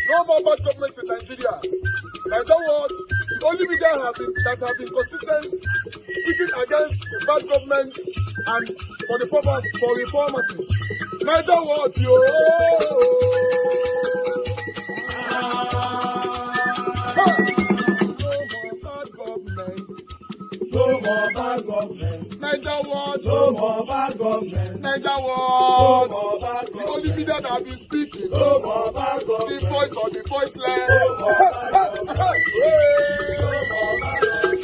No more bad government in Nigeria. Nigeria what? The only media that have been consistent speaking against the bad government and for the purpose for reformers. Nigeria what, yo? No more bad government. Nigeria what? No more bad government. Nigeria what? No more bad government. The only media that have been speaking. No more bad government. The voice of the voiceless. No more bad government. No more bad government.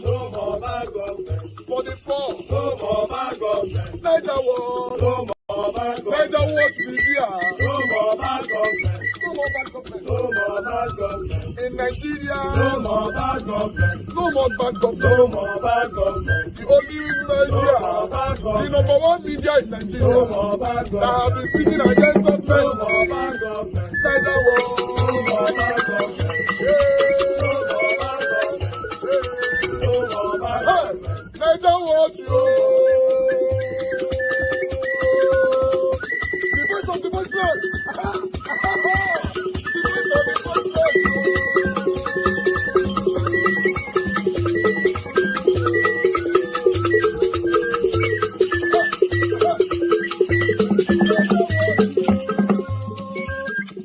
No more bad government. For the poor. No more bad government. Nigeria what? No more bad government. Nigeria what be here? No more bad government. No more bad government. No more bad government. In Nigeria. No more bad government. No more bad government. No more bad government. The only media. No more bad government. The number one media in Nigeria. No more bad government. That have been speaking against government. No more bad government. Nigeria what? No more bad government. Nigeria what, yo? The voice of the voiceless. The voice of the voiceless.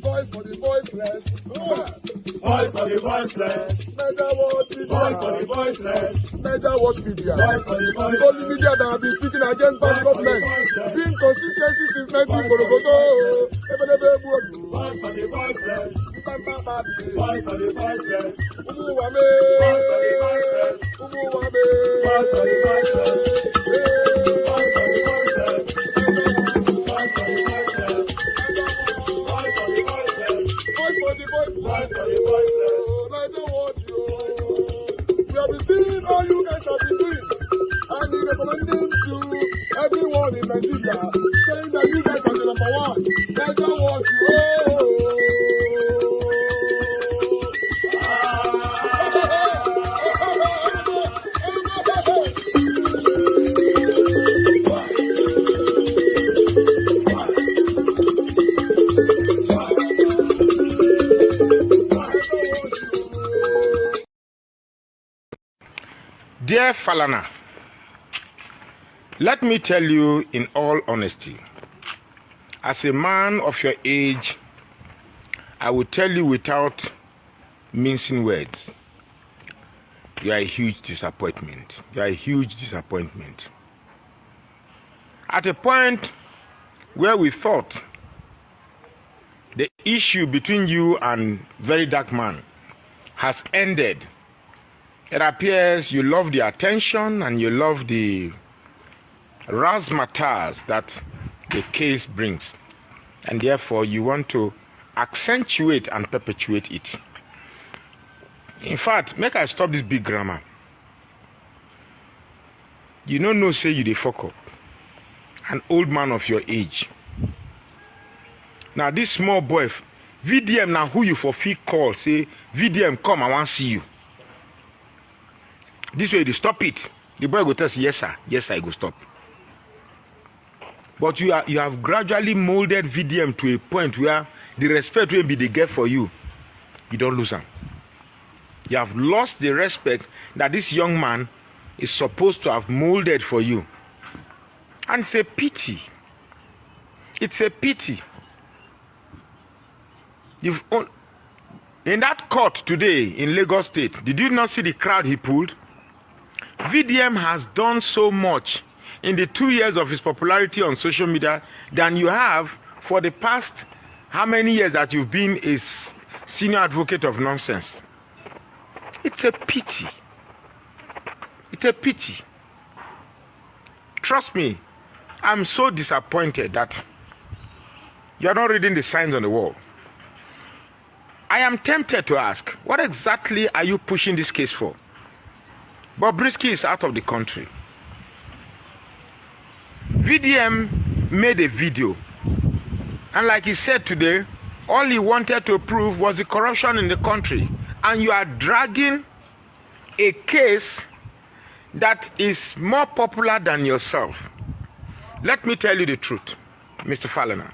Voice for the voiceless. Voice for the voiceless. Nigeria what? Voice for the voiceless. Nigeria watch media. The only media that have been speaking against bad government. Being consistency since 1944. Voice for the voiceless. Voice for the voiceless. Umuwame. Voice for the voiceless. Umuwame. Voice for the voiceless. Voice for the voiceless. Voice for the voiceless. Voice for the voiceless. Voice for the voiceless. Voice for the voiceless. Nigeria watch you. We have been seeing all you guys have been doing, and we recommending to everyone in Nigeria, saying that you guys are the number one. Nigeria watch you. Dear Falana, let me tell you in all honesty, as a man of your age, I will tell you without mincing words, you are a huge disappointment. You are a huge disappointment. At a point where we thought the issue between you and very dark man has ended, it appears you love the attention and you love the razzmatazz that the case brings, and therefore you want to accentuate and perpetuate it. In fact, make I stop this big grammar. You don't know, say you dey fuck up. An old man of your age. Now this small boy, VDM now who you for fee call, say, VDM come, I want to see you. This way they stop it. The boy go tell us, yes sir, I go stop. But you have gradually molded VDM to a point where the respect will be the get for you. You don't lose him. You have lost the respect that this young man is supposed to have molded for you. And it's a pity. It's a pity. In that court today in Lagos State, did you not see the crowd he pulled? VDM has done so much in the 2 years of his popularity on social media than you have for the past how many years that you've been a senior advocate of nonsense. It's a pity. It's a pity. Trust me, I'm so disappointed that you're not reading the signs on the wall. I am tempted to ask, what exactly are you pushing this case for? Bobrisky is out of the country. VDM made a video, and like he said today, all he wanted to prove was the corruption in the country, and you are dragging a case that is more popular than yourself. Let me tell you the truth, Mr. Falana.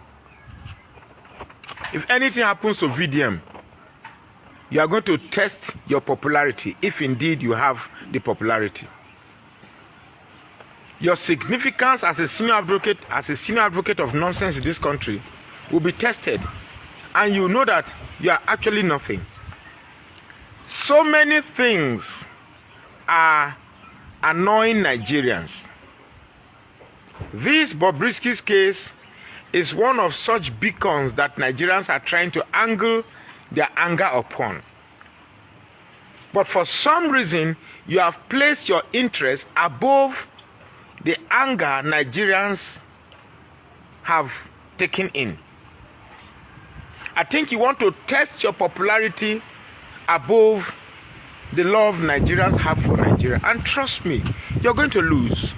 If anything happens to VDM, you are going to test your popularity, if indeed you have the popularity. Your significance as a senior advocate of nonsense in this country will be tested, and you know that you are actually nothing. So many things are annoying Nigerians. This Bobrisky's case is one of such beacons that Nigerians are trying to angle their anger upon. But for some reason, you have placed your interest above the anger Nigerians have taken in. I think you want to test your popularity above the love Nigerians have for Nigeria. And trust me, you're going to lose.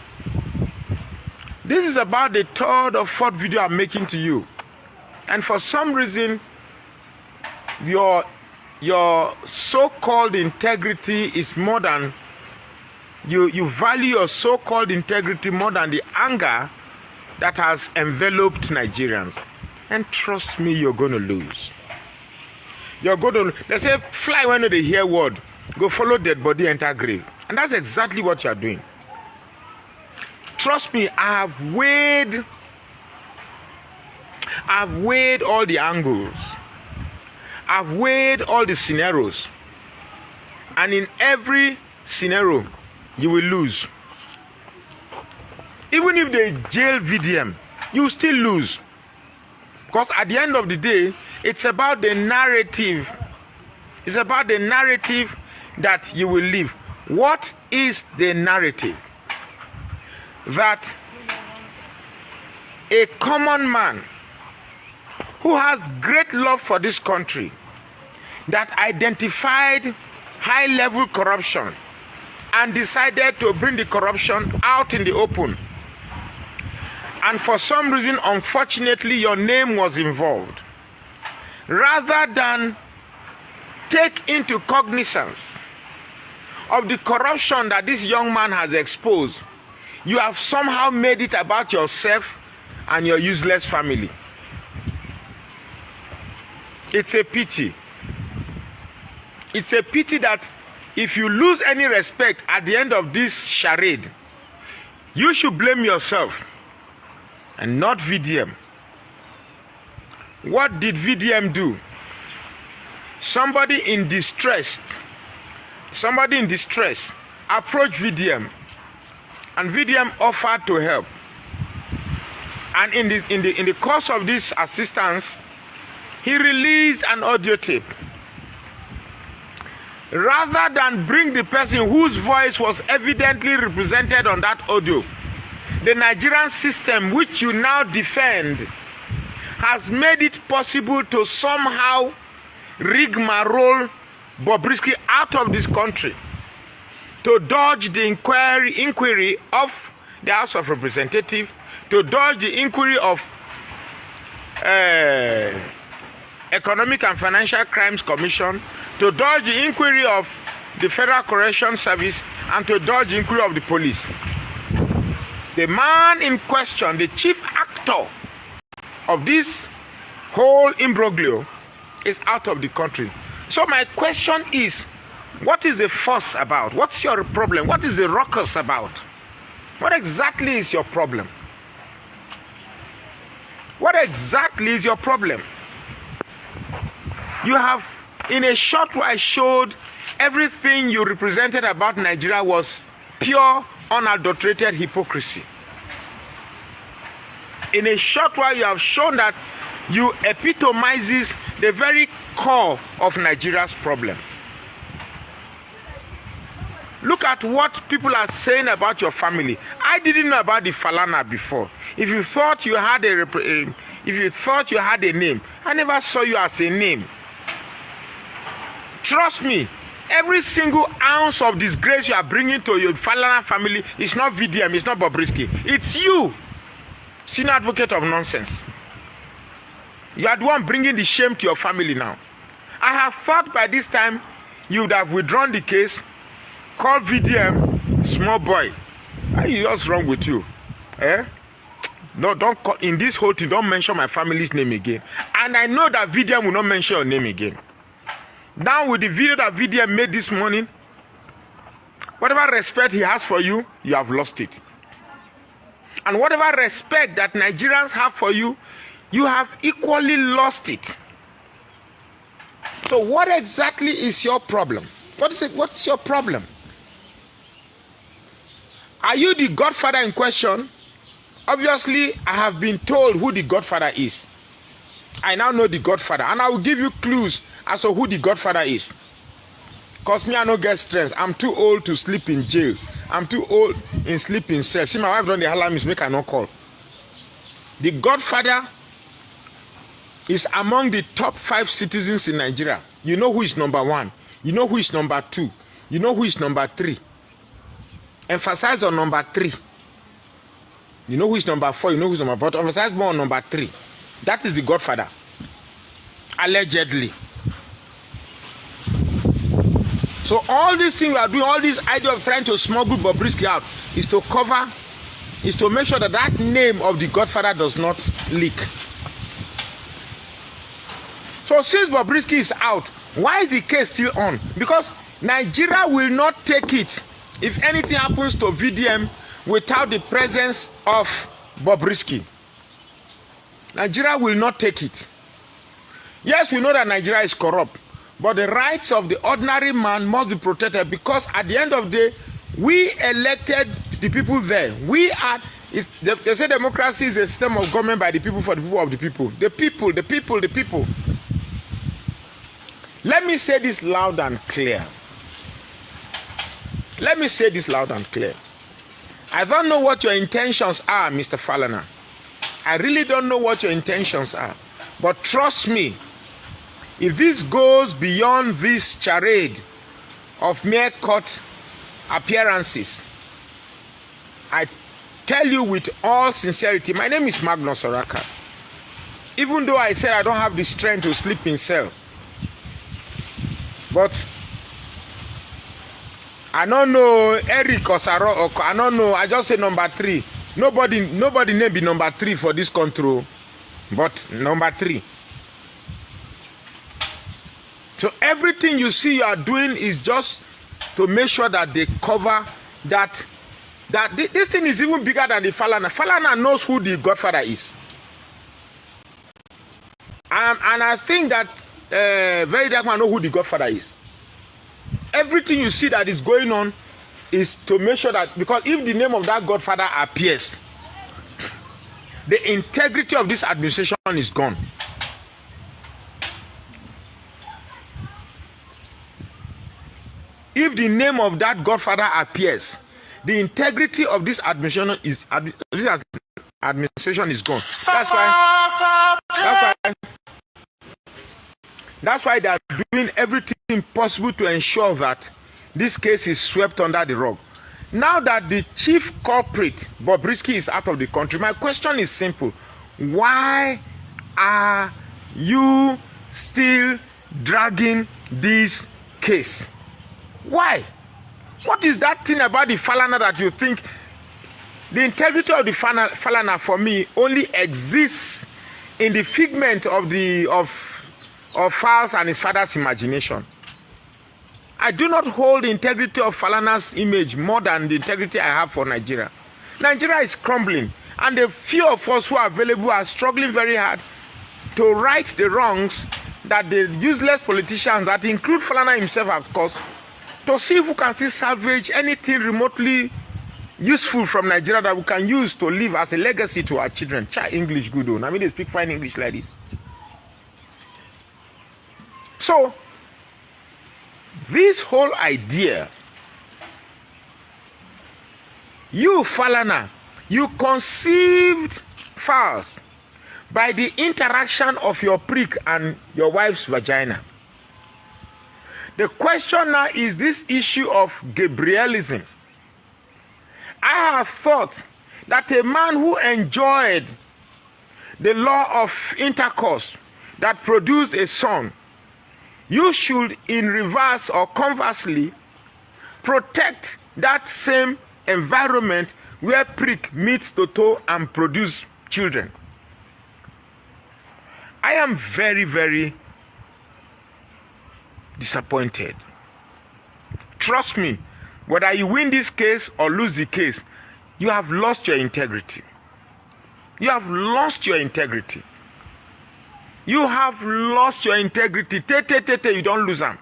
This is about the third or fourth video I'm making to you. And for some reason, your so-called integrity is more than, you value your so-called integrity more than the anger that has enveloped Nigerians. And trust me, you're going to lose. You're going to, they say, fly when they hear word, go follow dead body, enter grave. And that's exactly what you're doing. Trust me, I've weighed all the angles. I've weighed all the scenarios. And in every scenario, you will lose. Even if they jail VDM, you still lose. Because at the end of the day, it's about the narrative. It's about the narrative that you will live. What is the narrative? That a common man who has great love for this country, that identified high-level corruption and decided to bring the corruption out in the open, and for some reason, unfortunately, your name was involved, rather than take into cognizance of the corruption that this young man has exposed, you have somehow made it about yourself and your useless family. It's a pity. It's a pity that if you lose any respect at the end of this charade, you should blame yourself and not VDM. What did VDM do? Somebody in distress approached VDM, and VDM offered to help. And in the course of this assistance, he released an audio tape. Rather than bring the person whose voice was evidently represented on that audio, the Nigerian system, which you now defend, has made it possible to somehow rigmarole Bobrisky out of this country, to dodge the inquiry of the House of Representatives, to dodge the inquiry of Economic and Financial Crimes Commission, to dodge the inquiry of the Federal Corrections Service, and to dodge the inquiry of the police. The man in question, the chief actor of this whole imbroglio, is out of the country. So my question is, what is the fuss about? What's your problem? What is the ruckus about? What exactly is your problem? What exactly is your problem? You have, in a short while, showed everything you represented about Nigeria was pure, unadulterated hypocrisy. In a short while, you have shown that you epitomizes the very core of Nigeria's problem. Look at what people are saying about your family. I didn't know about the Falana before. If you thought you had a name, I never saw you as a name. Trust me, every single ounce of disgrace you are bringing to your Falana family is not VDM, it's not Bobrisky. It's you, senior advocate of nonsense. You are the one bringing the shame to your family now. I have thought by this time you would have withdrawn the case call VDM small boy. What's wrong with you? Eh? No, don't call in this whole thing. Don't mention my family's name again. And I know that VDM will not mention your name again. Now with the video that VDM made this morning, whatever respect he has for you, you have lost it. And whatever respect that Nigerians have for you, you have equally lost it. So what exactly is your problem? What's your problem? Are you the godfather in question? Obviously, I have been told who the godfather is. I now know the godfather, and I will give you clues as to who the godfather is. Because me, I don't get strength. I'm too old to sleep in jail. I'm too old in sleeping cell. See, my wife done the alarm is make I not call. The godfather is among the top 5 citizens in Nigeria. You know who is number 1. You know who is number 2. You know who is number 3. Emphasize on number 3. You know who is number 4. You know who is number 4. But emphasize more on number 3. That is the godfather. Allegedly. So all these things we are doing, all this idea of trying to smuggle Bobrisky out is to cover, is to make sure that that name of the godfather does not leak. So since Bobrisky is out, why is the case still on? Because Nigeria will not take it if anything happens to VDM without the presence of Bobrisky. Nigeria will not take it. Yes, we know that Nigeria is corrupt, but the rights of the ordinary man must be protected, because at the end of the day, we elected the people there. We are, they say democracy is a system of government by the people, for the people, of the people. The people, the people, the people. Let me say this loud and clear. Let me say this loud and clear. I don't know what your intentions are, Mr. Falana. I really don't know what your intentions are. But trust me, if this goes beyond this charade of mere court appearances, I tell you with all sincerity, my name is Magnus Oraka. Even though I said I don't have the strength to sleep in cell, but I don't know Eric Osaro, or I don't know, I just say number 3. Nobody name be number 3 for this control, but number 3. So everything you see you are doing is just to make sure that they cover that this thing is even bigger than the Falana. Falana knows who the godfather is. And I think that very dark man know who the godfather is. Everything you see that is going on is to make sure that, because if the name of that godfather appears, the integrity of this administration is gone. If the name of that godfather appears, the integrity of this administration is gone. That's why they are doing everything possible to ensure that this case is swept under the rug. Now that the chief culprit, Bobrisky, is out of the country, my question is simple. Why are you still dragging this case? Why? What is that thing about the Falana that you think? The integrity of the Falana for me only exists in the figment of Falz and his father's imagination. I do not hold the integrity of Falana's image more than the integrity I have for Nigeria. Nigeria is crumbling, and the few of us who are available are struggling very hard to right the wrongs that the useless politicians, that include Falana himself, of course, to see if we can still salvage anything remotely useful from Nigeria that we can use to live as a legacy to our children. Child English good on. I mean, they speak fine English like this. So, this whole idea, you Falana, you conceived Falz by the interaction of your prick and your wife's vagina. The question now is this issue of Gabrielism. I have thought that a man who enjoyed the law of intercourse that produced a son, you should, in reverse or conversely, protect that same environment where prick meets toto and produce children. I am very, very disappointed. Trust me, whether you win this case or lose the case, you have lost your integrity. You have lost your integrity. You have lost your integrity. You don't lose them.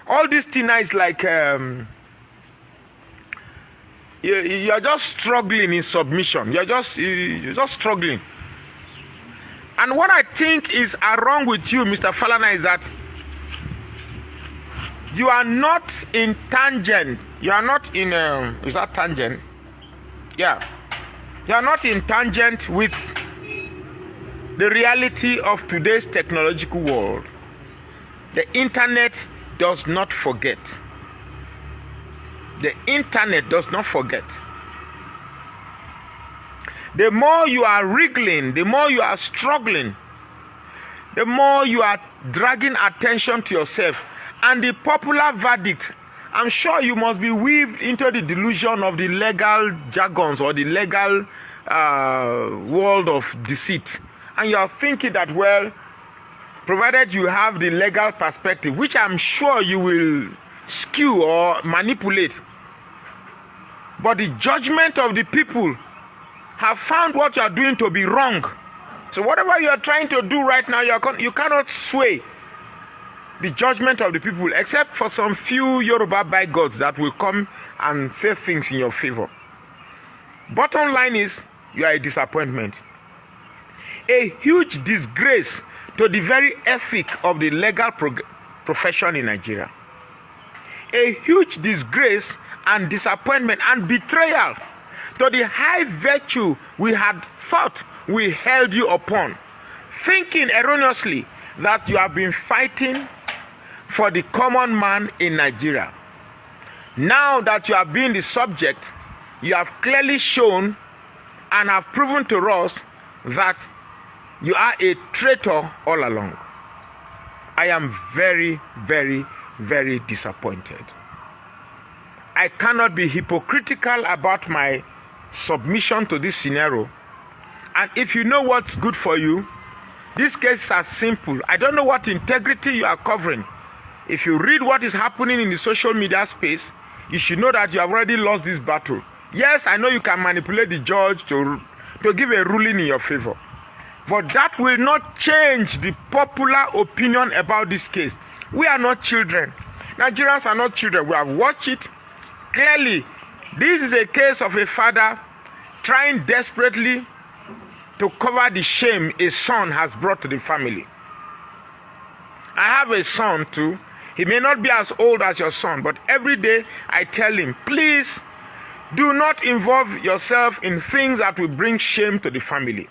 All this thing is like you're just struggling in submission. You're just struggling. And what I think is wrong with you, Mr. Falana, is that you are not in tangent. You are not in is that tangent? Yeah. You are not in tangent with the reality of today's technological world. The internet does not forget. The internet does not forget. The more you are wriggling, the more you are struggling, the more you are dragging attention to yourself. And the popular verdict, I'm sure you must be weaved into the delusion of the legal jargons or the legal world of deceit. And you are thinking that, well, provided you have the legal perspective, which I'm sure you will skew or manipulate, but the judgment of the people have found what you are doing to be wrong. So whatever you are trying to do right now, you cannot sway the judgment of the people, except for some few Yoruba bigots that will come and say things in your favor. Bottom line is, you are a disappointment. A huge disgrace to the very ethic of the legal profession in Nigeria. A huge disgrace and disappointment and betrayal to the high virtue we had thought we held you upon, thinking erroneously that you have been fighting for the common man in Nigeria. Now that you have been the subject, you have clearly shown and have proven to us that you are a traitor all along. I am very, very, very disappointed. I cannot be hypocritical about my submission to this scenario. And if you know what's good for you, this case is as simple. I don't know what integrity you are covering. If you read what is happening in the social media space, you should know that you have already lost this battle. Yes, I know you can manipulate the judge to give a ruling in your favor. But that will not change the popular opinion about this case. We are not children. Nigerians are not children. We have watched it. Clearly, this is a case of a father trying desperately to cover the shame a son has brought to the family. I have a son too. He may not be as old as your son, but every day I tell him, please do not involve yourself in things that will bring shame to the family.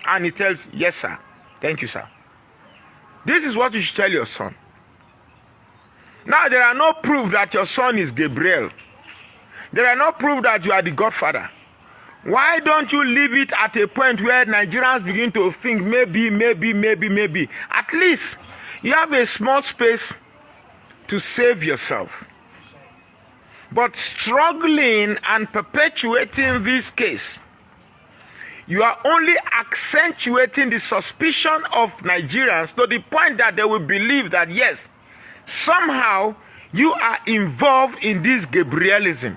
And he tells, yes, sir. Thank you, sir. This is what you should tell your son. Now, there are no proof that your son is Gabriel. There are no proof that you are the godfather. Why don't you leave it at a point where Nigerians begin to think maybe. At least you have a small space to save yourself. But struggling and perpetuating this case, you are only accentuating the suspicion of Nigerians to the point that they will believe that, yes, somehow you are involved in this Gabrielism.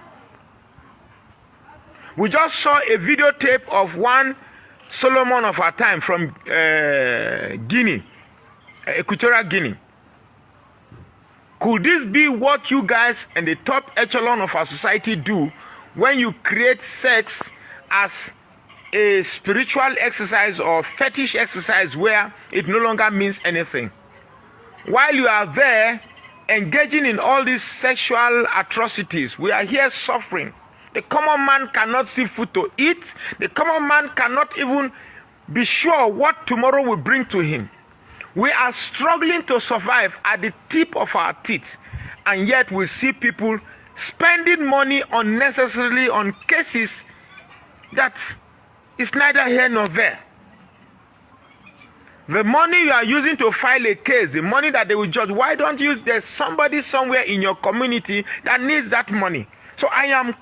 We just saw a videotape of one Solomon of our time from Guinea, Equatorial Guinea. Could this be what you guys and the top echelon of our society do when you create sex as a spiritual exercise or fetish exercise where it no longer means anything? While you are there engaging in all these sexual atrocities, we are here suffering. The common man cannot see food to eat. The common man cannot even be sure what tomorrow will bring to him. We are struggling to survive at the tip of our teeth, and yet we see people spending money unnecessarily on cases that is neither here nor there. The money you are using to file a case, the money that they will judge, why don't you use, there's somebody somewhere in your community that needs that money. So I am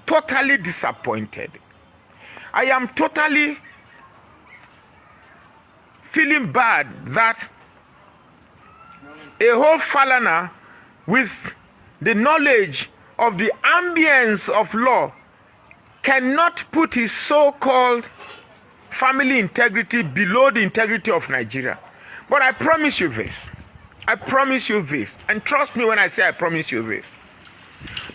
totally disappointed. I am totally feeling bad that a whole Falana with the knowledge of the ambience of law cannot put his so-called family integrity below the integrity of Nigeria. But I promise you this. I promise you this. And trust me when I say I promise you this.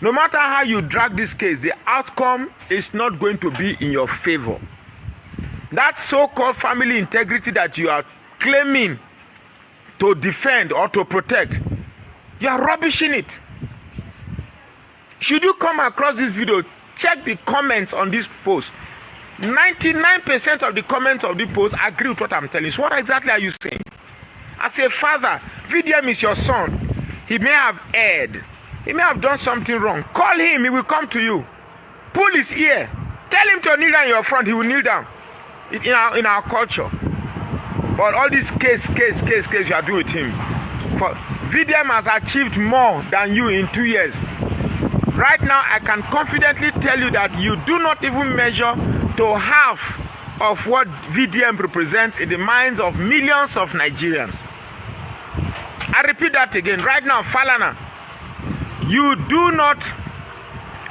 No matter how you drag this case, the outcome is not going to be in your favor. That so-called family integrity that you are claiming to defend or to protect, you are rubbishing it. Should you come across this video, check the comments on this post. 99% of the comments of the post agree with what I'm telling you. So what exactly are you saying? As a father, VDM is your son. He may have erred. He may have done something wrong. Call him, he will come to you. Pull his ear. Tell him to kneel down in your front, he will kneel down. In our culture. But all this case you are doing with him. For VDM has achieved more than you in 2 years. Right now, I can confidently tell you that you do not even measure to half of what VDM represents in the minds of millions of Nigerians. I repeat that again. Right now, Falana, you do not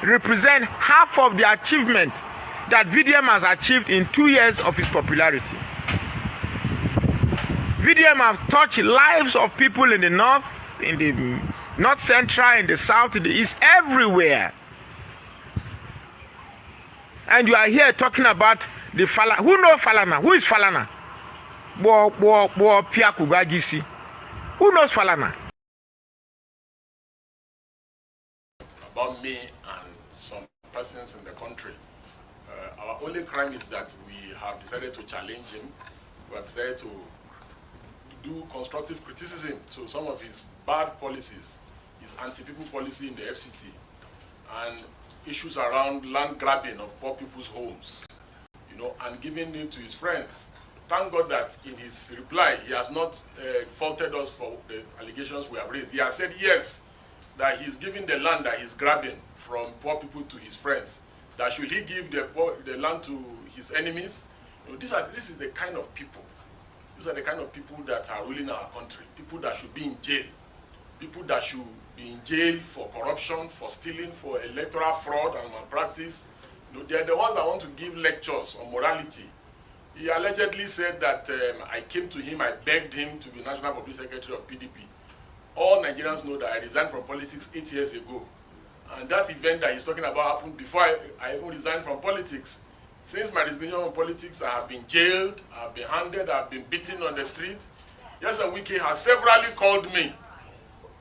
represent half of the achievement that VDM has achieved in 2 years of his popularity. VDM has touched lives of people in the north, in the north central, in the south, in the east, everywhere. And you are here talking about the Falana. Who knows Falana? Who is Falana? Who knows Falana? About me and some persons in the country. Our only crime is that we have decided to challenge him. We have decided to do constructive criticism to some of his bad policies, his anti-people policy in the FCT, and issues around land grabbing of poor people's homes, and giving it to his friends. Thank God that in his reply, he has not faulted us for the allegations we have raised. He has said yes, that he's giving the land that he's grabbing from poor people to his friends. That should he give the land to his enemies? This is the kind of people. These are the kind of people that are ruling our country. People that should be in jail. People that should be in jail for corruption, for stealing, for electoral fraud and malpractice. They're the ones that want to give lectures on morality. He allegedly said that I came to him, I begged him to be National Public Secretary of PDP. All Nigerians know that I resigned from politics 8 years ago. And that event that he's talking about happened before I even resigned from politics. Since my resignation from politics, I have been jailed, I have been handed, I have been beaten on the street. Yes, and Wike has severally called me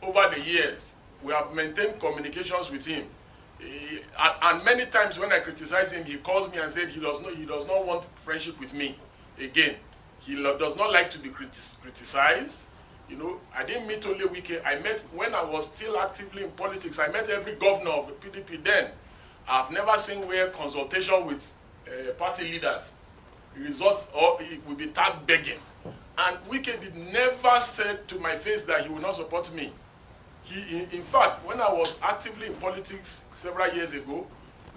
over the years. We have maintained communications with him. And many times when I criticize him, he calls me and said he does not want friendship with me again. He does not like to be criticized. I didn't meet only Wike. I met, when I was still actively in politics, I met every governor of the PDP then. I've never seen where consultation with party leaders results or it will be tagged begging. And Wike did never said to my face that he will not support me. In fact, when I was actively in politics several years ago,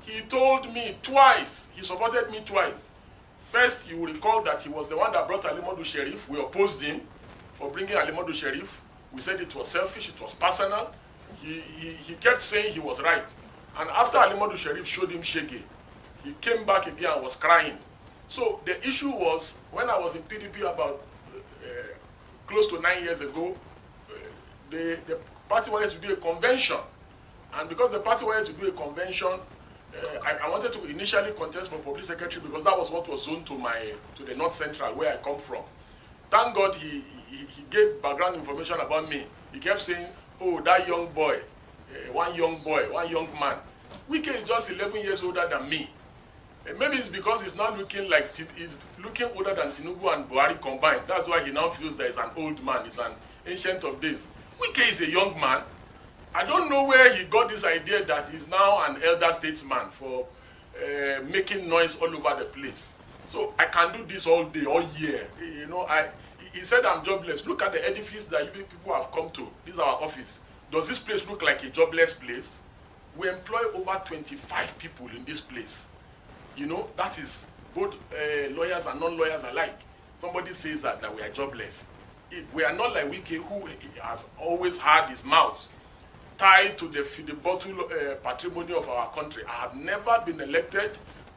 he told me twice, he supported me twice. First, you will recall that he was the one that brought Alimodu Sheriff. We opposed him for bringing Alimodu Sheriff. We said it was selfish, it was personal. He kept saying he was right. And after Alimodu Sheriff showed him shege, he came back again and was crying. So the issue was, when I was in PDP about close to 9 years ago, the party wanted to do a convention. And because the party wanted to do a convention, I wanted to initially contest for public secretary because that was what was zoned to the North Central, where I come from. Thank God he gave background information about me. He kept saying, oh, that young boy, one young man. Wike is just 11 years older than me. Maybe it's because he's not looking like, he's looking older than Tinubu and Buhari combined. That's why he now feels that he's an old man, he's an ancient of days. Wike is a young man. I don't know where he got this idea that he's now an elder statesman for making noise all over the place. So I can do this all day, all year. he said I'm jobless. Look at the edifice that you people have come to. This is our office. Does this place look like a jobless place? We employ over 25 people in this place. You know, that is both lawyers and non-lawyers alike. Somebody says that we are jobless. We are not like Wike, who has always had his mouth tied to the bottle patrimony of our country. I have never been elected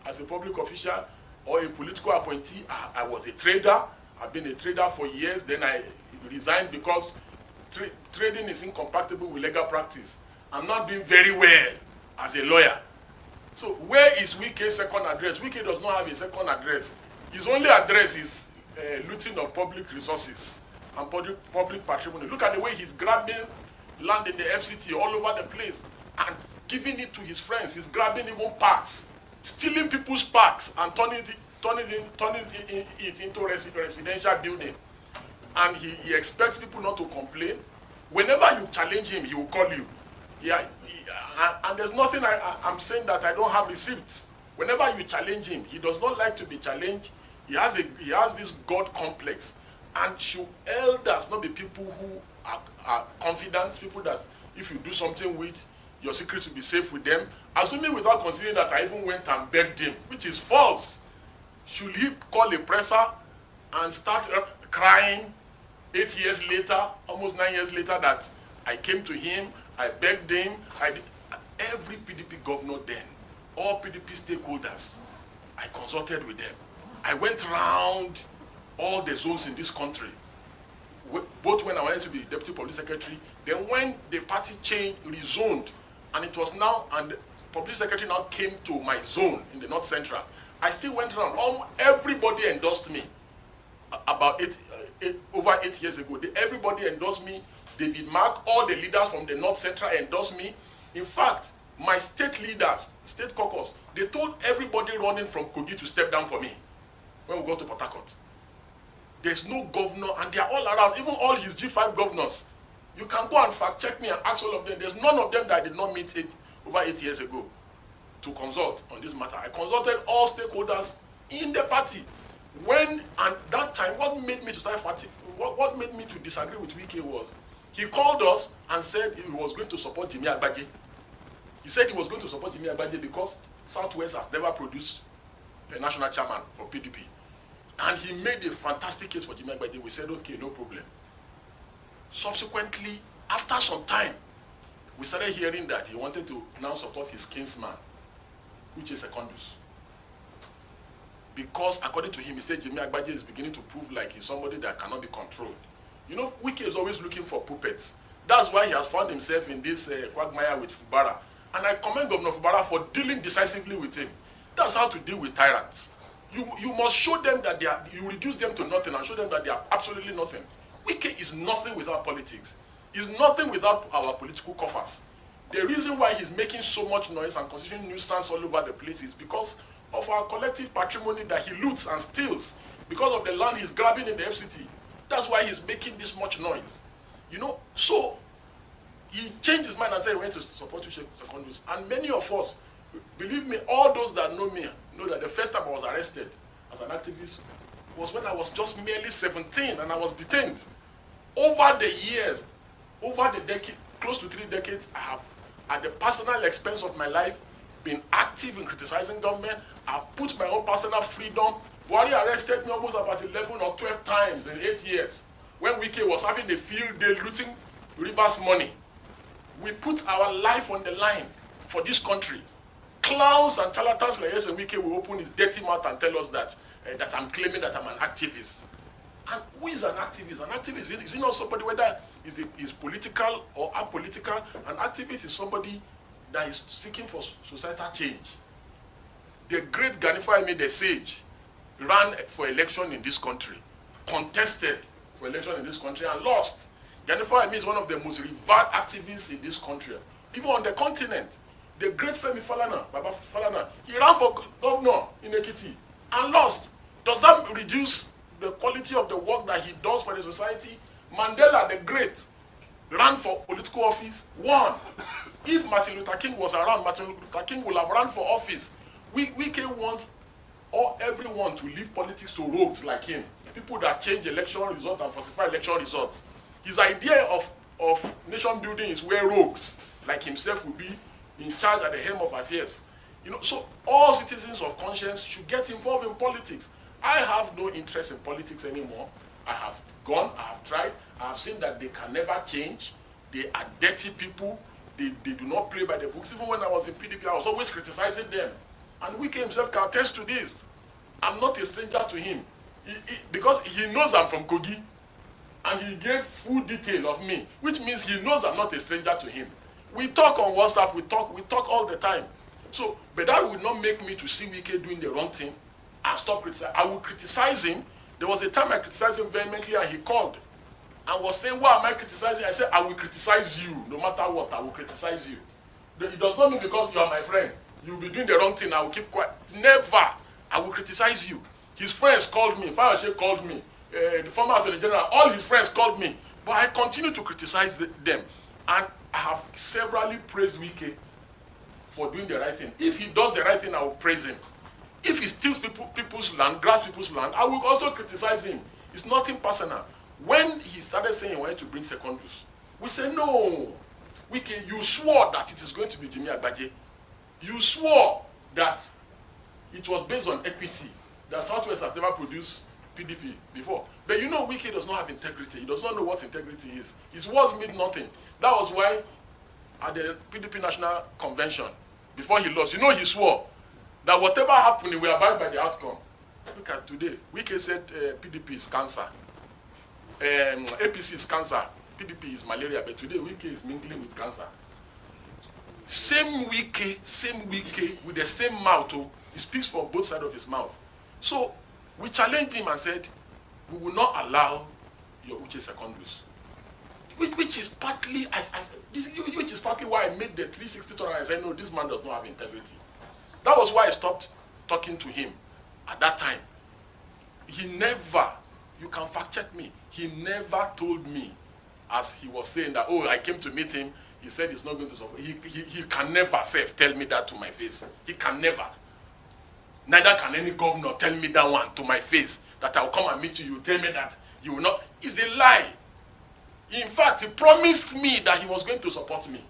as a public official or a political appointee. I was a trader. I've been a trader for years. Then I resigned because trading is incompatible with legal practice. I'm not doing very well as a lawyer. So where is Wike's second address? Wike does not have a second address. His only address is looting of public resources and public patrimony. Look at the way he's grabbing land in the FCT all over the place and giving it to his friends. He's grabbing even parks, stealing people's parks and turning it into residential building. And he expects people not to complain. Whenever you challenge him, he will call you. And there's nothing I'm saying that I don't have receipts. Whenever you challenge him, he does not like to be challenged. He has this God complex. And should elders not be people who are confident, people that if you do something with, your secrets will be safe with them, assuming without considering that I even went and begged him, which is false. Should he call a presser and start crying 8 years later, almost 9 years later, that I came to him, I begged him, every PDP governor then, all PDP stakeholders, I consulted with them. I went around all the zones in this country, both when I wanted to be deputy public secretary, then when the party changed, rezoned, and it was now, and the public secretary now came to my zone in the North Central, I still went around. Everybody endorsed me. About over 8 years ago, everybody endorsed me. David Mark, all the leaders from the North Central endorsed me. In fact, my state leaders, state caucus, they told everybody running from Kogi to step down for me when we go to Port Harcourt. There's no governor, and they are all around, even all his G5 governors. You can go and fact check me and ask all of them. There's none of them that I did not meet over 8 years ago to consult on this matter. I consulted all stakeholders in the party. And that time, what made me to start fighting, what made me to disagree with Wike was, he called us and said he was going to support Jimmy Agbaje. He said he was going to support Jimmy Agbaje because Southwest has never produced a national chairman for PDP. And he made a fantastic case for Jimmy Agbaje. We said, okay, no problem. Subsequently, after some time, we started hearing that he wanted to now support his kinsman, which is Secondus. Because according to him, he said Jimmy Agbaje is beginning to prove like he's somebody that cannot be controlled. You know, Wike is always looking for puppets. That's why he has found himself in this quagmire with Fubara. And I commend Governor Fubara for dealing decisively with him. That's how to deal with tyrants. You must show them that you reduce them to nothing and show them that they are absolutely nothing. Wike is nothing without politics. He's nothing without our political coffers. The reason why he's making so much noise and constituting nuisance all over the place is because of our collective patrimony that he loots and steals, because of the land he's grabbing in the FCT. That's why he's making this much noise. You know, so he changed his mind and said he went to support Secondus. And many of us, believe me, all those that know me, know that the first time I was arrested as an activist was when I was just merely 17 and I was detained. Over the years, over the decade, close to 3 decades, I have, at the personal expense of my life, been active in criticizing government. I've put my own personal freedom. Bwala arrested me almost about 11 or 12 times in 8 years. When Wike was having a field day looting Rivers money. We put our life on the line for this country. Clowns and charlatans like Ize Wike will open his dirty mouth and tell us that I'm claiming that I'm an activist. And who is an activist? An activist is not somebody, whether is political or apolitical. An activist is somebody that is seeking for societal change. The great Gani Fawehinmi, the sage, ran for election in this country, contested for election in this country and lost. Gani Fawehinmi is one of the most revered activists in this country, even on the continent. The great Femi Falana, Baba Falana, he ran for governor in Ekiti and lost. Does that reduce the quality of the work that he does for the society? Mandela, the great, ran for political office, won. If Martin Luther King was around, Martin Luther King would have run for office. Wike wants everyone to leave politics to rogues like him. people that change election results and falsify election results. His idea of nation building is where rogues like himself will be in charge at the helm of affairs. You know, so all citizens of conscience should get involved in politics. I have no interest in politics anymore. I have gone, I have tried, I have seen that they can never change. They are dirty people. They do not play by the books. Even when I was in PDP, I was always criticizing them. And Wike himself can attest to this. I'm not a stranger to him. Because he knows I'm from Kogi. And he gave full detail of me, which means he knows I'm not a stranger to him. We talk on WhatsApp, we talk all the time. So, but that would not make me to see Wike doing the wrong thing and stop criticizing. I will criticize him. There was a time I criticized him vehemently and he called and was saying, why am I criticizing? I said, I will criticize you. No matter what, I will criticize you. It does not mean because you are my friend, you will be doing the wrong thing, I will keep quiet. Never. I will criticize you. His friends called me, Fayose called me, the former Attorney General, all his friends called me. But I continue to criticize them. And I have severally praised Wike for doing the right thing. If he does the right thing, I will praise him. If he steals people's land, grabs people's land, I will also criticize him. It's nothing personal. When he started saying he wanted to bring secondaries, we said, no, Wike, you swore that it is going to be Jimmy Agbaje. You swore that it was based on equity, that Southwest has never produced PDP before. But you know, Wike does not have integrity. He does not know what integrity is. His words mean nothing. That was why at the PDP National Convention, before he lost, you know, he swore that whatever happened, he will abide by the outcome. Look at today. Wike said PDP is cancer. APC is cancer. PDP is malaria. But today, Wike is mingling with cancer. Same Wike with the same mouth. Oh, he speaks from both sides of his mouth. So we challenged him and said, we will not allow your Uche secondaries. Which is partly why I made the 360 turn and I said, no, this man does not have integrity. That was why I stopped talking to him at that time. He never, you can fact check me, he never told me, as he was saying that, oh, I came to meet him, he said he's not going to support. He can never tell me that to my face. He can never. Neither can any governor tell me that one to my face, that I will come and meet you, you tell me that you will not. It's a lie. In fact, he promised me that he was going to support me.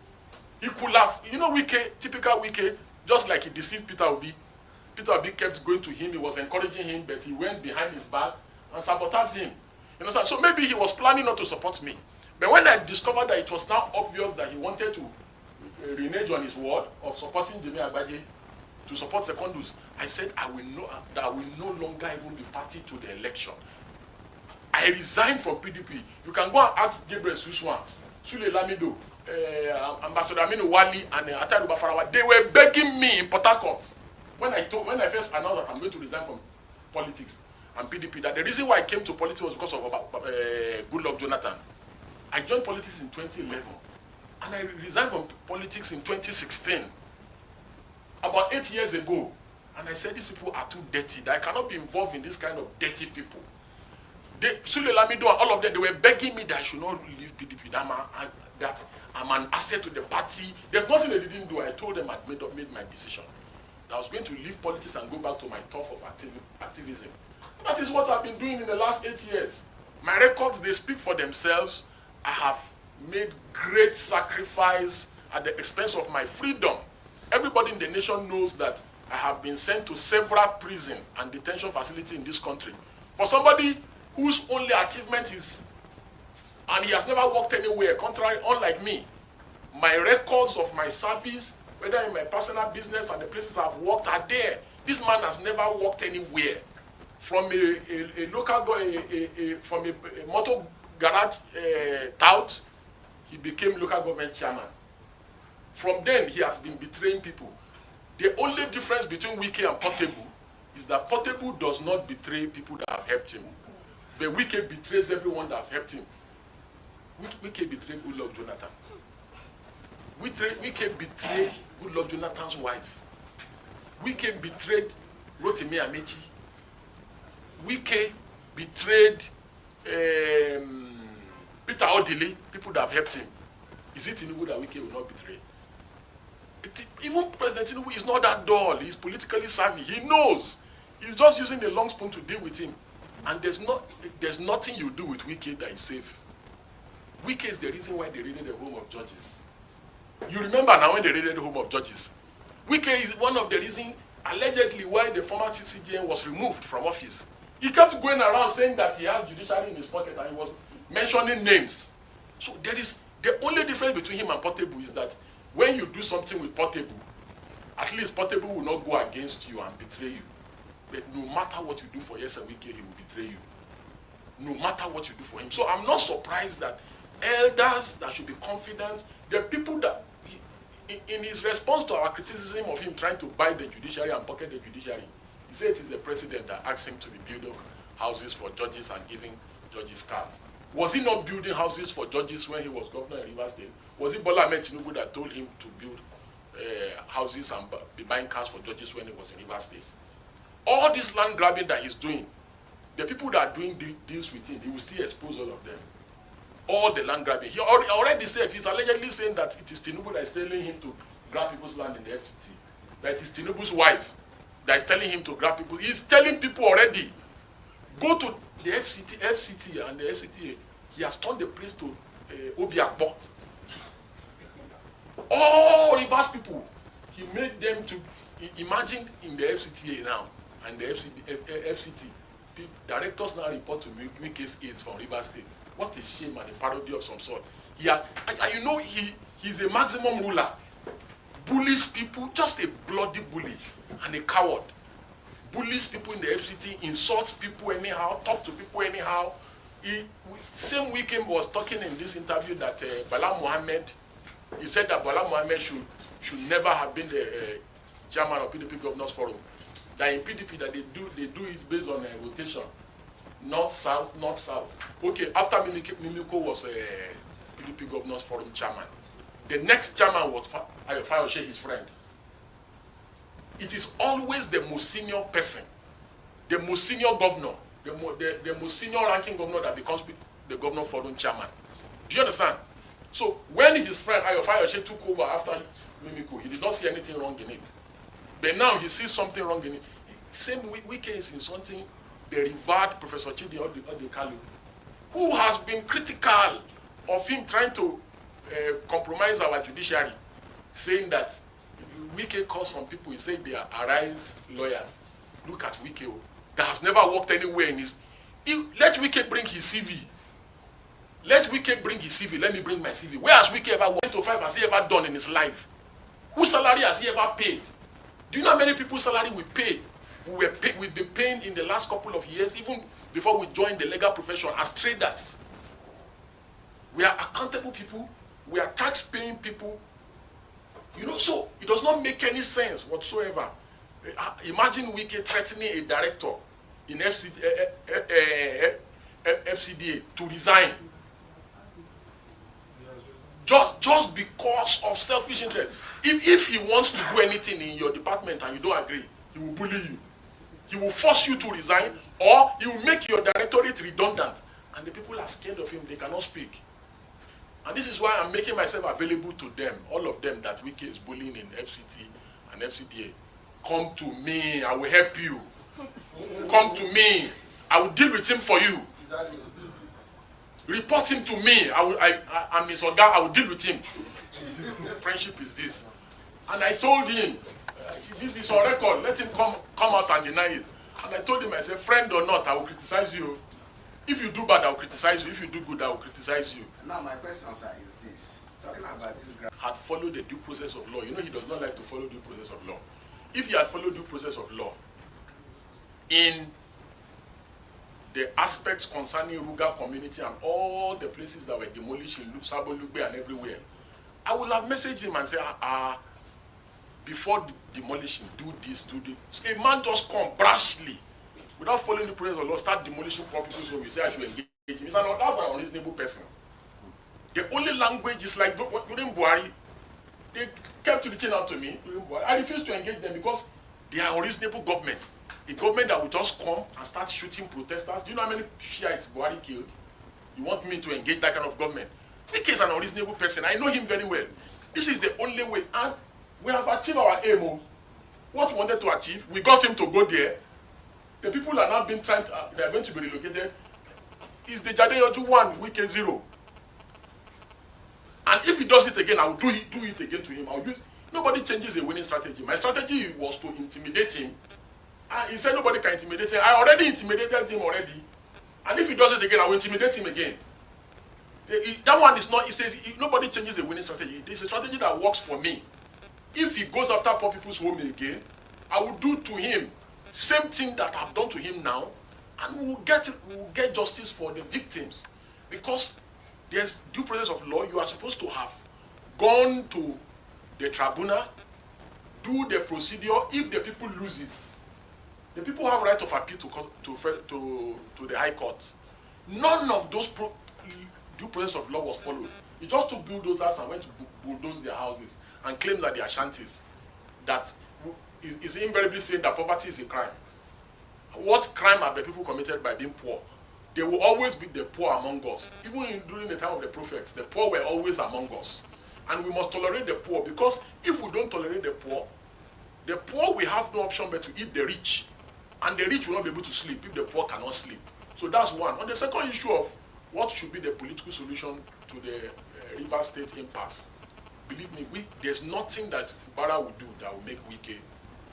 He could have, you know, Wike, typical Wike, just like he deceived Peter Obi. Peter Obi kept going to him, he was encouraging him, but he went behind his back and sabotaged him. You know, so maybe he was planning not to support me. But when I discovered that it was now obvious that he wanted to renege on his word of supporting Jimmy Agbaje to support Secondus, I said I will no longer even be party to the election. I resigned from PDP. You can go and ask Gabriel Suswan, Sule Lamido, Ambassador Aminu Wali, and Atari Bafarawa. They were begging me in Port Harcourt when I first announced that I'm going to resign from politics and PDP. That the reason why I came to politics was because of Goodluck Jonathan. I joined politics in 2011, and I resigned from politics in 2016, about 8 years ago. And I said, these people are too dirty, that I cannot be involved in this kind of dirty people. Sule Lamido and all of them, they were begging me that I should not leave PDP, that I'm an asset to the party. There's nothing they didn't do. I told them I'd made my decision. That I was going to leave politics and go back to my turf of activism. That is what I've been doing in the last 8 years. My records, they speak for themselves. I have made great sacrifice at the expense of my freedom. Everybody in the nation knows that I have been sent to several prisons and detention facilities in this country. For somebody whose only achievement is, and he has never worked anywhere, unlike me, my records of my service, whether in my personal business and the places I've worked, are there. This man has never worked anywhere. From a local boy, from a motor garage tout, he became local government chairman. From then, he has been betraying people. The only difference between Wike and Portable is that Portable does not betray people that have helped him. But Wike betrays everyone that has helped him. Wike betrayed Goodluck Jonathan. Wike betrayed Goodluck Jonathan's wife. Wike betrayed Rotimi Amechi. Wike betrayed Peter Odili, people that have helped him. Is it Tinubu that Wike will not betray? Even President Tinubu is not that dull. He's politically savvy. He knows. He's just using the long spoon to deal with him. And there's nothing you do with Wike that is safe. Wike is the reason why they raided the home of judges. You remember now when they raided the home of judges. Wike is one of the reasons, allegedly, why the former CCJN was removed from office. He kept going around saying that he has judiciary in his pocket and he was mentioning names. So there is, the only difference between him and Portable is that when you do something with Portable, at least Portable will not go against you and betray you. But no matter what you do for Ize Iyamu, he will betray you. No matter what you do for him. So I'm not surprised that elders that should be confident, the people that, in his response to our criticism of him trying to buy the judiciary and pocket the judiciary, he said it is the president that asked him to be building houses for judges and giving judges cars. Was he not building houses for judges when he was governor in Rivers State? Was it Bwala Tinubu that told him to build houses and be buying cars for judges when he was in Rivers State? All this land grabbing that he's doing, the people that are doing deals with him, he will still expose all of them. All the land grabbing. He already said, he's allegedly saying that it is Tinubu that is telling him to grab people's land in the FCT. That it is Tinubu's wife that is telling him to grab people. He's telling people already, go to the FCT and the FCTA. He has turned the place to Obiakbo. All Rivers people, he made them to, imagine in the FCTA now, and the FCT, directors now report to Wike's aides from Rivers State. What a shame and a parody of some sort. You know, he's a maximum ruler. Bullies people, just a bloody bully and a coward. Bullies people in the FCT, insults people anyhow, talk to people anyhow. Same weekend was talking in this interview that Bala Mohammed, he said that Bala Mohammed should never have been the chairman of PDP Governors Forum. That in PDP that they do it based on rotation. North, south, north, south. Okay, after Mimiko was PDP Governors Forum chairman, the next chairman was Oshiomhole, his friend. It is always the most senior person, the most senior governor, the most senior ranking governor that becomes the Governor Forum chairman. Do you understand? So when his friend Oshiomhole took over after Mimiko, he did not see anything wrong in it. But now he sees something wrong in it. Same Wike is insulting the revered Professor Chidi Odekalu, who has been critical of him trying to compromise our judiciary, saying that Wike calls some people, he said they are Arise lawyers. Look at Wike, that has never worked anywhere in his... Let Wike bring his CV. Let Wike bring his CV. Let me bring my CV. Where has Wike ever worked? 9 to 5 has he ever done in his life? Whose salary has he ever paid? Do you know how many people's salary we pay? We've been paying in the last couple of years, even before we joined the legal profession, as traders. We are accountable people. We are tax-paying people. You know, so it does not make any sense whatsoever. Imagine Wike threatening a director in FCDA to resign. Just because of selfish interest. If he wants to do anything in your department and you don't agree, he will bully you. He will force you to resign, or he will make your directorate redundant. And the people are scared of him, they cannot speak. And this is why I'm making myself available to them, all of them that Wike is bullying in FCT and FCDA. Come to me, I will help you. Come to me, I will deal with him for you. Report him to me, I'm his Oga, I will deal with him. Friendship is this. And I told him, this is on record, let him come out and deny it. And I told him, I said, friend or not, I will criticize you. If you do bad, I will criticize you. If you do good, I will criticize you. Now my question, sir, is this. Talking about this graph. Had followed the due process of law. You know he does not like to follow due process of law. If he had followed due process of law in the aspects concerning Ruga community and all the places that were demolished in Sabo Lugbe and everywhere, I would have messaged him and said, before demolition, do this, do this. A man just come brashly, without following the process of law, start demolishing properties, so you say I should engage him. He said, no, that's an unreasonable person. The only language is like during Buhari, they kept reaching out to me during Buhari. I refused to engage them because they are unreasonable government. A government that will just come and start shooting protesters. Do you know how many Shiites Buhari killed? You want me to engage that kind of government? Wike is an unreasonable person. I know him very well. This is the only way. And we have achieved our aim. What we wanted to achieve, we got him to go there. The people are now being they are going to be relocated. Is the Jadeyoju 1, Wike 0. And if he does it again, I will do it again to him. Nobody changes a winning strategy. My strategy was to intimidate him. And he said nobody can intimidate him. I already intimidated him already. And if he does it again, I will intimidate him again. That one is not, he says, nobody changes a winning strategy. It's a strategy that works for me. If he goes after poor people's home again, I will do to him same thing that I've done to him now, and we will get justice for the victims. Because there's due process of law. You are supposed to have gone to the tribunal, do the procedure. If the people loses, the people have right of appeal to the High Court. None of those due process of law was followed. He just took bulldozers and went to bulldoze their houses and claimed that they are shanties. That is invariably saying that poverty is a crime. What crime have the people committed by being poor? There will always be the poor among us. Even during the time of the prophets, the poor were always among us. And we must tolerate the poor, because if we don't tolerate the poor will have no option but to eat the rich. And the rich will not be able to sleep if the poor cannot sleep. So that's one. On the second issue of what should be the political solution to the River State impasse, believe me, there's nothing that Fubara will do that will make Wike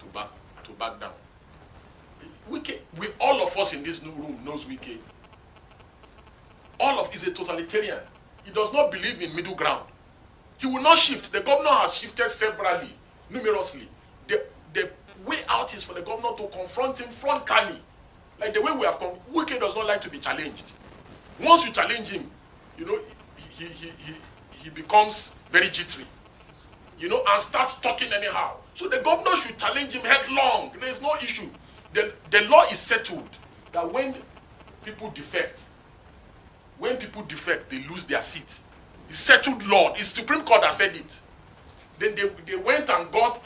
to back down. Wike, all of us in this new room knows Wike. Is a totalitarian. He does not believe in middle ground. He will not shift. The governor has shifted severally, numerously. The way out is for the governor to confront him frontally. Like the way we have come. Wike does not like to be challenged. Once you challenge him, he becomes very jittery, and starts talking anyhow. So the governor should challenge him headlong. There is no issue. The law is settled that when people defect, they lose their seat. It's settled law. It's Supreme Court that said it. Then they went and got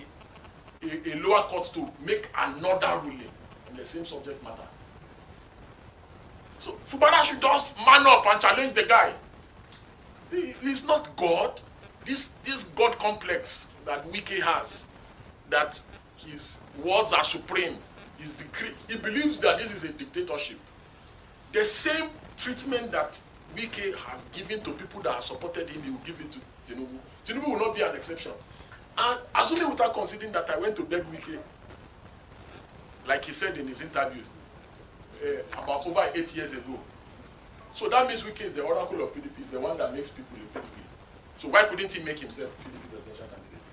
a lower court to make another ruling on the same subject matter. So Fubara should just man up and challenge the guy. He's not God. This God complex that Wike has, that his words are supreme, his decree. He believes that this is a dictatorship. The same treatment that Wike has given to people that have supported him, he will give it to Tinubu. Tinubu will not be an exception. And assuming without considering that I went to beg Wike, like he said in his interview, about over 8 years ago. So that means Wike is the oracle of PDP, is the one that makes people in PDP. So why couldn't he make himself PDP presidential candidate?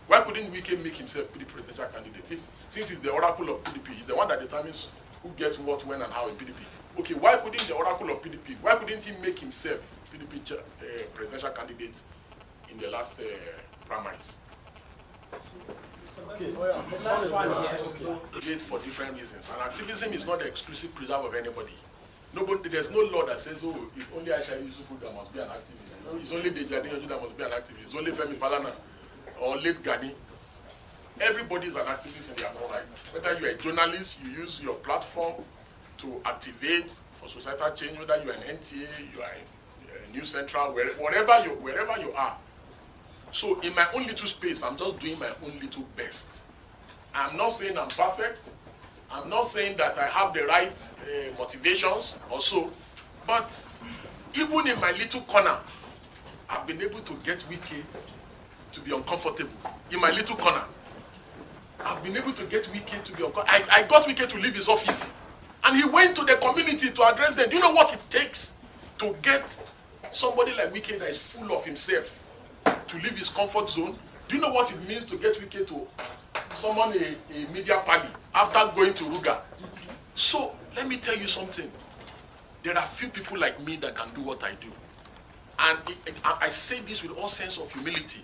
Why couldn't Wike make himself PDP presidential candidate? Since he's the oracle of PDP, he's the one that determines who gets what, when, and how in PDP. Okay, why couldn't the oracle of PDP, why couldn't he make himself PDP presidential candidate in the last primaries? Okay. The last one here. For different reasons, and activism is not the exclusive preserve of anybody. There's no law that says, oh, it's only Aisha Yusufu that must be an activist. It's only the Jadeyoju that must be an activist. It's only Femi Falana or late Gani. Everybody is an activist in their own right. Whether you're a journalist, you use your platform to activate for societal change, whether you're an NTA, you are a News Central, wherever you are. So in my own little space, I'm just doing my own little best. I'm not saying I'm perfect. I'm not saying that I have the right motivations or so. But even in my little corner, I've been able to get Wike to be uncomfortable. In my little corner, I've been able to get Wike to be uncomfortable. I got Wike to leave his office. And he went to the community to address them. Do you know what it takes to get somebody like Wike that is full of himself to leave his comfort zone? Do you know what it means to get Wike to summon a media party after going to Ruga? So let me tell you something. There are few people like me that can do what I do. And I say this with all sense of humility.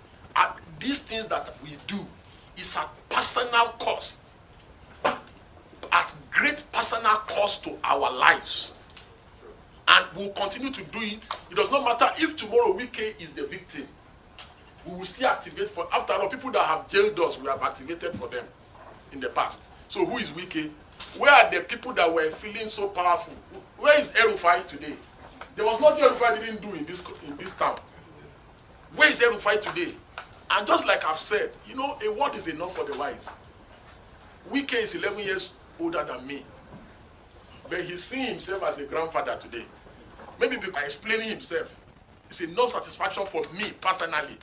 These things that we do is at personal cost. At great personal cost to our lives. And we'll continue to do it. It does not matter if tomorrow Wike is the victim. We will still activate for, after all, people that have jailed us, we have activated for them in the past. So who is Wike? Where are the people that were feeling so powerful? Where is El-Rufai today? There was nothing El-Rufai didn't do in this town. Where is El-Rufai today? And just like I've said, a word is enough for the wise. Wike is 11 years older than me. But he's seeing himself as a grandfather today. Maybe by explaining himself, it's enough satisfaction for me personally.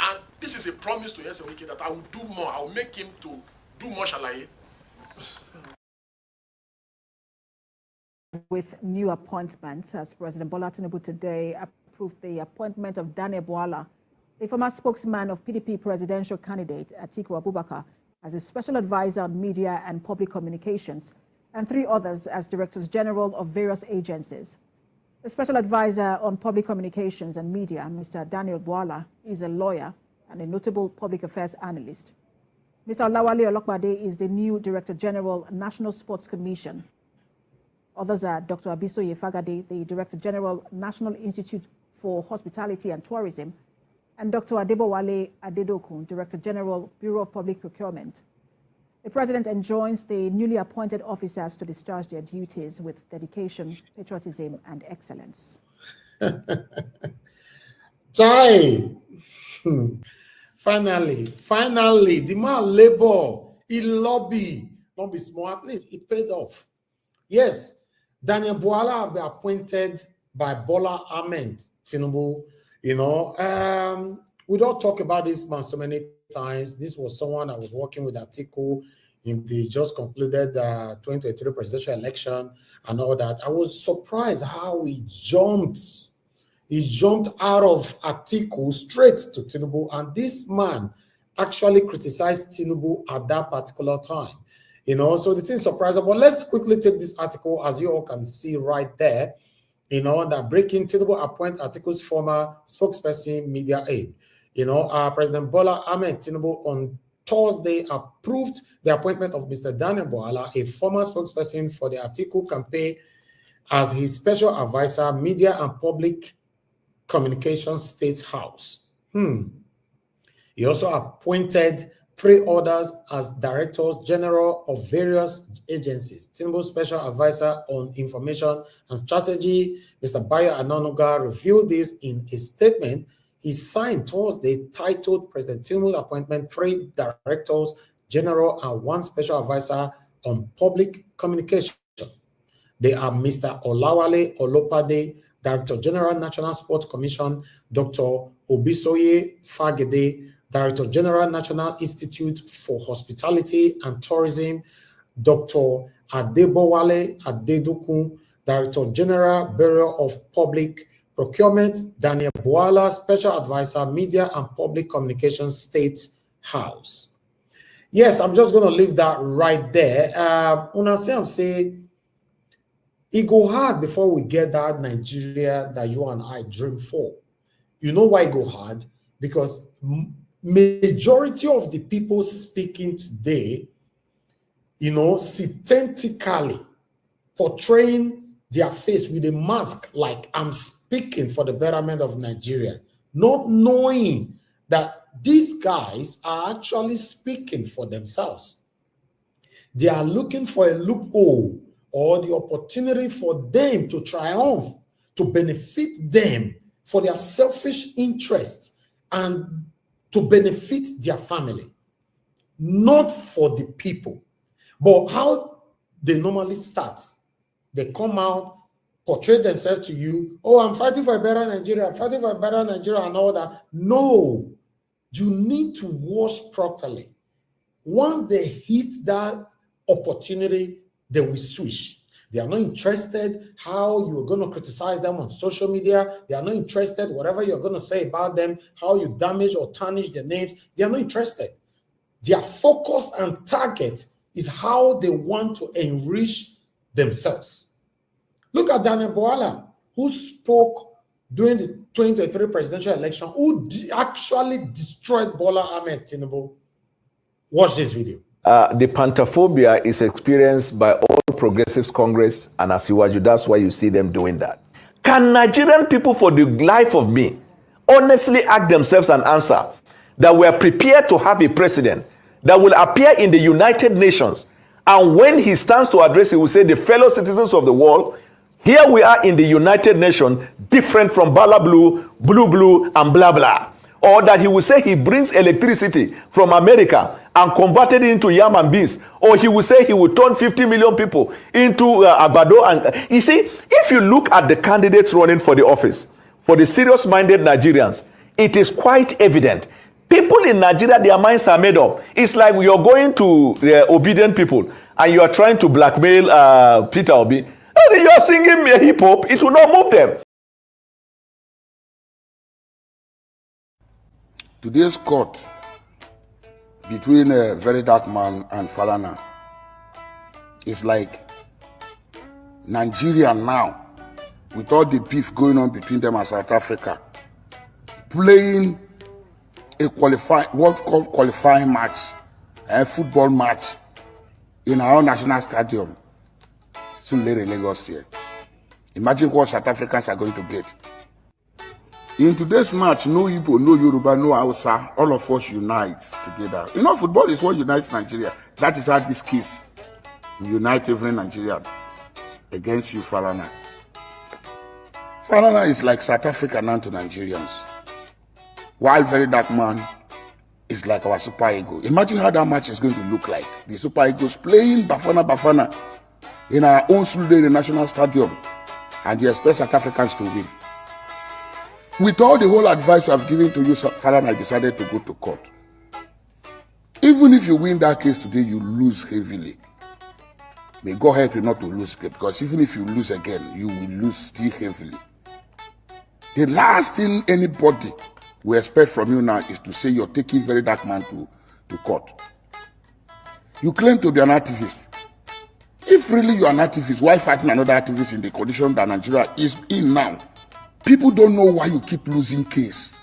And this is a promise to Ize Iyamu that I will do more. I will make him to do more, shalaye. With new appointments, as President Bwala Tinubu today approved the appointment of Daniel Bwala, a former spokesman of PDP presidential candidate Atiku Abubakar, as a special advisor on media and public communications, and 3 others as directors general of various agencies. The special advisor on public communications and media, Mr. Daniel Bwala, is a lawyer and a notable public affairs analyst. Mr. Olawale Olokpade is the new Director General, National Sports Commission. Others are Dr. Abisoye Fagade, the Director General, National Institute for Hospitality and Tourism, and Dr. Adebowale Adedokun, Director General, Bureau of Public Procurement. The President enjoins the newly appointed officers to discharge their duties with dedication, patriotism, and excellence. Chai! Finally, the man labor, he lobby, don't be small, at least it paid off. Yes, Daniel Bwala have been appointed by Bola Ahmed Tinubu. You know, we don't talk about this man so many times. This was someone I was working with Atiku in the just concluded 2023 presidential election and all that. I was surprised how he jumped. He jumped out of Atiku straight to Tinubu, and this man actually criticized Tinubu at that particular time. You know, so the thing surprising. But let's quickly take this article, as you all can see right there. You know, that breaking Tinubu appoint Atiku's former spokesperson, media aide. You know, President Bola Ahmed Tinubu on Thursday approved the appointment of Mr. Daniel Bwala, a former spokesperson for the Atiku campaign, as his special advisor, media and public communications State House. He also appointed 3 others as directors general of various agencies. Tinubu's special advisor on information and strategy, Mr. Bayo Anonuga, revealed this in a statement he signed Thursday titled President Tinubu's appointment, 3 directors general and 1 special advisor on public communication. They are Mr. Olawale Olopade, Director General, National Sports Commission, Dr. Obisoye Fagede, Director General, National Institute for Hospitality and Tourism, Dr. Adebowale Adedokun, Director General, Bureau of Public Procurement, Daniel Bwala, Special Advisor, Media and Public Communications State House. Yes, I'm just going to leave that right there. Una say, it go hard before we get that Nigeria that you and I dream for. You know why it go hard? Because majority of the people speaking today, you know, synthetically portraying their face with a mask like I'm speaking for the betterment of Nigeria, not knowing that these guys are actually speaking for themselves. They are looking for a loophole or the opportunity for them to triumph, to benefit them for their selfish interest and to benefit their family, not for the people. But how they normally start, they come out, portray themselves to you, oh, I'm fighting for a better Nigeria, I'm fighting for a better Nigeria and all that. No, you need to wash properly. Once they hit that opportunity, they will switch. They are not interested how you're going to criticize them on social media. They are not interested whatever you're going to say about them, how you damage or tarnish their names. They are not interested. Their focus and target is how they want to enrich themselves. Look at Daniel Bwala, who spoke during the 2023 presidential election, who actually destroyed Bola Ahmed Tinubu. Watch this video. The pantophobia is experienced by all Progressives Congress and Asiwaju. That's why you see them doing that. Can Nigerian people, for the life of me, honestly ask themselves an answer that we are prepared to have a president that will appear in the United Nations, and when he stands to address, he will say, the fellow citizens of the world, here we are in the United Nations, different from Bala Blue, Blue Blue, and blah blah. Or that he will say he brings electricity from America and converted it into yam and beans, or he will say he will turn 50 million people into agbado. And you see, if you look at the candidates running for the office, for the serious-minded Nigerians, it is quite evident. People in Nigeria, their minds are made up. It's like you're going to obedient people and you are trying to blackmail Peter Obi. And you're singing hip hop, it will not move them. Today's court between a very dark man and Falana is like Nigeria now, with all the beef going on between them and South Africa, playing a World Cup qualifying match, a football match in our own national stadium, soon later in Lagos here. Imagine what South Africans are going to get. In today's match, no Igbo, no Yoruba, no Hausa, all of us unite together. You know, football is what unites Nigeria. That is how this case will unite every Nigerian against you, Falana. Falana is like South Africa now to Nigerians. While very dark man is like our Super Ego. Imagine how that match is going to look like. The Super Eagles playing Bafana in our own Sulde National Stadium, and you expect South Africans to win. With all the whole advice I've given to you, Falana decided to go to court. Even if you win that case today, you lose heavily. May God help you not to lose again, because even if you lose again, you will lose still heavily. The last thing anybody will expect from you now is to say you're taking very dark man to court. You claim to be an activist. If really you're an activist, why fighting another activist in the condition that Nigeria is in now? People don't know why you keep losing case.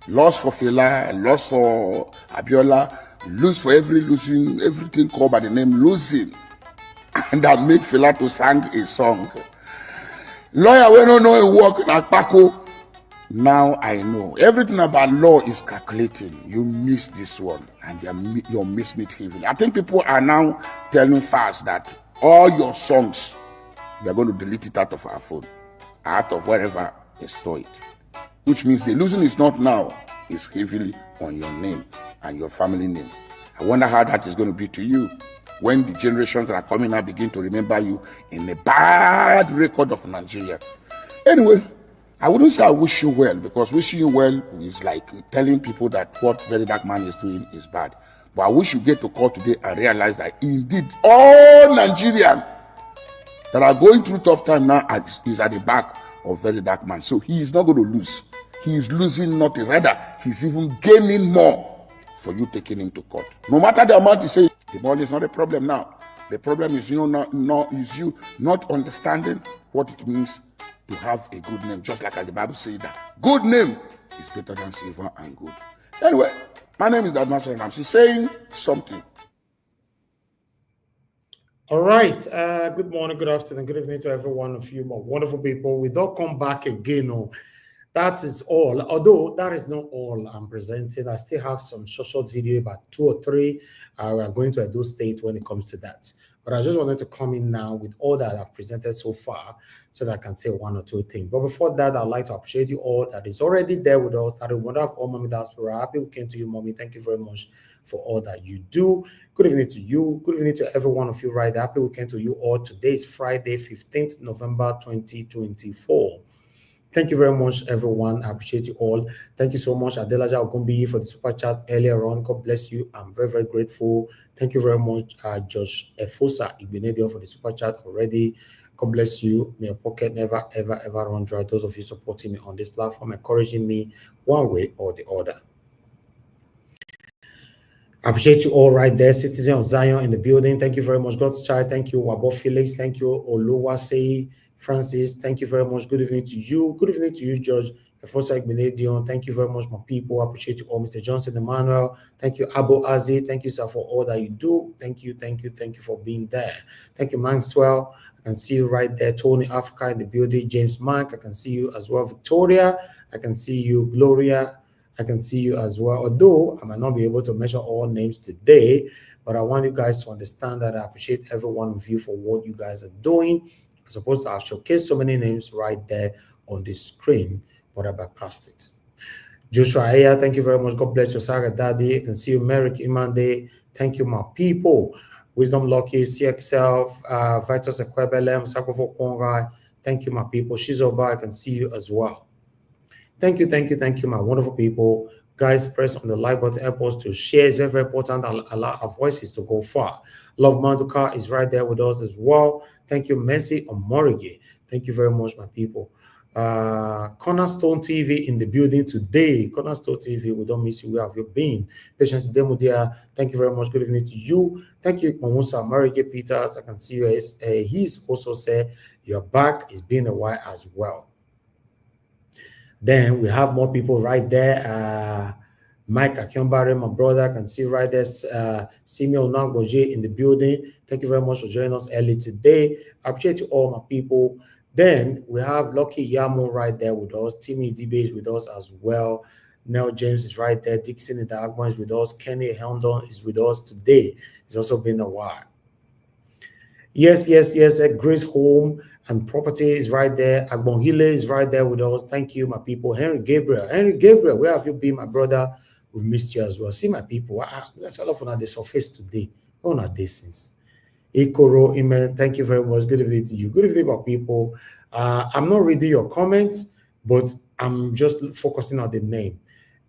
Loss for Fela, loss for Abiola, lose for everything called by the name losing. And that make Fela to sing a song. Lawyer, we don't know a work like Paco. Now I know. Everything about law is calculating. You miss this one and you're missing it heavily. I think people are now telling fast that all your songs, we are going to delete it out of our phone, out of wherever they store it. Which means the losing is not now, it's heavily on your name and your family name. I wonder how that is going to be to you when the generations that are coming now begin to remember you in the bad record of Nigeria. Anyway, I wouldn't say I wish you well, because wishing you well is like telling people that what very dark man is doing is bad. But I wish you get to court today and realize that indeed all Nigerians that are going through tough time now is at the back of very dark man. So he is not going to lose. He is losing nothing. Rather, he's even gaining more for you taking him to court. No matter the amount you say, the money is not a problem now. The problem is you not understanding what it means to have a good name. Just like the Bible says that good name is better than silver and gold. Anyway, my name is Dadmaster and I'm saying something. All right. Good morning, good afternoon, good evening to every one of you, my wonderful people. We don't come back again. No, that is all. Although that is not all I'm presenting. I still have some short video, about 2 or 3. We are going to Edo State when it comes to that. But I just wanted to come in now with all that I've presented so far so that I can say 1 or 2 things. But before that, I'd like to appreciate you all that is already there with us. That is wonderful, Mommy Diaspora. Happy weekend to you, Mommy. Thank you very much for all that you do. Good evening to you. Good evening to every one of you right there. Happy weekend to you all. Today is Friday, 15th November, 2024. Thank you very much, everyone. I appreciate you all. Thank you so much, Adelaja Ogumbi, for the super chat earlier on. God bless you. I'm very, very grateful. Thank you very much, Josh Efosa Igbenedio, for the super chat already. God bless you. May your pocket never, ever, ever run dry. Those of you supporting me on this platform, encouraging me one way or the other. I appreciate you all right there. Citizen of Zion in the building. Thank you very much, God's child. Thank you, Wabo Felix. Thank you, Oluwase Francis. Thank you very much. Good evening to you. Good evening to you, George Efosa Igbenedion. Thank you very much, my people. I appreciate you all. Mr. Johnson Emmanuel. Thank you, Abo Azi. Thank you, sir, for all that you do. Thank you, thank you, thank you for being there. Thank you, Maxwell. I can see you right there. Tony Africa in the building. James Mark. I can see you as well. Victoria. I can see you. Gloria. I can see you as well. Although I might not be able to mention all names today, but I want you guys to understand that I appreciate every one of you for what you guys are doing. I'm supposed to have showcased so many names right there on the screen, but I bypassed it. Joshua Aya, thank you very much. God bless you, Sarah Daddy. I can see you, Merrick Imande. Thank you, my people. Wisdom Lucky, CXL, Vitus Okpebholo, Sakofo Kongai. Thank you, my people. Shizoba, I can see you as well. Thank you, my wonderful people. Guys, press on the like button, help us to share. It's very, very important and allow our voices to go far. Love Manduka is right there with us as well. Thank you, Messi Omorige. Thank you very much, my people. Cornerstone TV in the building today. Cornerstone TV, we don't miss you. Where have you been? Patience Demudia, thank you very much. Good evening to you. Thank you, Mamusa Marike Peters. I can see you. He's also said you're back. It's been a while as well. Then we have more people right there. Mike Akyombare, my brother, I can see right there. Simeon Nangboje in the building. Thank you very much for joining us early today. I appreciate you all, my people. Then we have Lucky Iyamu right there with us. Timmy DB is with us as well. Nell James is right there. Dixon in the Agban is with us. Kenny Heldon is with us today. It's also been a while. Yes. Grace Home and Property is right there. Agbonhile is right there with us. Thank you, my people. Henry Gabriel, where have you been, my brother? We've missed you as well. See, my people, that's all of on the surface today. On our day since. Ikoro, Imen, thank you very much. Good evening to you. Good evening, my people. I'm not reading your comments, but I'm just focusing on the name.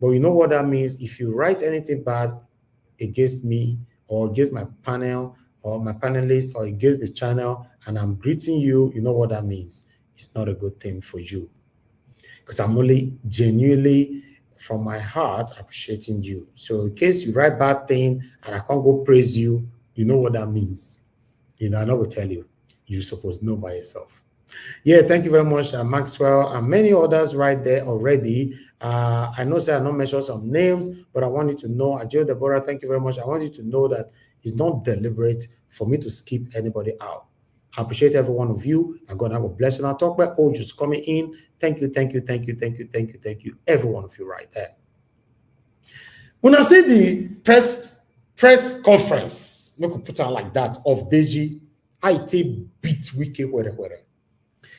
But you know what that means? If you write anything bad against me or against my panel or my panelists or against the channel and I'm greeting you, you know what that means? It's not a good thing for you. Because I'm only genuinely from my heart appreciating you. So in case you write bad thing and I can't go praise you, you know what that means. You know, I'm not going to tell you. You're supposed to know by yourself. Yeah, thank you very much, Maxwell, and many others right there already. I know I not mention some names, but I want you to know, Ajay Deborah, thank you very much. I want you to know that it's not deliberate for me to skip anybody out. I appreciate every one of you. I'm going to have a blessing. I'll talk about just coming in. Thank you, every one of you right there. When I see the press conference, we could put it like that, of Deji, I take beat wicked whatever.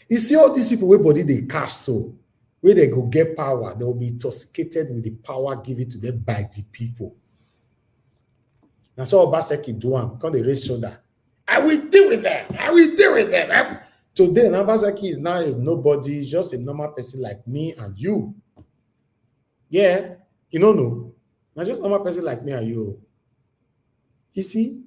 You see all these people where body they cash so where they go get power, they will be intoxicated with the power given to them by the people. That's all Obaseki doing. Because they raise shoulder. I will deal with them. Today, Obaseki is not a nobody, he's just a normal person like me and you. Yeah, you don't know. Not just a normal person like me and you. You see,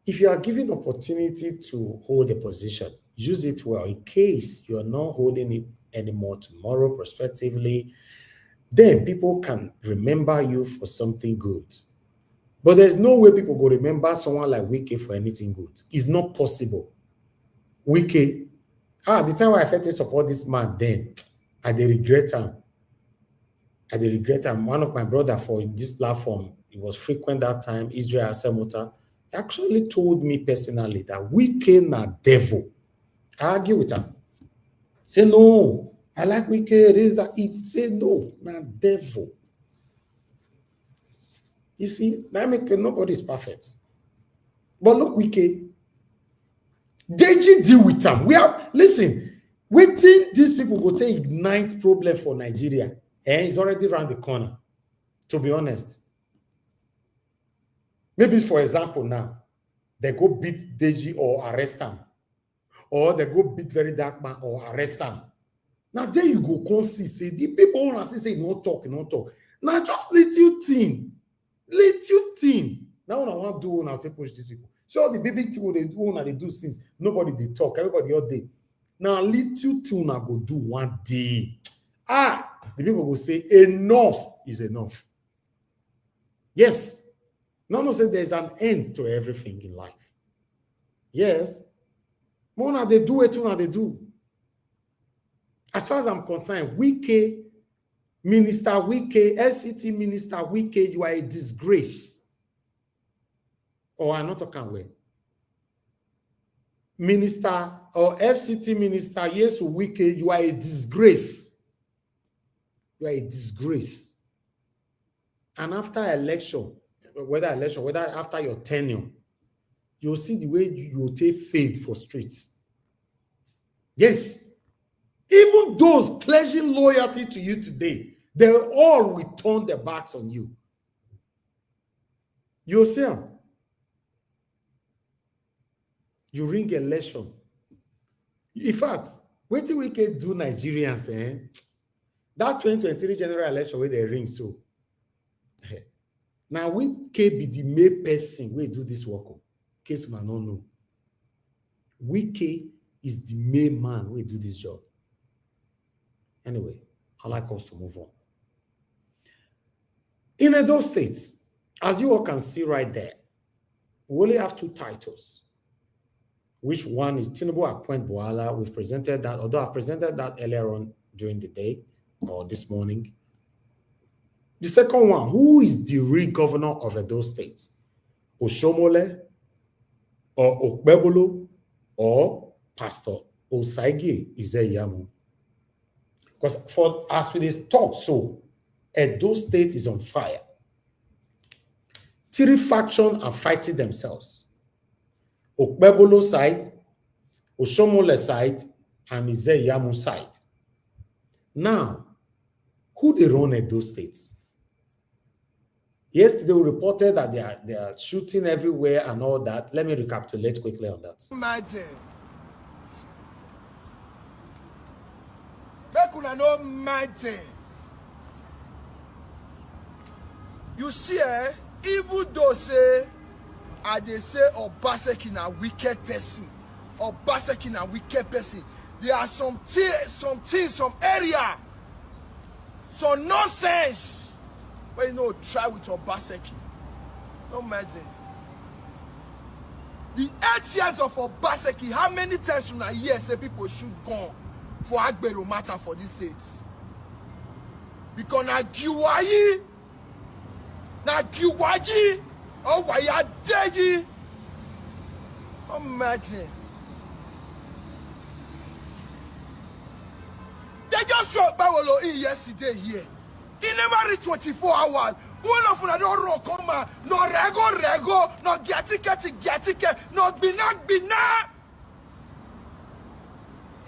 if you are given opportunity to hold a position, use it well. In case you are not holding it anymore tomorrow, prospectively, then people can remember you for something good. But there's no way people will remember someone like Wike for anything good. It's not possible. Wike, the time I felt to support this man then, I did regret him. One of my brother for this platform, it was frequent that time, Israel Asemota, actually told me personally that Wike na devil. I argue with him. Say no, I like Wike, this, that, it. Say no, na devil. You see, nobody is perfect. But look, Wike, Deji deal with them. Listen, waiting these people go take ignite problem for Nigeria. It's already around the corner, to be honest. Maybe, for example, now, they go beat Deji or arrest him. Or they go beat Very Dark Man or arrest him. Now, there you go, come see, say, the people want to say, no talk. Now, just little thing. Now, I want to do now to push these people. So, the big thing they do, they do since nobody they talk, everybody all day. Now, little thing I go do one day. The people will say, enough is enough. Yes. No say there's an end to everything in life. Yes. More they do it, they do. As far as I'm concerned, Wike, Minister Wike, LCT Minister Wike, you are a disgrace. Or I'm not talking well. Minister or FCT Minister, yes, Wike, you are a disgrace. You are a disgrace. And after election, whether after your tenure, you'll see the way you take faith for streets. Yes. Even those pledging loyalty to you today, they all will turn their backs on you. You'll see them. You ring election. In fact, wait till we can do Nigerians, eh? That 2023 general election where they ring so. Now we can be the main person we do this work. In case you don't know. Wike is the main man we do this job. Anyway, I'd like us to move on. In Edo State, as you all can see right there, we only have two titles. Which one is Tinubu Appoint Bwala. We've presented that, although I've presented that earlier on during the day or this morning. The second one, who is the real governor of Edo State? Oshiomhole or Okpebholo or Pastor Ize Iyamu? Because for as we talk, so Edo State is on fire. Three factions are fighting themselves. Okpebholo side, Oshiomhole side, and Ize Iyamu side. Now, who they run Edo State? Yesterday we reported that they are shooting everywhere and all that. Let me recapitulate quickly on that. Imagine. Make una no imagine. You see, even though say they say Obaseki na wicked person, Obaseki na wicked person, there are some things, some area, some nonsense. But you know, try with Obaseki. No imagine. The 8 years of Obaseki, how many times in a year say people should go for Agbero matter for these states? Because na Giwayi, oh why ya deji? Imagine. They just saw Okpebholo in yesterday here. He never reached 24 hours. All of them don't run come no rego, no get ticket, no bina.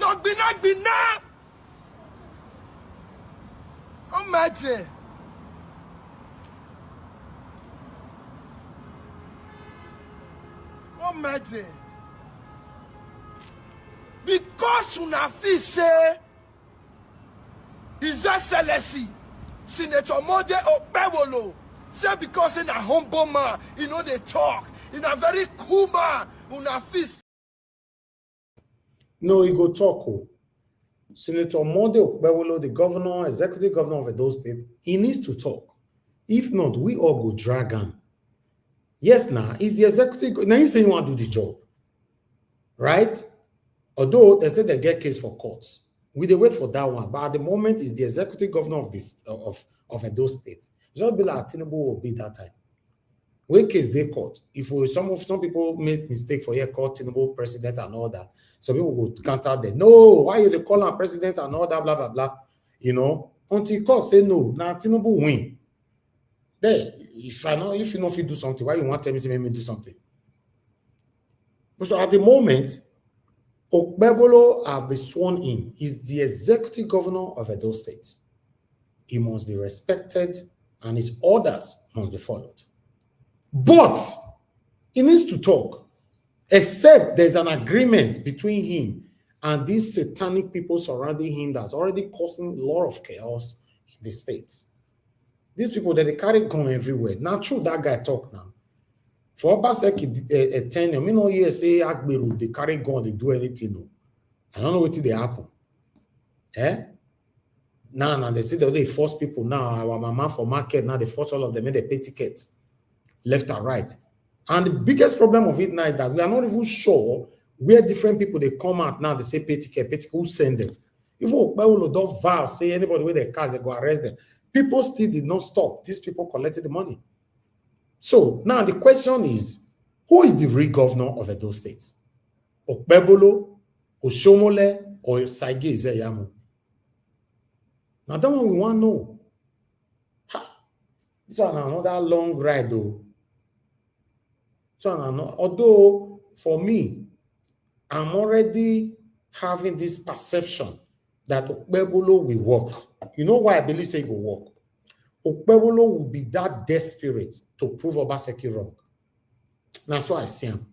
No bina. Imagine. Imagine. Because una feel say His Excellency Senator Mode Okpebholo say because in a humble man, you know they talk in a very cool man, una feel. No, he go talk. Oh. Senator Mode Okpebholo, the governor, executive governor of Edo State, he needs to talk. If not, we all go drag him. Yes, now he's the executive. Now you say you want to do the job, right? Although they say they get case for courts, we dey wait for that one. But at the moment, is the executive governor of this of Edo State. Just be like Tinubu will be that time. When case they court, if we, some people make mistake for here call Tinubu president and all that, some people will counter them. No, why you they call him president and all that blah blah blah. You know, until court say no, now Tinubu win. There, if you know if you do something, why you want to tell me say make me do something? But so at the moment, Okpebholo have been sworn in. He's the executive governor of Edo State. He must be respected and his orders must be followed. But he needs to talk, except there's an agreement between him and these satanic people surrounding him that's already causing a lot of chaos in the states. These people that they carry gun everywhere. Now, true, that guy talk now. For Obaseki, 10, I mean, no year say Agbero, they carry gun, they do anything. No. I don't know what they happen. Eh? Now they say that they force people now. Our mama for market now they force all of them and they pay tickets left and right. And the biggest problem of it now is that we are not even sure where different people they come out now. They say pay ticket, who send them? If Okpebholo don't vow, say anybody with their cars, they go arrest them. People still did not stop. These people collected the money. So now the question is, who is the real governor of Edo State? Okpebholo, Oshiomhole, or Ize Iyamu? Now that one we want to know. This one another long ride though. So although for me, I'm already having this perception that Okpebholo will work. You know why I believe say it will work? Okpebholo will be that desperate to prove Obaseki wrong. That's why I see him.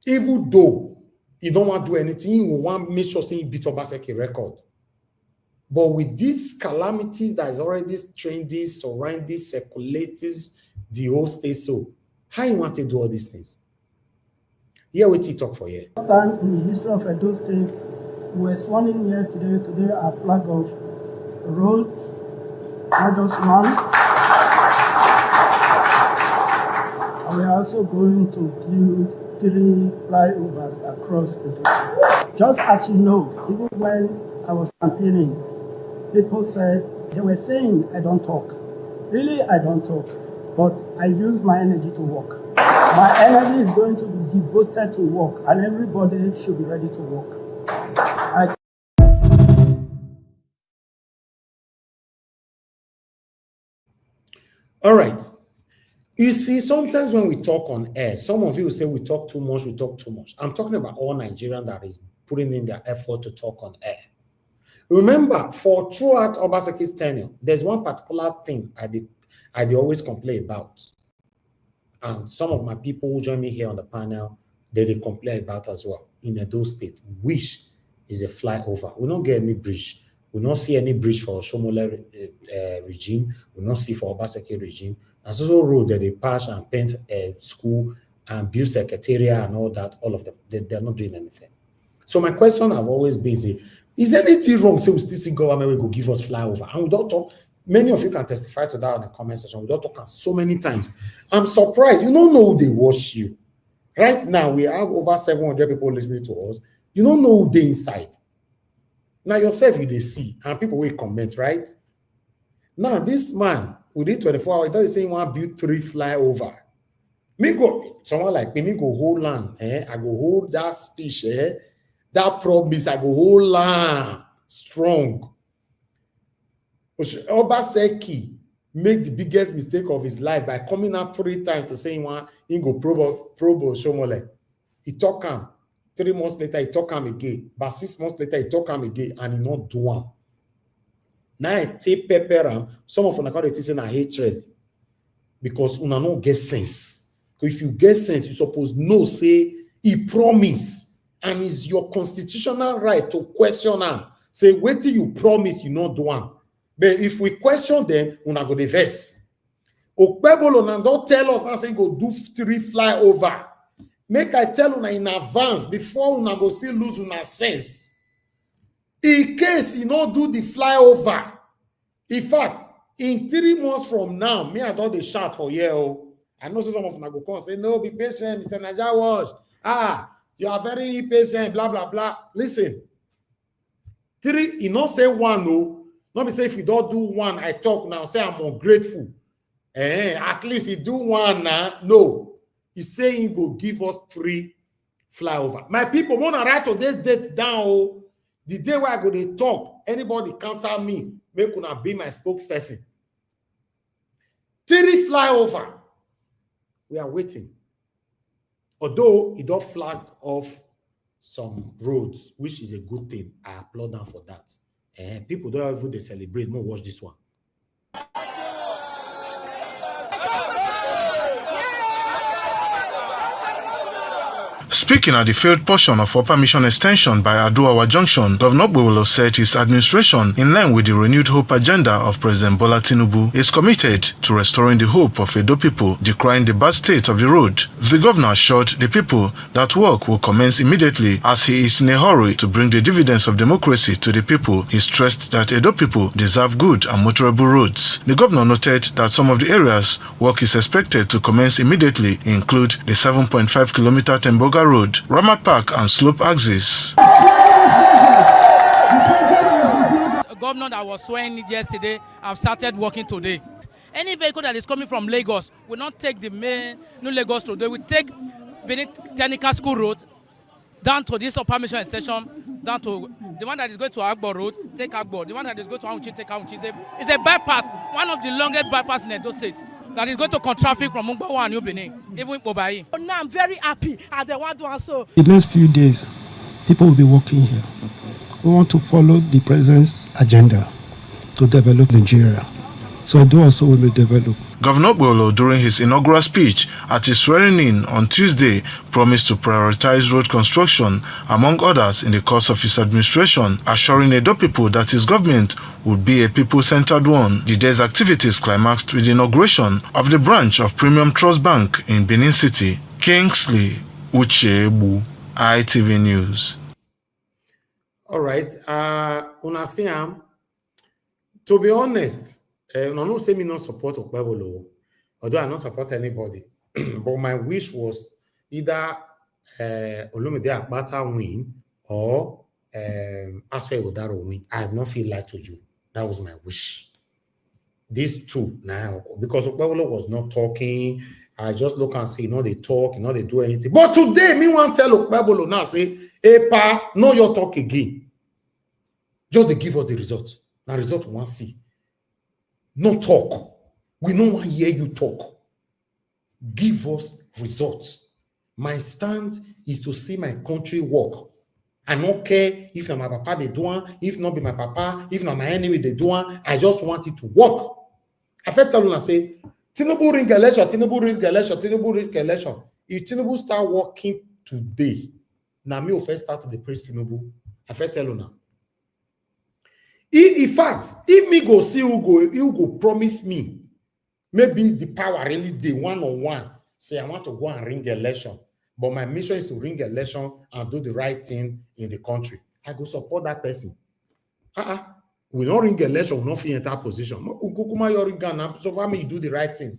Even though he don't want to do anything, he will want to make sure he beat Obaseki record. But with these calamities that is already trendy, surrounding, circulating the whole state, so how you want to do all these things? Here we talk for you. First time in the history of Edo State, we were sworn in yesterday. Today, our flag of roads, not just one. And we are also going to build 3 flyovers across Edo State. Just as you know, even when I was campaigning, people said, they were saying, I don't talk. Really, I don't talk. But I use my energy to work. My energy is going to be devoted to work, and everybody should be ready to work. All right. You see, sometimes when we talk on air, some of you will say we talk too much, we talk too much. I'm talking about all Nigerians that is putting in their effort to talk on air. Remember, for throughout Obaseki's tenure, there's one particular thing I did always complain about. And some of my people who join me here on the panel, they complain about as well. In Edo State, which is a flyover. We don't get any bridge. We don't see any bridge for Oshiomhole regime. We don't see for Obaseki regime. There's also a road that they pass and paint a school and build secretariat and all that. All of them, they're not doing anything. So my question have always been, is anything wrong? Say we still see government will go give us flyover, and we don't talk. Many of you can testify to that in the comment section. We don't talk so many times. I'm surprised. You don't know who they watch you. Right now, we have over 700 people listening to us. You don't know who they inside. Now, yourself, you they see, and people will comment, right? Now, this man, within 24 hours, he doesn't say he want to build 3 flyover. Me go, someone like me go hold land. I go hold that speech. That promise, I go hold land strong. Obaseki made the biggest mistake of his life by coming out 3 times to say he go probe Oshiomhole. He talk him. 3 months later, he talk him again. But 6 months later, he talk him again, and he not do one. Now I take pepper him. Some of them are saying a hatred because una no get sense. Because if you get sense, you suppose know say he promise, and it's your constitutional right to question him. Say wait till you promise you not do one. But if we question them, we're not going to verse. Okpebholo now don't tell us now say go do 3 flyover. Make I tell you in advance before we go still lose una sense. In case you not do the flyover, in fact, in 3 months from now, me I don't dey shout for you. I know some of them go come say no, be patient, Mr. Naija Wash. You are very impatient, blah blah blah. Listen, 3, you not say 1 no. Not be say if you don't do 1, I talk now, say I'm ungrateful. At least you do 1 now. No. He's saying he will give us 3 flyover. My people, want to write today's date down. The day where I go to talk, anybody counter me, make una be my spokesperson. 3 flyover. We are waiting. Although he don't flag off some roads, which is a good thing. I applaud them for that. People don't even celebrate. More watch this one. Speaking at the failed portion of Upper Mission Extension by Aduawa Junction, Governor Okpebholo said his administration, in line with the renewed hope agenda of President Bwala Tinubu, is committed to restoring the hope of Edo people, decrying the bad state of the road. The governor assured the people that work will commence immediately as he is in a hurry to bring the dividends of democracy to the people. He stressed that Edo people deserve good and motorable roads. The governor noted that some of the areas work is expected to commence immediately include the 7.5-kilometer Temboga Road, Ramat Park and Slope Axis. A governor that was sworn yesterday have started working today. Any vehicle that is coming from Lagos will not take the main New Lagos Road. They will take Benin Technical School Road down to this Upper Mission Station, down to the one that is going to Agbo Road, take Agbo. The one that is going to Awuchi, take Awuchi. It's a bypass, one of the longest bypass in Edo State. That is going to cut traffic from Mungbawa and New Benin, even Obai. Now I'm very happy and they want to also. The next few days, people will be working here. We want to follow the president's agenda. to develop Nigeria. So I do also want to develop. Governor Okpebholo, during his inaugural speech at his swearing-in on Tuesday, promised to prioritize road construction, among others, in the course of his administration, assuring Edo people that his government would be a people-centered one. The day's activities climaxed with the inauguration of the branch of Premium Trust Bank in Benin City. Kingsley Uchebu, ITV News. All right. Unasiam, to be honest, no, no say me not support Okpebholo, although I not support anybody. But my wish was either Olumide Akpata win or Aswe Odaro win. I have not feel like to you. That was my wish. These two now, because Okpebholo was not talking. I just look and see, they talk, they do anything. But today, me want to tell Okpebholo now, say, Epa, no your talk again. Just they give us the results. Now result we want to see. No talk. We don't want to hear you talk. Give us results. My stand is to see my country work. I don't care if not my papa they do one, if not be my papa, if not my enemy they do one. I just want it to work. I felt tell you say, Tinubu ring election, Tinubu ring election, Tinubu ring election. If Tinubu start working today, now me will first start to the praise Tinubu. I felt tell you now. In fact, if me go see who go promise me, maybe the power really day one-on-one, say I want to go and ring election, but my mission is to ring election and do the right thing in the country. I go support that person. We don't ring election, we don't feel in that position. So for me, you do the right thing.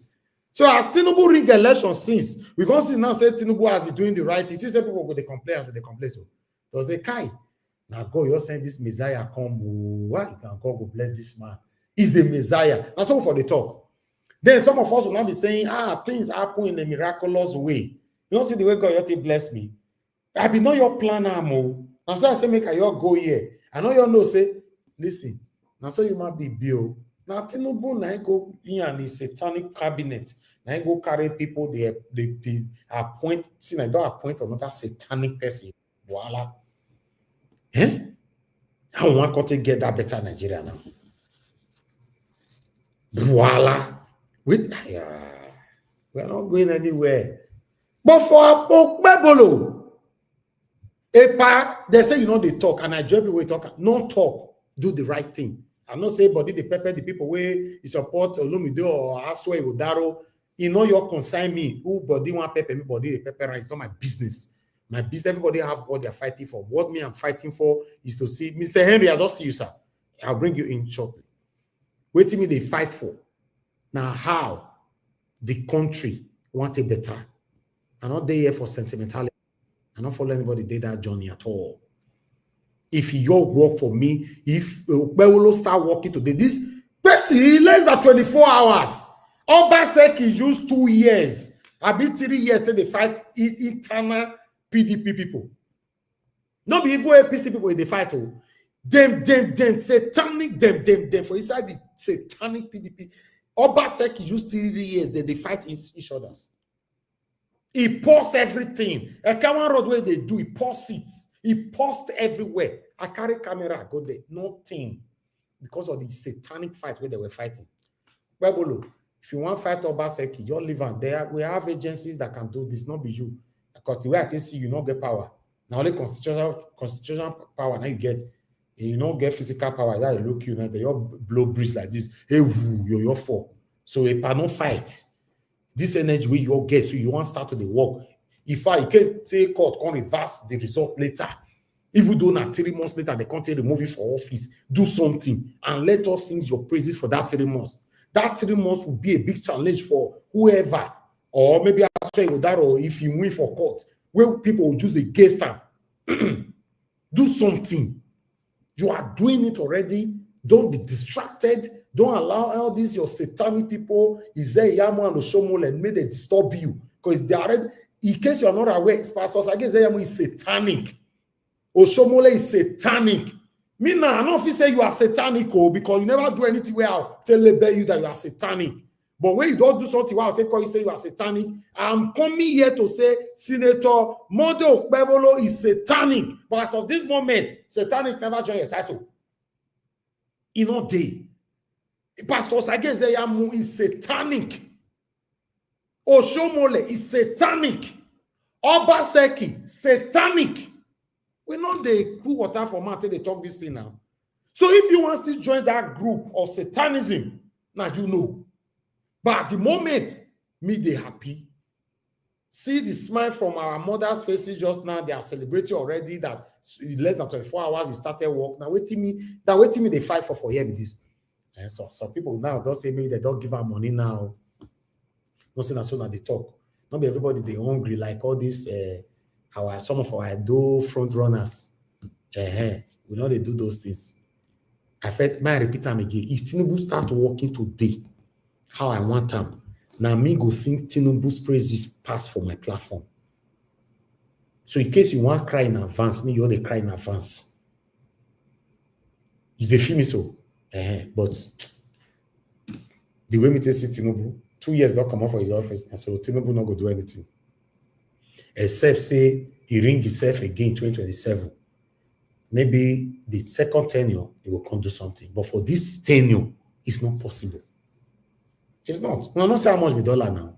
So as Tinubu ring election since, we can see now say Tinubu has been doing the right thing. You say people go they complain, so they complain. So they say, Kai, now go, you're saying this Messiah come. Why you can go bless this man? He's a Messiah. That's all for the talk. Then some of us will not be saying, things happen in a miraculous way. You don't see the way God you bless me. I be know your plan, Amo. And so I say, make you go here. I know you know, say, listen, now so you might be Bill. Now Tinubu now go in and his satanic cabinet. Now go carry people, they appoint, see, I don't appoint another satanic person. Bwala. I want to get that better Nigeria now. Bwala. We are not going anywhere. But for Okpebholo, Epa, they say they talk, and I join people talk. No talk, do the right thing. I'm not saying body the pepper the people where you support Olumide or Aswe Odaro. Your consign me. Who body want pepper me body the pepper? It's not my business. My business, everybody have what they're fighting for. What me I'm fighting for is to see Mr. Henry. I don't see you, sir. I'll bring you in shortly. Wait till me they fight for. Now, how the country want it better. I'm not there for sentimentality. I'm not follow anybody did that journey at all. If you work for me, if Okpebholo start working today, this person less than 24 hours. Obaseki used 2 years. I be 3 years till they fight internal PDP people. Not be even APC people in the fight. Them, satanic, them. For inside the satanic PDP. Obaseki used 3 years, they fight each others. He paused everything. A camera road where they do, he paused it. He paused everywhere. I carry camera, I go there. Nothing. Because of the satanic fight where they were fighting. Okpebholo, if you want to fight Obaseki, you're living there. We have agencies that can do this, not be you. Because the way I can see, you don't get power. Now only constitutional power, now you get. You don't get physical power. That look you now, they all blow breeze like this. Hey, you're for. So if I don't fight, this energy we you get, so you want to start to the work. If I can say court can reverse the result later, even though not 3 months later they can't remove you for office, do something and let us sing your praises for that 3 months. That 3 months will be a big challenge for whoever, or maybe I'll say with that, or if you win for court, where people will choose against them. Do something. You are doing it already. Don't be distracted. Don't allow all these your satanic people, Ize Iyamu and Oshiomhole, and may they disturb you. Because they are already, in case you are not aware, Pastor Ize Iyamu is satanic. Oshiomhole is satanic. Me now, I don't feel say you are satanic, because you never do anything where I'll tell you that you are satanic. But when you don't do something where I'll take you say you are satanic, I'm coming here to say Senator Mode Okpebholo is satanic. But as of this moment, satanic never joined a title. In all day. Pastor Ize Iyamu is satanic. Oshiomhole is satanic. Obaseki, satanic. We know they put water for mouth till they talk this thing now. So if you want to join that group of satanism, now you know. But at the moment, me they happy. See the smile from our mothers' faces just now. They are celebrating already that in less than 24 hours you started work. Now waiting me they fight for year with this. And so some people now don't say maybe they don't give her money now. Nothing as soon as they talk. Not be everybody they hungry like all these some of our do front runners. We know they do those things. I felt may I repeat them again. If Tinubu start working today, how I want them. Now me go sing Tinubu's praises pass for my platform. So in case you want to cry in advance, me you they cry in advance. If they feel me so, but the way me take see Tinubu, 2 years not come out for his office, and so Tinubu not go do anything. Except say he ring himself again 2027. Maybe the second tenure he will come do something. But for this tenure, it's not possible. It's not. I'm not saying how much be dollar now.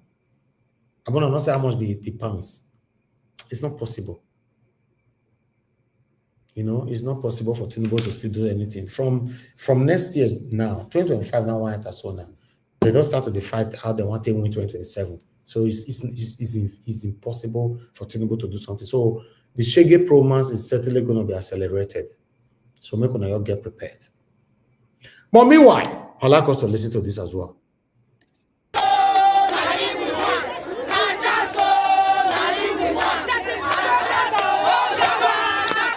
I'm not saying how much be pounds. It's not possible. You know, it's not possible for Tinubu to still do anything. From next year now, 2025 now, one so now. They don't start to the fight how they want to win 2027. So it's impossible for Tinubu to do something. So the Shege Pro-Mass is certainly going to be accelerated. So make sure you get prepared. But meanwhile, I'd like us to listen to this as well.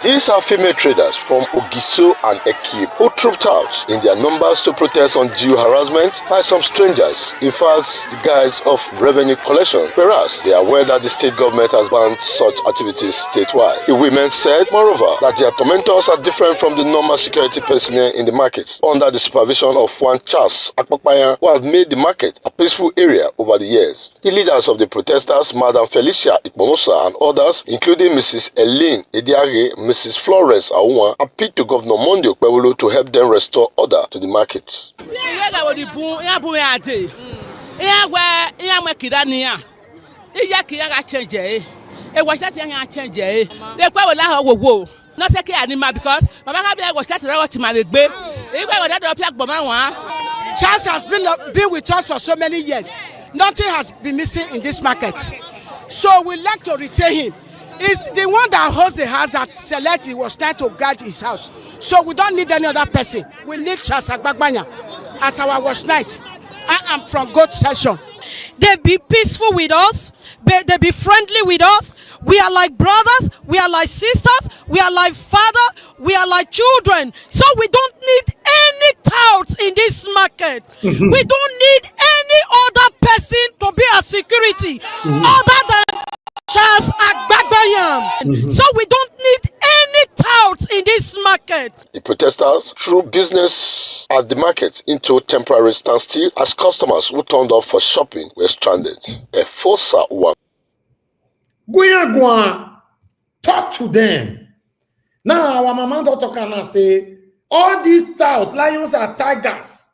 These are female traders from Ogiso and Ekip who trooped out in their numbers to protest undue harassment by some strangers in false guise of revenue collection, whereas they are aware that the state government has banned such activities statewide. The women said, moreover, that their tormentors are different from the normal security personnel in the markets, under the supervision of one Charles Akpakpaya, who have made the market a peaceful area over the years. The leaders of the protesters, Madam Felicia Ikponosa and others, including Mrs. Eileen Ediare, Mrs. Florence Aouma, appealed to Governor Monday Okpebholo to help them restore order to the markets. Charles has been with us for so many years. Nothing has been missing in this market. So we like to retain him. Is the one that holds the house that Seleti was trying to guard his house. So we don't need any other person. We need Charles Agbagbanya as our watch night. I am from God session. They be peaceful with us. They be friendly with us. We are like brothers. We are like sisters. We are like father. We are like children. So we don't need any touts in this market. We don't need any other person to be a security other than Charles Agbagbanya. So we don't need any touts in this market. The protesters threw business at the market into temporary standstill as customers who turned up for shopping were stranded. A Fosa one. Talk to them. Now our mama don't talk and say all these tout lions are tigers.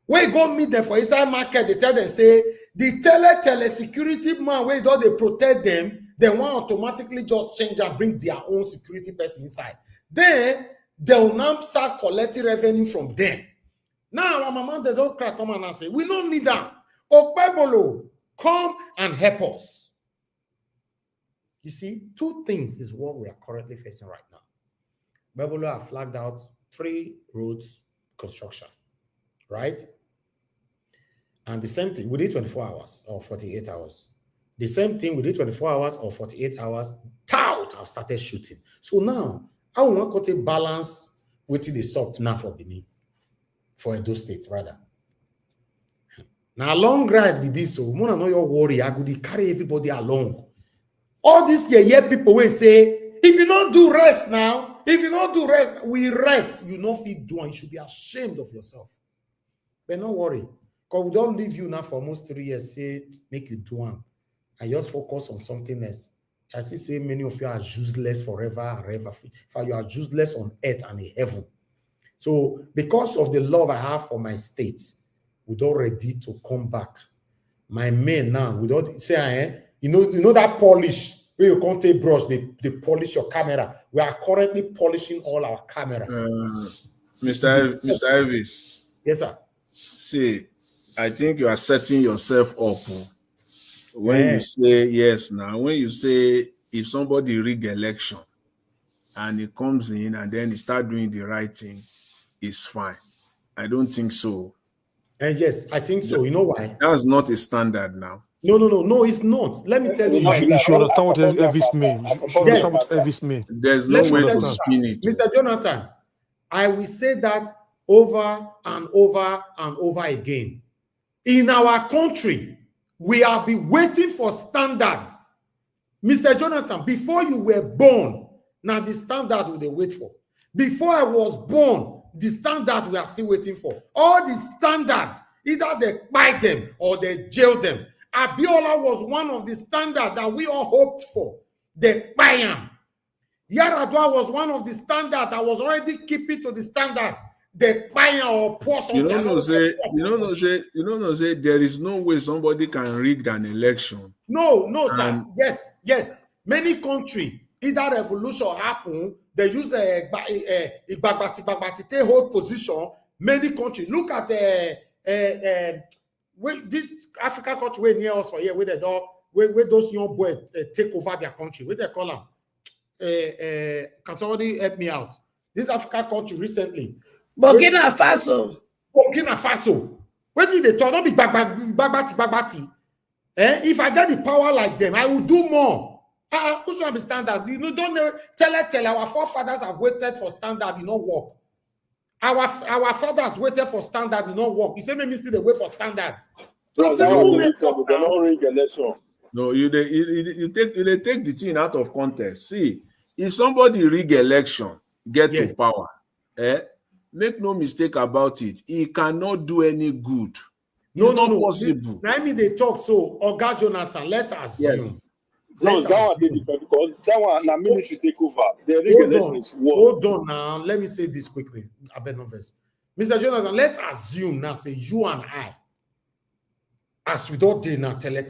We go meet them for inside market. They tell them say the tele security man where don't they protect them. They want automatically just change and bring their own security person inside. Then they'll now start collecting revenue from them. Now our mama they don't crack come and say we don't need them. Okpebholo, come and help us. You see, two things is what we are currently facing right now. Okpebholo have flagged out 3 roads construction, right? And the same thing, we did 24 hours or 48 hours. The same thing, we did 24 hours or 48 hours, tout have started shooting. So now, I want to balance with the stop now for Benin, for Edo State, rather. Now, a long ride with this, so I know your worry, I could carry everybody along. All these people will say, if you don't do rest now, if you don't do rest, we rest. You know, if you do, you should be ashamed of yourself. But don't worry, because we don't leave you now for almost 3 years, say, make you do one. And just focus on something else. As you say, many of you are useless forever and ever. For you are useless on earth and in heaven. So, because of the love I have for my state, we don't ready to come back. My men now, we don't say, you know that polish where you can't take brush, they polish your camera. We are currently polishing all our camera. Mr. Elvis. Yes, sir. See, I think you are setting yourself up when you say yes. Now, when you say if somebody rig election and he comes in and then he start doing the right thing, it's fine. I don't think so. Yes, I think so. You know why? That's not a standard now. No, it's not. Let me tell you. You should understand what Elvis means. You should understand what Elvis means. There's no way to spin it. Mr. Jonathan, I will say that over and over and over again. In our country, we have been waiting for standard. Mr. Jonathan, before you were born, now the standard we they wait for. Before I was born, the standard we are still waiting for. All the standard, either they buy them or they jail them. Abiola was one of the standard that we all hoped for. They buy him. Yaradua was one of the standard that was already keeping to the standard. They buy him or pour something. You don't know, say there is no way somebody can rig an election. No, sir. Yes. Many countries, either revolution happen, they use a hold position. Many countries look at this African country way near us for here, where those young boys take over their country. What they call them? Can somebody help me out? This African country recently. Burkina Faso. Where did they talk? Don't be bagbati. If I get the power like them, I will do more. Who should have standard? You know, don't tell our forefathers have waited for standard, it not work. Our fathers waited for standard, it not work. You say maybe still they wait for standard. No, you take the thing out of context. See, if somebody rig election, get to power, make no mistake about it. He cannot do any good. It's not possible. I mean, they talk so. Oga Jonathan, let us assume. No, that one different because that one now ministry take over. The regulation is war. Hold on now. Let me say this quickly. I bet no verse. Mr. Jonathan, let's assume now, say you and I, as we don't do now, tele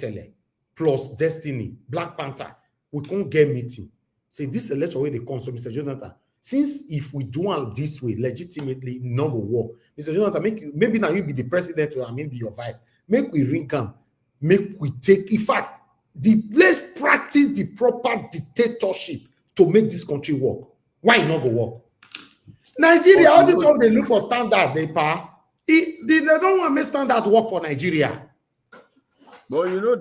plus Destiny, Black Panther, we can't get meeting. Say this election where they come. So, Mr. Jonathan, since if we do all this way, legitimately, no go work. Mr. Jonathan, maybe now you be the president, or I mean be your vice. Make we ring come. Make we take, in fact, let's practice the proper dictatorship to make this country work. Why not go work? Nigeria, all this one they look for standard, they don't want to make standard work for Nigeria. But you know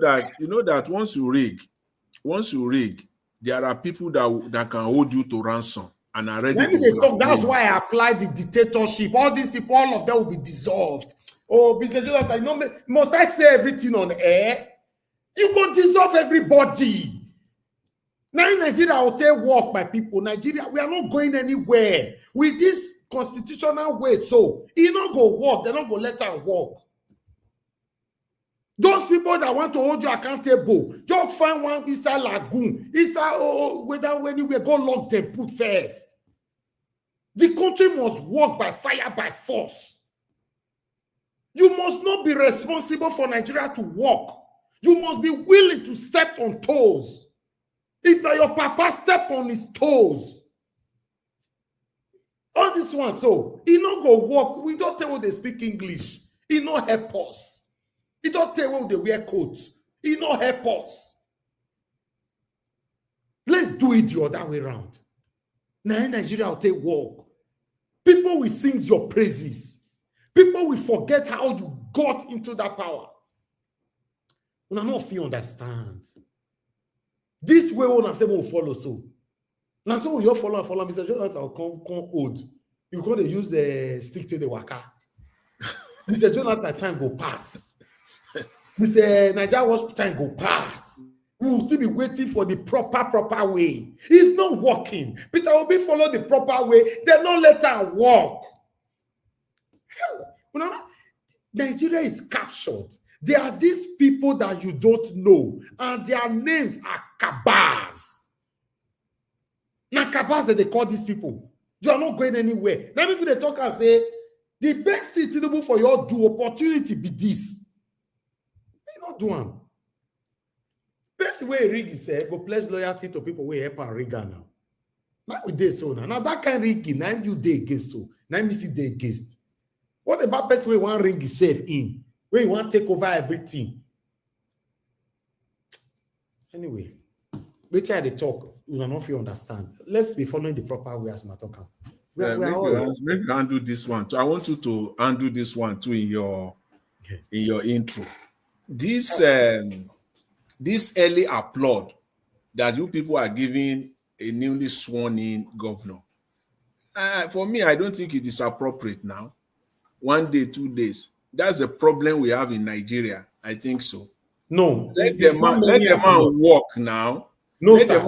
that once you rig, there are people that can hold you to ransom and are ready to talk. That's why I applied the dictatorship. All these people, all of them will be dissolved. Oh, Mr. Jonathan, you know, must I say everything on air? You can dissolve everybody. Now in Nigeria, I'll take work by people. Nigeria, we are not going anywhere with this constitutional way. So you not go work, they're not going to let her work. Those people that want to hold you accountable, just find one inside lagoon, inside whether when you will go lock them, put first. The country must work by fire, by force. You must not be responsible for Nigeria to work. You must be willing to step on toes. If your papa step on his toes, all this one, so he not go work. We don't tell what they speak English. He not help us. He don't tell what they wear coats. He not help us. Let's do it the other way around. Now in Nigeria will take work. People will sing your praises. People will forget how you got into that power. And I don't feel understand. This way on say will follow so. Now so you follow Mr. Jonathan will come old. You gonna use the stick to the waka. Mr. Jonathan time go pass. Mr. Nigeria was time go pass. We will still be waiting for the proper way. It's not working. Peter Obi follow the proper way. They don't let her walk. Nigeria is captured. There are these people that you don't know, and their names are cabals. Now, cabals that they call these people. You are not going anywhere. Now, people they talk and say, The best thing Tinubu for your do opportunity be this. You not do one. Best way rig is said, go pledge loyalty to people we help and rigger now. Now we dey so now. Now that kind of rigging, now you dey against so. Now me see dey against. What about best way one ring is safe in? Where you want to take over everything? Anyway, wait till they talk. You don't know if you understand. Let's be following the proper way as not talking. Maybe you undo this one too. I want you to undo this one too in your intro. This early applaud that you people are giving a newly sworn in governor. For me, I don't think it is appropriate now. 1 day, 2 days. That's a problem we have in Nigeria. I think so. No, let the man walk now. No, sir.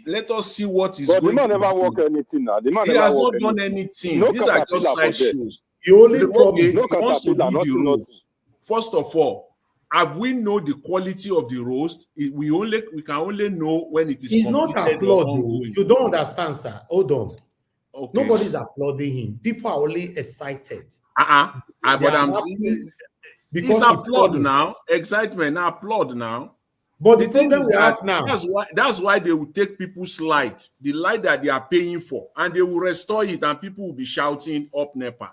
Let us see what is but going the man to never work anything now. The man he never has work not done anything. No These are just side caterpillar shows. The only The problem is no he wants to do caterpillar, the nothing. roast. First of all, have we know the quality of the roast? We can only know when it is He's not completed or applauding. ongoing. You don't understand, sir. Hold on. Okay. Nobody's applauding him. People are only excited. But I'm happy saying because it's he applaud promised. now. Excitement, applaud now. But the thing problem is we that have now, that's why they will take people's light, the light that they are paying for, and they will restore it, and people will be shouting up NEPA.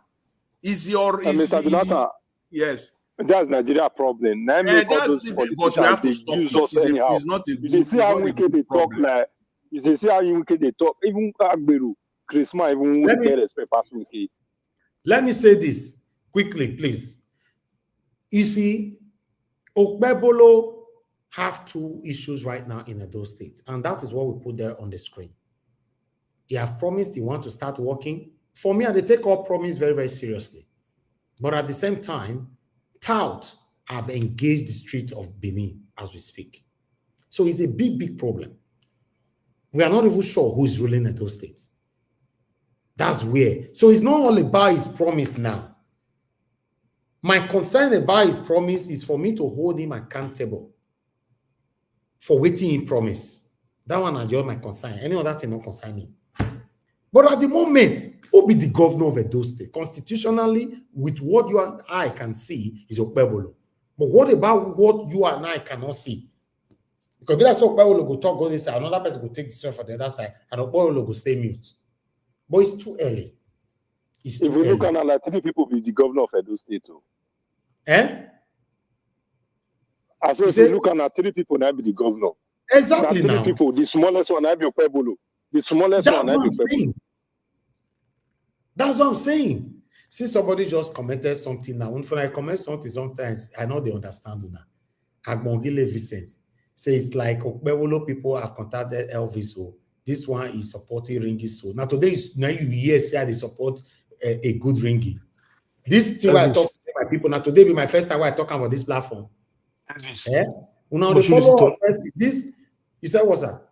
Mr. Donata, yes. That's Nigeria problem. Now make all those politicians they use us anyhow. It's not a good. You see how wicked they talk like. You see how wicked they talk. Even Agberu, Christmas, even who get respect past wicked. Let me say this quickly, please. You see, Okpebholo have two issues right now in those states, and that is what we put there on the screen. They have promised they want to start working. For me, they take all promise very, very seriously. But at the same time, tout have engaged the street of Benin as we speak. So it's a big, big problem. We are not even sure who is ruling in those states. That's weird. So it's not all about his promise now. My concern about his promise is for me to hold him accountable for waiting in promise. That one I just my concern. Any other thing not concern me. But at the moment, who be the governor of Edo State? Constitutionally, with what you and I can see, is Okpebholo. But what about what you and I cannot see? Because that's Okpebholo go talk, go this side, another person will take decision for the other side, and Okpebholo go stay mute. But it's too early. It's too If you early. look at like 3 people be the governor of Edo State too. As well as you look at 3 people now be the governor. Exactly now. 3 now. people, the smallest one I be Okpebholo. The smallest one I be Okpebholo. That's what I'm saying. See, somebody just commented something now. When I comment something, sometimes I know they understand now. Agbongile Vincent say it's like Okpebholo people have contacted Elvis. So this one is supporting Ringi. So now today is now you hear say they support a good Ringi. This thing I talk to my people now today be my first time I talk about this platform. Now they follow this. You said what's that?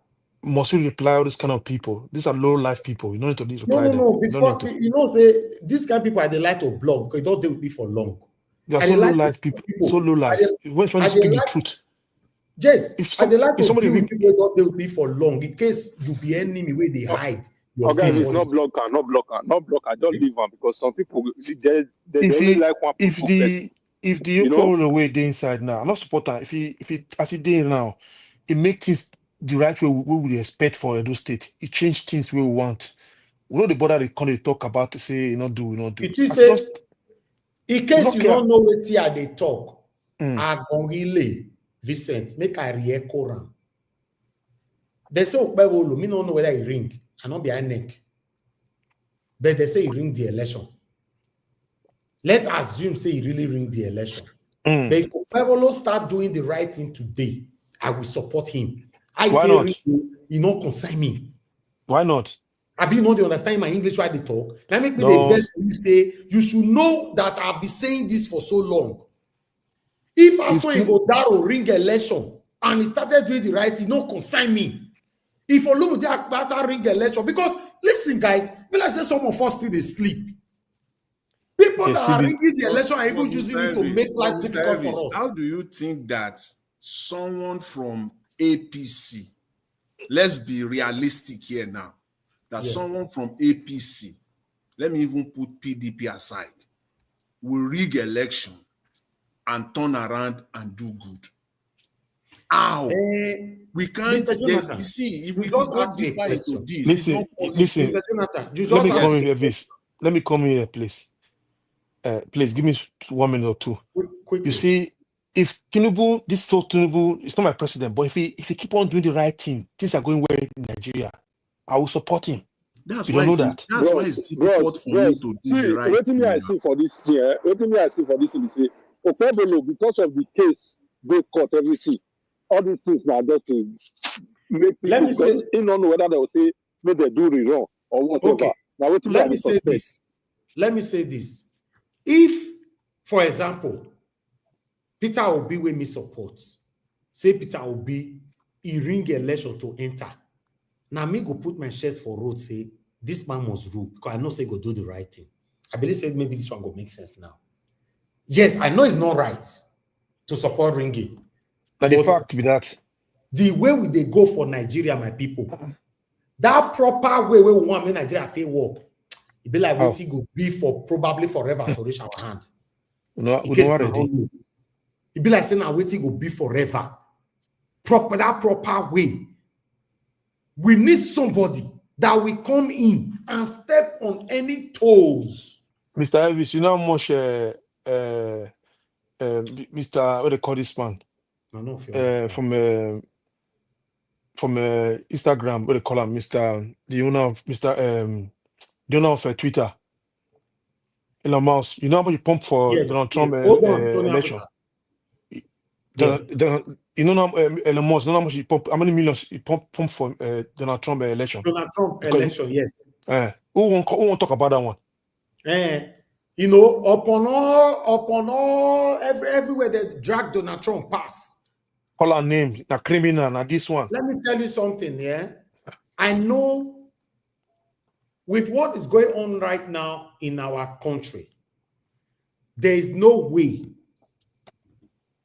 Must you reply all this kind of people? These are low life people. You don't need to reply them. No. Before you know, say this kind of people are the light of blog because they don't deal with me for long. You are so low life people. So low life. When you speak the truth. Yes, if somebody with people don't deal with me for long, in case you be enemy where they hide your face. It's not blocker. Don't leave one because some people they only like one person. If the Okpebholo way they inside now, I'm not supporter. If he as he did now, it makes things the right way we would expect for Edo State. It changed things we want. We know the border they come talk about to say we not do. It is just in case you don't know what they talk. Agongile Vincent, make I re-echo ram. They say Okpebholo, me don't know whether he ring. I not behind neck. But they say he ring the election. Let's assume say he really ring the election. But if Okpebholo start doing the right thing today, I will support him. Why not? You know, consign me. Why not? I be know they understand my English why they talk. Now make me the best you say you should know that I've been saying this for so long. If I saw him go down ring election and he started doing the right thing, no consign me. If you look at that ring election, because listen, guys, when I say some of us still they sleep. People that are ringing the election are even using it to make life difficult for us. How do you think that someone from APC, let's be realistic here now, that someone from APC let me even put PDP aside, will rig election and turn around and do good. How? We can't. You see, if we go deeper into this, it's not listen. Let me come in here, please. Let me come in here, please. Please give me 1 minute or two. You see, if Tinubu, Tinubu, it's not my president, but if he keep on doing the right thing, things are going well in Nigeria, I will support him. That's you why don't know that. That's why it's difficult for you to do the right thing. I see for this year, what I see for this is say, Okpebholo, because of the case, they caught everything. All these things now just to make people. Let me say, you don't know whether they will say maybe they do it wrong or whatever. Okay. Now, what Let me say this. Let me say this. If, for example, Peter Obi will me support, say Peter Obi, he ring election to enter. Now me go put my chest for road, say this man must rule because I know say go do the right thing. I believe say maybe this one go make sense now. Yes, I know it's not right to support ringing. But the fact be that the way they go for Nigeria, my people, that proper way we want make Nigeria take work, it be like what it go be for probably forever to reach our hand. It be like saying now waiting go be forever. That proper way. We need somebody that will come in and step on any toes. Mr. Elvis, you know how much Mr. What they call this man? From Instagram, what they call him, Mr. The owner of Twitter, Elon Musk. You know how much he pumped for Donald Trump election? You know now, Elon Musk, you know how much he pumped, how many millions he pumped for Donald Trump election? Donald Trump election, yes. Who won't talk about that one? You know, upon all, everywhere they drag Donald Trump pass. Call our name, the criminal, now this one. Let me tell you something, yeah. I know with what is going on right now in our country, there is no way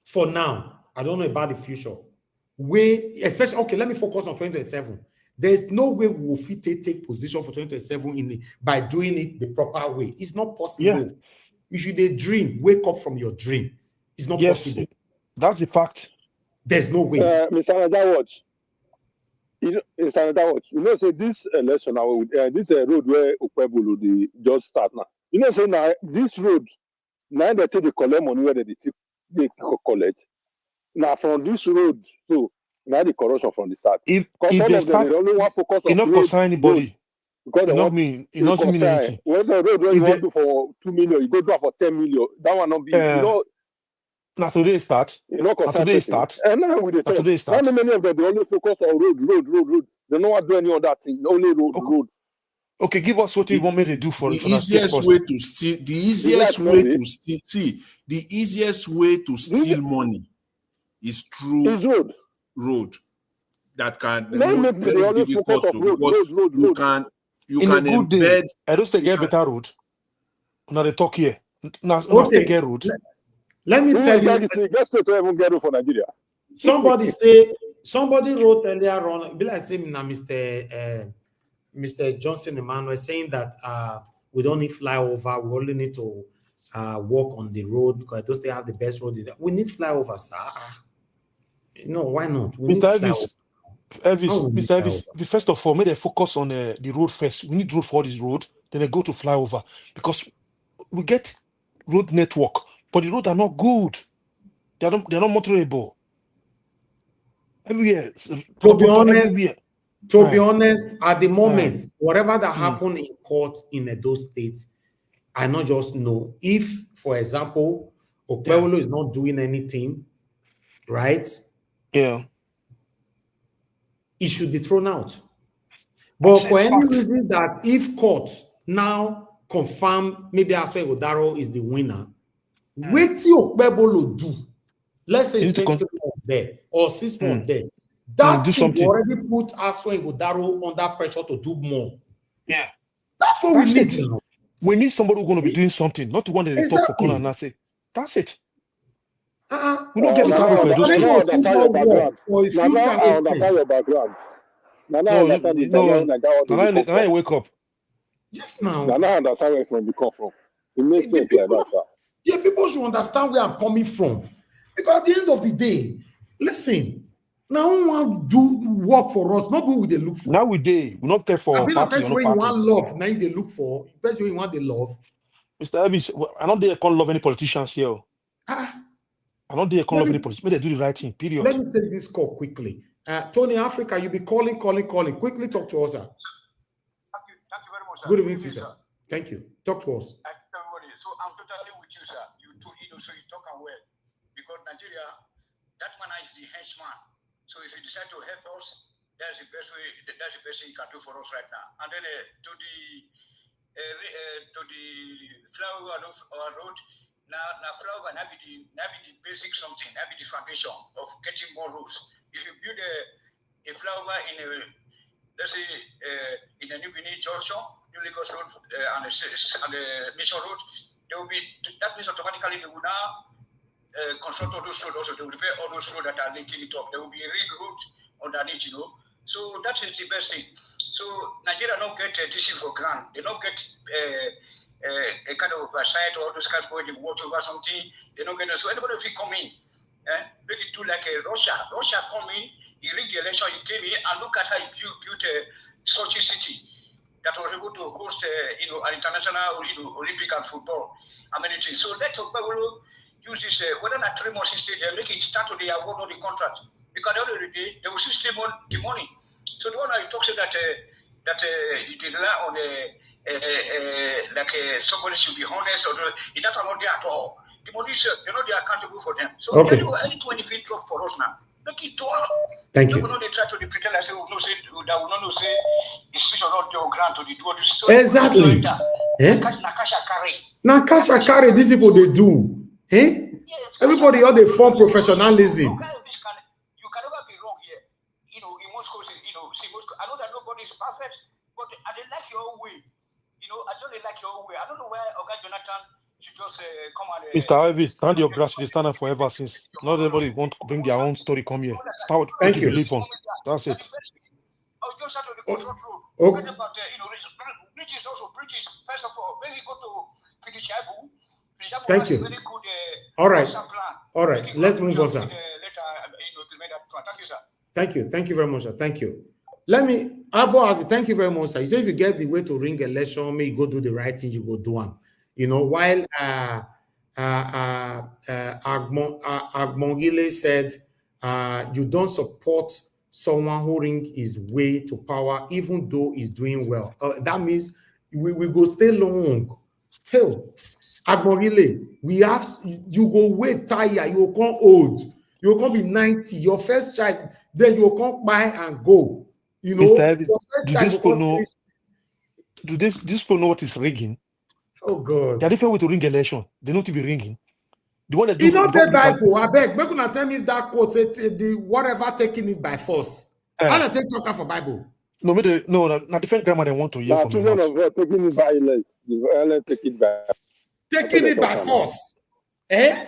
for now. I don't know about the future. Especially, okay, let me focus on 2027. There's no way we will take position for 2027 by doing it the proper way. It's not possible. Yeah. If you dream, wake up from your dream. It's not possible. That's the fact. There's no way. Mr. Nadawatch, you know, say this election, this road where Okpebholo just start now. You know, say now this road, now they take the collect money where they collect. Now from this road, so now the corruption from the start. If they start, they only want focus on road. Not concern anybody. Because it not mean anything. When the road where you want to do for 2 million, you go do for 10 million. That one not be. You know. Now today start. Now today start. How many of them they only focus on road? They don't want to do any other thing. Only road. Okay, give us what you want me to do for the easiest way to steal. The easiest way to steal. See, the easiest way to steal money is through road. That can very difficult to because you can embed. I don't think get better road. Now they talk here. Now take a road. Let me tell you. For Nigeria. Somebody wrote earlier on. Be like saying now, Mr. Johnson Emmanuel saying that we don't need flyover. We only need to walk on the road because those they have the best road. We need flyovers, sir. No, why not? Mr. Elvis, first of all, may they focus on the road first. We need road for this road, then they go to flyover because we get road network, but the roads are not good. They're not motorable. Everywhere. To be honest, at the moment, whatever that happened in court in those states, I not just know if, for example, Okpebholo is not doing anything, right? Yeah. It should be thrown out. But for any reason that if courts now confirm maybe Aswe Godaro is the winner, wait till Okpebholo do. Let's say 20 months there or 6 months there. That thing already put Aswe Godaro under pressure to do more. Yeah. That's what we need. We need somebody who's going to be doing something, not the one that they talk for corner and I say, that's it. We don't get the for those things. I understand your background. No, I wake up. Yes, now. I don't understand where from you come from. It makes sense like that, sir. Yeah, people should understand where I'm coming from. Because at the end of the day, listen, now we want to do work for us, not who they look for. Now we not care for the party best or no way you party. want love, now they look for. The best way you want the love. Mr. Elvis, I don't dare can't love any politicians here. I don't dare can't love any politicians. But they do the right thing, period. Let me take this call quickly. Tony Africa, you be calling. Quickly talk to us, sir. Thank you very much, sir. Good evening to you, sir. Thank you. Talk to us. Everybody. So I'm totally with you, sir. So you talk well. Because Nigeria, that man is the henchman. So if you decide to help us, that's the best way. That's the best thing you can do for us right now. And then to the flower road. Now flower now be the basic something. Now be the foundation of getting more roads. If you build a flower in a let's say in a New Guinea junction, New Lagos Road and the Mission Road, there will be that means automatically they will now construct all those roads also. They will repair all those roads that are linking it up. There will be a ring road underneath, you know. So that is the best thing. So Nigeria don't get this thing for granted. They don't get a kind of oversight or all those kinds of going to watch over something. They don't get it. So anybody if you come in, make it do like a Russia. Russia come in, he rigged the election, he came in and look at how he built such a city that was able to host an international Olympic and football amenities. So let Okpebholo use this whether not 3 months instead, they make it start to the award or the contract. Because at the end of the day, they will still steal the money. So the one I talk to that you rely on somebody should be honest or it doesn't not there at all. The money is they're not accountable for them. So okay. Any 20 feet drop for us now. Make it do all. Thank you. They try to pretend I say that will not say institution not your grant to the do this. So exactly. Nakasha carry these people they do. Eh? Yes, everybody all they form professionalism. You can never be wrong here. In Moscow, see Moscow. I know that nobody is perfect, but I don't like your own way. I don't like your own way. I don't know where Oga Jonathan should just come and. Mr. Elvis, stand your grass. You stand up forever since not everybody want to bring their own story. Come here. Start what you believe on. That's it. I'll just start on the construct road. Forget about bridges also bridges. First of all, when we go to Finishabu. Thank you. Very good, all right. Let's move on, sir. Later, thank you, sir. Thank you very much, sir. Thank you. Let me, Abo, thank you very much, sir. He says if you get the way to ring election, may you go do the right thing, you go do one. While Agmongile said you don't support someone who ring his way to power, even though he's doing well. That means we go stay long. Hell, Agmongile, you go wait tire, you will come old, you will come be 90, your first child, then you will come buy and go. Mr. Elvis, do these people know what is rigging? Oh God. They're different way to ring election. They know to be ringing. The one that do you don't take Bible, I beg. Make una tell me if that quote say the whatever taking it by force. I don't take talking for Bible. No, not different grammar they want to hear from children of God taking it violence. The violence taking it by force. Eh?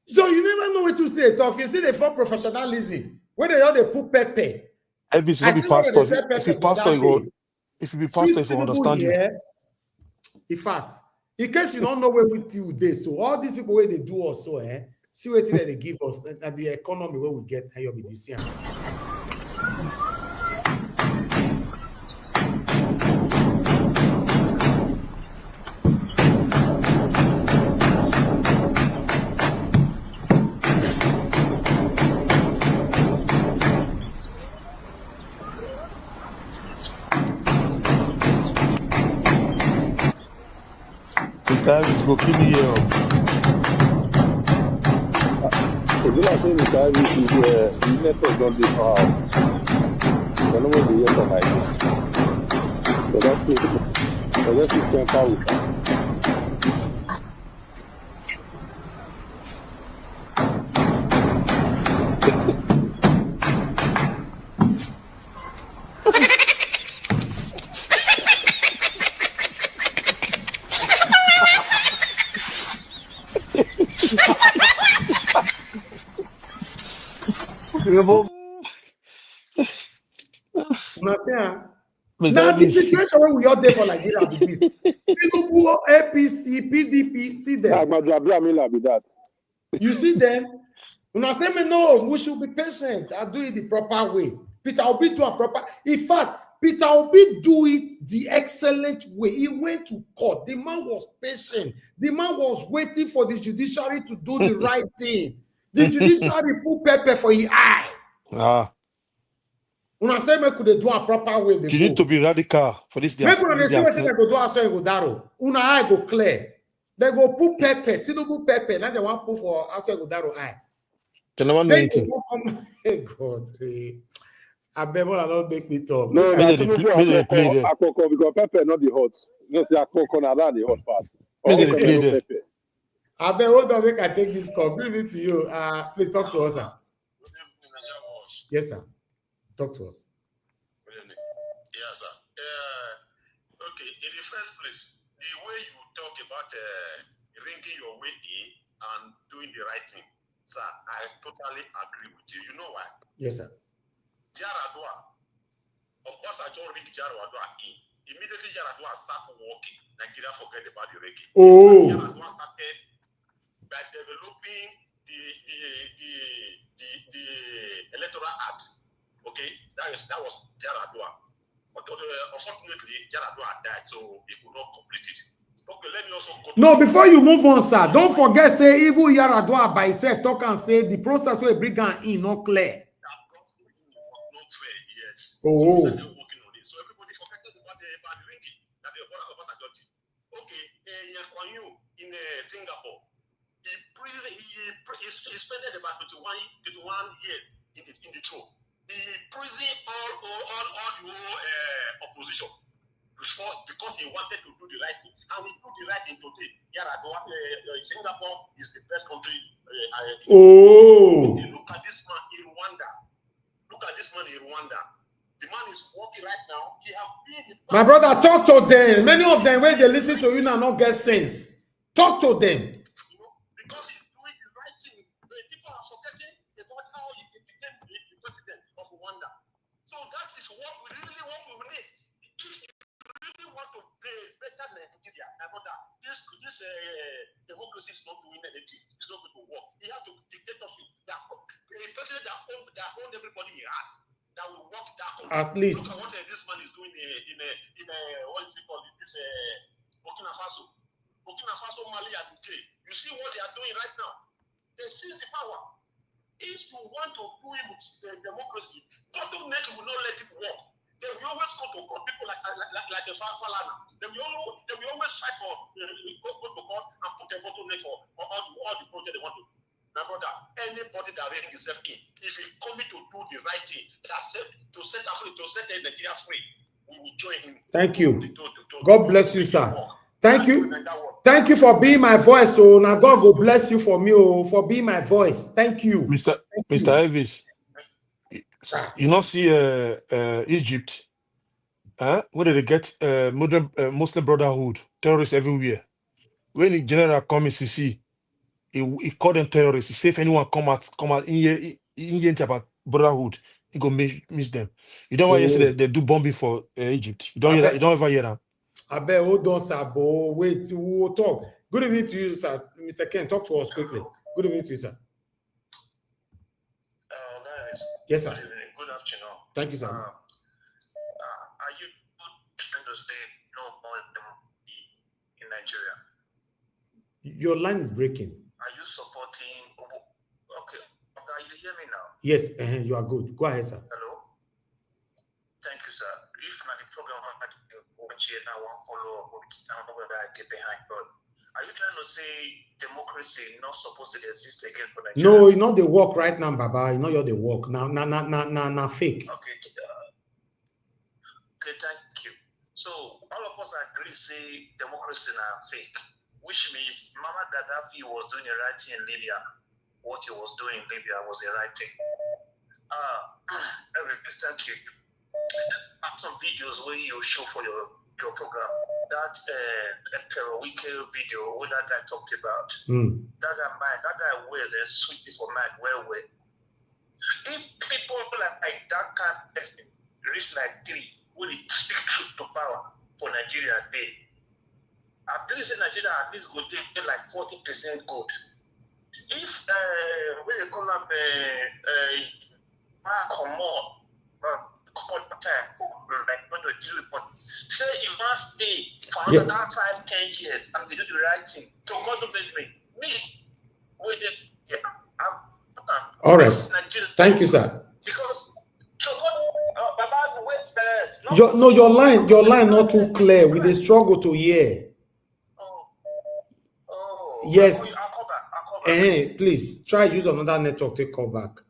So you never know what to say talk. You see the for professionalism. Where they put Pepe. Elvis, if you pastor, if you understand you. In fact, in case you don't know where we do this, so all these people where they do also, see what they give us and the economy where we get how you be this year. Elvis go kill me here. So you like Mr. Elvis is the network don't be far. I don't want to hear from my face. So that's it. So that's it. Can power. Now the situation when we are there for Nigeria with this. Tinubu, APC, PDP, see them. You see them? When I say me no, we should be patient and do it the proper way. Peter Obi do a proper. In fact, Peter Obi do it the excellent way. He went to court. The man was patient. The man was waiting for the judiciary to do the right thing. The judiciary put pepper for his eye. Ah. When I say me could they do a proper way, they You need to be radical for this. Maybe when they see what they go do, I say go daro. Una eye go clear. They go put pepper, Tinubu pepper. Now they want put for outside go daro eye. Then they go come. Hey God, I bet I don't make me talk. No, Tinubu Akoko because pepper not the hot. No, say Akoko na that the hot pass. Pepper. I bet hold on, make I take this call. Give it to you. Please talk to us, sir. Yes, sir. Talk to us. Yes, sir. Okay, in the first place, the way you talk about ringing your way in and doing the right thing, sir, I totally agree with you. You know why? Yes, sir. Jaradua, of course, I don't ring Jaradua in. Immediately, Jaradua start working. Nigeria forget about the reggae. Oh. Jaradua started by developing the electoral act. Okay, that was Jaradua. But unfortunately, Jaradua died, so he could not complete it. Okay, let me also no, before you move on, sir, don't forget, say, even Yaradua by itself talk and say the process where bring in not clear. Not fair, yes. Oh. So everybody forgetted about the ringing that the okay, in Singapore, he spent about 21 years in the throne. He imprisoned all the opposition because he wanted to do the right thing, and he do the right thing today. Singapore is the best country. Oh. Look at this man in Rwanda. Look at this man in Rwanda. The man is working right now. He have been. My brother, talk to them. Many of them, when they listen to you now, not get sense. Talk to them. Because he's doing the right thing. People are forgetting about how he became the president of Rwanda. So that is what we really want to need. If you really want to be better Nigeria, this democracy is not doing anything. It's not going to work. He has to dictatorship. A president that own everybody he has. That will work that country. At least. Look at what this man is doing in what is it called? This Burkina Faso. Burkina Faso, Mali, and Niger. You see what they are doing right now? They seize the power. If you want to do it with the democracy, bottleneck will not let it work. They will always go to court, people like the Falana. They will always fight for go to court and put a bottleneck for all the projects they want to do. My brother, anybody that rings himself in, if he coming to do the right thing, to set Nigeria free, we will join him. Thank you. God bless you, sir. Thank you. Thank you for being my voice. So now God will bless you for me, for being my voice. Thank you. Mr. Elvis, you not see Egypt, where did they get Muslim Brotherhood, terrorists everywhere. When the general comes to see, he called them terrorists. He say if anyone come out in here about Brotherhood, he go miss them. You don't want yesterday they do bombing for Egypt. You don't hear that? You don't ever hear that? I bet hold on, sir. But wait, we will talk. Good evening to you, sir. Mr. Ken, talk to us quickly. Good evening to you, sir. Guys. Yes, sir. Good afternoon. Thank you, sir. Are you trying to say no more in Nigeria? Your line is breaking. Are you supporting? Okay, you hear me now? Yes, you are good. Go ahead, sir. Hello. Thank you, sir. If my program now I won't follow up. I don't know whether I get behind, but are you trying to say democracy not supposed to exist again for Nigeria? No, you know they work right now, Baba. You know you're the work. Now, fake. Okay. Okay, thank you. So all of us agree say democracy now fake, which means Mama Gaddafi was doing the right thing in Libya. What he was doing in Libya was the right thing. Thank you. I have some videos where you show for your program that Perowique video where that guy talked about. That guy wears a sweet for man well. If people like that kind of person reach like 3, will speak truth to power for Nigeria day. I believe in Nigeria at least go take like 40% good. If what they call them say if I stay for another 5-10 years and we do the right thing, to God to me, with it, all right. Thank you, sir. Because to God, Baba, wait first. Your line not too clear. With the struggle to hear. Yes. Please try use another network to call back.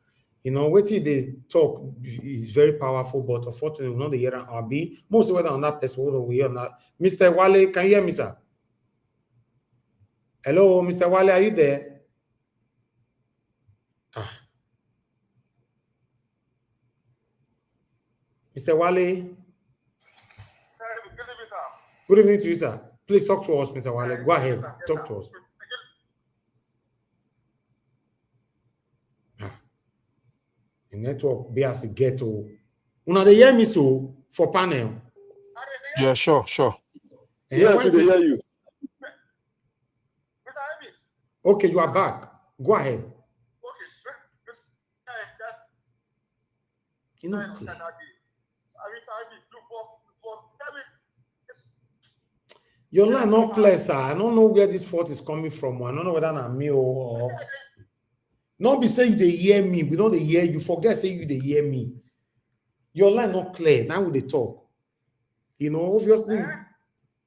You know, waiting they talk is very powerful, but unfortunately, not the year and be most whether on that person over here or not. Mr. Wale, can you hear me, sir? Hello, Mr. Wale, are you there? Mr. Wale. Good evening to you, sir. Please talk to us, Mr. Wale. Go ahead, talk to us. The network be as a ghetto. Una they hear me so for panel. Yeah, sure. Yes, we hear you. Okay, you are back. Go ahead. You know, your line not clear, sir. I don't know where this fault is coming from. I don't know whether I'm me or not be saying they hear me. We don't hear you. Forget say you they hear me. Your line not clear. Now we they talk. You know, obviously.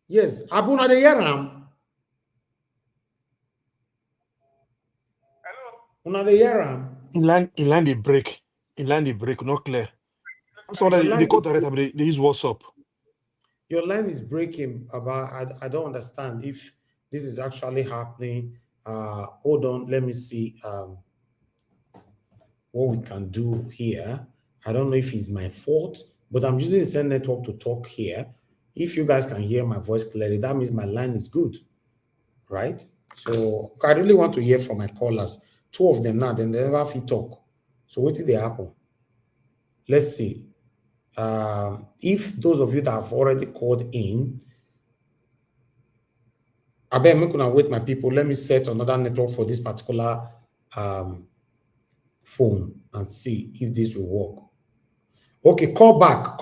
Yes. Abuna they hear him. Una they hear him. In line they break. Not clear. So that they call direct, they use WhatsApp. Your line is breaking, about I don't understand if this is actually happening. Hold on, let me see what we can do here. I don't know if it's my fault, but I'm using the same network to talk here. If you guys can hear my voice clearly, that means my line is good, right? So I really want to hear from my callers. 2 of them now, then they never fit talk. So what did they happen? Let's see. If those of you that have already called in, I bet I'm gonna wait, my people. Let me set another network for this particular phone and see if this will work. Okay, call back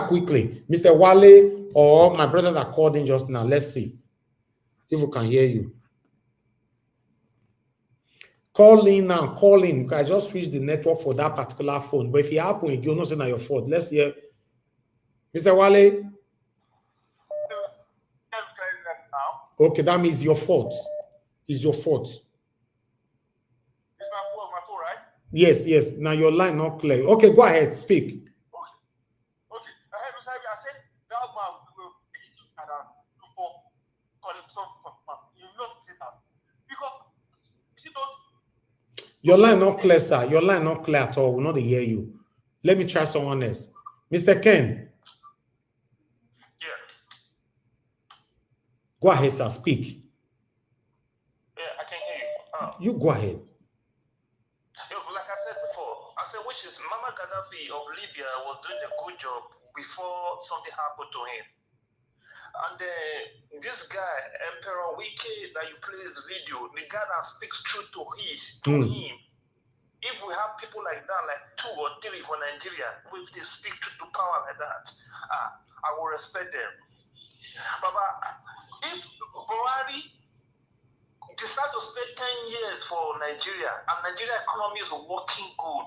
quickly. Mr. Wale or my brother that called in just now. Let's see if we can hear you. Call in now, call in. I just switched the network for that particular phone. But if it happens, you'll not say not your fault. Let's hear. Mr. Wale. Okay, that means your fault. It's your fault. My fault, right? Yes. Now your line not clear. Okay, go ahead, speak. Okay. I said that man will because you know. Your line not clear, sir. Your line not clear at all. We'll not hear you. Let me try someone else. Mr. Ken. Yeah. Go ahead, sir. Speak. Yeah, I can hear You go ahead. Like I said before, which is Mama Gaddafi of Libya was doing a good job before something happened to him. And this guy, Emperor Wike, that you play his video, the guy that speaks truth to him. If we have people like that, like 2 or 3 for Nigeria, if they speak truth to power like that, I will respect them. Baba, if Buhari decide to spend 10 years for Nigeria and Nigeria economy is working good,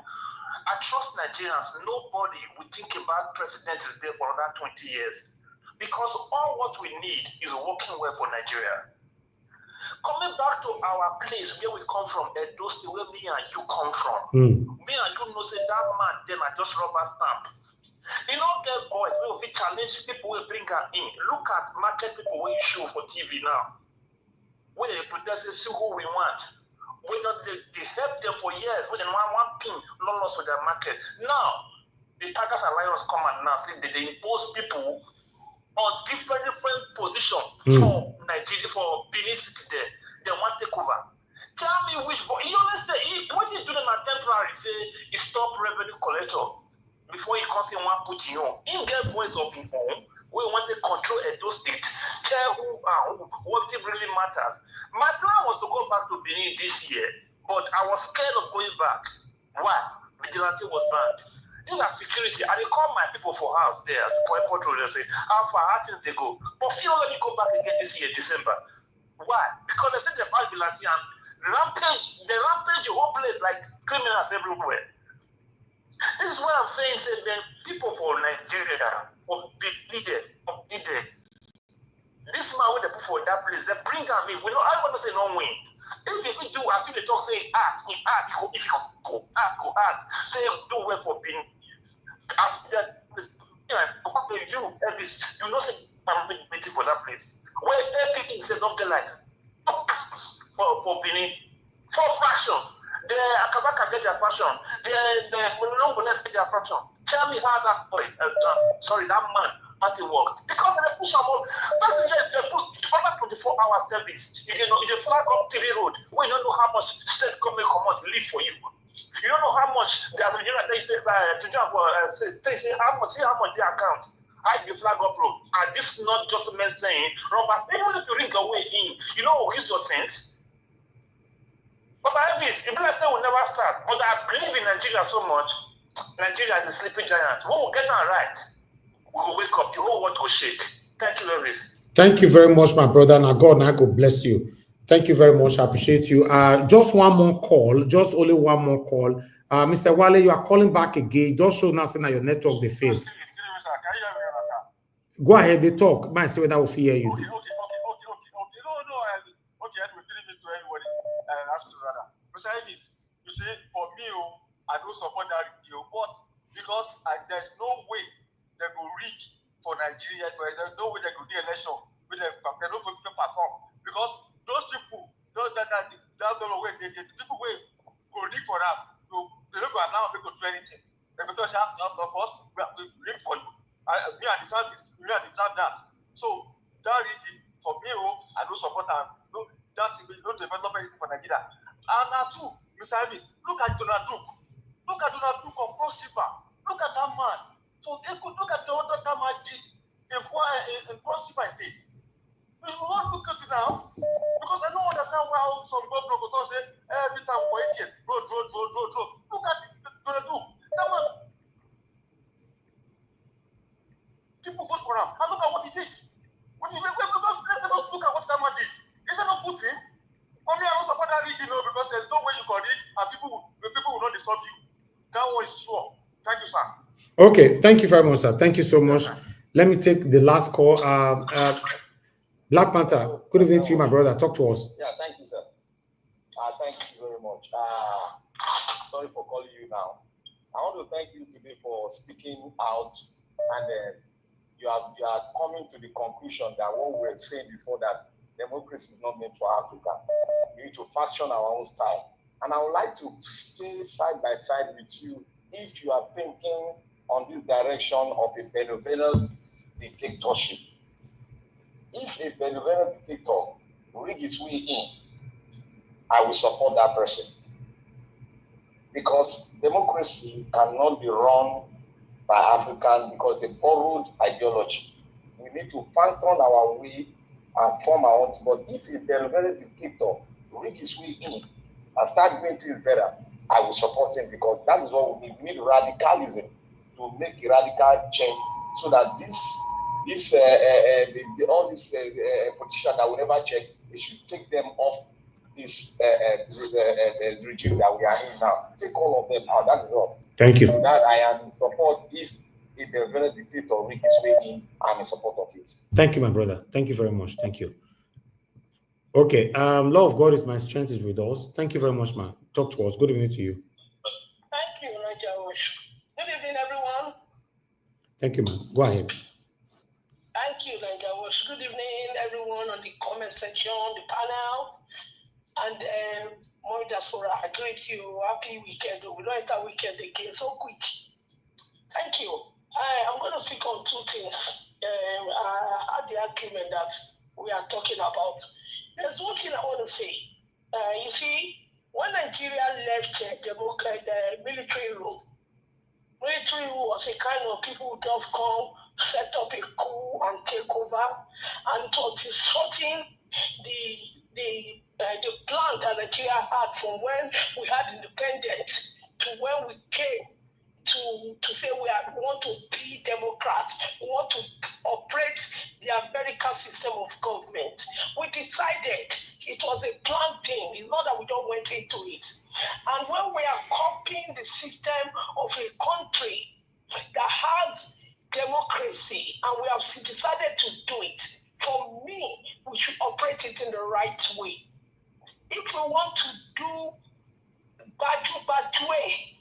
I trust Nigerians. Nobody will think about president is there for another 20 years. Because all what we need is working well for Nigeria. Coming back to our place where we come from, Edo State, where me and you come from. Me and you know say that man then I just rubber stamp. You know, get boys, we will challenge people, we bring her in. Look at market people when you show for TV now. When they protest, they see who we want. When they help them for years, when they want one pin, no loss with their market. Now, the Tigers and Lions come and now say that they impose people on different positions for Nigeria, for Benin City there. They want to take over. Tell me which, you always say, what you do them are temporary, say, you stop revenue collector. before he comes in one put you on. In get voice of his own, we want to control Edo State. Tell what it really matters. My plan was to go back to Benin this year, but I was scared of going back. Why? Vigilante was banned. These are security. And they call my people for house there for airport road and say, how far, how things they go. But few let me go back again this year, December. Why? Because they said they're bad vigilante and they rampage the whole place like criminals everywhere. This is what I'm saying, say then people for Nigeria will be needed. This man with the put for that place, they bring them in. We know I want to say no win. If we do, I feel the talk say act, if you go act, say do well for being as that you Elvis, you know say I'm waiting for that place. Where everything said don't get like for Benin, 4 fractions. The Akabaka get their fraction. The Mulongo get their fraction. Tell me how that boy, that man, Martin worked. Because they push them all. They put over 24-hour service. You know, you flag up TV road. We don't know how much state government command live for you. You don't know how much they say how much they account. I the flag up road. And this is not just men saying, Robert, even if you ring away in, you know, use your sense. But by this, if let's say we'll never start, but I believe in Nigeria so much. Nigeria is a sleeping giant. When we get on right, we will wake up. The whole world will shake. Thank you, Elvis. Thank you very much, my brother. Now God bless you. Thank you very much. I appreciate you. Just one more call. Just only one more call. Mr. Wale, you are calling back again. Just show nothing that your network they failed. Go ahead, they talk. Might see whether I will hear you. Okay. You say, for me, I don't support that deal, but because there's no way they will reach for Nigeria, there's no way they will do election with them, they don't go to perform. Because those people, the people will go read for them, they don't go allow them to do anything. They go just have to of us, we read for you. We understand this, we understand that. So, that is for me, I don't support that. That is not develop anything for Nigeria. And now too, Mr. Elvis, look at Donald Duke. Look at Donald Duke of Cross River. Look at that man. So they could look at the other that man did in Cross River State. We will not look at it now. Because I don't understand why some government go say every time for 8 years, road. Look at Donald Duke. That man. People vote for him. And look at what he did. Let us look at what that man did. Is that not Putin? For me, I don't support that region because there's no way you can read and people will not disturb you. That one is sure. Thank you, sir. Okay, thank you very much, sir. Thank you so much. Let me take the last call. Black Panther, good evening to you, my brother. Talk to us. Yeah, thank you, sir. Thank you very much. Sorry for calling you now. I want to thank you today for speaking out, and you are coming to the conclusion that what we were saying before, that democracy is not meant for Africa. We need to fashion our own style. And I would like to stay side by side with you if you are thinking on this direction of a benevolent dictatorship. If a benevolent dictator rig his way in, I will support that person. Because democracy cannot be run by Africans because it's a borrowed ideology. We need to function our way and form our own. But if a benevolent dictator rig his way in and start doing things better, I will support him, because that is what we need. We need radicalism to make a radical change, so that all these politicians that will never check, they should take them off this regime that we are in now. Take all of them out. That is all. Thank you. So that I am in support. If the very dictator rig his way in, I'm in support of it. Thank you, my brother. Thank you very much. Thank you. Okay. Law of God is my strength is with us. Thank you very much, man. Talk to us. Good evening to you. Thank you, Nigeria. Good evening, everyone. Thank you, man. Go ahead. Thank you, Nigeria. Good evening, everyone on the comment section, the panel, and more diaspora. I greet you. Happy weekend. We don't enter weekend again so quick. Thank you. I'm going to speak on two things. I had the argument that we are talking about. There's one thing I want to say. You see, when Nigeria left the military rule, military was a kind of people who just come, set up a coup and take over, and it was disrupting the plan that Nigeria had from when we had independence to when we came to say we want to be Democrats, we want to operate the American system of government. We decided it was a planned thing. It's not that we don't went into it. And when we are copying the system of a country that has democracy and we have decided to do it, for me, we should operate it in the right way. If we want to do bad way,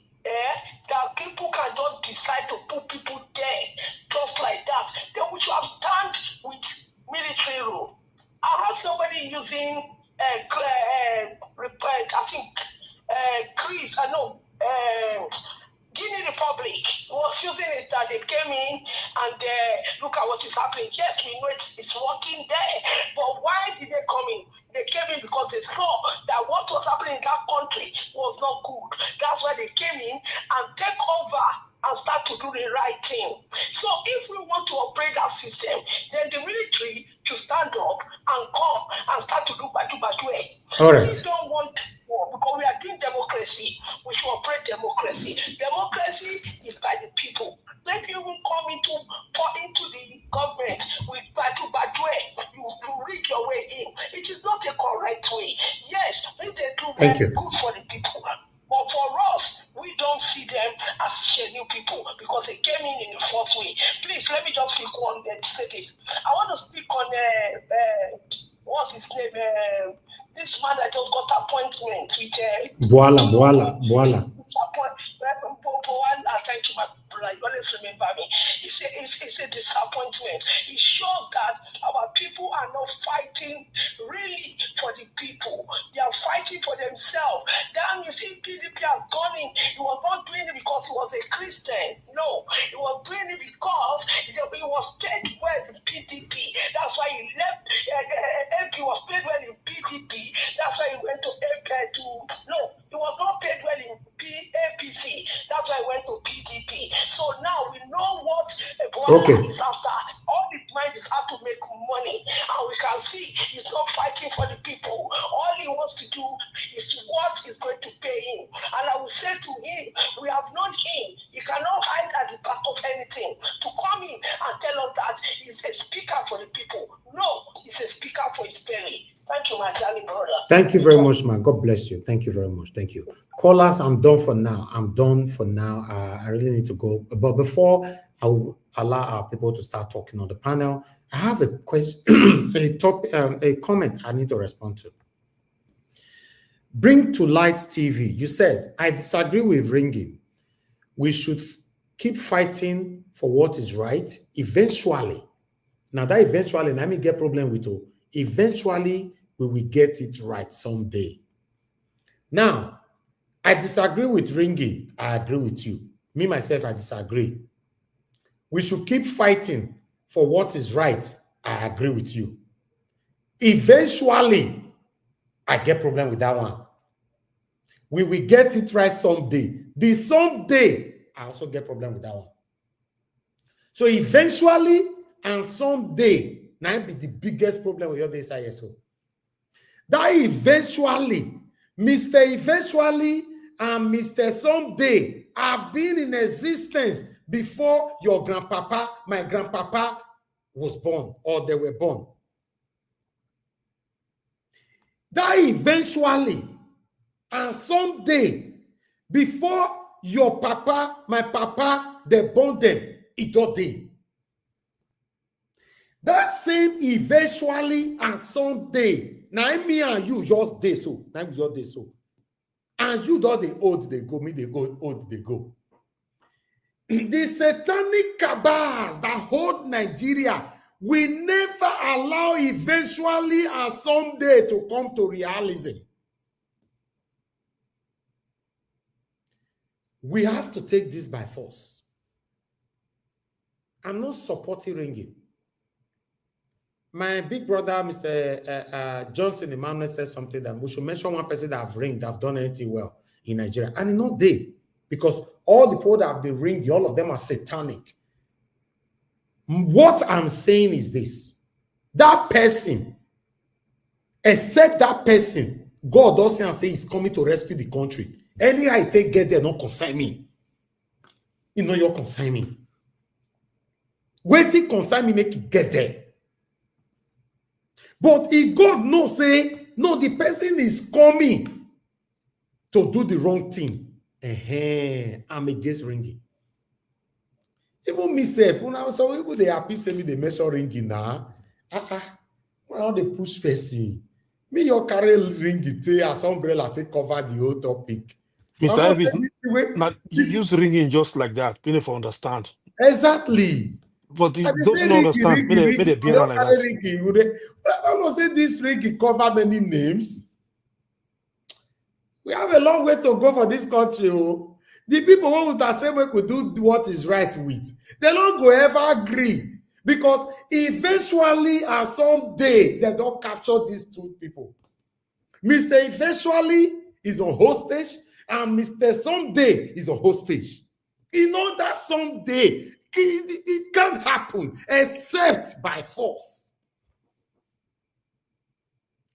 that people can just decide to put people there just like that, then we should have stand with military rule. I heard somebody using Guinea Republic was using it that they came in and look at what is happening. Yes, we know it's working there, but why did they come in? They came in because they saw that what was happening in that country was not good. That's why they came in and take over and start to do the right thing. So if we want to operate that system, then the military should stand up and come and start to do badu. All right. We don't want war because we are doing democracy. We should operate democracy. Democracy is by the people. Let people come into the government with badu, you read your way in. It is not a correct way. Yes, they do good for the people. But for us, we don't see them as genuine people because they came in a false way. Please, let me just speak on this. I want to speak on, what's his name? This man that just got appointment with... Bwala. Thank you, my brother. You always remember me. It's a disappointment. It shows that our people are not fighting really for the people. They are fighting for themselves. That means if PDP has gone in, he was not doing it because he was a Christian. No, he was doing it because he was paid well in PDP. That's why he left. MP was paid well in PDP. That's why he went to he was not paid well in APC. That's why he went to PDP. So now we know what Bwala is after. All the mind is how to make money. And we can see he's not fighting for the people. All he wants to do is what is going to pay him. And I will say to him, we have known him. He cannot hide at the back of anything. To come in and tell us that he's a speaker for the people. No, he's a speaker for his belly. Thank you, my darling brother. Thank you very much, man. God bless you. Thank you very much. Thank you. Callers, I'm done for now. I really need to go. But before I will allow our people to start talking on the panel, I have a question, a comment I need to respond to. Bring to Light TV. You said, I disagree with ringing. We should keep fighting for what is right. Eventually, now that eventually, let me get problem with you. Eventually, we will get it right someday. Now, I disagree with ringing. I agree with you. Me, myself, I disagree. We should keep fighting for what is right. I agree with you. Eventually, I get problem with that one. We will get it right someday. The someday, I also get problem with that one. So eventually and someday, now be the biggest problem with your ISO. That eventually, Mr. Eventually and Mr. Someday have been in existence before your grandpapa, my grandpapa was born or they were born. That eventually and someday before your papa, my papa, they born them, it all day. That same eventually and someday, now me and you just day so. Now we just day so. And you don't the old they go, me they go, old they go. The satanic cabals that hold Nigeria will never allow eventually and someday to come to realism. We have to take this by force. I'm not supporting ringing. My big brother, Mr. Johnson Emmanuel, said something that we should mention one person that have ringed, that have done anything well in Nigeria. And not they. because all the people that have been ringing, all of them are satanic. What I'm saying is this: that person, except that person, God doesn't say he's coming to rescue the country. Anyhow I take get there, not concern me. You know your concern me. Waiting concern me, make it get there. But if God knows, say, no, the person is coming to do the wrong thing, I'm against ringing. Even myself, when I was so people, they happy say me they measure ringing now. When they push person, me your carry ringing as umbrella take cover the whole topic. Mr. Elvis, you use ringing just like that. People for understand. Exactly. But you don't understand. Maybe be around like that. I don't say this ringing cover many names. We have a long way to go for this country. Oh. The people who would say we could do what is right with, they don't go ever agree. Because eventually and someday they don't capture these two people. Mr. Eventually is on hostage, and Mr. Someday is on hostage. You know that someday it can't happen except by force.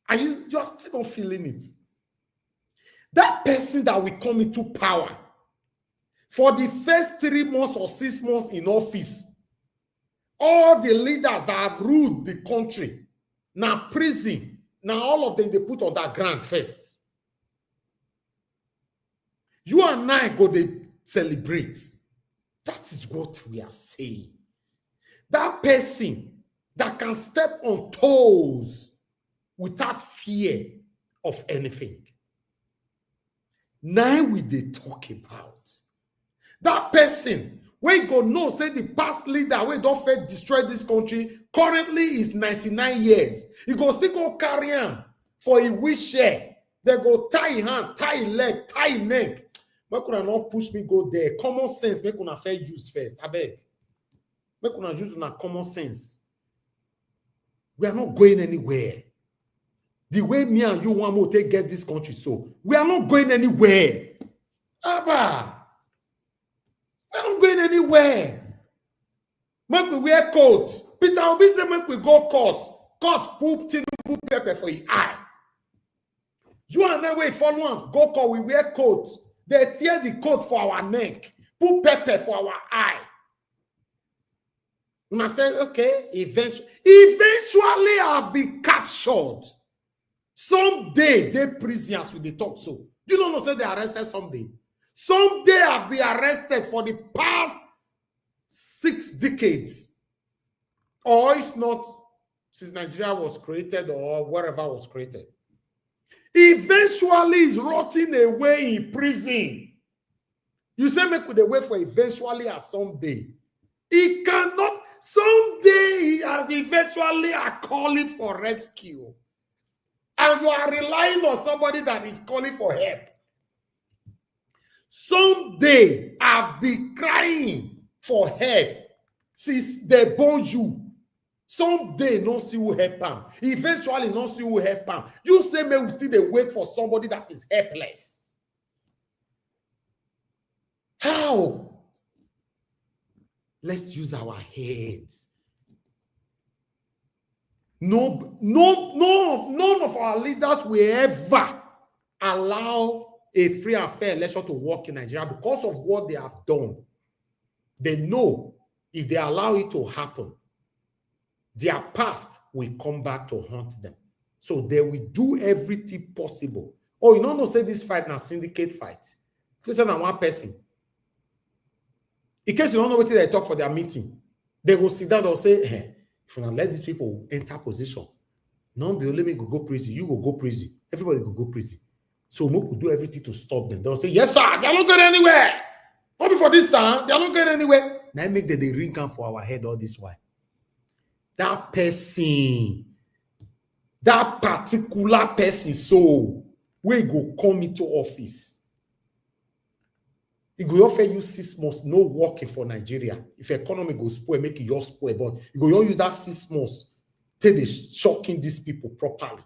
Are you just still not feeling it? That person that will come into power for the first 3 months or 6 months in office, all the leaders that have ruled the country, now prison, now all of them they put on that ground first. You and I go they celebrate. That is what we are saying. That person that can step on toes without fear of anything. Now we they talk about. That person, we go know, say the past leader, we don't fail destroy this country, currently is 99 years. He go still go carry him for a wheelchair. They go tie his hand, tie his leg, tie his neck. Make una not push me go there. Common sense, make una fair use first. I beg. Make una use una common sense. We are not going anywhere. The way me and you want more to get this country, so we are not going anywhere. Abba. We are not going anywhere. Make we wear coats. Peter Obi say make we go court. Court poop Tinubu pepper for your eye. You and I follow on. Go court, we wear coats. They tear the coat for our neck. Put pepper for our eye. And I say, okay, eventually I'll be captured. Someday they prisoners with the talk so. You don't know say they arrested someday. Someday I'll be arrested for the past 6 decades. Or if not, since Nigeria was created or wherever was created. Eventually is rotting away in prison. You say make the way for eventually or someday. It cannot, someday and eventually are calling for rescue. And you are relying on somebody that is calling for help. Someday I've been crying for help since they born you. Someday no see who help them. Eventually no see who help them. You say may we still wait for somebody that is helpless. How? Let's use our heads. None of our leaders will ever allow a free and fair election to work in Nigeria because of what they have done. They know if they allow it to happen, their past will come back to haunt them. So they will do everything possible. Oh, you don't say this fight now syndicate fight. This is not one person. In case you don't know what they talk for their meeting, they will sit down and say, hey, if you not let these people enter position, none be only me go prison, you go prison, everybody go prison. So we will do everything to stop them. They'll say, yes, sir, they're not going anywhere. Not before this time, they're not going anywhere. Now make the ring come for our head all this while. That person, that particular person, so we go come into office. It go offer you 6 months, no working for Nigeria. If economy goes spoil, make it your spoil, but you go use that 6 months till they shocking these people properly.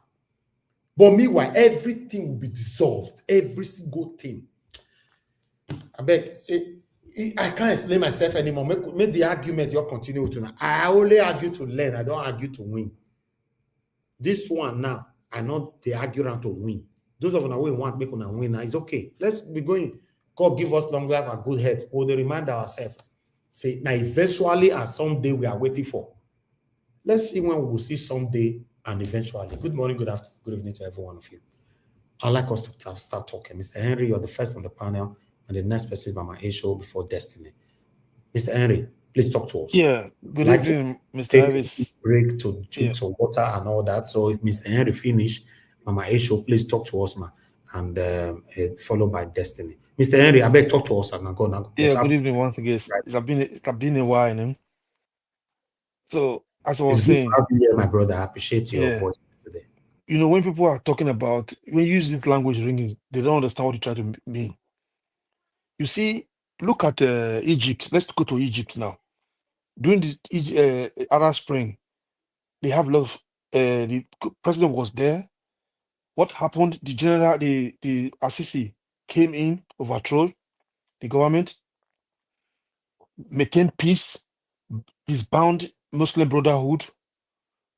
But meanwhile, everything will be dissolved, every single thing. I beg. I can't explain myself anymore. Make the argument you continue to now. I only argue to learn. I don't argue to win. This one now, I know the argument to win. Those of us we want make una win now. It's okay. Let's be going. God give us long life and good health. We'll remind ourselves. Say now eventually and someday we are waiting for. Let's see when we will see someday and eventually. Good morning, good afternoon, good evening to every one of you. I'd like us to start talking. Mr. Henry, you're the first on the panel, and the next person is Mama Aisho before Destiny. Mr. Henry, please talk to us. Yeah, good evening, Mr. Take Harris. a break to drink some water and all that. So if Mr. Henry finish, Mama Aisho, please talk to us, ma, and followed by Destiny. Mr. Henry, I beg talk to us and go now. Yeah, good evening once again. It's been a while, you know? So as I was saying, good to have you here, my brother. I appreciate your voice today. You know, when people are talking about, when you use this language ringing, they don't understand what you try to mean. You see, look at Egypt. Let's go to Egypt now. During the Arab Spring, they have love. The president was there. What happened? The general, the Assisi came in, overthrew the government, maintained peace, disbound Muslim Brotherhood.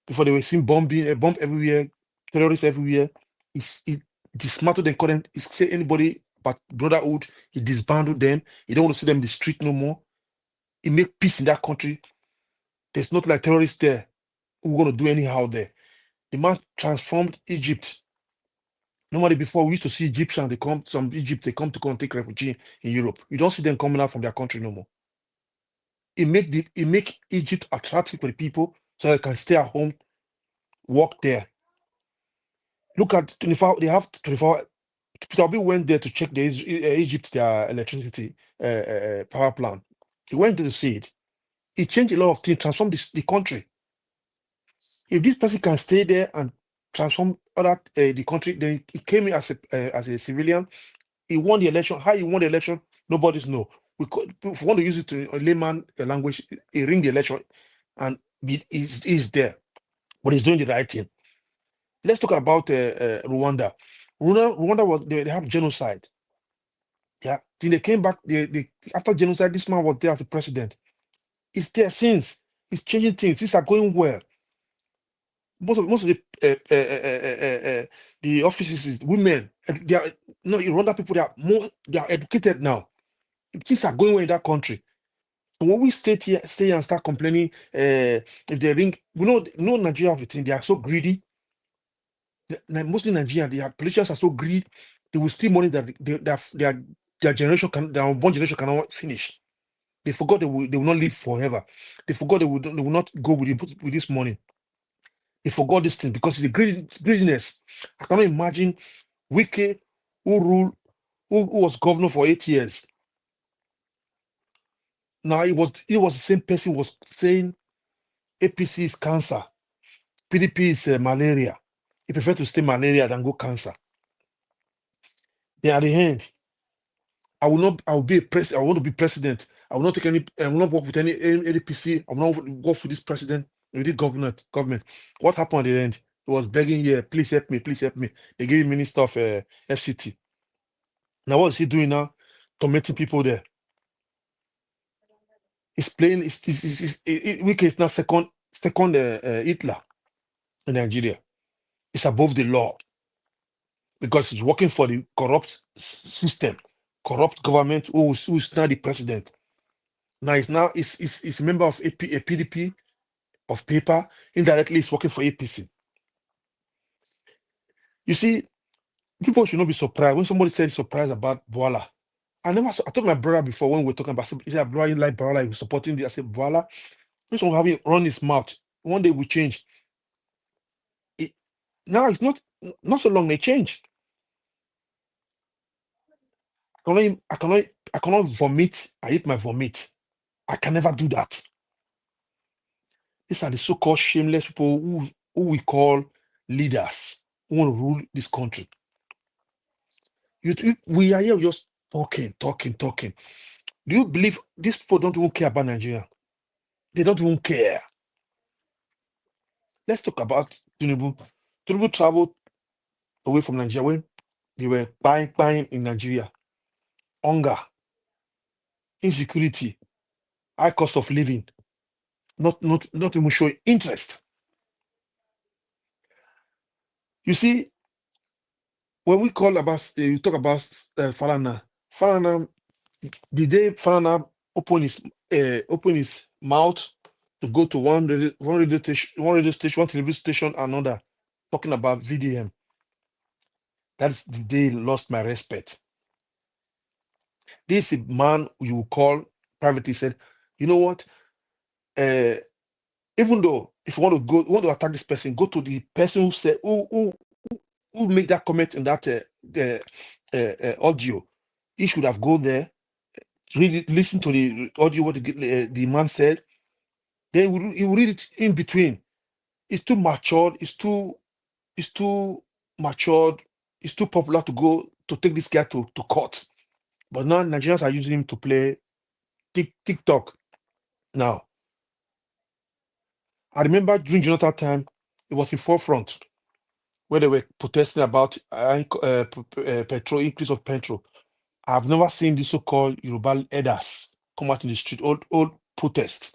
Before they were seeing bombing, bomb everywhere, terrorists everywhere. It dismantled the current. Say anybody but Brotherhood, he disbanded them. You don't want to see them in the street no more. It made peace in that country. There's not like terrorists there who are going to do anyhow there. The man transformed Egypt. Normally before we used to see Egyptians, they come to take refugee in Europe. You don't see them coming out from their country no more. It make Egypt attractive for the people so they can stay at home, work there. Look at 24. They have 24. Sabi went there to check Egypt their electricity power plant. He went there to see it. He changed a lot of things, transformed the country. If this person can stay there and transform the country, then he came in as a civilian. He won the election. How he won the election, nobody's know. If we want to use it to a layman language, he ring the election, and he's there, but he's doing the right thing. Let's talk about Rwanda. Rwanda they have genocide. Yeah, then they came back. After genocide, this man was there as a president. It's there since. It's changing things. Things are going well. Most of the offices is women. They are Rwanda people. They are educated now. Things are going well in that country. So when we stay and start complaining, if they ring, we know Nigeria have a thing. They are so greedy. Mostly Nigeria, their politicians are so greedy. They will steal money that their generation their unborn generation cannot finish. They forgot they will not live forever. They forgot they will not go with this money. They forgot this thing because it's the greediness. I cannot imagine Wike, who was governor for 8 years. Now it was the same person was saying APC is cancer, PDP is malaria. He prefer to stay malaria than go cancer. Then at the end, I will be a president. I want to be president. I will not take any. I will not work with any APC. I will not work for this president. We did government. What happened at the end? He was begging, yeah, please help me, please help me. They gave him minister of FCT. Now what is he doing now? Tormenting people there. He's playing. Wike is now second Hitler in Nigeria. It's above the law because he's working for the corrupt system, corrupt government who's now the president. Now he's a member of a PDP of paper. Indirectly, he's working for APC. You see, people should not be surprised when somebody said surprised about Bwala. I told my brother before when we were talking about, yeah, brother, you like Bwala, he was supporting this. I said, Bwala, this one having run his mouth. One day we change. Now it's not so long they change. I cannot vomit. I eat my vomit. I can never do that. These are the so-called shameless people who we call leaders who want to rule this country. We are here just talking. Do you believe these people don't even care about Nigeria? They don't even care. Let's talk about Tinubu. Tinubu traveled away from Nigeria when they were buying in Nigeria. Hunger. insecurity, high cost of living, not even showing interest. You see, when we talk about Falana, the day Falana open his mouth to go to one radio station, one television station, another, talking about VDM, that's the day he lost my respect. This is a man you will call privately, said, you know what? Even though if you want to attack this person, go to the person who said who made that comment in that audio. He should have gone there, listen to the audio what the man said. Then he will read it in between. It's too matured. It's too matured. It's too popular to take this guy to court. But now Nigerians are using him to play TikTok. Now, I remember during Jonathan time, it was in forefront where they were protesting about petrol, increase of petrol. I've never seen this so-called Yoruba elders come out in the street, old protests.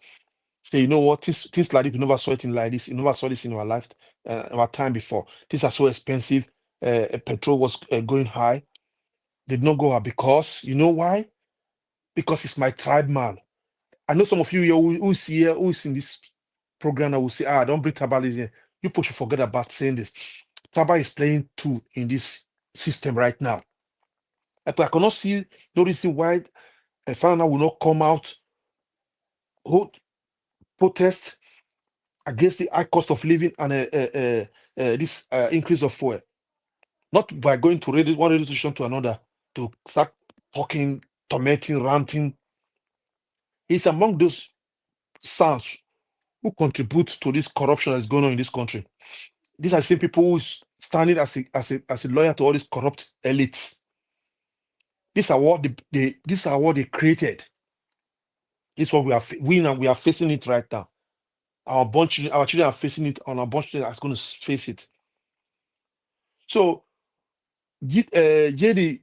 Say, you know what, things like this, we never saw it like this. We never saw this in our life, our time before. These are so expensive. Petrol was going high. They did not go up because, you know why? Because it's my tribe, man. I know some of you here who's in this program that will say, don't bring tribalism here. You people should forget about saying this. Tribal is playing too in this system right now. I cannot see no reason why a Falana will not come out, hold protest against the high cost of living and this increase of fuel. Not by going to one radio station to another to start talking, tormenting, ranting. He's among those sons who contribute to this corruption that's going on in this country. These are the same people who's standing as a lawyer to all these corrupt elites. These are what they created. This is what we are facing it right now. Our children are facing it, and our bunch children are going to face it. So, JD,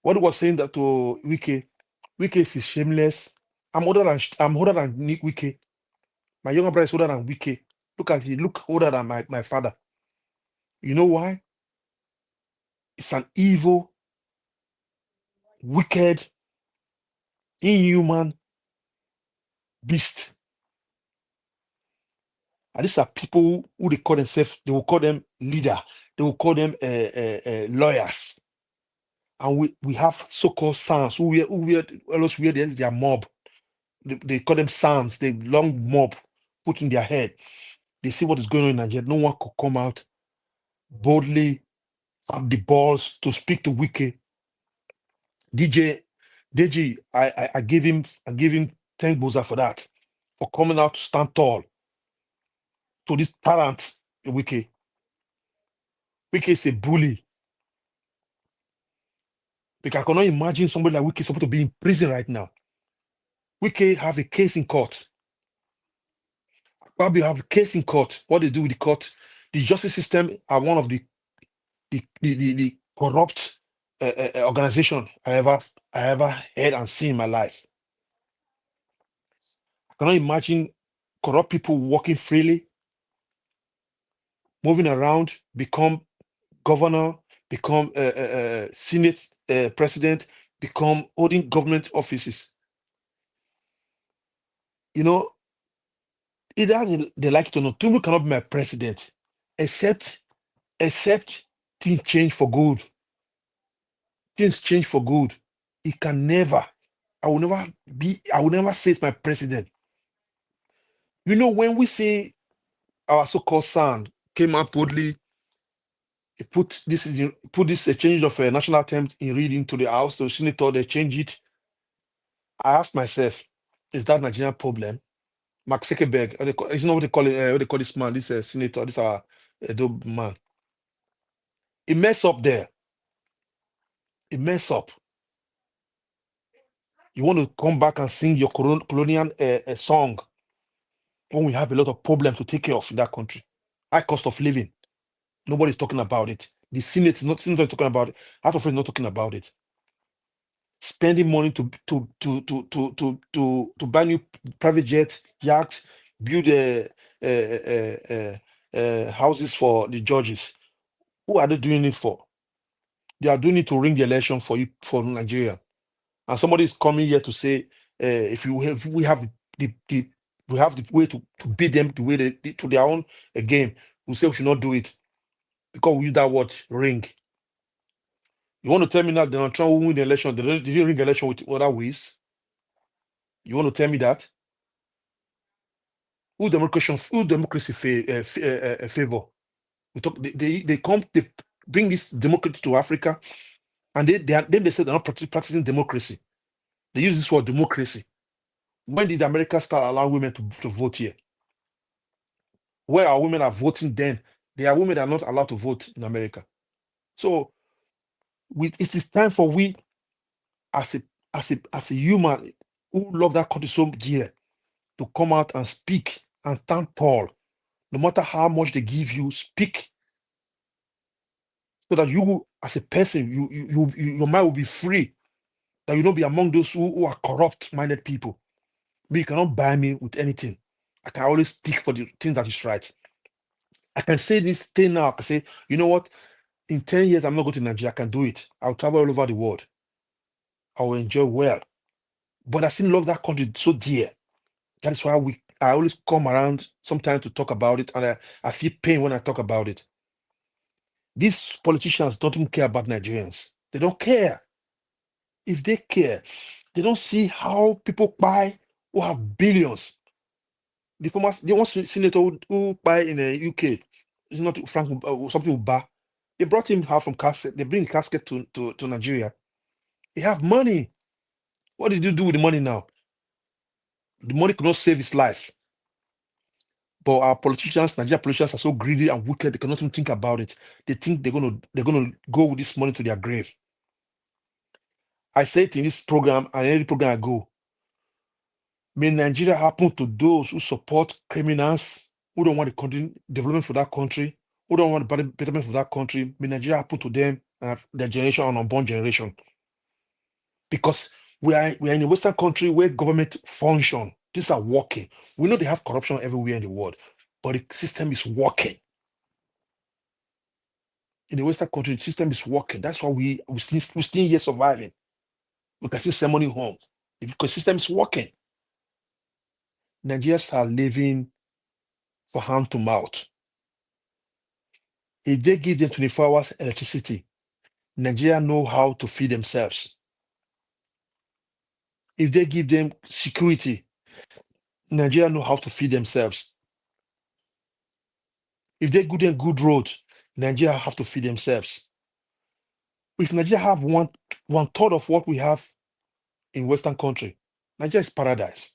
what he was saying that to Wike is shameless. I'm older than Nick Wike. My younger brother is older than Wike. Look at him. Look older than my father. You know why? It's an evil, wicked, inhuman beast. And these are people who they call themselves, they will call them leader, they will call them lawyers. And we have so-called sons who wear their mob. They call them sons, the long mob put in their head. They see what is going on in Nigeria. No one could come out boldly, have the balls to speak to Wike. DG, I give him 10 boza for that, for coming out to stand tall to this talent, Wike. Wike is a bully. Because I cannot imagine somebody like Wike supposed to be in prison right now. Wike have a case in court. Probably have a case in court. What they do with the court, the justice system are one of the corrupt organization I ever heard and seen in my life. I cannot imagine corrupt people walking freely, moving around, become governor, become Senate president, become holding government offices. You know, either they like it or not, Tinubu cannot be my president, except things change for good. Things change for good. It can never. I will never say it's my president. You know, when we say our so-called son came out boldly, he put this change of a national anthem in reading to the House, to the Senator, they change it. I asked myself, is that Nigerian problem? Mark Zuckerberg, it's not what they call it, what they call this man, this senator, this dope man. He mess up there. He mess up. You want to come back and sing your colonial song when we have a lot of problems to take care of in that country. High cost of living. Nobody's talking about it. The Senate is not talking about it. House of Reps is not talking about it. spending money to buy new private jets, yachts, build houses for the judges. Who are they doing it for? They are doing it to ring the election for you, for Nigeria. And somebody is coming here to say, if we have the way to beat them the way to their own game, we say we should not do it because we use that word ring. You want to tell me that Donald Trump will win the election? They didn't ring the election with other ways. You want to tell me that? Who democracy favor? We talk. They come. They bring this democracy to Africa, and then they say they're not practicing democracy. They use this word democracy. When did America start allowing women to vote here? Where our women are voting then? There are women that are not allowed to vote in America. So it is time for we as a human who love that country so dear to come out and speak and stand tall. No matter how much they give you, speak. So that you as a person, your mind will be free. That you don't be among those who are corrupt-minded people. But you cannot buy me with anything. I can always speak for the thing that is right. I can say this thing now. I can say, you know what? In 10 years, I'm not going to Nigeria. I can do it. I'll travel all over the world. I will enjoy well. But I still love that country so dear. That is why I always come around sometimes to talk about it, and I feel pain when I talk about it. These politicians don't even care about Nigerians. They don't care. If they care, they don't see how people buy who have billions. The one senator who buy in the UK is not Frank something Uba. They brought him out from casket. They bring casket to Nigeria. They have money. What did you do with the money now? The money could not save his life. But our politicians, Nigerian politicians, are so greedy and wicked. They cannot even think about it. They think they're gonna go with this money to their grave. I say it in this program and every program I go. May Nigeria happen to those who support criminals, who don't want the country development for that country, who don't want the betterment for that country. May Nigeria happen to them and their generation and unborn generation. Because we are in a Western country where government function. These are working. We know they have corruption everywhere in the world, but the system is working. In the Western country, the system is working. That's why we still here surviving. We can still send money home because the system is working. Nigerians are living for hand to mouth. If they give them 24 hours electricity, Nigeria know how to feed themselves. If they give them security, Nigeria know how to feed themselves. If they give them good roads, Nigeria have to feed themselves. If Nigeria have one third of what we have in Western country, Nigeria is paradise.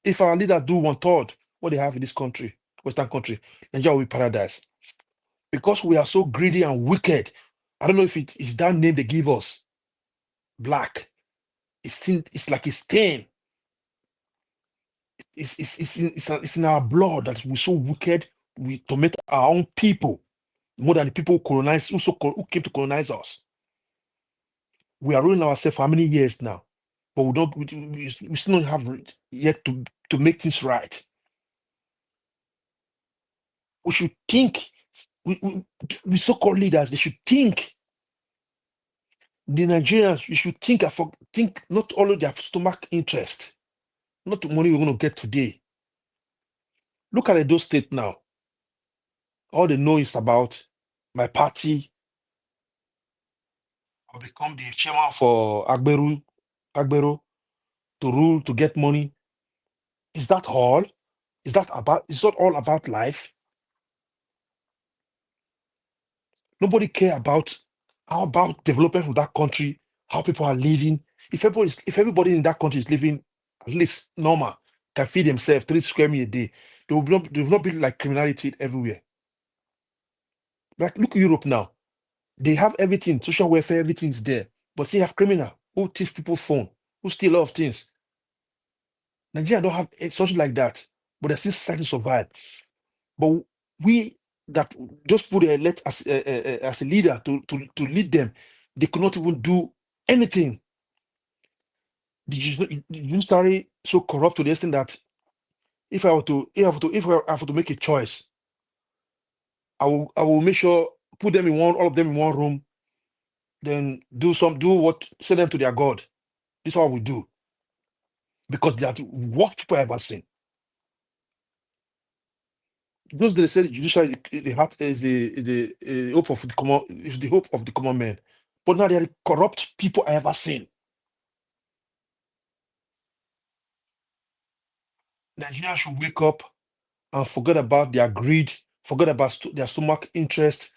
If our leader do 1/3 what they have in this country, Western country, Nigeria will be paradise. Because we are so greedy and wicked, I don't know if it is that name they give us, black. It's like a stain. It's in our blood that we're so wicked. We torment our own people more than the people who came to colonize us. We are ruining ourselves for how many years now? But we still don't have yet to make things right. We should think. We so-called leaders, they should think. The Nigerians, you should think not only their stomach interest, not the money we're going to get today. Look at Edo State now. All they know is about my party. I'll become the chairman for Agbero to rule, to get money. Is that all? Is that all about life? Nobody care about development of that country, how people are living. If everybody in that country is living at least normal, can feed themselves 3 square meals a day, they will not be like criminality everywhere. Like look at Europe now. They have everything, social welfare, everything's there. But they have criminal who thief people's phone, who steal a lot of things. Nigeria don't have something like that, but they're still trying to survive. But we that those people they elect as a leader to lead them, they could not even do anything. the judiciary so corrupt to the extent that if I have to make a choice, I will make sure put them in all of them in one room, then send them to their God. This is what we do. Because they are the worst people I've ever seen. Those they say the judiciary the heart is the hope of the common man. But now they are the corrupt people I ever seen. Nigeria should wake up and forget about their greed, forget about their stomach interest,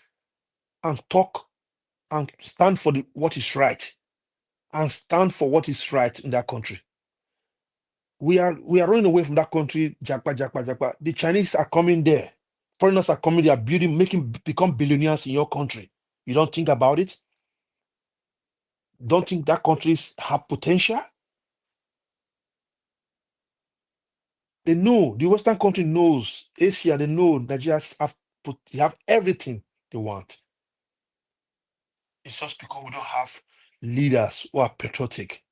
and talk and stand for what is right, and stand for what is right in that country. We are running away from that country. Jakpa. The Chinese are coming there. Foreigners are coming. They are become billionaires in your country. You don't think about it? Don't think that countries have potential? They know. The Western country knows. Asia, they know Nigeria have everything they want. It's just because we don't have leaders who are patriotic.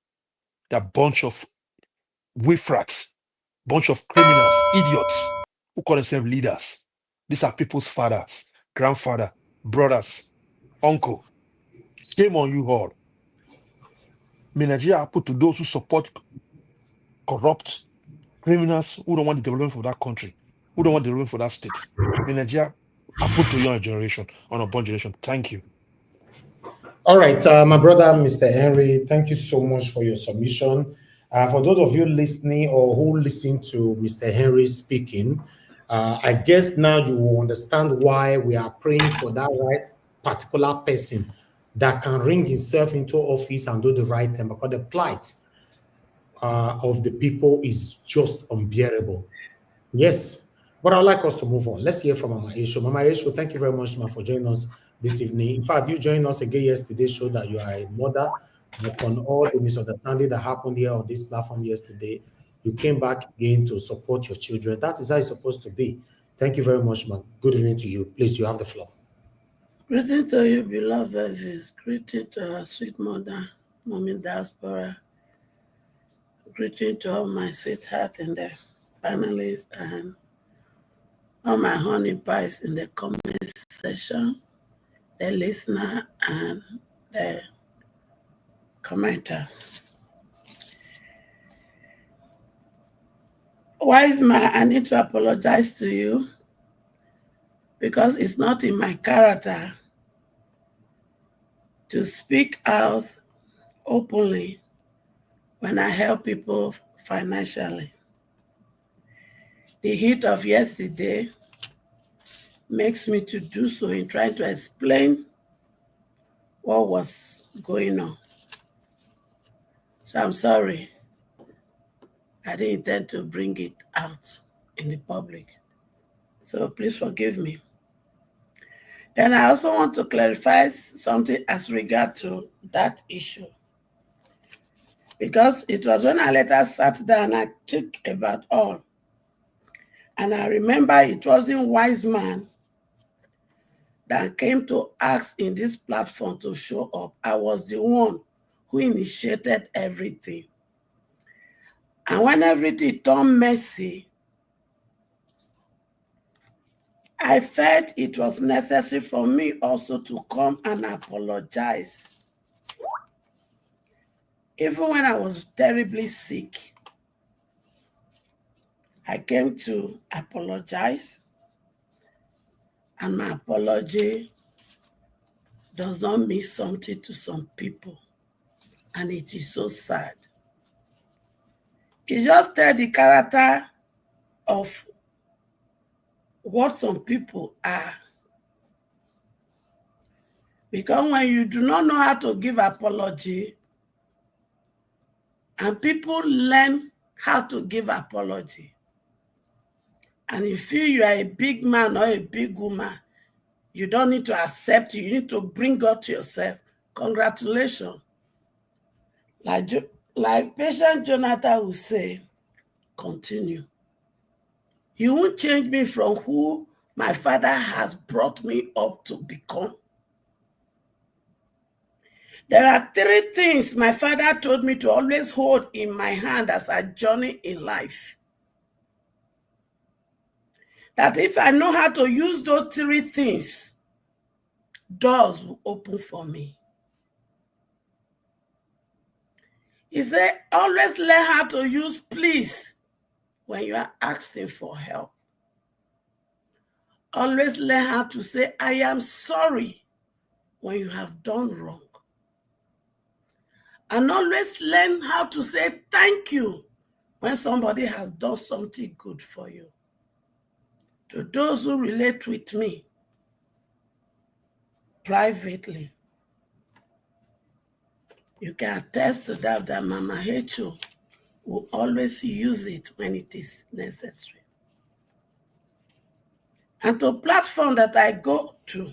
They're a bunch of wiffrats, bunch of criminals, idiots who call themselves leaders. These are people's fathers, grandfather, brothers, uncle. Shame on you all. May Nigeria put to those who support corrupt criminals who don't want the development for that country, who don't want development for that state. May Nigeria put to your generation, on a born generation. Thank you. All right, my brother, Mr. Henry, thank you so much for your submission. For those of you listening or who listen to Mr. Henry speaking, I guess now you will understand why we are praying for that right particular person that can ring himself into office and do the right thing, because the plight of the people is just unbearable. Yes, but I'd like us to move on. Let's hear from Mama Esho. Mama Esho, thank you very much, Ma, for joining us this evening. In fact, you joined us again yesterday, showed that you are a mother. Upon all the misunderstanding that happened here on this platform yesterday, you came back again to support your children. That is how it's supposed to be. Thank you very much, Ma. Good evening to you. Please, you have the floor. Greeting to you, beloved viewers. Greeting to our sweet mother, Mommy Diaspora. Greeting to all my sweetheart and the panelists and all my honey pies in the comment section, the listener and the commenter. Wise man, I need to apologize to you because it's not in my character to speak out openly when I help people financially. The heat of yesterday makes me to do so in trying to explain what was going on. So I'm sorry. I didn't intend to bring it out in the public. So please forgive me. And I also want to clarify something as regard to that issue. Because it was when I later sat down, I took about all. And I remember it wasn't wise man that came to ask in this platform to show up. I was the one who initiated everything. And when everything turned messy, I felt it was necessary for me also to come and apologize. Even when I was terribly sick, I came to apologize. And my apology does not mean something to some people. And it is so sad. It just tells the character of what some people are. Because when you do not know how to give apology, and people learn how to give apology, and you feel you are a big man or a big woman, you don't need to accept it. You need to bring God to yourself. Congratulations. Like Patient Jonathan will say, continue. You won't change me from who my father has brought me up to become. There are 3 things my father told me to always hold in my hand as I journey in life. That if I know how to use those 3 things, doors will open for me. He said, always learn how to use please when you are asking for help. Always learn how to say, I am sorry when you have done wrong. And always learn how to say thank you when somebody has done something good for you. To those who relate with me privately, you can attest to that Mama H.O. will always use it when it is necessary. And to platform that I go to,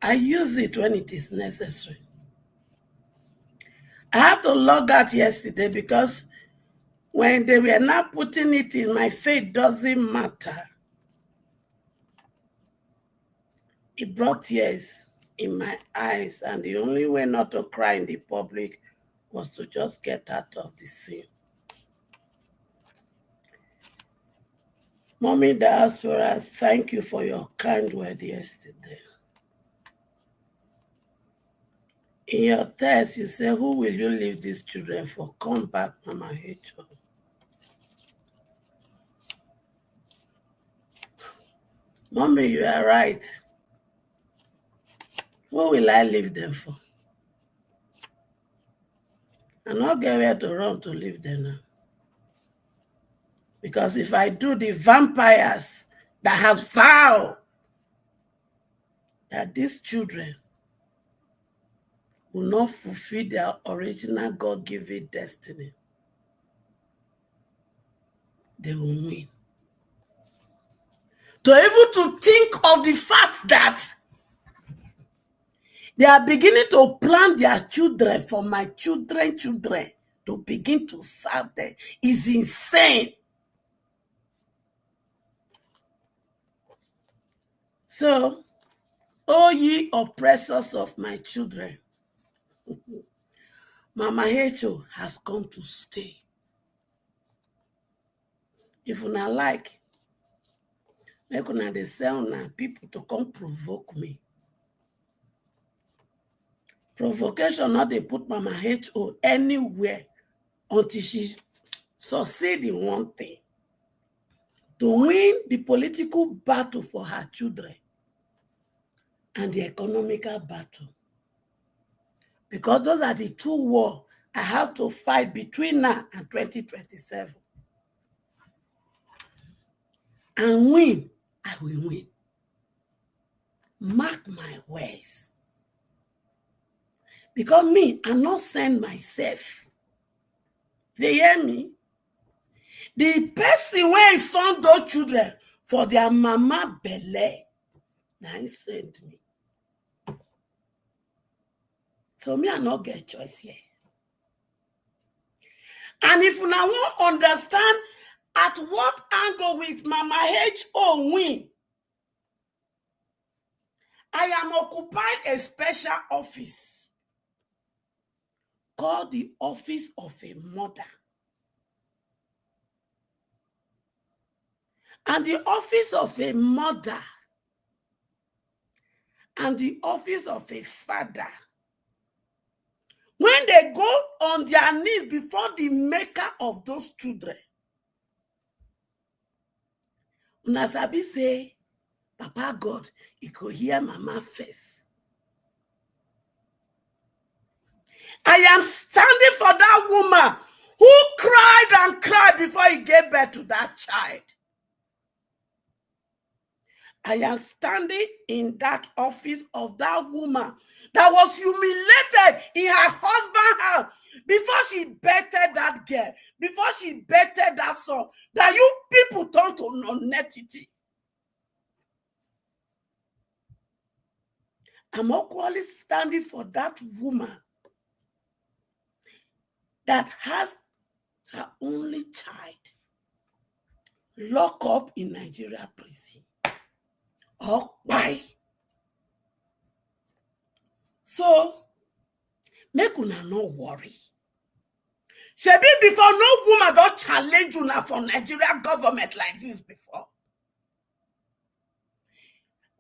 I use it when it is necessary. I had to log out yesterday because when they were not putting it in my faith doesn't matter, it brought tears in my eyes, and the only way not to cry in the public was to just get out of the scene. Mommy Diaspora, thank you for your kind word yesterday. In your text, you say, who will you leave these children for? Come back, Mama H.O. Mommy, you are right. Who will I leave them for? I'm not get where to run to leave them now. Because if I do, the vampires that has vowed that these children will not fulfill their original God-given destiny, they will win. To even to think of the fact that they are beginning to plan their children for my children to begin to serve them is insane. So, O ye oppressors of my children, Mama H.O. has come to stay. If una like, make una dey sell na people to come provoke me. Provocation not they put Mama H.O. anywhere until she succeed in one thing. To win the political battle for her children and the economical battle. Because those are the 2 wars I have to fight between now and 2027. And win, I will win. Mark my words. Because me, I'm not send myself. They hear me? The person where found those children for their mama belly, now he sent me. So me, I not get choice here. And if you now want to understand at what angle with Mama H.O. win, I am occupying a special office called the Office of a Mother. And the Office of a Mother and the Office of a Father, when they go on their knees before the maker of those children, una sabi say, Papa God, he could hear Mama first. I am standing for that woman who cried and cried before he gave birth to that child. I am standing in that office of that woman that was humiliated in her husband's house before she birthed that girl, before she birthed that son, that you people turn to non-entity. I'm equally standing for that woman that has her only child locked up in Nigeria prison. Or buy. So, Make una no worry. Shebi before no woman don't challenge una for Nigeria government like this before.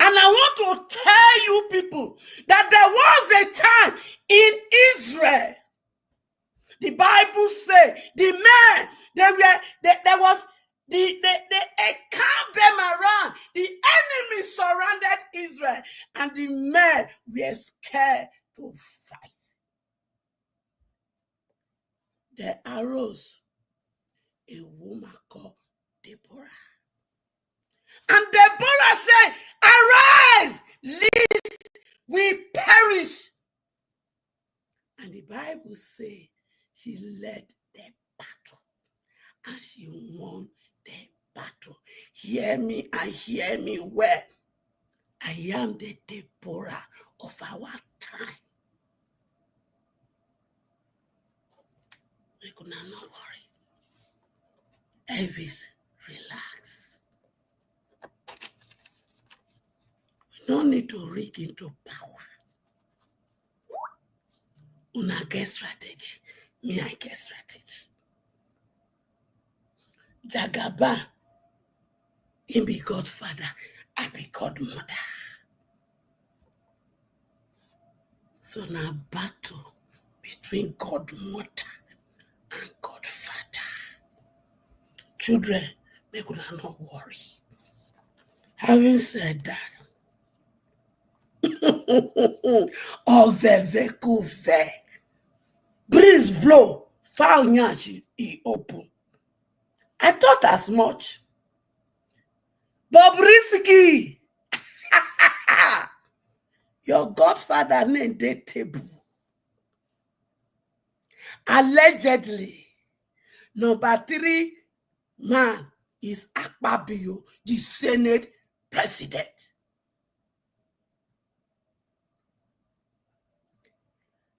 And I want to tell you people that there was a time in Israel. The Bible say the men there was they camped them around. The enemy surrounded Israel, and the men were scared to fight. There arose a woman called Deborah. And Deborah said, arise, lest we perish. And the Bible says she led the battle and she won the battle. Hear me and hear me well. I am the Deborah of our time. We could not worry. Elvis, relax. We don't need to rig into power. Una get strategy. Me, I get strategy. Jagaba, he be godfather, I be godmother. So now battle between godmother and godfather. Children, they could not worry. Having said that, breeze blow, foul nyashi, he open. I thought as much. Bobrisky, your godfather named the table. Allegedly, number 3 man is Okpebholo, the Senate president.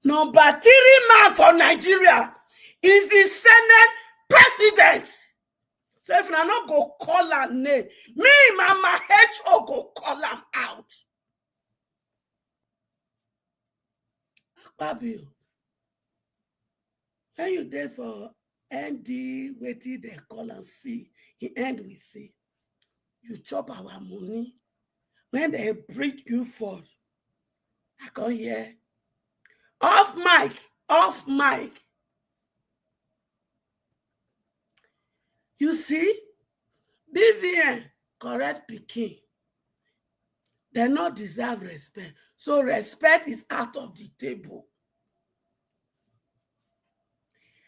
Number 3 man for Nigeria is the Senate president. So if I not go call her name, me, Mama H.O. go call him out. Okpebholo, when you there for ND, waiting they call and see, he end with C. You chop our money. When they bring you forth, I can hear, off mic, off mic. You see, BVN, correct Pikin, they not deserve respect. So respect is out of the table.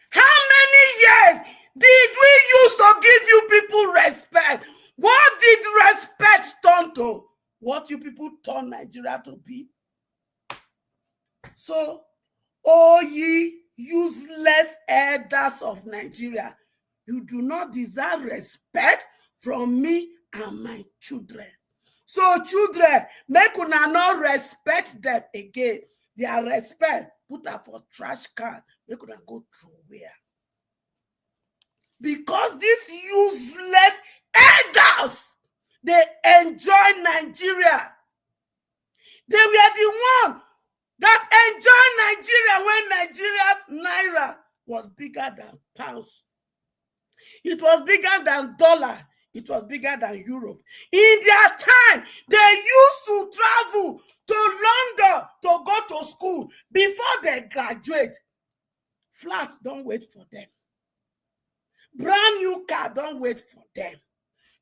How many years did we use to give you people respect? What did respect turn to? What you people turn Nigeria to be? So, oh ye useless elders of Nigeria, you do not deserve respect from me and my children. So children, make una not respect them again. Their respect, put her for trash can, make una go through where. Because these useless elders, they enjoy Nigeria. They were the one that enjoyed Nigeria when Nigeria's naira was bigger than pounds. It was bigger than dollar. It was bigger than Europe. In their time, they used to travel to London to go to school before they graduate. Flat don't wait for them. Brand new car don't wait for them.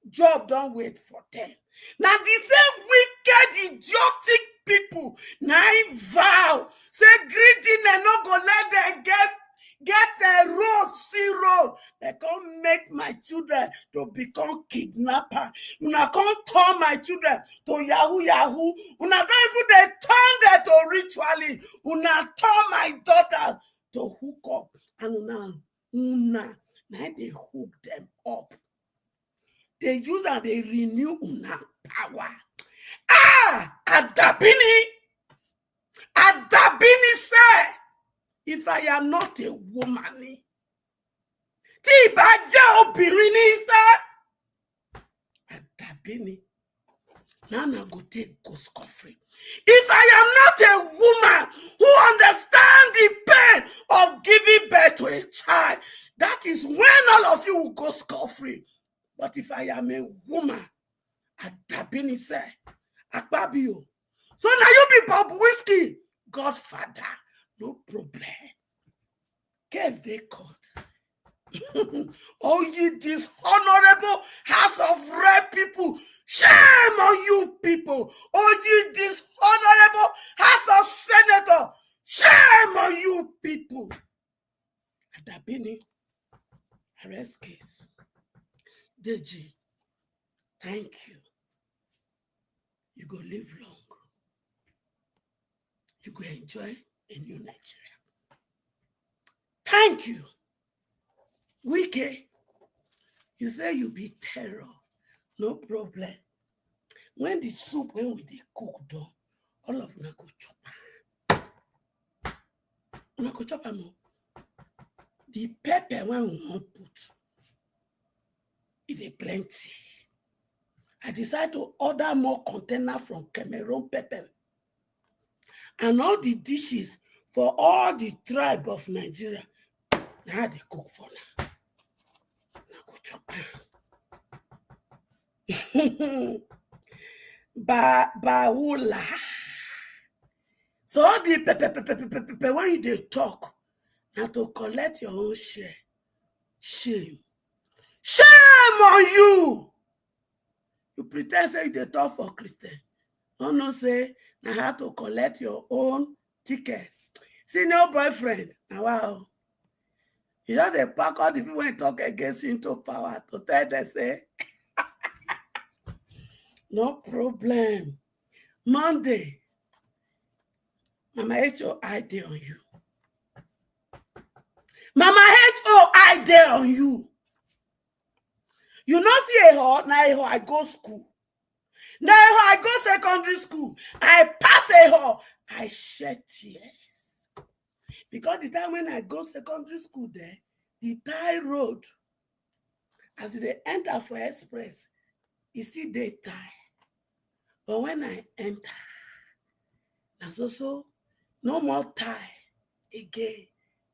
Job don't wait for them. Now the same wicked, idiotic people now vow say greediness not gonna let them get a road, see road. They can't make my children to become kidnapper. Una can't turn my children to Yahoo. Una don't even they turn them to ritually. Una turn my daughter to hook up. And una now they hook them up. They use and they renew una power. Adabini say, if I am not a woman, Adabini, now I go take go scot-free. If I am not a woman who understands the pain of giving birth to a child. That is when all of you will go scot-free. But if I am a woman, Adabini say, Akpabio. So now you be Bob Whiskey, Godfather, no problem. Case they caught. Oh, ye dishonorable House of Rep people, shame on you people. Oh, ye dishonorable House of Senator, shame on you people. Adabini, arrest case. Deji, thank you. You go live long. You go enjoy a new Nigeria. Thank you. Wike, you say you be terror. No problem. When the soup, when we cook down, all of them go chop. Una go chop am. The pepper when we want put, it is plenty. I decided to order more container from Cameroon pepper. And all the dishes for all the tribe of Nigeria. Now they cook for now. Now go chop. Bwala. So all the pepper when they talk, now to collect your own share. Shame. Shame on you. You pretend say they talk for Christian. No say now how to collect your own ticket. See no boyfriend. Now wow. You know they pack all the people when talk against you into power to tell them say no problem. Monday, Mama H.O. I day on you. Mama H.O. I day on you. You not see a hall, now a hall, I go school. Now I go secondary school. I pass a hall. I shed tears. Because the time when I go secondary school there, the tie road, as they enter for express, you see they tie. But when I enter, that's also no more tie again.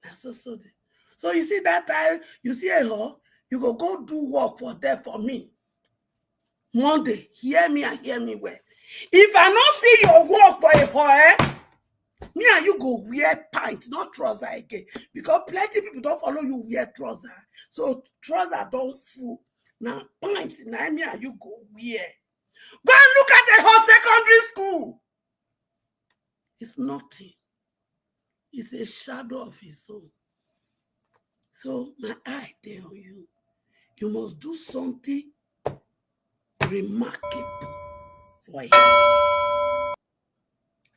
That's also the. So you see that tie, you see a hall, you go do work for there for me. Monday, hear me and hear me well. If I not see your work for a hall, me and you go wear pants, not trouser again. Because plenty people don't follow you wear trouser. So trouser don't fool. Now pants, now me and you go wear. Go and look at the whole secondary school. It's nothing. It's a shadow of his own. So my eye there on you. You must do something remarkable for him.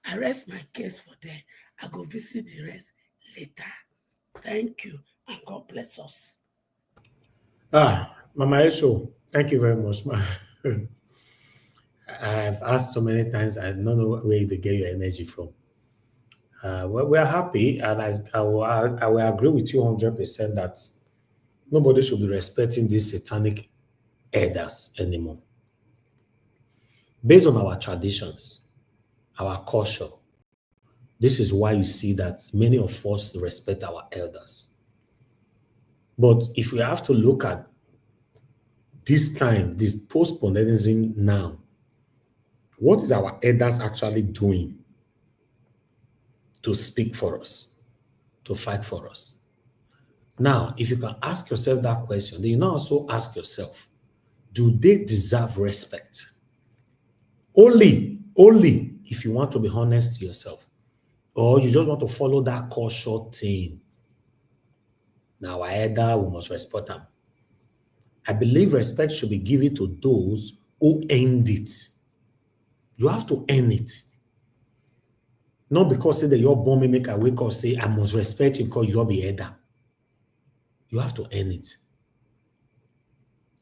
I rest my case for there. I go visit the rest later. Thank you, and God bless us. Mama Esho, thank you very much. I've asked so many times, I don't know where to get your energy from. Well, we are happy, and I will agree with you 100% that nobody should be respecting these satanic elders anymore. Based on our traditions, our culture, this is why you see that many of us respect our elders. But if we have to look at this time, this post-modernism now, what is our elders actually doing to speak for us, to fight for us? Now, if you can ask yourself that question, then you now also ask yourself, do they deserve respect? Only if you want to be honest to yourself, or you just want to follow that culture thing. Now, our elder, we must respect them. I believe respect should be given to those who earned it. You have to earn it. Not because say that your born make a wake up say, I must respect you because you're the elder. You have to earn it.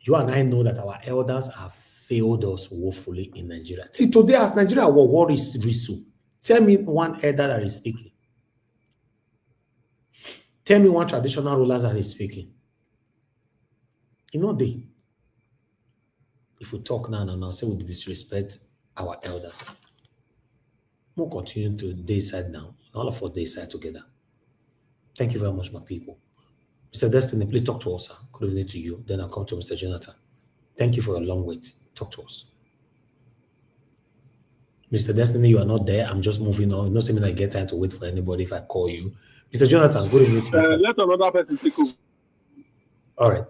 You and I know that our elders have failed us woefully in Nigeria. See, today as Nigeria, our war is Risu. Tell me one elder that is speaking. Tell me one traditional ruler that is speaking. You know, if we talk now, say we disrespect our elders. We'll continue to decide now. All of us decide together. Thank you very much, my people. Mr. Destiny, please talk to us, sir. Good evening to you. Then I'll come to Mr. Jonathan. Thank you for a long wait. Talk to us. Mr. Destiny, you are not there. I'm just moving on. Not saying I get time to wait for anybody if I call you. Mr. Jonathan, good evening to you. Let another person take over. All right.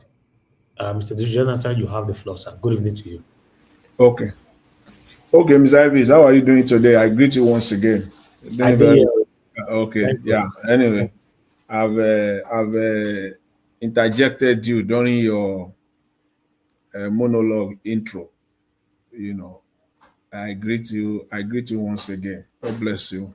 Mr. Jonathan, you have the floor, sir. Good evening to you. Okay. Okay, Ms. Ives, how are you doing today? I greet you once again. Okay, yeah. Anyway, I've interjected you during your monologue intro. You know, I greet you once again. God bless you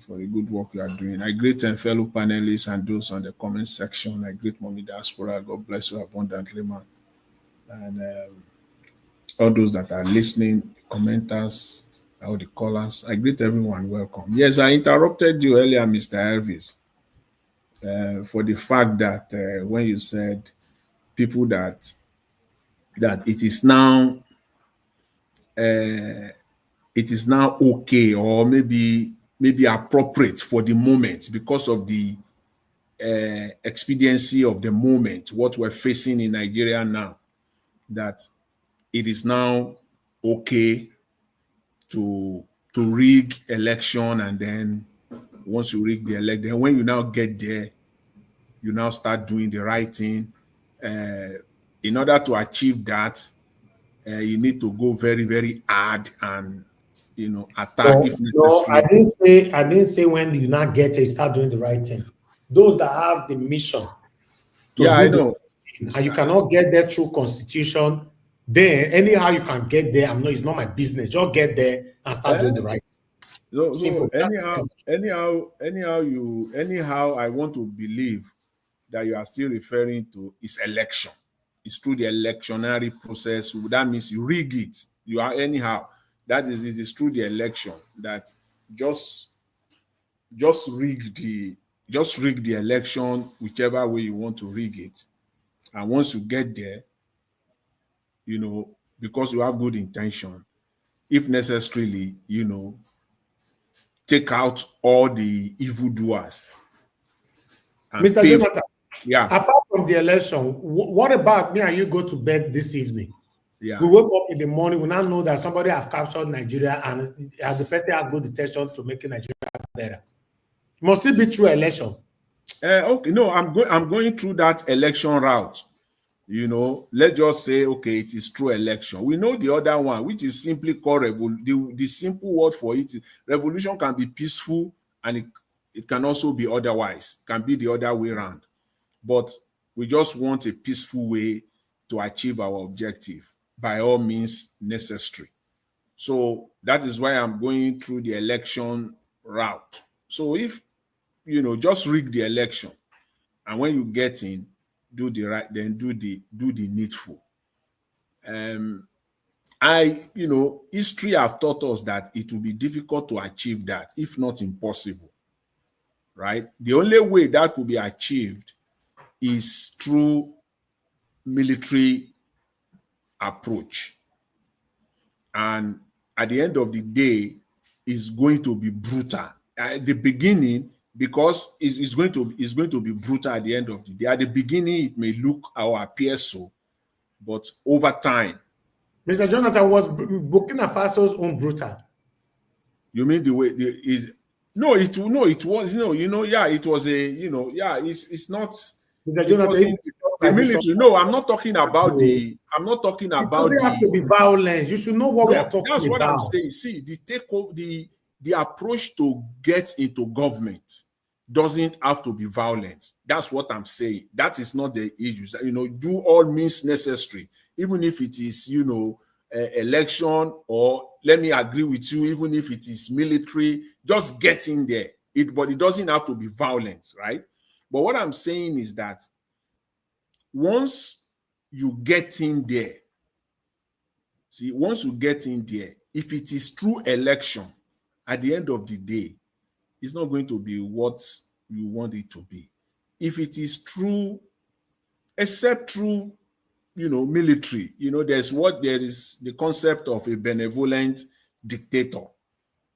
for the good work you are doing. I greet fellow panelists and those on the comment section. I greet Mommy Diaspora. God bless you abundantly, man. And all those that are listening, commenters, all the callers, I greet everyone. Welcome. Yes, I interrupted you earlier, Mr. Elvis, for the fact that when you said people that it is now okay, or maybe appropriate for the moment because of the expediency of the moment, what we're facing in Nigeria now, that it is now okay to rig election, and then once you rig the election, then when you now get there, you now start doing the right thing. In order to achieve that, you need to go very, very hard and attack if necessary. No, I didn't say when you now get it, start doing the right thing. Those that have the mission to do I know. the right thing, and you cannot get there through constitution, then anyhow you can get there. It's not my business. Just get there and start doing the right thing. So anyhow, I want to believe that you are still referring to is election. It's through the electionary process. That means you rig it. You are anyhow. That is through the election that just rig the election whichever way you want to rig it. And once you get there, because you have good intention, if necessarily, take out all the evildoers. Mr. Jonathan, apart from the election, what about me and you go to bed this evening? Yeah. We wake up in the morning, we now know that somebody has captured Nigeria, and the person has good intentions to make Nigeria better. Must it be through election? Okay, no, I'm going through that election route. Let's just say, okay, it is through election. We know the other one, which is simply called the simple word for it. Revolution can be peaceful, and it can also be otherwise. It can be the other way around. But we just want a peaceful way to achieve our objective, by all means necessary. So that is why I'm going through the election route. So if, just rig the election, and when you get in, do the right, then do the needful. History have taught us that it will be difficult to achieve that, if not impossible, right? The only way that could be achieved is through military approach. And at the end of the day, it's going to be brutal. At the beginning, because it's going to be brutal at the end of the day. At the beginning, it may look or appear so, but over time. Mr. Jonathan, was Burkina Faso's own brutal? You mean the way it was, it was it's not. The military. No, I'm not talking about the. I'm not talking about it doesn't have to be violence. You should know what we are talking about. That's what I'm saying. See, the approach to get into government doesn't have to be violent. That's what I'm saying. That is not the issue. Do all means necessary, even if it is, election, or let me agree with you, even if it is military, just get in there. But it doesn't have to be violent, right? But what I'm saying is that once you get in there, if it is through election, at the end of the day, it's not going to be what you want it to be. If it is true, except through, military, there is the concept of a benevolent dictator.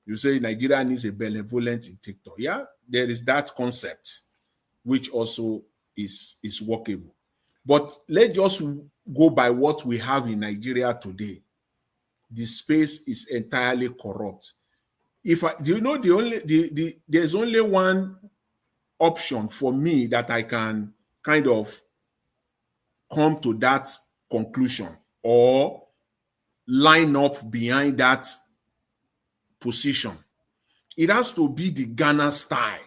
You say Nigeria needs a benevolent dictator. Yeah, there is that concept. which also is workable. But let's just go by what we have in Nigeria today. The space is entirely corrupt. Do you know there's only one option for me that I can kind of come to that conclusion or line up behind that position. It has to be the Ghana style.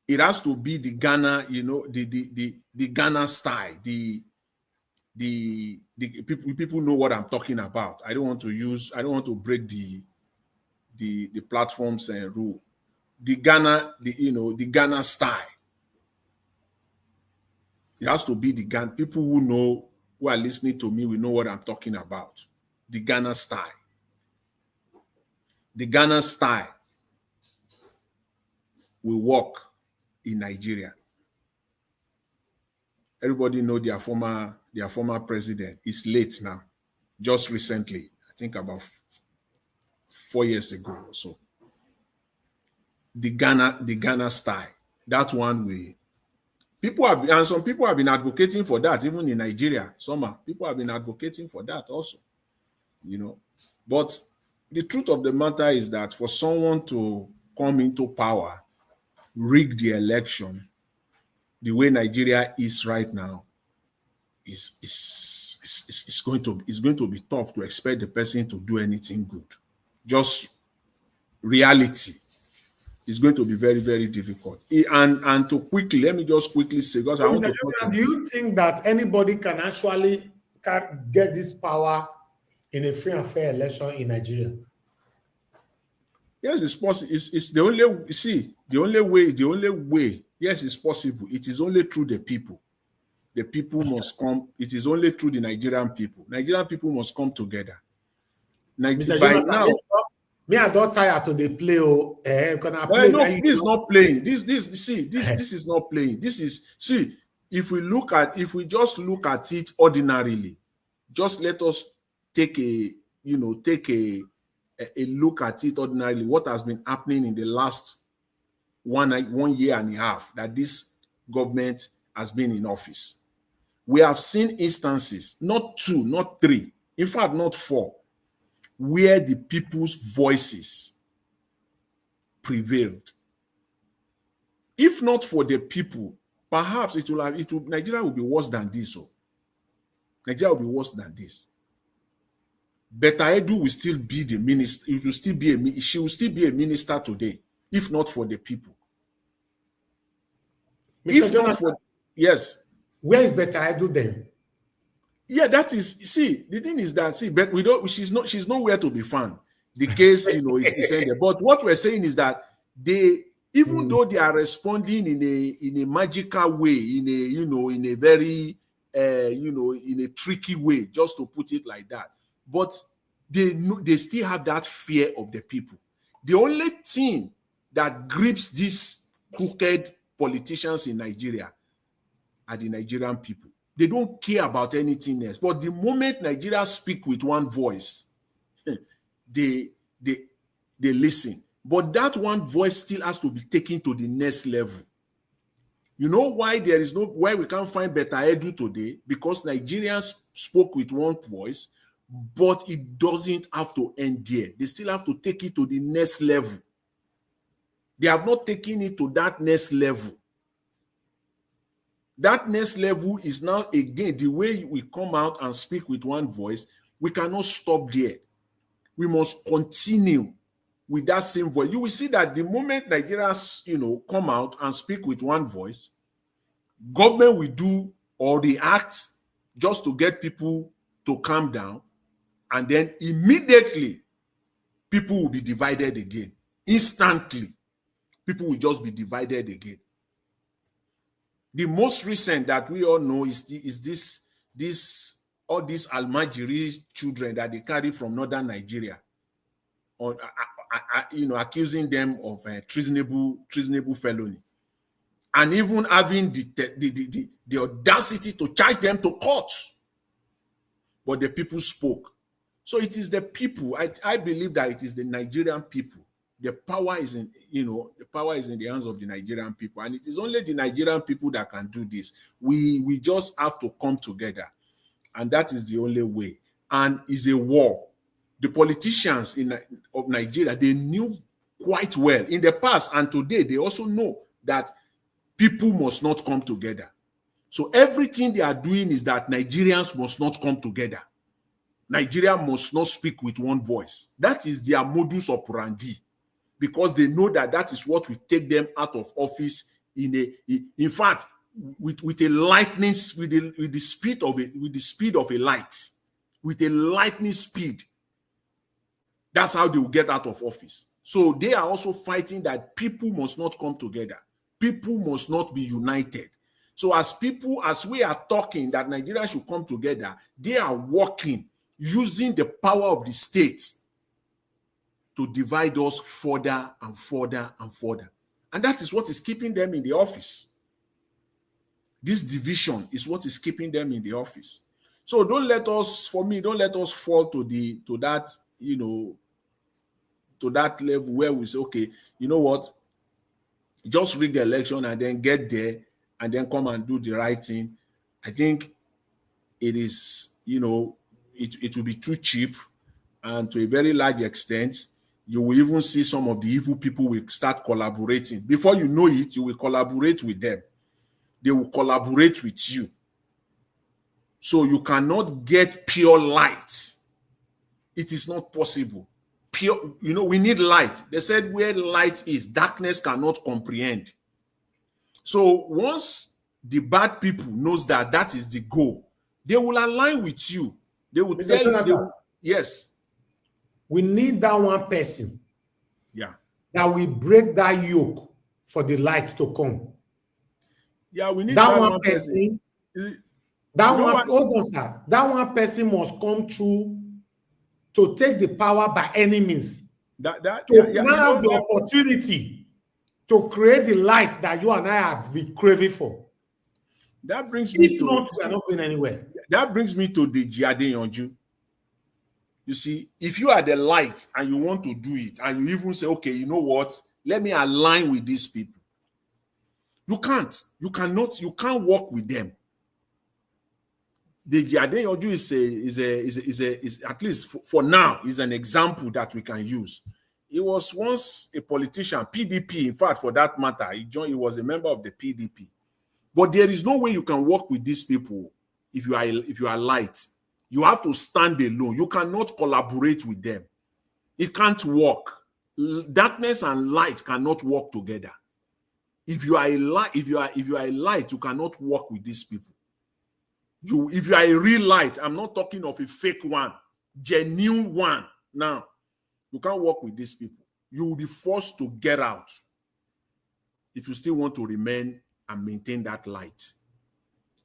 It has to be the Ghana, the Ghana style. The people know what I'm talking about. I don't want to break the platform's rule. The Ghana style. It has to be the Ghana. People who are listening to me will know what I'm talking about. The Ghana style. The Ghana style will work in Nigeria. Everybody know their former president is late now. Just recently, I think about 4 years ago or so. The Ghana style. That one way. Some people have been advocating for that, even in Nigeria. People have been advocating for that also. But the truth of the matter is that for someone to come into power, rig the election, the way Nigeria is right now, is going to be tough to expect the person to do anything good. Just reality is going to be very, very difficult. And let me just quickly say, because I want to. Do you think that anybody can actually get this power in a free and fair election in Nigeria? Yes, it's possible. It's the only way. Yes, it's possible. It is only through the people. The people must come. It is only through the Nigerian people. Nigerian people must come together. Mr. Jonathan, me, I don't tire to the play. No, this is not playing. This is not playing. If we just look at it ordinarily, just let us take a look at it ordinarily. What has been happening in the last 1 year and a half that this government has been in office? We have seen instances, not 2, not 3, in fact, not 4, where the people's voices prevailed. If not for the people, perhaps Nigeria will be worse than this. Nigeria will be worse than this. Betta Edu will still be the minister. She will still be a minister today, if not for the people. Mr. Jonathan, yes. Where is Betta Edu then? Yeah, that is. The thing is that but we don't. She's nowhere to be found. The case, is ended. But what we're saying is that even though they are responding in a magical way, in a very, in a tricky way, just to put it like that. But they still have that fear of the people. The only thing that grips these crooked politicians in Nigeria are the Nigerian people. They don't care about anything else. But the moment Nigerians speak with one voice, they listen. But that one voice still has to be taken to the next level. You know why why we can't find Betta Edu today? Because Nigerians spoke with one voice, but it doesn't have to end there. They still have to take it to the next level. They have not taken it to that next level. That next level is now, again, the way we come out and speak with one voice. We cannot stop there. We must continue with that same voice. You will see that the moment Nigerians, come out and speak with one voice, government will do or react just to get people to calm down, and then immediately people will be divided again. Instantly, people will just be divided again. The most recent that we all know is all these Almajiri children that they carry from northern Nigeria, accusing them of treasonable felony, and even having the audacity to charge them to court. But the people spoke. So it is the people. I believe that it is the Nigerian people the power is in, the power is in the hands of the Nigerian people, and it is only the Nigerian people that can do this. We just have to come together, and that is the only way. And it's a war. The politicians of Nigeria, they knew quite well in the past, and today they also know that people must not come together. So everything they are doing is that Nigerians must not come together. Nigeria must not speak with one voice. That is their modus operandi, because they know that that is what will take them out of office in fact, with a lightning, with the speed of a light, with a lightning speed. That's how they will get out of office. So they are also fighting that people must not come together. People must not be united. So as we are talking that Nigeria should come together, they are working using the power of the state to divide us further and further and further. And that is what is keeping them in the office. This division is what is keeping them in the office. So don't let us fall to that, to that level where we say, okay, you know what, just rig the election and then get there and then come and do the right thing. I think it is, it will be too cheap, and to a very large extent, you will even see some of the evil people will start collaborating. Before you know it, you will collaborate with them. They will collaborate with you. So you cannot get pure light. It is not possible. Pure, we need light. They said where light is, darkness cannot comprehend. So once the bad people knows that that is the goal, they will align with you. They will tell you, yes. We need that one person. Yeah. That will break that yoke for the light to come. Yeah, we need that one person. That one, hold on, sir. That one person must come through to take the power by any means. Now have the opportunity to create the light that you and I have been craving for. That brings me to, we are not going anywhere. That brings me to the Jade Yonju. You see, if you are the light and you want to do it, and you even say, okay, you know what, let me align with these people. You can't. You cannot. You can't work with them. The Jade Yonju is at least for now is an example that we can use. He was once a politician, PDP. In fact, for that matter, he was a member of the PDP. But there is no way you can work with these people if you are light. You have to stand alone. You cannot collaborate with them. It can't work. Darkness and light cannot work together. If you are a light, you cannot work with these people. If you are a real light, I'm not talking of a fake one, genuine one. Now, you can't work with these people. You will be forced to get out if you still want to remain and maintain that light.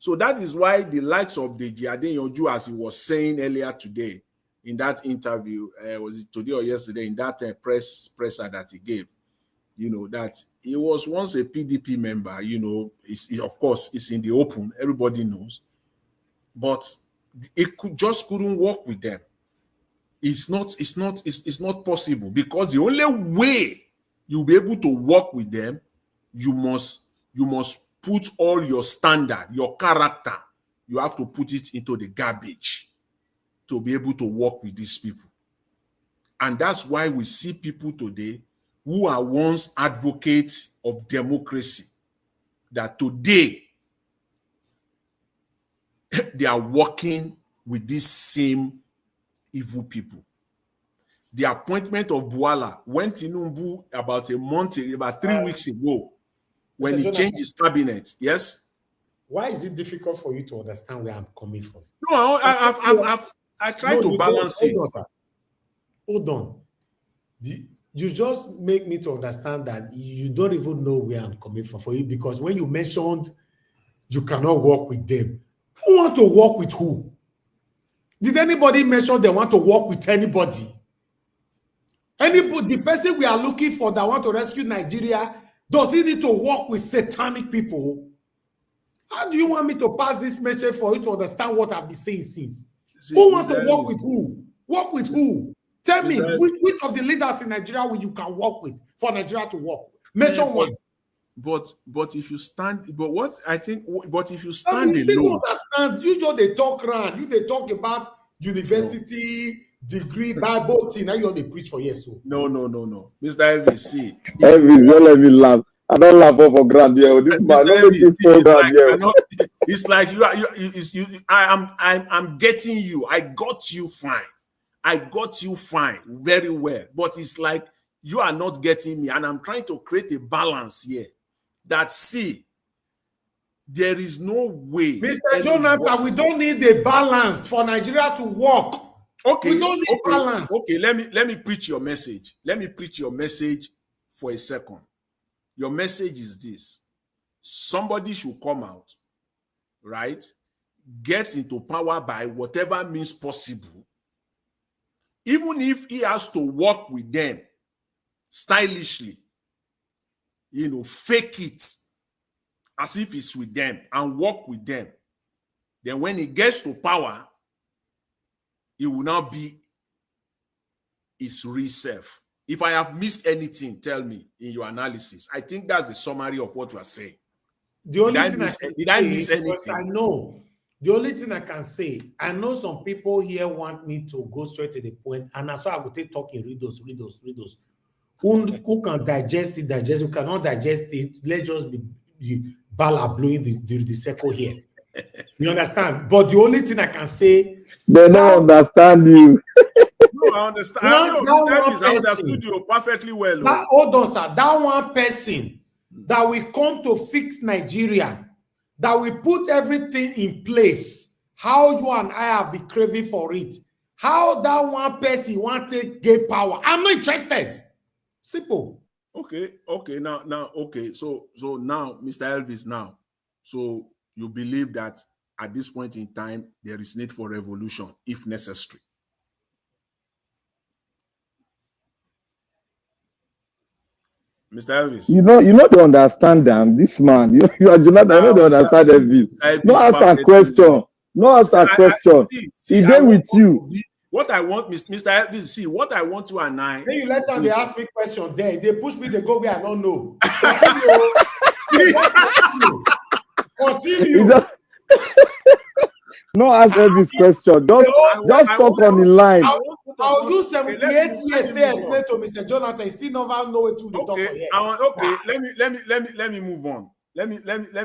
So that is why the likes of the Jade Yonju, as he was saying earlier today in that interview, was it today or yesterday, in that presser that he gave, that he was once a PDP member, of course, it's in the open, everybody knows, but it couldn't work with them. It's not possible, because the only way you'll be able to work with them, you must put all your standard, your character, you have to put it into the garbage to be able to work with these people. And that's why we see people today who are once advocates of democracy, that today they are working with these same evil people. The appointment of Bwala, when Tinubu, about 3 weeks ago, when he changed his cabinet, yes? Why is it difficult for you to understand where I'm coming from? No, I try to balance it. Hold on. You just make me to understand that you don't even know where I'm coming from for you, because when you mentioned you cannot work with them, who want to work with who? Did anybody mention they want to work with anybody? Anybody, the person we are looking for that want to rescue Nigeria, does he need to work with satanic people? How do you want me to pass this message for you to understand what I've been saying since? Who wants to work with who? Work with who? Tell me, which of the leaders in Nigeria you can work with for Nigeria to work? Mention one. But if you stand, but what I think, but if you stand alone, people understand. You just they talk around. You they talk about university degree Bible thing. Now you they preach for yes. So no, Mr. Elvis, see, Elvis, don't let me laugh. I don't laugh off for grand here. This man, don't make me fall down here. It's like I'm getting you. I got you fine. I got you fine, very well. But it's like you are not getting me, and I'm trying to create a balance here. That see, there is no way. Mr. Jonathan, we don't need a balance for Nigeria to work. Okay, we don't need balance. Okay, let me preach your message. Let me preach your message for a second. Your message is this: somebody should come out, right? Get into power by whatever means possible, even if he has to work with them stylishly. Fake it as if it's with them and work with them. Then when he gets to power, it will now be his real self. If I have missed anything, tell me in your analysis. I think that's a summary of what you are saying. The only did I miss anything? I know. The only thing I can say, I know some people here want me to go straight to the point, and that's why I will take talking, read those. Who can digest it, who cannot digest it, let's just be Bwala blowing the circle here. You understand? But the only thing I can say, they don't understand you. No, I understand. I understood you perfectly well. Hold on, sir. That one person that will come to fix Nigeria, that will put everything in place, how you and I have been craving for it, how that one person want to get power. I'm not interested. Simple. Okay. Now, okay. So now, Mr. Elvis, now, so you believe that at this point in time there is need for revolution if necessary. Mr. Elvis. You don't understand them. This man, you are Jonathan. I don't understand Elvis. No answer question. No answer question. He there with you. What I want, Mr. Elvis, see, what I want you and I. Then you let them, they ask me question there. They push me, they go where I don't know. Continue. No ask Elvis question. Just talk on the line. I'll use 78 years to explain to Mr. Jonathan. He still never know what to talk for here. Okay, let me move on. Let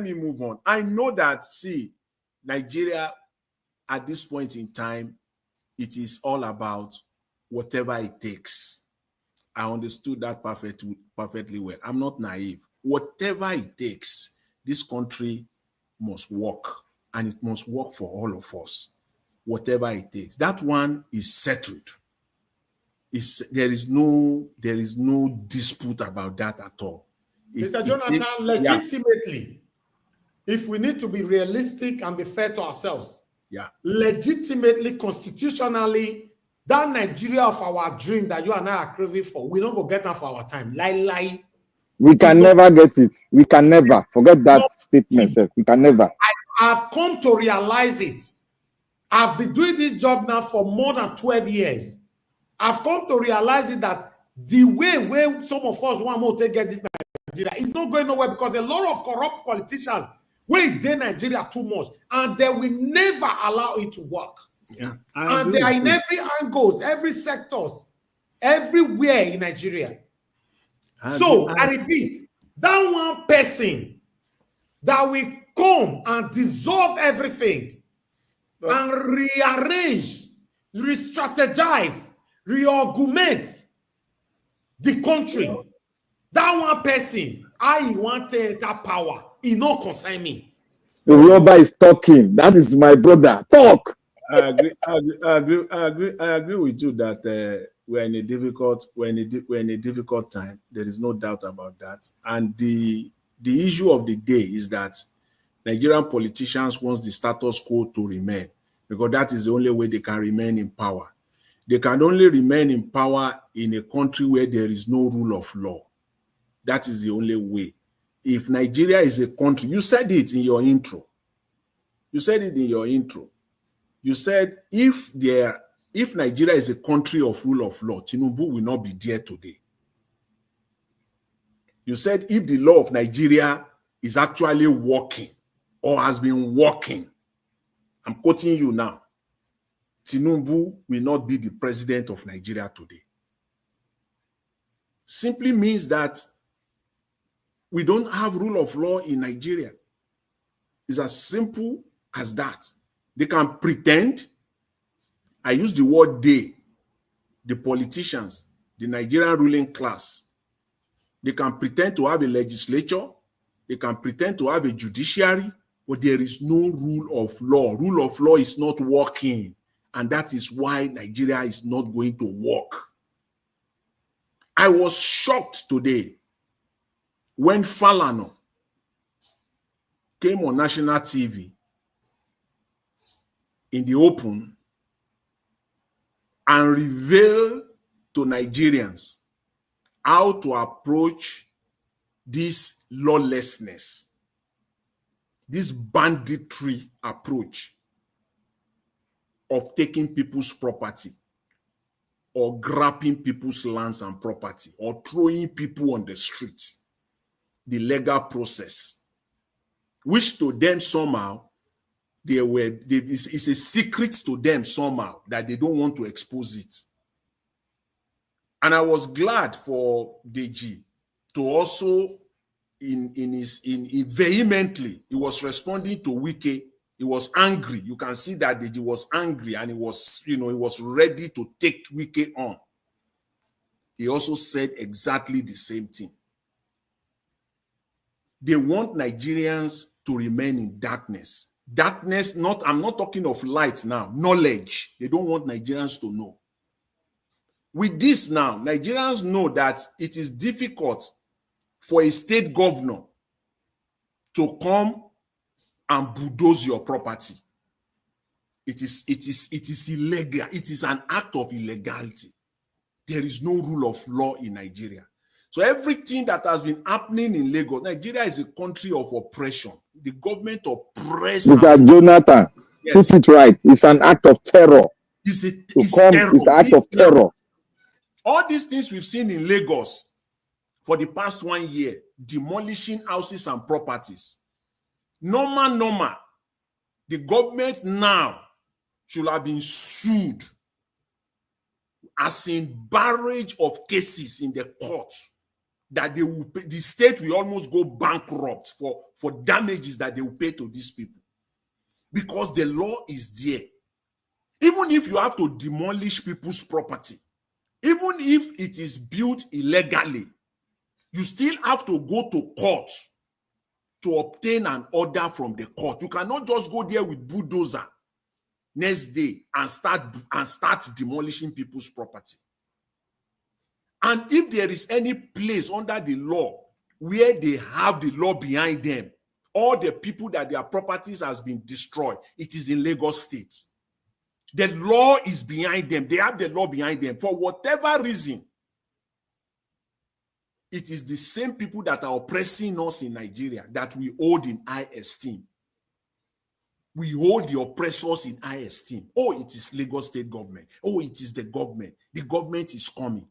me move on. I know that, see, Nigeria at this point in time, it is all about whatever it takes. I understood that perfectly well. I'm not naive. Whatever it takes, this country must work, and it must work for all of us. Whatever it takes. That one is settled. There is no dispute about that at all. Mr. Jonathan, legitimately, if we need to be realistic and be fair to ourselves, legitimately, constitutionally, that Nigeria of our dream that you and I are craving for, we don't go get that for our time. Lie. We can never get it. We can never. Forget that statement. We can never. I've come to realize it. I've been doing this job now for more than 12 years. I've come to realize it that the way some of us want to get this Nigeria is not going nowhere, because a lot of corrupt politicians will in Nigeria too much, and they will never allow it to work. Yeah, and they are in every angles, every sectors, everywhere in Nigeria. I repeat, that one person that will come and dissolve everything and rearrange, re-strategize, re-augment the country. That one person, I wanted that power. It not concern me. The robber is talking. That is my brother. Talk. I agree with you that we're in a difficult time. There is no doubt about that. And the issue of the day is that Nigerian politicians want the status quo to remain, because that is the only way they can remain in power. They can only remain in power in a country where there is no rule of law. That is the only way. If Nigeria is a country, you said it in your intro. You said if there If Nigeria is a country of rule of law, Tinubu will not be there today. You said if the law of Nigeria is actually working or has been working, I'm quoting you now, Tinubu will not be the president of Nigeria today. Simply means that we don't have rule of law in Nigeria. It's as simple as that. They can pretend. I use the word they, the politicians, the Nigerian ruling class. They can pretend to have a legislature. They can pretend to have a judiciary, but there is no rule of law. Rule of law is not working. And that is why Nigeria is not going to work. I was shocked today when Falana came on national TV in the open and revealed to Nigerians how to approach this lawlessness, this banditry approach of taking people's property or grabbing people's lands and property or throwing people on the street, the legal process, which to them somehow, it's a secret to them somehow that they don't want to expose it. And I was glad for DG to also, vehemently, he was responding to Wike. He was angry. You can see that DG was angry and he was, he was ready to take Wike on. He also said exactly the same thing. They want Nigerians to remain in darkness. Darkness, I'm not talking of light now, knowledge. They don't want Nigerians to know. With this now, Nigerians know that it is difficult for a state governor to come and bulldoze your property. It is illegal. It is an act of illegality. There is no rule of law in Nigeria. So everything that has been happening in Lagos, Nigeria is a country of oppression. The government oppresses. Mr. Jonathan, yes. Put it right. It's an act of terror. It's an act of terror. All these things we've seen in Lagos for the past 1 year, demolishing houses and properties. Normal. The government now should have been sued as in barrage of cases in the courts that they will pay, the state will almost go bankrupt for damages that they will pay to these people. Because the law is there. Even if you have to demolish people's property, even if it is built illegally, you still have to go to court to obtain an order from the court. You cannot just go there with bulldozer next day and start demolishing people's property. And if there is any place under the law where they have the law behind them, all the people that their properties has been destroyed, it is in Lagos State. The law is behind them. They have the law behind them. For whatever reason, it is the same people that are oppressing us in Nigeria that we hold in high esteem. We hold the oppressors in high esteem. Oh, it is Lagos State government. Oh, it is the government. The government is coming.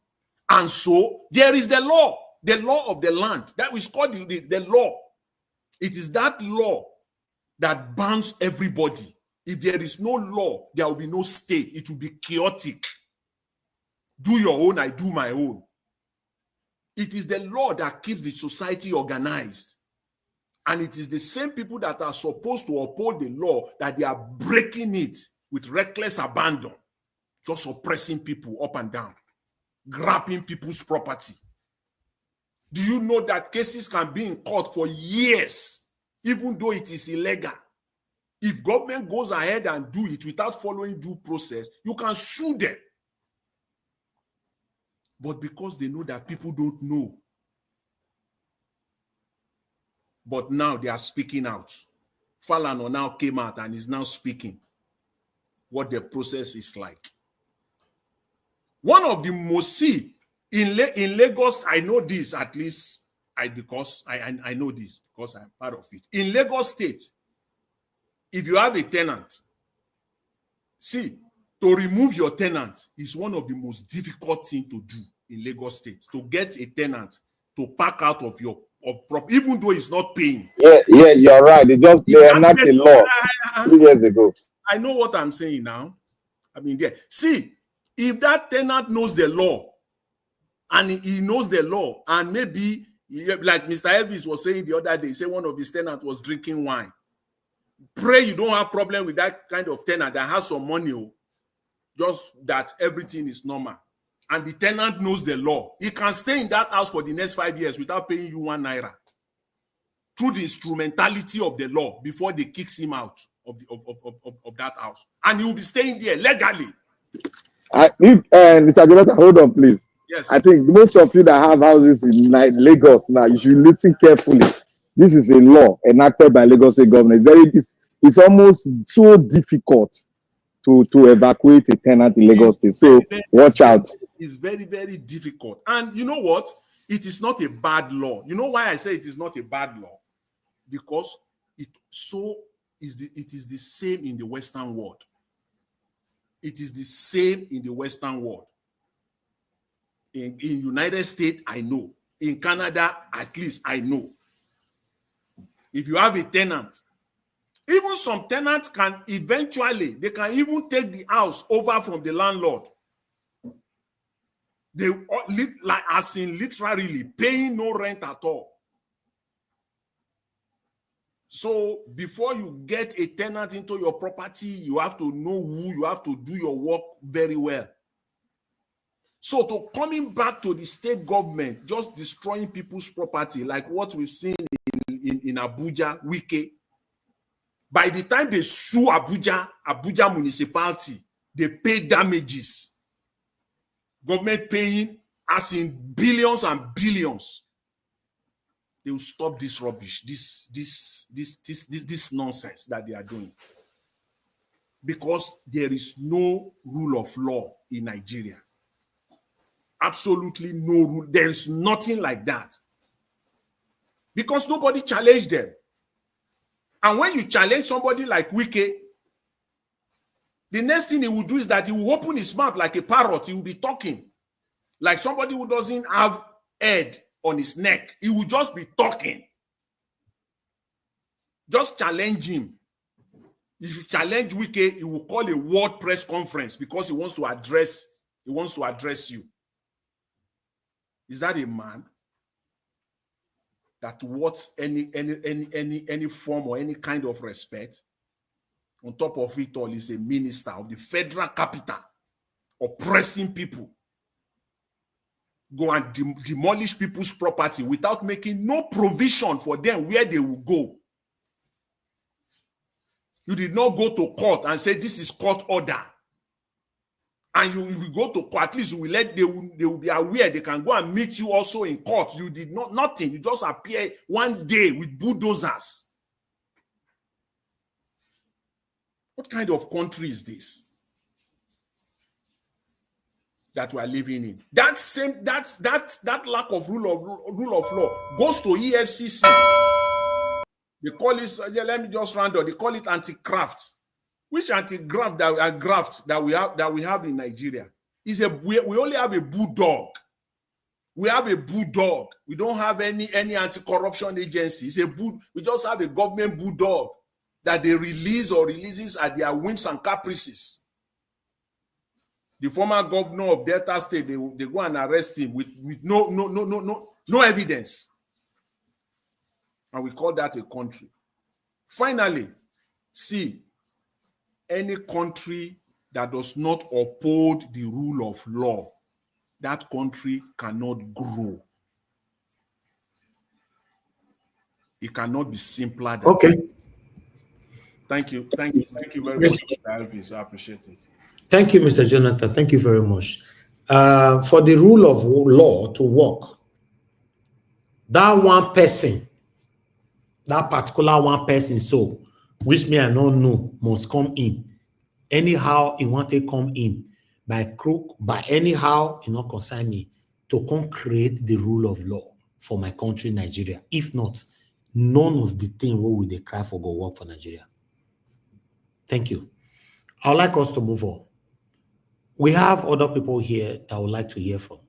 And so there is the law of the land. That is called the law. It is that law that bans everybody. If there is no law, there will be no state. It will be chaotic. Do your own, I do my own. It is the law that keeps the society organized. And it is the same people that are supposed to uphold the law that they are breaking it with reckless abandon, just oppressing people up and down, grabbing people's property. Do you know that cases can be in court for years, even though it is illegal? If government goes ahead and do it without following due process, you can sue them. But because they know that people don't know, but now they are speaking out. Falana now came out and is now speaking what the process is like. One of the most, in Lagos, I know this at least, because I know this because I'm part of it. In Lagos State, if you have a tenant, To remove your tenant is one of the most difficult things to do in Lagos State. To get a tenant to pack out of your property, even though it's not paying. Yeah, you're right. They enacted a law 3 years ago. I know what I'm saying now. I mean, there. See, if that tenant knows the law, and he knows the law, and maybe, like Mr. Elvis was saying the other day, say one of his tenants was drinking wine. Pray you don't have problem with that kind of tenant that has some money, just that everything is normal. And the tenant knows the law. He can stay in that house for the next 5 years without paying you 1 naira. Through the instrumentality of the law before they kicks him out of that house. And he will be staying there legally. Mr. Jonathan, hold on, please. Yes. I think most of you that have houses in Lagos now, you should listen carefully. This is a law enacted by Lagos State government. It's almost so difficult to evacuate a tenant in Lagos State. So watch out. It's very, very difficult. And you know what? It is not a bad law. You know why I say it is not a bad law? Because it is the same in the Western world. It is the same in the Western world. In United States, I know. In Canada, at least I know. If you have a tenant, even some tenants can eventually, they can even take the house over from the landlord. They like as in literally paying no rent at all. So before you get a tenant into your property, you have to know who, you have to do your work very well. So to coming back to the state government, just destroying people's property, like what we've seen in Abuja, Wike. By the time they sue Abuja municipality, they pay damages. Government paying as in billions and billions. They will stop this rubbish, this nonsense that they are doing. Because there is no rule of law in Nigeria. Absolutely no rule. There is nothing like that. Because nobody challenged them. And when you challenge somebody like Wike, the next thing he will do is that he will open his mouth like a parrot. He will be talking like somebody who doesn't have head on his neck. He will just be talking. Just challenge him. If you challenge Wike, he will call a world press conference because he wants to address you. Is that a man that wants any form or any kind of respect? On top of it all, is a minister of the federal capital, oppressing people. Go and demolish people's property without making no provision for them where they will go. You did not go to court and say this is court order. And you will go to court, at least they will be aware they can go and meet you also in court. You did nothing. You just appear one day with bulldozers. What kind of country is this that we are living in? That lack of rule of law goes to EFCC. They call it, let me just round up, they call it anti-graft. Which anti-graft that we have in Nigeria? We only have a bulldog. We have a bulldog. We don't have any anti-corruption agency. We just have a government bulldog that they release or releases at their whims and caprices. The former governor of Delta State, they go and arrest him with no evidence. And we call that a country. Finally, see, any country that does not uphold the rule of law, that country cannot grow. It cannot be simpler than that. Thank you very much, Mr. Elvis. I appreciate it. Thank you, Mr. Jonathan. Thank you very much. For the rule of law to work, that one person, that particular one person, so which me I don't know, must come in. Anyhow, he want to come in by crook, by anyhow, he not concern me to come create the rule of law for my country, Nigeria. If not, none of the thing what we they cry for go work for Nigeria. Thank you. I would like us to move on. we have other people here that I would like to hear from.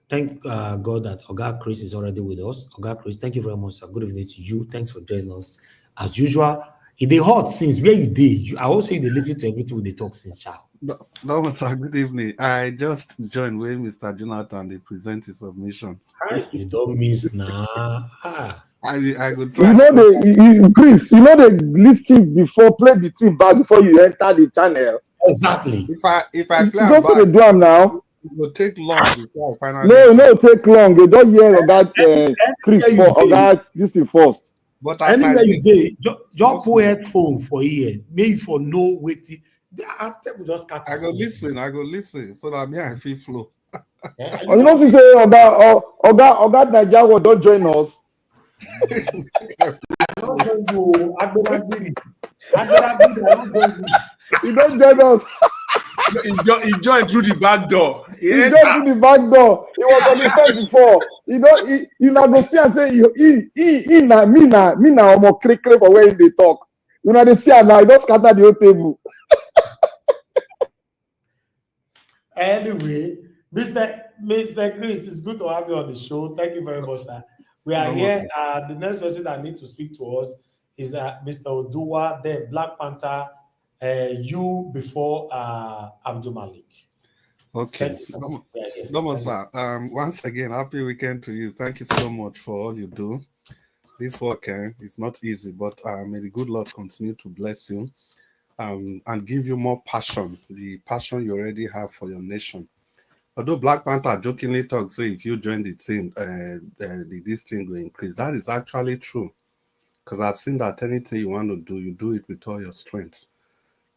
Thank God that Oga Chris is already with us. Oga Chris, thank you very much, sir. Good evening to you. Thanks for joining us. As usual, in the hot since where you did, I also say they listen to everything they talk since child. No, sir. Good evening. I just joined when Mr. Jonathan they present his submission. You don't miss now. I could try. You know Chris, you know they listen before, play the team back before you enter the channel. Exactly. If I play it's also they do them now. it will take long before I finally. No, take long. They don't hear about Chris for about this thing first. But anywhere you say, just put headphone for ear, maybe for no waiting. I go listen so that me I feel flow. You know, say Oga Nigeria don't join us. He don't join us. He joined through the back door. He joined through the back door. He was on the fence before. You know go see and say he na me na omo click for where they talk. You know they see now he don't scatter the whole table. Anyway, Mr. Chris, it's good to have you on the show. Thank you very much, sir. We are here. The next person that needs to speak to us is Mr. Oduwa, then Black Panther. You before Abdul Malik. Okay. No, sir. Once again, happy weekend to you. Thank you so much for all you do. This work is not easy, but may the good Lord continue to bless you and give you more passion, the passion you already have for your nation. Although Black Panther jokingly talks, say if you join the team, this thing will increase. That is actually true. Because I've seen that anything you want to do, you do it with all your strength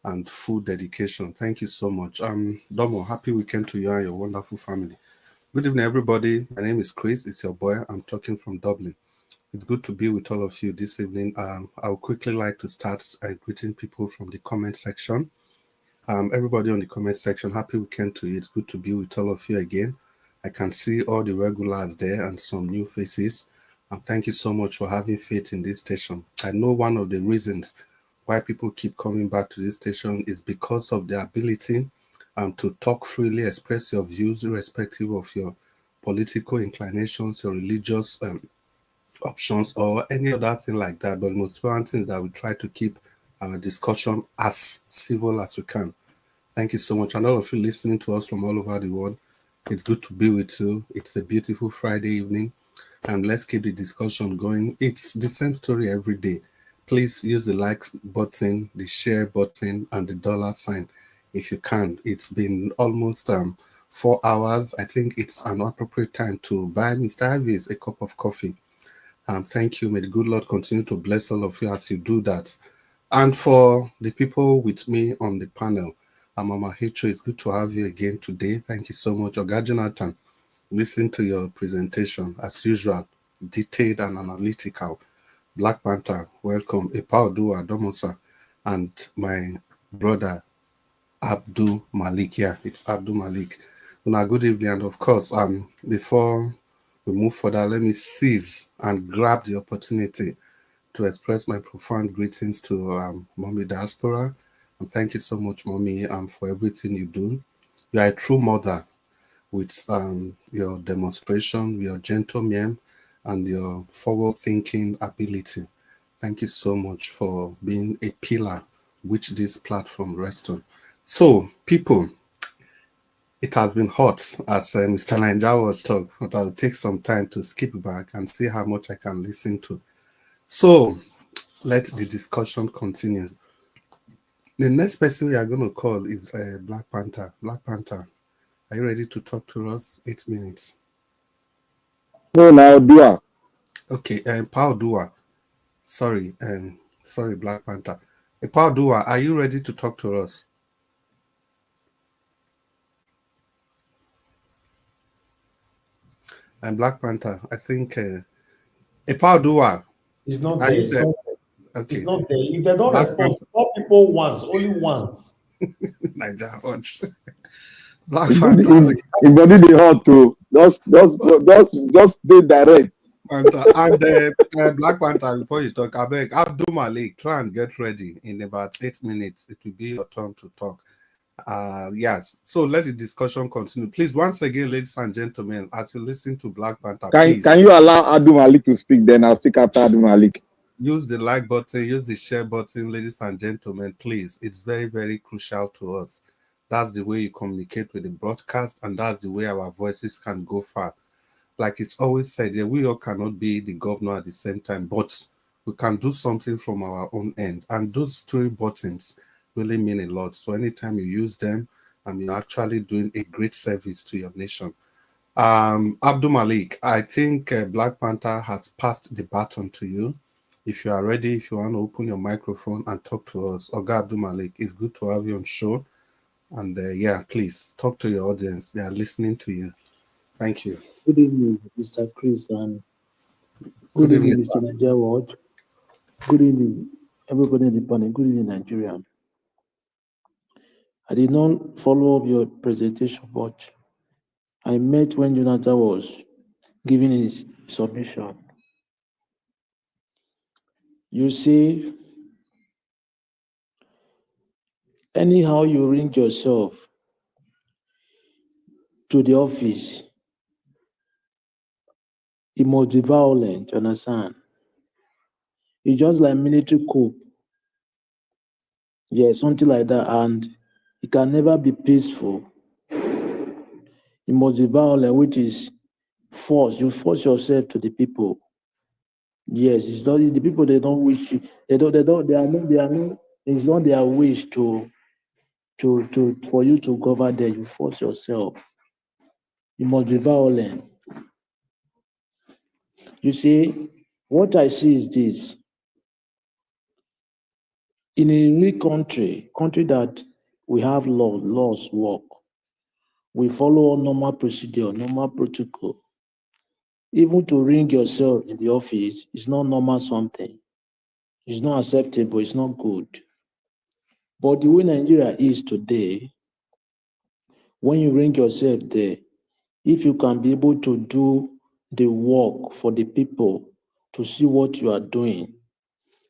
and full dedication. Thank you so much. Domo, happy weekend to you and your wonderful family. Good evening, everybody. My name is Chris. It's your boy. I'm talking from Dublin. It's good to be with all of you this evening. I would quickly like to start greeting people from the comment section. Everybody on the comment section, happy weekend to you. It's good to be with all of you again. I can see all the regulars there and some new faces. And thank you so much for having faith in this station. I know one of the reasons why people keep coming back to this station is because of the ability to talk freely, express your views irrespective of your political inclinations, your religious options, or any other thing like that. But the most important thing is that we try to keep our discussion as civil as we can. Thank you so much. And all of you listening to us from all over the world, it's good to be with you. It's a beautiful Friday evening, and let's keep the discussion going. It's the same story every day. Please use the like button, the share button, and the dollar sign if you can. It's been almost 4 hours. I think it's an appropriate time to buy Mr. Avis a cup of coffee. Thank you. May the good Lord continue to bless all of you as you do that. And for the people with me on the panel, Mama Hecho, it's good to have you again today. Thank you so much. Oga Jonathan, listen to your presentation as usual, detailed and analytical. Black Panther, welcome. Epa Odua Domosa, and my brother Abdul Malik. Yeah, it's Abdul Malik. Now, good evening, and of course, before we move further, let me seize and grab the opportunity to express my profound greetings to Mommy Diaspora. And thank you so much, Mommy, for everything you do. You are a true mother with your demonstration, your gentle mien, and your forward-thinking ability. Thank you so much for being a pillar which this platform rests on. So, people, it has been hot, as Mr. Naija was talking, but I'll take some time to skip back and see how much I can listen to. So, let the discussion continue. The next person we are going to call is Black Panther. Black Panther, are you ready to talk to us? 8 minutes. No, now Dua. Okay, Paul Dua. Sorry, Black Panther. Paul Dua, are you ready to talk to us? And Black Panther, I think Paul Dua. It's not there. It's not there. Okay. It's not there. If they don't respond, all people once, only once. Niger watch. Black Panther. If body dey hot too, just stay direct. And Black Panther, before you talk, I beg Abdul Malik, try and get ready in about 8 minutes. It will be your turn to talk. Yes. So let the discussion continue. Please, once again, ladies and gentlemen, as you listen to Black Panther, please Can you allow Adu Malik to speak? Then I'll speak after Adu Malik. use the like button, use the share button, ladies and gentlemen, please. It's very, very crucial to us. That's the way you communicate with the broadcast, and that's the way our voices can go far. Like it's always said, yeah, we all cannot be the governor at the same time, but we can do something from our own end. And those three buttons really mean a lot. So anytime you use them, you're actually doing a great service to your nation. Abdul Malik, I think Black Panther has passed the baton to you. If you are ready, if you want to open your microphone and talk to us, Oga Abdul Malik, it's good to have you on show. And yeah, please talk to your audience. They are listening to you. Thank you. Good evening, Mr. Chris, and good evening, Mr. Nigeria World. Good evening, everybody in the panel. Good evening, Nigeria. I did not follow up your presentation, but I met when Jonathan was giving his submission. You see, anyhow you ring yourself to the office, it must be violent, you understand? It's just like military coup. Yeah, something like that, and it can never be peaceful. It must be violent, which is force. You force yourself to the people. Yes, it's not the people. They don't wish you. They are not. It's not their wish for you to govern them. You force yourself. It must be violent. You see, what I see is this: in a real country that we have laws work, we follow normal procedure, normal protocol. Even to ring yourself in the office is not normal something. It's not acceptable. It's not good. But the way Nigeria is today, when you ring yourself there, if you can be able to do the work for the people to see what you are doing,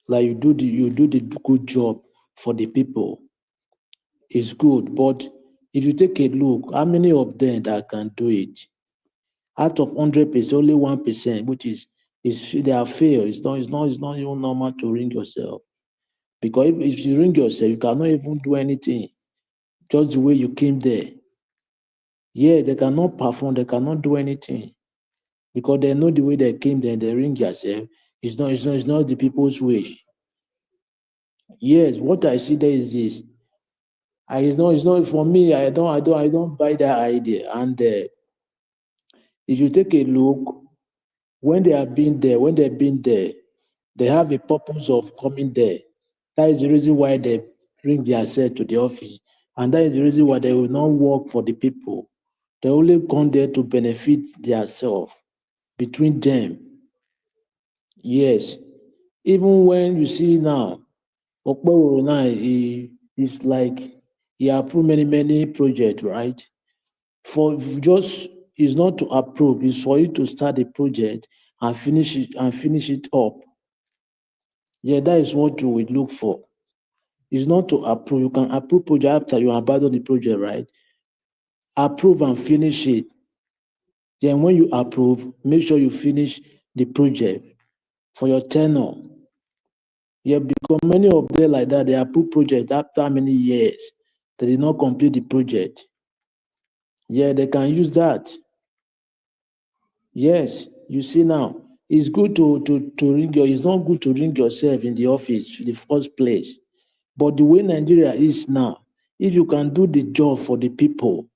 like you do the good job for the people, it's good. But if you take a look, how many of them that can do it? Out of 100%, only 1%, which is they are failed. It's not even normal to ring yourself. Because if you ring yourself, you cannot even do anything. Just the way you came there. Yeah, they cannot perform, they cannot do anything. Because they know the way they came there, they ring yourself. It's not the people's wish. Yes, what I see there is this. It's not for me. I don't buy that idea. And if you take a look, when they've been there, they have a purpose of coming there. That is the reason why they bring themselves to the office. And that is the reason why they will not work for the people. They only come there to benefit themselves between them. Yes. Even when you see now, Okpebholo now, it's like he approved many projects, right? For just is not to approve, it's for you to start the project and finish it up. Yeah, that is what you will look for. It's not to approve. You can approve project after you abandon the project, right? Approve and finish it. Then when you approve, make sure you finish the project for your tenure. Yeah, because many of them like that, they approve project after many years. They did not complete the project. Yeah, they can use that. Yes, you see now, it's good to ring it's not good to ring yourself in the office in the first place. But the way Nigeria is now, if you can do the job for the people,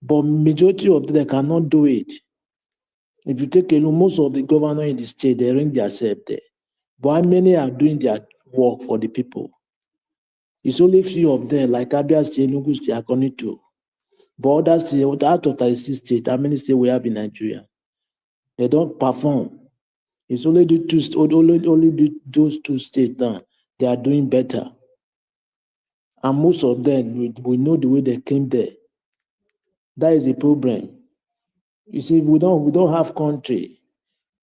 but majority of them cannot do it. If you take a look, most of the governors in the state, they ring themselves there. But how many are doing their work for the people? It's only few of them, like Abia State, Enugu State, according to. But others, out of 36 states, how many states we have in Nigeria? They don't perform. It's only those two states now, they are doing better. And most of them, we know the way they came there. That is a problem. You see, we don't have country.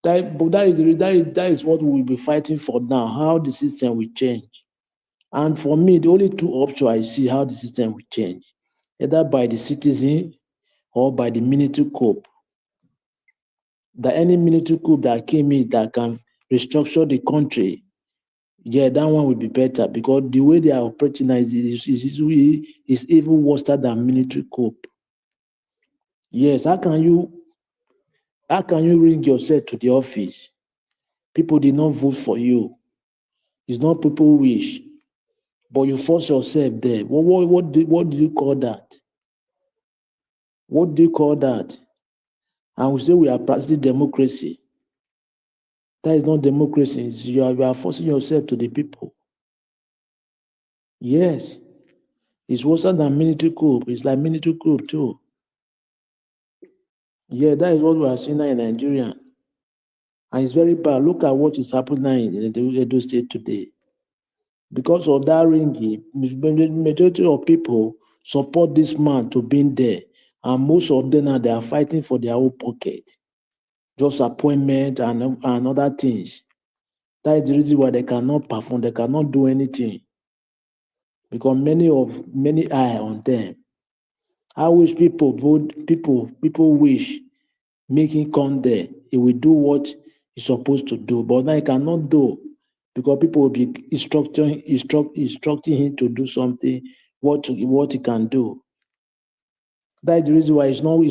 That is what we will be fighting for now, how the system will change. And for me, the only two options I see how the system will change, either by the citizen or by the military coup. That any military coup that came in that can restructure the country, yeah, that one will be better, because the way they are operating now is even worse than military coup. Yes, how can you ring yourself to the office? People did not vote for you. It's not people wish, but you force yourself there. What do you call that? What do you call that? And we say we are practicing democracy. That is not democracy. You are forcing yourself to the people. Yes. It's worse than military coup. It's like military coup too. Yeah, that is what we are seeing now in Nigeria. And it's very bad. Look at what is happening now in the Edo State today. Because of that ringing, majority of people support this man to be there. And most of them now, they are fighting for their own pocket. Just appointment and other things. That is the reason why they cannot perform, they cannot do anything. Because many eye on them. I wish people wish making come there. He will do what he's supposed to do. But now he cannot do, because people will be instructing him to do something, what he can do. That is the reason why it's not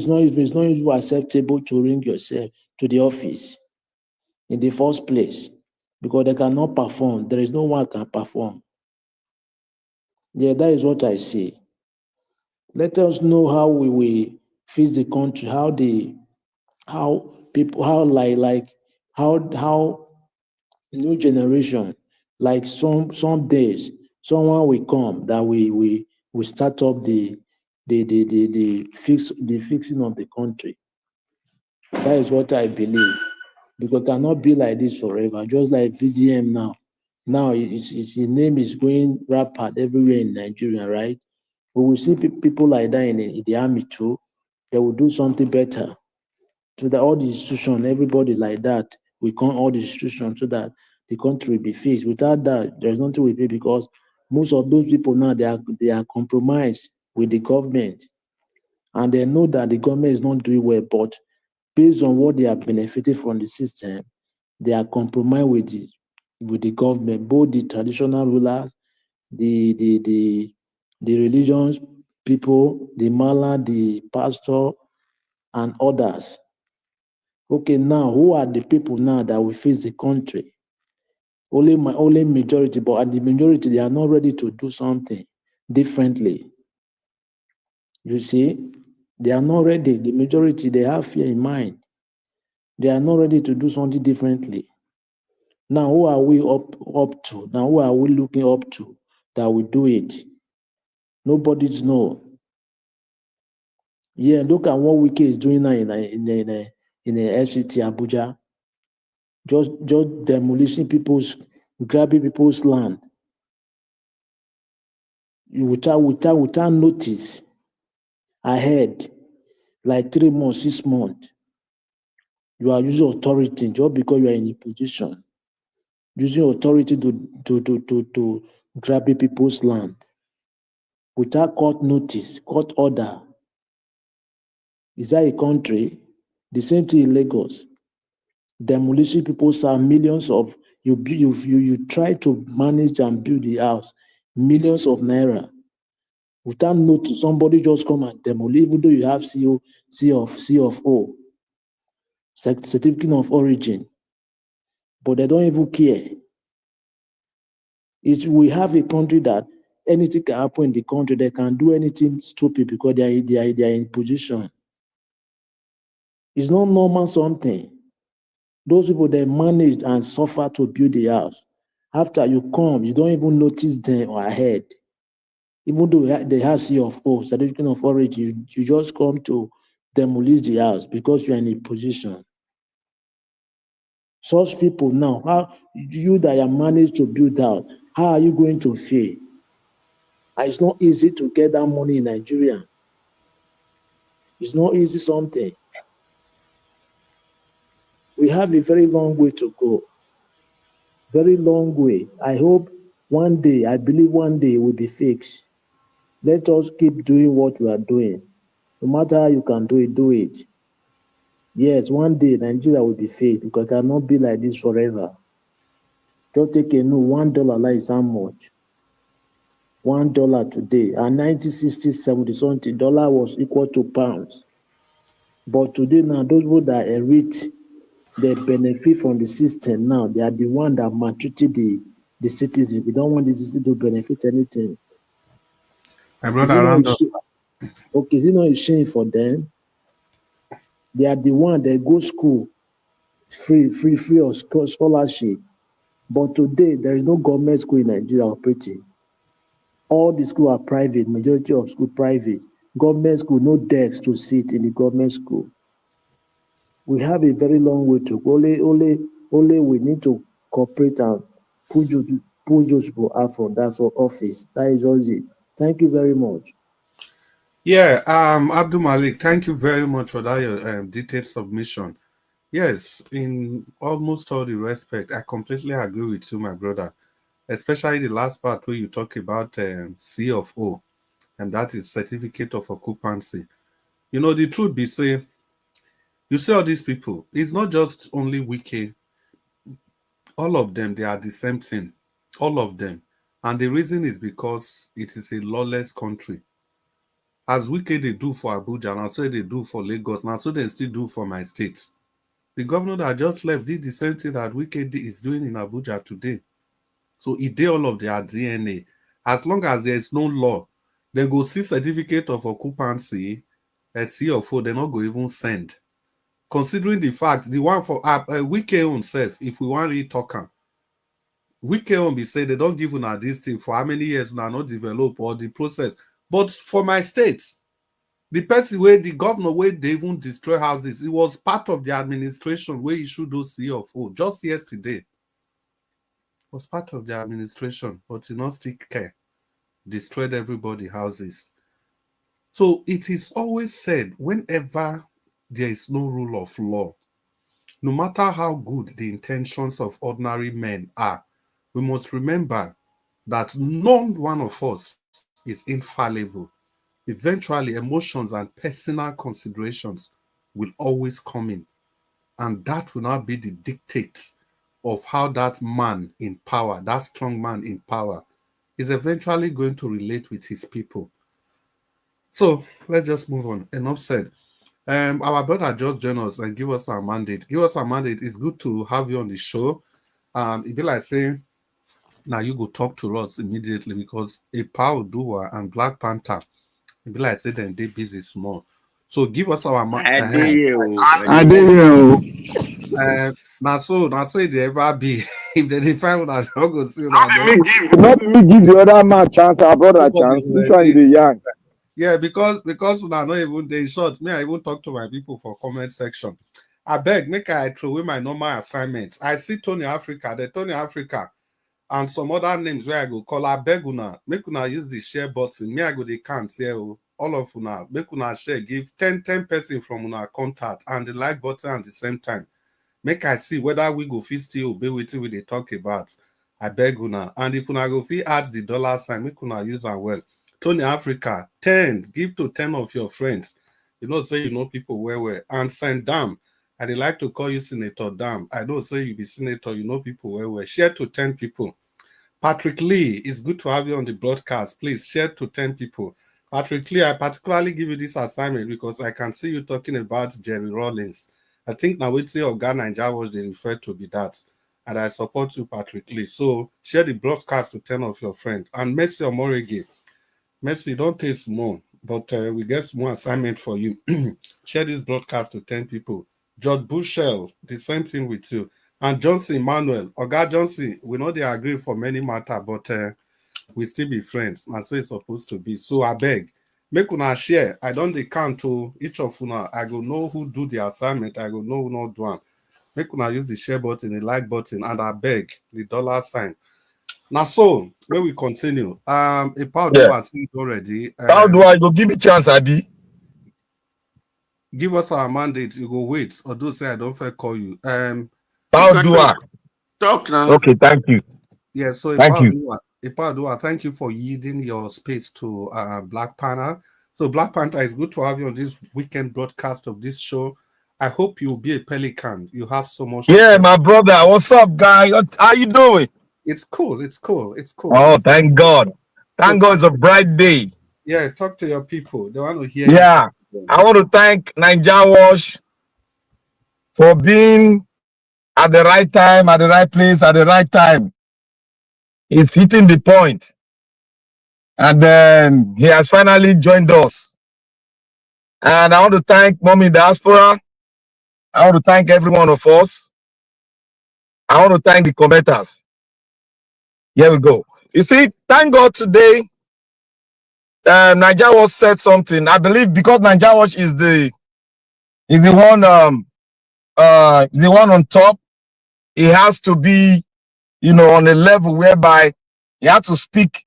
even acceptable to ring yourself to the office in the first place, because they cannot perform. There is no one can perform. Yeah, that is what I see. Let us know how we will fix the country, how new generation, like some days, someone will come that we start up the fixing of the country. That is what I believe. Because it cannot be like this forever, just like VDM now. Now his name is going rapid everywhere in Nigeria, right? We will see people like that in the army too. They will do something better. So that all the institutions, everybody like that, we come all the institutions so that the country will be fixed. Without that, there's nothing we be, because most of those people now they are compromised with the government, and they know that the government is not doing well. But based on what they are benefiting from the system, they are compromised with the government, both the traditional rulers, the religions people, the mala, the pastor, and others. Okay, now who are the people now that will face the country? Only majority, but at the majority they are not ready to do something differently. You see, they are not ready. The majority, they have fear in mind. They are not ready to do something differently. Now, who are we up to? Now, who are we looking up to that will do it? Nobody's know. Yeah, look at what Wike is doing now in the FCT Abuja. Just demolishing grabbing people's land without notice ahead, like 3 months, 6 months. You are using authority just because you are in a position, using authority to grabbing people's land without court notice, court order. Is that a country? The same thing in Lagos. Demolishing people's house, millions of you try to manage and build the house, millions of naira. Without notice, somebody just come and demolish, even though you have C of O, certificate of origin, but they don't even care. We have a country that anything can happen in the country. They can do anything stupid because they are in position. It's not normal something. Those people, they managed and suffer to build the house. After you come, you don't even notice them ahead. Even though they have C of O, certificate of origin, you just come to demolish the house because you're in a position. Such people now, how you that are managed to build out, how are you going to feel? And it's not easy to get that money in Nigeria. It's not easy something. We have a very long way to go. Very long way. I hope One day, I believe one day it will be fixed. Let us keep doing what we are doing. No matter how you can do it, do it. Yes, one day Nigeria will be fixed because it cannot be like this forever. Just take a note, $1 like is how much? $1 today. And 1960, 70 something, dollar was equal to pounds. But today now, those people that are rich, they benefit from the system now. They are the one that maltreated the citizens. They don't want the citizens to benefit anything. My brother, round up. Okay, is it not a shame for them? They are the one that go school free of scholarship. But today, there is no government school in Nigeria operating. All the schools are private, majority of school private. Government school, no desks to sit in the government school. We have a very long way to go. Only we need to cooperate and push those people out from that office. That is all it. Thank you very much. Yeah, Abdul Malik, thank you very much for that your detailed submission. Yes, in almost all the respect, I completely agree with you, my brother. Especially the last part where you talk about C of O, and that is certificate of occupancy. You know, the truth be say, you see all these people, it's not just only Wike. All of them, they are the same thing. All of them. And the reason is because it is a lawless country. As Wike they do for Abuja, and so they do for Lagos, and so they still do for my state. The governor that just left did the same thing that Wike is doing in Abuja today. So it did all of their DNA. As long as there is no law, they go see certificate of occupancy, a CFO, they're not going to even send. Considering the fact, the one for Wike own self, if we want to talk am, Wike own be say they don't give una this thing for how many years una not develop or the process. But for my state, the person where the governor where they even destroy houses, it was part of the administration where issued those CFO just yesterday. It was part of the administration, but you not still care. Destroyed everybody houses. So it is always said whenever there is no rule of law, no matter how good the intentions of ordinary men are, we must remember that none one of us is infallible. Eventually, emotions and personal considerations will always come in. And that will not be the dictate of how that man in power, that strong man in power, is eventually going to relate with his people. So let's just move on. Enough said. Our brother just joined us and give us our mandate. Give us our mandate. It's good to have you on the show. It be like saying, now you go talk to us immediately because a Power Dua and Black Panther, it be like say then they busy small. So give us our mandate. Now so it ever be if they define what I don't go see. Not me give the other man chance, our brother chance. Which one is the young? Yeah, because we are not even they short. Me, I even talk to my people for comment section. I beg, make I throw away my normal assignment. I see Tony Africa, the Tony Africa, and some other names where I go call. I beg una, make una use the share button. Me, I go they can't here. All of una, make una share, give 10 person from una contact and the like button at the same time. Make I see whether we go fit still obey wetin we dey talk about. I beg una. And if una go fit add the dollar sign, make una use am well. Tony Africa, 10. Give to 10 of your friends. You know, say you know people well. And send Dam. I dey like to call you Senator Dam. I don't say you be senator, you know people well. Share to 10 people. Patrick Lee, it's good to have you on the broadcast. Please share to 10 people. Patrick Lee, I particularly give you this assignment because I can see you talking about Jerry Rawlings. I think now we say Oga Naija was they refer to be that. And I support you, Patrick Lee. So share the broadcast to 10 of your friends. And Mercy Omorege. Mercy, don't taste more, but we get more assignment for you. Share this broadcast to 10 people. George Bushell, the same thing with you. And Johnson Emmanuel. Oga Johnson, we know they agree for many matter, but we still be friends. And so it's supposed to be. So I beg, make una share. I don't count to each of una. I go know who do the assignment. I go know who not do one. Make una use the share button, the like button, and I beg the dollar sign. Now, so where we continue. A Power do I see it already. How do I go give me chance, Abi? Give us our mandate. You go wait. Or do say I don't fair call you. How do I talk now? Okay, thank you. Yeah, so thank you. Ipadua, thank you for yielding your space to Black Panther. So, Black Panther, it's good to have you on this weekend broadcast of this show. I hope you'll be a pelican. You have so much. Yeah, my brother. What's up, guy? How you doing? It's cool. It's cool. It's cool. Oh, It's thank God. Thank God it's a bright day. Yeah, talk to your people. They want to hear Yeah. you. I want to thank Niger Wash for being at the right time, at the right place, at the right time. He's hitting the point. And then he has finally joined us. And I want to thank Mommy Diaspora. I want to thank every one of us. I want to thank the commenters. Here we go. You see, thank God today, Niger Watch said something. I believe because Niger Watch is the one on top. He has to be, on a level whereby he has to speak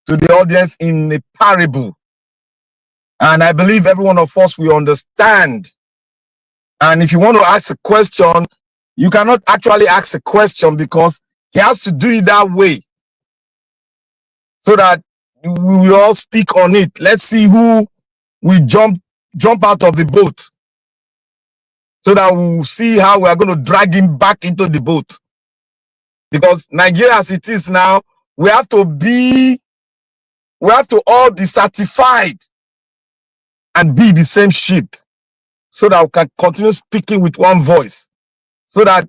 to the audience in a parable. And I believe every one of us will understand. And if you want to ask a question, you cannot actually ask a question because he has to do it that way so that we will all speak on it. Let's see who will jump out of the boat so that we'll see how we are going to drag him back into the boat. Because Nigeria as it is now, we have to all be certified and be the same ship so that we can continue speaking with one voice. So that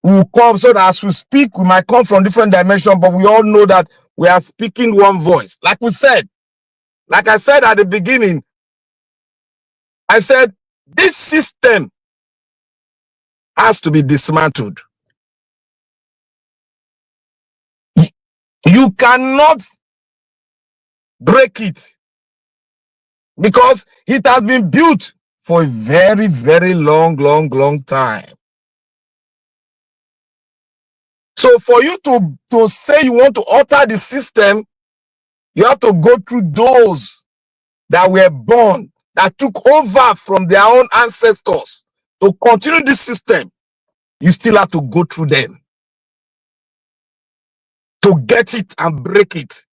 we'll come, so that as we speak, we might come from different dimensions, but we all know that we are speaking one voice. Like I said at the beginning, I said, this system has to be dismantled. You cannot break it because it has been built for a very, very long time. So for you to say you want to alter the system, you have to go through those that were born, that took over from their own ancestors to continue this system. You still have to go through them to get it and break it.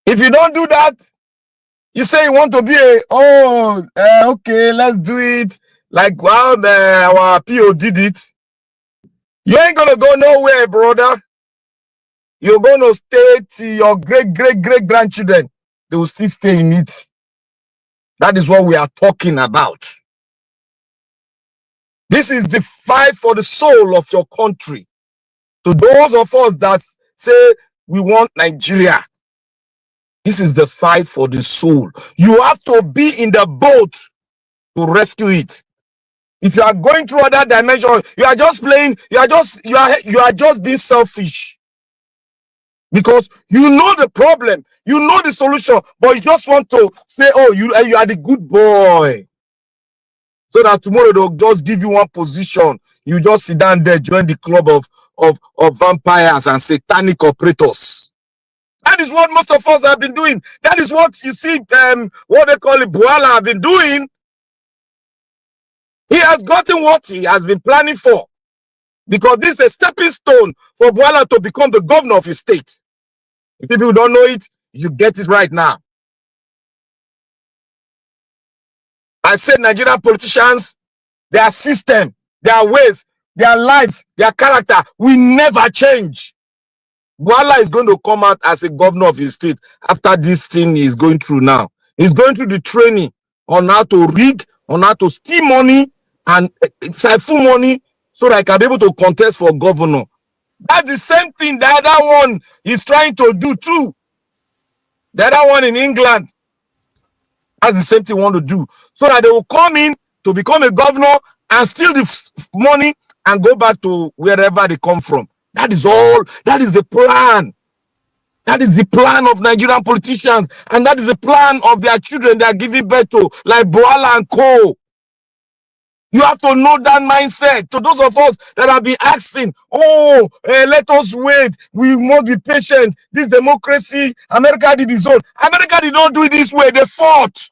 If you don't do that, you say you want to be okay, let's do it like our PO did it. You ain't gonna go nowhere, brother. You're gonna stay till your great grandchildren. They will still stay in it. That is what we are talking about. This is the fight for the soul of your country. To those of us that say we want Nigeria, this is the fight for the soul. You have to be in the boat to rescue it. If you are going through other dimensions, you are just playing, you are just being selfish. Because you know the problem, you know the solution, but you just want to say, oh, you are the good boy. So that tomorrow they'll just give you one position. You just sit down there, join the club of vampires and satanic operators. That is what most of us have been doing. That is what you see, what they call it, Bwala have been doing. He has gotten what he has been planning for. Because this is a stepping stone for Bwala to become the governor of his state. If people don't know it, you get it right now. I said Nigerian politicians, their system, their ways, their life, their character will never change. Bwala is going to come out as a governor of his state after this thing he's going through now. He's going through the training on how to rig, on how to steal money and siphon money so that I can be able to contest for governor. That's the same thing the other one is trying to do too. The other one in England, that's the same thing they want to do. So that they will come in to become a governor and steal the money and go back to wherever they come from. That is all. That is the plan. That is the plan of Nigerian politicians. And that is the plan of their children they are giving birth to, like Bwala and co. You have to know that mindset. To those of us that have been asking, let us wait. We must be patient. This democracy, America did its own. America did not do it this way. They fought.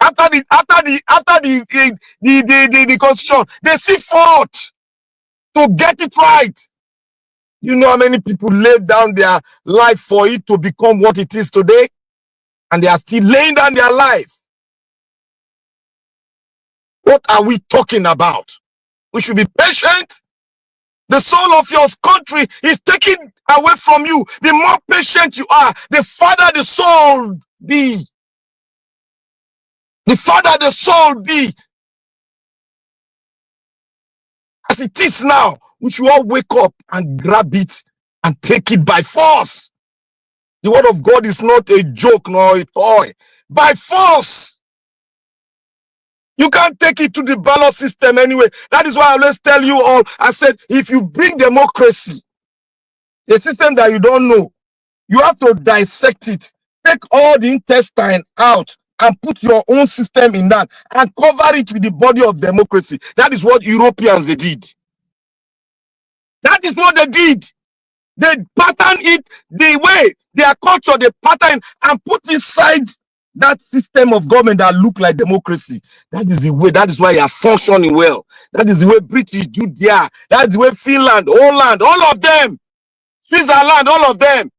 After the constitution, they still fought to get it right. You know how many people laid down their life for it to become what it is today? And they are still laying down their life. What are we talking about? We should be patient. The soul of your country is taken away from you. The more patient you are, the farther the soul be. The farther the soul be. As it is now, we should all wake up and grab it and take it by force. The word of God is not a joke nor a toy. By force. You can't take it to the ballot system anyway. That is why I always tell you all, I said, if you bring democracy, a system that you don't know, you have to dissect it. Take all the intestine out and put your own system in that and cover it with the body of democracy. That is what Europeans they did. That is what they did. They pattern it the way their culture, they pattern and put inside that system of government that look like democracy. That is the way, that is why you are functioning well. That is the way British do there. That's the way Finland, Holland, all of them, Switzerland, all of them.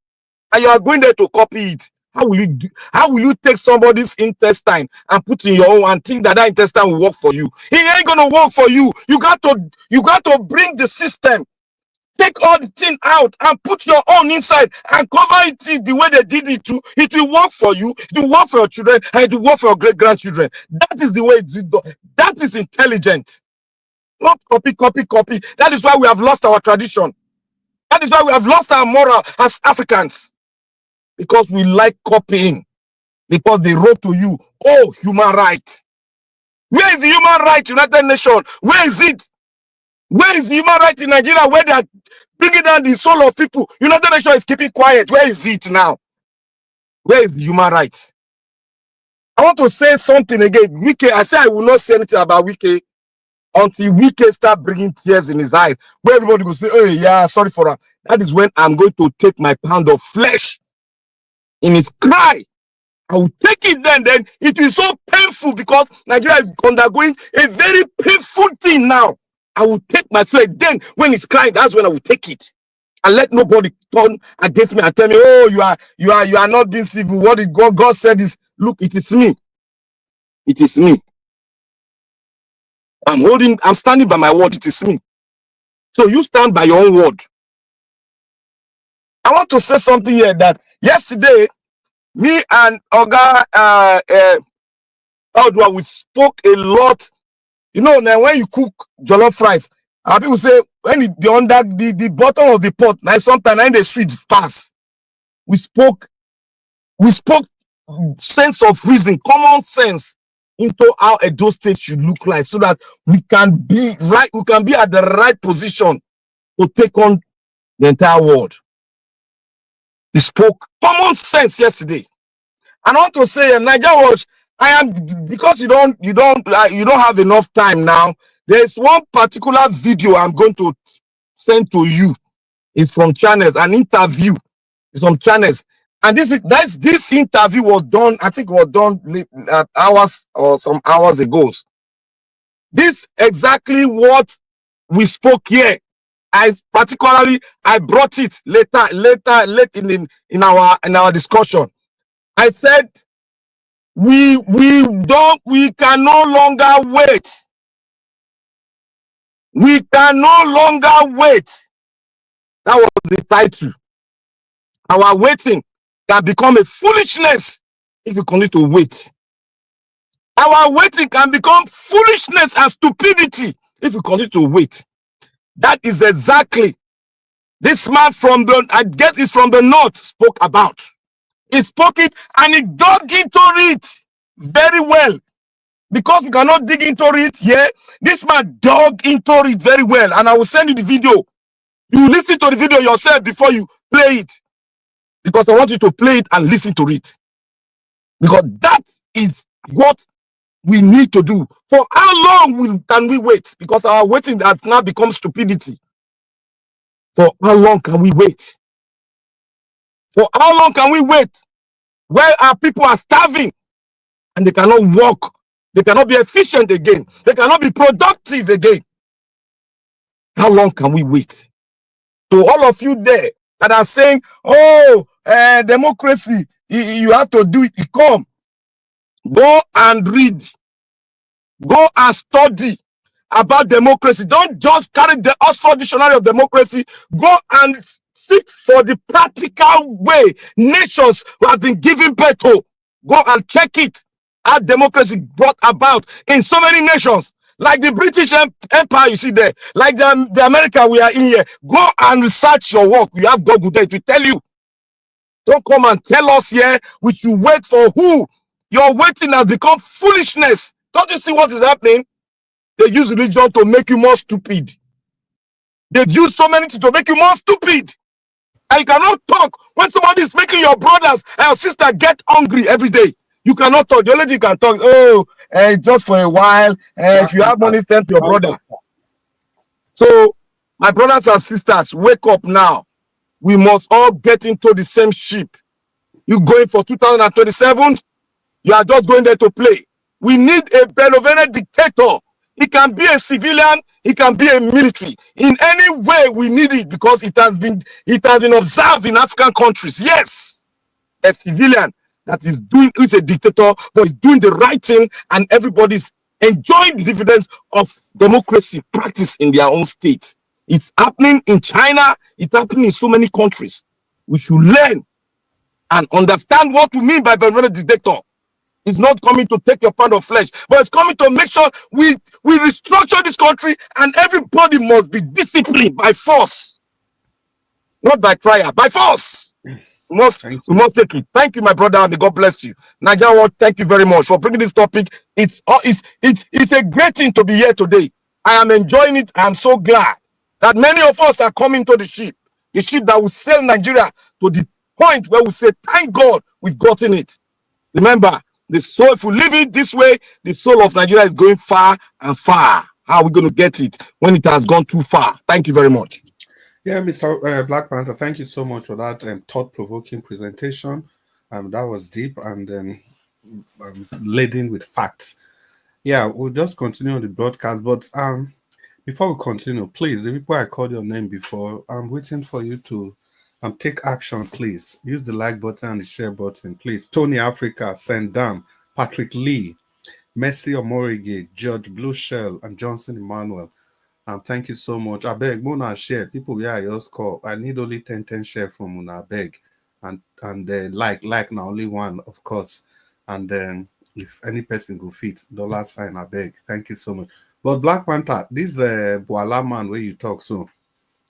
And you are going there to copy it. How will you take somebody's intestine and put in your own and think that intestine will work for you? It ain't gonna work for you. You got to bring the system. Take all the thing out and put your own inside and cover it the way they did it too. It will work for you, it will work for your children, and it will work for your great-grandchildren. That is the way it's done. That is intelligent. Not copy. That is why we have lost our tradition. That is why we have lost our moral as Africans. Because we like copying. Because they wrote to you, oh, human rights. Where is the human right, United Nations? Where is it? Where is the human right in Nigeria where they are bringing down the soul of people? United Nations is keeping quiet. Where is it now? Where is the human right? I want to say something again. Wike, I say I will not say anything about Wike until Wike start bringing tears in his eyes. Where everybody will say, oh yeah, sorry for that. That is when I'm going to take my pound of flesh in his cry. I will take it then it is so painful because Nigeria is undergoing a very painful thing now. I will take my flesh. Then when he's crying, that's when I will take it. And let nobody turn against me and tell me, oh, you are not being civil. What did God said is, look, it is me. It is me. I'm standing by my word. It is me. So you stand by your own word. I want to say something here that yesterday, me and Oga Odwa, we spoke a lot. You know, now when you cook jollof rice, people say when the under the bottom of the pot, now sometimes the sweet pass. We spoke sense of reason, common sense into how Edo State should look like, so that we can be right, we can be at the right position to take on the entire world. We spoke common sense yesterday. And I want to say, Niger Watch, because you don't have enough time now. There's one particular video I'm going to send to you. It's from channels, an interview. It's from channels. And this interview was done, I think it was done hours or some hours ago. This exactly what we spoke here. I brought it late in our discussion. I said we can no longer wait. We can no longer wait. That was the title. Our waiting can become a foolishness if you continue to wait. Our waiting can become foolishness and stupidity if you continue to wait. That is exactly this man from the north spoke about. He spoke it and he dug into it very well. Because you cannot dig into it here, this man dug into it very well. And I will send you the video. You listen to the video yourself before you play it. Because I want you to play it and listen to it. Because that is what we need to do. For how long can we wait? Because our waiting has now become stupidity. For how long can we wait? For how long can we wait? Where our people are starving and they cannot work. They cannot be efficient again. They cannot be productive again. How long can we wait? To all of you there that are saying, oh, democracy, you have to do it. Come, go and read. Go and study about democracy. Don't just carry the Oxford Dictionary of Democracy. Go and seek for the practical way nations who have been given birth to. Go and check it. How democracy brought about in so many nations. Like the British Empire, you see there. Like the America we are in here. Go and research your work. You have Google there to tell you. Don't come and tell us here, we should wait for who? Your waiting has become foolishness. Don't you see what is happening? They use religion to make you more stupid. They've used so many things to make you more stupid. And you cannot talk when somebody is making your brothers and your sister get hungry every day. You cannot talk. The only thing you can talk, just for a while. If you have money, send to your brother. So, my brothers and sisters, wake up now. We must all get into the same ship. You going for 2027? You are just going there to play. We need a benevolent dictator. It can be a civilian, it can be a military. In any way, we need it because it has been observed in African countries. Yes, a civilian that is a dictator, but is doing the right thing, and everybody's enjoying the dividends of democracy practice in their own state. It's happening in China. It's happening in so many countries. We should learn and understand what we mean by benevolent dictator. It's not coming to take your pound of flesh, but it's coming to make sure we restructure this country, and everybody must be disciplined by force, not by trial, by force. We must take it. Thank you, my brother. May God bless you. Nigeria, thank you very much for bringing this topic. It's a great thing to be here today. I am enjoying it. I am so glad that many of us are coming to the ship that will sail Nigeria to the point where we say, thank God we've gotten it. Remember, the soul, if we leave it this way, the soul of Nigeria is going far and far. How are we going to get it when it has gone too far? Thank you very much. Yeah, Mr. Black Panther, thank you so much for that thought-provoking presentation. That was deep and laden with facts. Yeah, we'll just continue on the broadcast, but before we continue, please, the people I called your name before, I'm waiting for you to take action, please. Use the like button and the share button, please. Tony Africa, Sendam, Patrick Lee, Messi Omorige, George Blue Shell, and Johnson Emmanuel. Thank you so much. I beg, Mona share. People, yeah, your score. I need only 10 share from Mona. I beg. And like now, only one, of course. And then if any person go fit, $sign, I beg. Thank you so much. But Black Panther, this Bwala man where you talk so.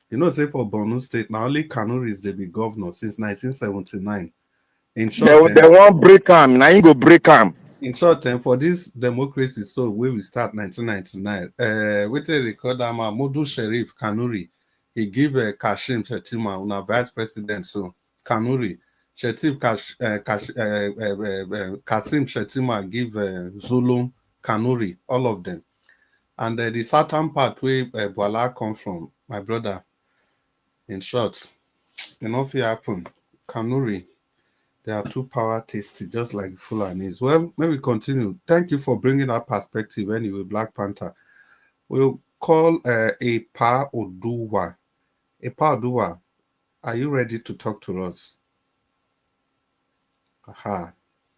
You know, say for Borno State, now only Kanuri is the big governor since 1979. In short, they won't break him. Now you go break him. In short term, for this democracy, so where we start 1999, with the record, Modu Sheriff Kanuri, he give Kashim Shettima, una vice president, so Kanuri, Kasim Shettima give Zulum, Kanuri, all of them. And the southern part where Bwala come from, my brother, in short, nothing happen. Kanuri, they are too power tasty, just like Fulanis. Well, maybe continue. Thank you for bringing that perspective anyway, Black Panther. We'll call Epa Oduwa. Epa Oduwa, are you ready to talk to us? Aha.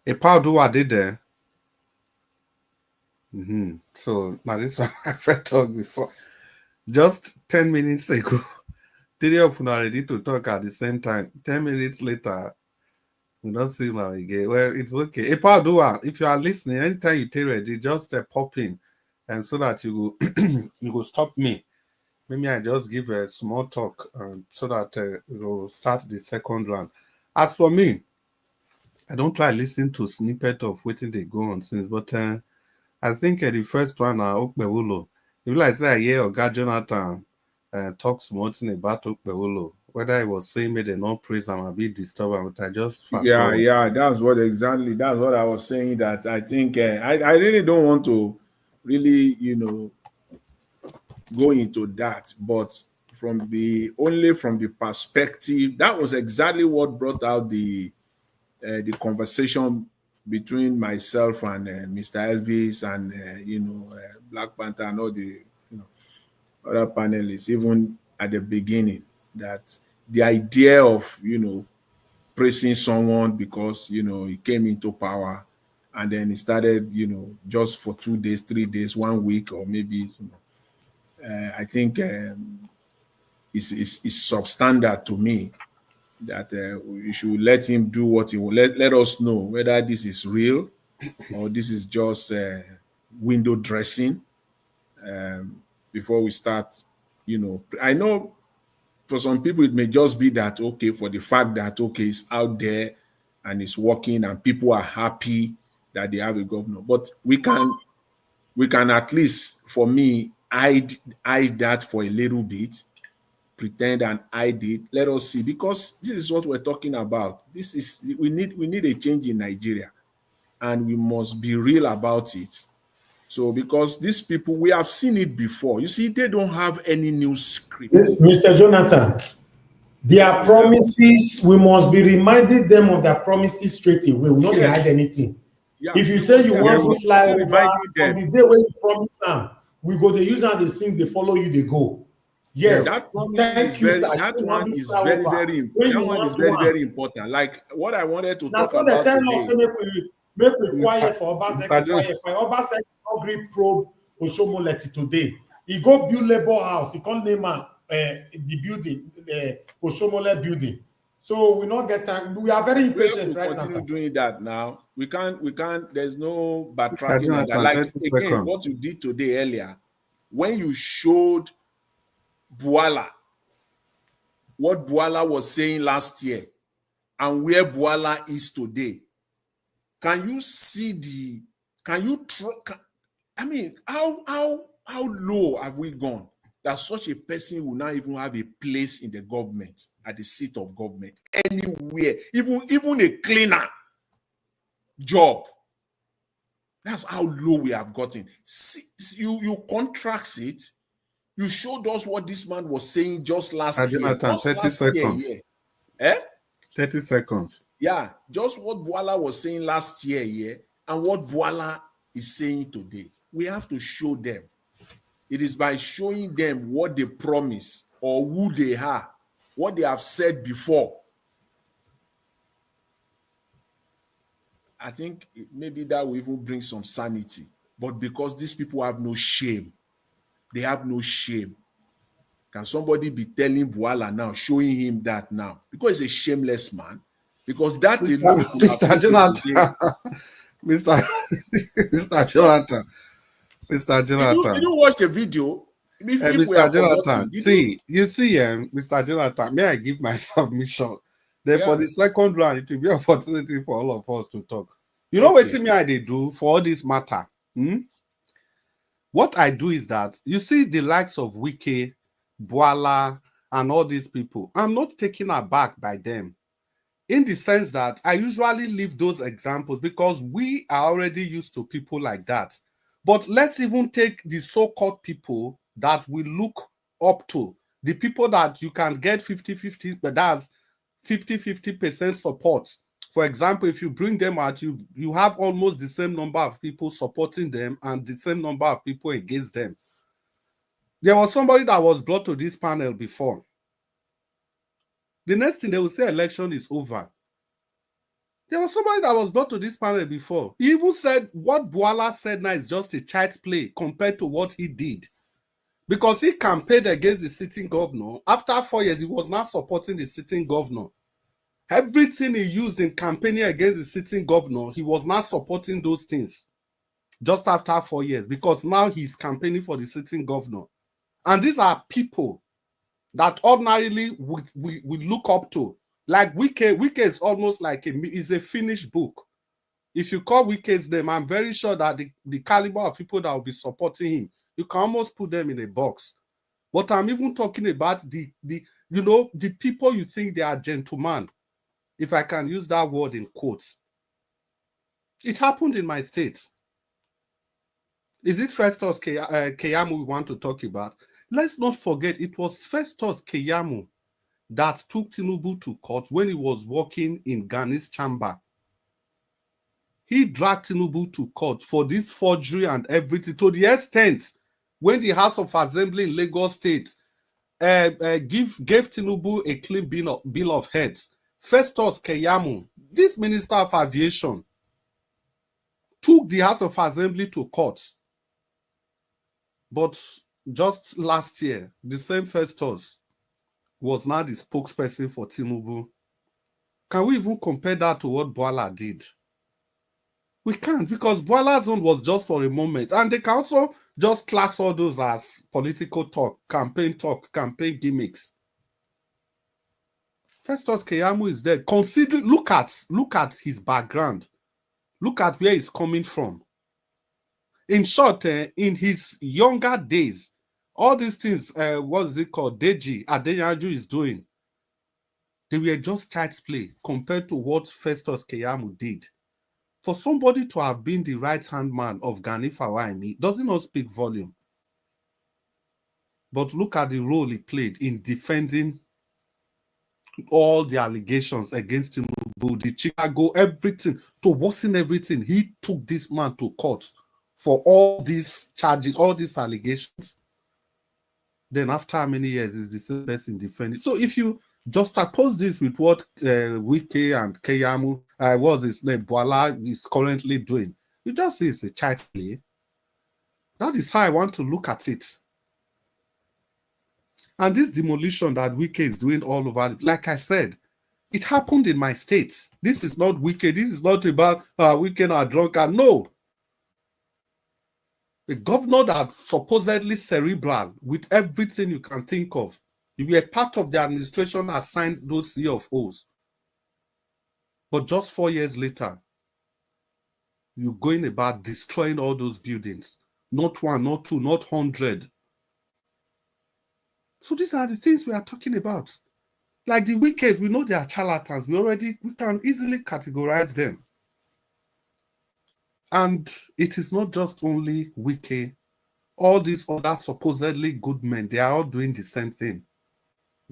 Epa Oduwa did there. So, now this one I've talked before. Just 10 minutes ago, 3 of you are ready to talk at the same time. 10 minutes later, we don't see now again. Well, it's okay. Epa Oduwa, if you are listening, anytime you take ready, just pop in, and so that you go stop me. Maybe I just give a small talk, so that we will start the second round. As for me, I don't try listen to snippet of what they go on since, but I think the first one, Okpebholo. If like say I hear Oga Jonathan talk small thing about Okpebholo, whether I was saying maybe they not praise him a bit disturbed, but I just fast forward. Yeah, that's what I was saying. That I think I really don't want to really, go into that, but from the perspective, that was exactly what brought out the conversation between myself and Mr. Elvis and Black Panther and all the other panelists, even at the beginning, that the idea of, praising someone because, he came into power and then he started, just for 2 days, 3 days, 1 week, or maybe, I think is substandard to me, that we should let him do what he will. Let us know whether this is real or this is just window dressing before we start. I know for some people it may just be that, okay, for the fact that, okay, it's out there and it's working and people are happy that they have a governor. But we can at least, for me, hide that for a little bit, pretend and hide it. Let us see, because this is what we're talking about. We need a change in Nigeria, and we must be real about it. So, because these people, we have seen it before. You see, they don't have any new script. Mr. Jonathan, their promises, we must be reminding them of their promises straight away. We don't hide anything. Yeah, if you say you want to fly over, them. on the day when you promise them, we go, they use and they sing, they follow you, they go. Yes, that one is very important. Like what I wanted to talk about today. Make we quiet for Obaseki, quiet. For Obaseki, agree probe Oshiomhole today. He go build labor house. He can't name the building, the Oshiomhole building. So we not get time. We are very impatient right now. Continue doing that now. We can't. There's no backtracking on that. Like again, what you did today earlier, when you showed Bwala, what Bwala was saying last year, and where Bwala is today. Can you see I mean, how low have we gone that such a person will not even have a place in the government, at the seat of government, anywhere, even a cleaner job? That's how low we have gotten. See, you contrast it. You showed us what this man was saying just last year. Just 30 last seconds. Year. 30 seconds. Yeah, just what Bwala was saying last year, and what Bwala is saying today. We have to show them. It is by showing them what they promise or who they are, what they have said before. I think maybe that will even bring some sanity. But because these people have no shame, they have no shame. Can somebody be telling Bwala now, showing him that now? Because he's a shameless man. Because that alone could Mr. Jonathan. Mr. Jonathan. Mr. Jonathan. Did you watch the video? Mr. Jonathan, Mr. Jonathan, may I give my submission? Then for the second round, it will be an opportunity for all of us to talk. You know what I do for all this matter? What I do is that, you see the likes of Wike, Bwala, and all these people, I'm not taken aback by them. In the sense that I usually leave those examples because we are already used to people like that. But let's even take the so-called people that we look up to, the people that you can get 50-50, but that's 50-50% support. For example, if you bring them out, you have almost the same number of people supporting them and the same number of people against them. There was somebody that was brought to this panel before. The next thing they will say election is over. There was somebody that was brought to this panel before. He even said what Bwala said now is just a child's play compared to what he did. Because he campaigned against the sitting governor. After 4 years, he was not supporting the sitting governor. Everything he used in campaigning against the sitting governor, he was not supporting those things. Just after 4 years, because now he's campaigning for the sitting governor. And these are people that ordinarily we look up to. Like Wike is almost like is a finished book. If you call Wike's name, I'm very sure that the caliber of people that will be supporting him, you can almost put them in a box. But I'm even talking about the people you think they are gentlemen, if I can use that word in quotes. It happened in my state. Is it Festus Keyamo we want to talk about? Let's not forget, it was Festus Keyamo that took Tinubu to court when he was working in Gani's chamber. He dragged Tinubu to court for this forgery and everything, to the extent when the House of Assembly in Lagos State gave Tinubu a clean bill of health, Festus Keyamo, this Minister of Aviation, took the House of Assembly to court. But just last year, the same Festus was now the spokesperson for Tinubu. Can we even compare that to what Bwala did? We can't, because Bwala's own was just for a moment. And they can also just class all those as political talk, campaign gimmicks. Festus Keyamo is there. Look at his background. Look at where he's coming from. In short, in his younger days, all these things, what is it called, Deji Adeyanju is doing, they were just child's play compared to what Festus Keyamo did. For somebody to have been the right-hand man of Gani Fawehinmi, does it not speak volume? But look at the role he played in defending all the allegations against Tinubu, the Chicago, everything, to worsen everything. He took this man to court for all these charges, all these allegations. Then after how many years is the same person defending? So if you just oppose this with what Wike and Keyamo, what's his name, Bwala is currently doing, you just see it's a child's play. That is how I want to look at it. And this demolition that Wike is doing all over, like I said, it happened in my state. This is not Wike. This is not about Wike or drunkard. No. The governor that supposedly cerebral with everything you can think of. You were part of the administration that signed those CFOs. But just 4 years later, you're going about destroying all those buildings. Not one, not two, not 100. So these are the things we are talking about. Like the Wikes, we know they are charlatans. We can easily categorize them. And it is not just only Wike. All these other supposedly good men, they are all doing the same thing.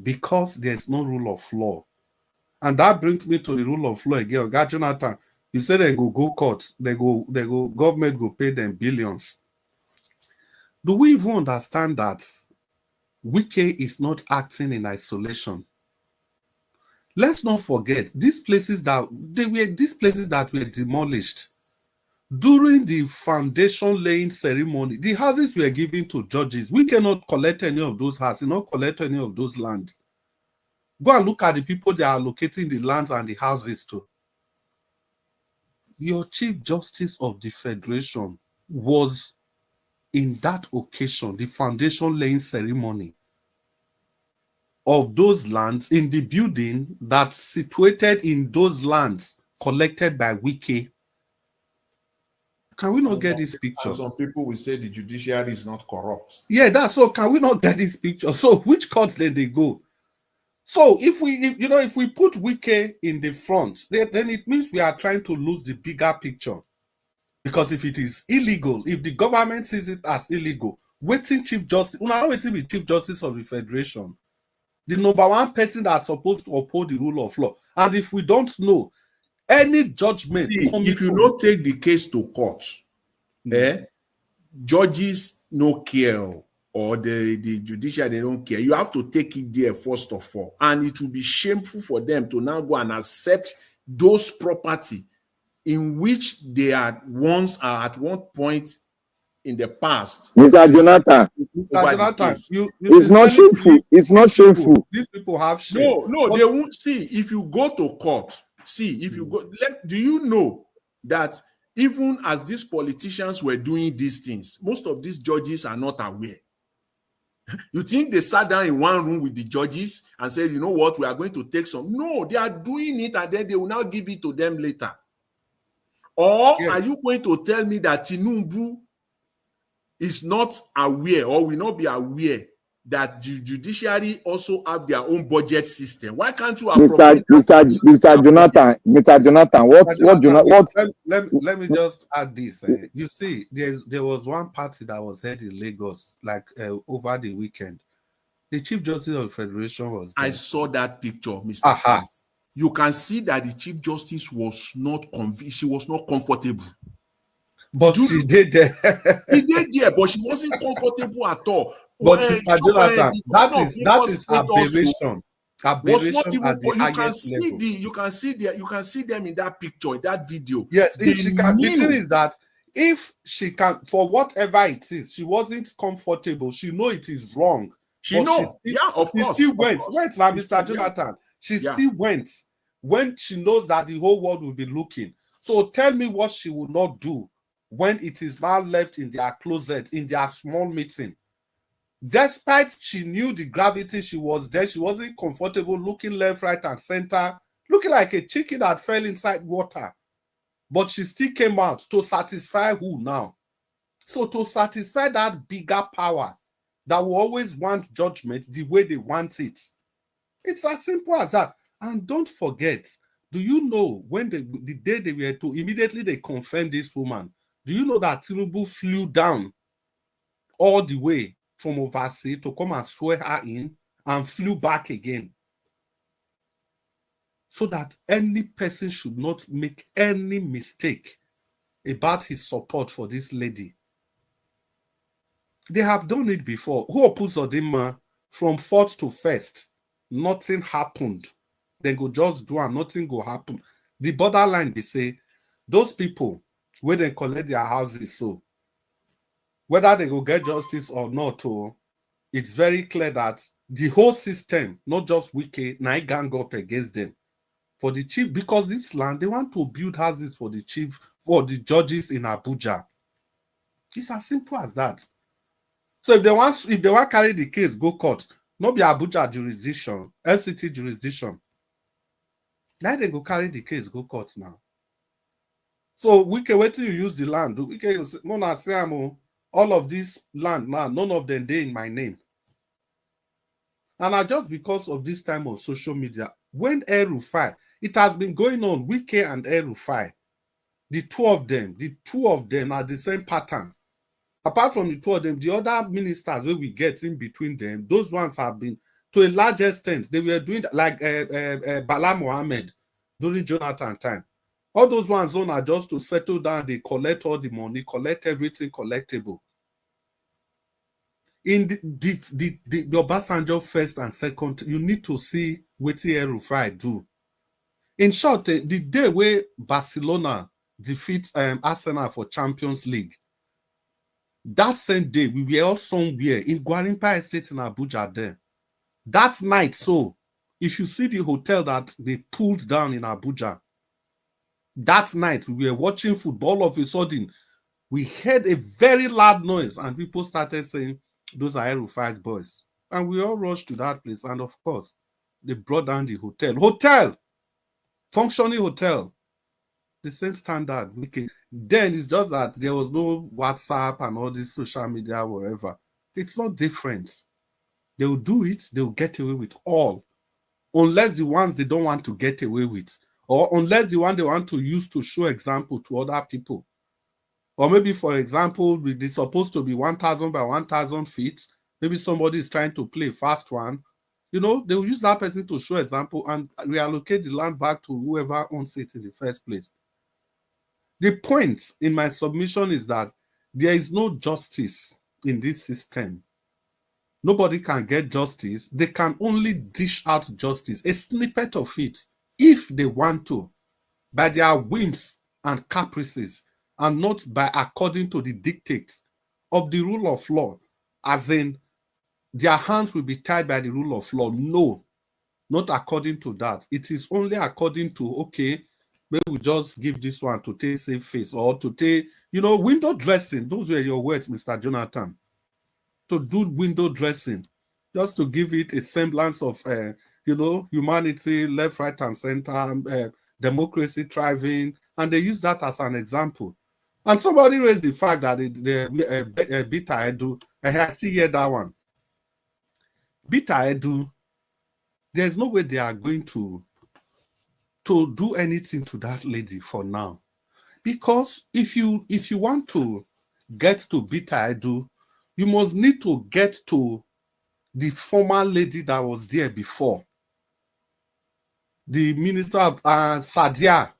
Because there is no rule of law. And that brings me to the rule of law again. God, Jonathan, you said they go courts, they go, government go pay them billions. Do we even understand that Wike is not acting in isolation? Let's not forget these places that were demolished during the foundation laying ceremony. The houses were given to judges. We cannot collect any of those houses, not collect any of those lands. Go and look at the people they are allocating the lands and the houses to. Your Chief Justice of the Federation was in that occasion, the foundation laying ceremony of those lands in the building that's situated in those lands collected by Wike. Can we not get this picture? Some people will say the judiciary is not corrupt. Yeah, that's so. Can we not get this picture? So which courts did they go? So if we put Wike in the front, then it means we are trying to lose the bigger picture. Because if it is illegal, if the government sees it as illegal, waiting Chief Justice, not waiting with Chief Justice of the Federation, the number one person that's supposed to uphold the rule of law. And if we don't know any judgment, if you don't take the case to court, judges no care, or the judiciary, they don't care. You have to take it there first of all. And it will be shameful for them to now go and accept those property in which they are at one point in the past. Mr. Jonathan, it's not shameful. It's not shameful. These people have shame. No, they won't see. If you go to court, do you know that even as these politicians were doing these things, most of these judges are not aware. You think they sat down in one room with the judges and said, you know what, we are going to take some. No, they are doing it and then they will now give it to them later. Or are you going to tell me that Tinubu is not aware or will not be aware that the judiciary also have their own budget system? Why can't you Mr. Jonathan, let me just add this. You see, there was one party that was held in Lagos over the weekend. The Chief Justice of the Federation was there. I saw that picture, Mr. Prince. You can see that the Chief Justice was not convinced. She was not comfortable. But she did there. She did there, but she wasn't comfortable at all. But Mr. Jonathan, The that governor of is Lagos State also was not aberration even. at the You can highest see level. you can see them in that picture, in that video. Yes, They if she can. The thing knew. is that if she can, for whatever it is, she wasn't comfortable. She know it is wrong. She know. Yeah, of course. Still went. Wait, now, She Mr. still- Jonathan. She Yeah. still went when she knows that the whole world will be looking. So tell me what she will not do when it is now left in their closet, in their small meeting. Despite she knew the gravity, she was there. She wasn't comfortable looking left, right, and center, looking like a chicken that fell inside water. But she still came out to satisfy who now? So to satisfy that bigger power that will always want judgment the way they want it. It's as simple as that. And don't forget, do you know when the day they were to immediately they confirmed this woman, do you know that Tinubu flew down all the way from overseas to come and swear her in and flew back again? So that any person should not make any mistake about his support for this lady. They have done it before. Who opposed Odima from 4th to 1st? Nothing happened. They go just do and nothing go happen. The borderline, they say, those people, when they collect their houses, so whether they go get justice or not, it's very clear that the whole system, not just Wike, now gang up against them. For the chief, because this land, they want to build houses for the chief, for the judges in Abuja. It's as simple as that. So if they want carry the case, go court, not be Abuja jurisdiction, LCT jurisdiction. Now they go carry the case, go court now. So we can wait till you use the land. We can say, no, all of this land now, none of them they in my name. And just because of this time of social media, when El-Rufai, it has been going on, Wike and El-Rufai, the two of them are the same pattern. Apart from the two of them, the other ministers where we get in between them, those ones have been, to a large extent, they were doing like Bala Mohammed during Jonathan time. All those ones are just to settle down, they collect all the money, collect everything collectible. In the Obasanjo first and second, you need to see what El-Rufai do. In short, the day where Barcelona defeats Arsenal for Champions League, that same day, we were all somewhere in Gwarimpa Estate in Abuja there. That night, so, if you see the hotel that they pulled down in Abuja, that night, we were watching football. All of a sudden, we heard a very loud noise and people started saying, those are El-Rufai's boys. And we all rushed to that place. And of course, they brought down the hotel, functioning hotel, the same standard. Then it's just that there was no WhatsApp and all this social media, wherever. It's not different. They will do it, they will get away with all. Unless the ones they don't want to get away with. Or unless the one they want to use to show example to other people. Or maybe, for example, it's supposed to be 1,000 by 1,000 feet. Maybe somebody is trying to play a fast one. You know, they will use that person to show example and reallocate the land back to whoever owns it in the first place. The point in my submission is that there is no justice in this system. Nobody can get justice. They can only dish out justice, a snippet of it, if they want to, by their whims and caprices, and not by according to the dictates of the rule of law, as in their hands will be tied by the rule of law. No, not according to that. It is only according to, okay, maybe we just give this one to take safe face, or to take, window dressing. Those were your words, Mr. Jonathan. To do window dressing, just to give it a semblance of, humanity, left, right, and center, democracy thriving, and they use that as an example. And somebody raised the fact that Bita Edu, I still hear that one. Bita Edu, there's no way they are going to do anything to that lady for now. Because if you want to get to Bita Edu, you must need to get to the former lady that was there before. The minister of Sadia.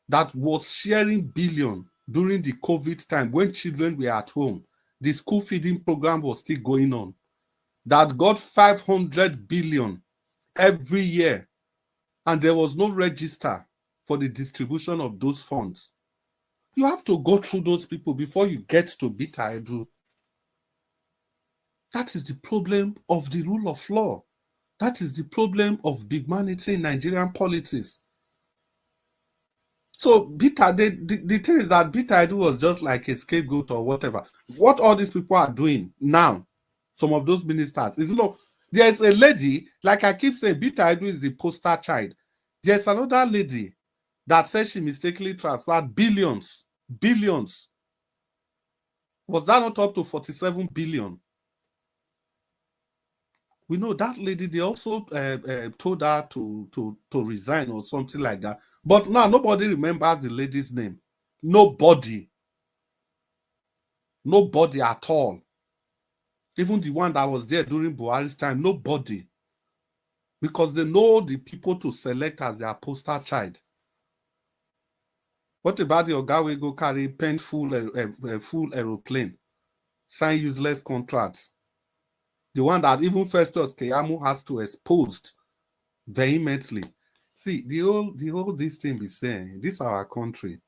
that was sharing billion during the COVID time when children were at home. The school feeding program was still going on. That got 500 billion every year. And there was no register for the distribution of those funds. You have to go through those people before you get to Bita Edu. That is the problem of the rule of law. That is the problem of bigmanity in Nigerian politics. So Bita, the thing is that Bita Edu was just like a scapegoat or whatever. What all these people are doing now, some of those ministers, is there's a lady, like I keep saying, Bita Edu is the poster child. There's another lady that says she mistakenly transferred billions. Was that not up to 47 billion? We know that lady, they also told her to resign or something like that. But now nobody remembers the lady's name. Nobody at all. Even the one that was there during Buhari's time, nobody. Because they know the people to select as their poster child. What about the Oga we go carry pen full aeroplane, sign useless contracts? The one that even Festus Keyamo has to expose vehemently. See, the whole this thing be saying, this our country.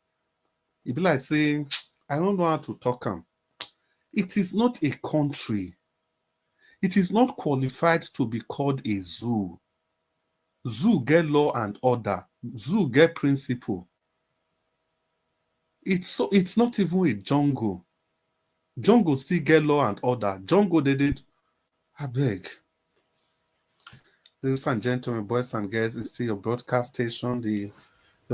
It be like saying, I don't know how to talk them. It is not a country. It is not qualified to be called a zoo. Zoo get law and order. Zoo get principle. It's not even a jungle. Jungle still get law and order. Jungle they did. I beg. Ladies and gentlemen, boys and girls, it's still your broadcast station, the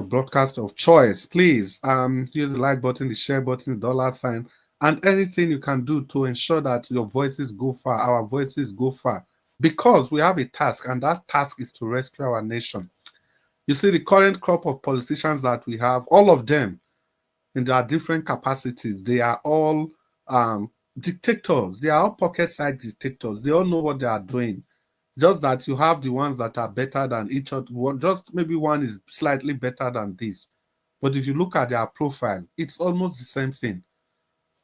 broadcast of choice. Please use the like button, the share button, the $sign, and anything you can do to ensure that your voices go far, our voices go far. Because we have a task, and that task is to rescue our nation. You see, the current crop of politicians that we have, all of them, in their different capacities, they are all dictators. They are all pocket-sized dictators. They all know what they are doing. Just that you have the ones that are better than each other. Just maybe one is slightly better than this. But if you look at their profile, it's almost the same thing.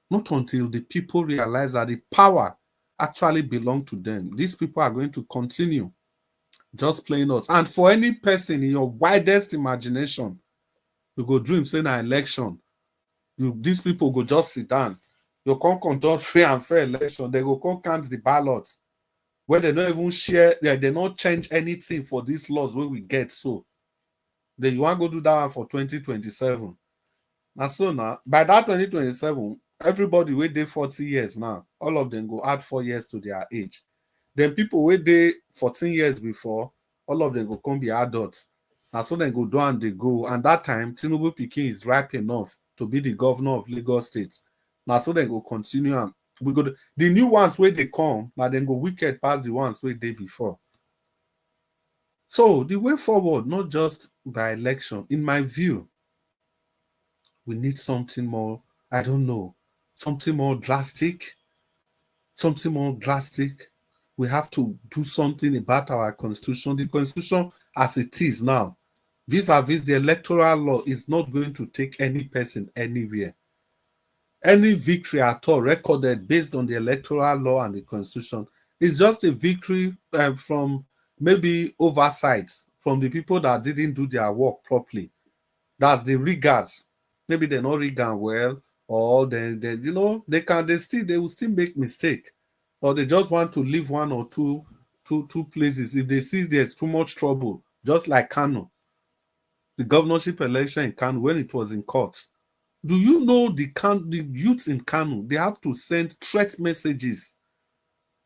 Not until the people realize that the power actually belongs to them. These people are going to continue just playing us. And for any person in your widest imagination, you go dream saying an election. These people go just sit down. You can't conduct free and fair election. They go come count the ballots. Where they don't even share, they don't change anything for these laws where we get. So then you want to go do that one for 2027. And so now, by that 2027, everybody wait there 40 years now. All of them go add 4 years to their age. Then people wait there 14 years before, all of them go come be adults. And so then go down, they go. And that time, Tinubu Pikin is ripe enough to be the governor of Lagos State. Now so then go continue and we go the new ones where they come, now then go wicked past the ones where they before. So the way forward, not just by election, in my view, we need something more, I don't know, something more drastic. We have to do something about our constitution. The constitution as it is now, vis-a-vis the electoral law, is not going to take any person anywhere. Any victory at all recorded based on the electoral law and the constitution is just a victory from maybe oversight from the people that didn't do their work properly. That's the riggers. Maybe they're not rigging well, or they will still make mistake, or they just want to leave one or two places if they see there's too much trouble. Just like Kano, the governorship election in Kano when it was in court. Do you know the youth in Kano, they have to send threat messages.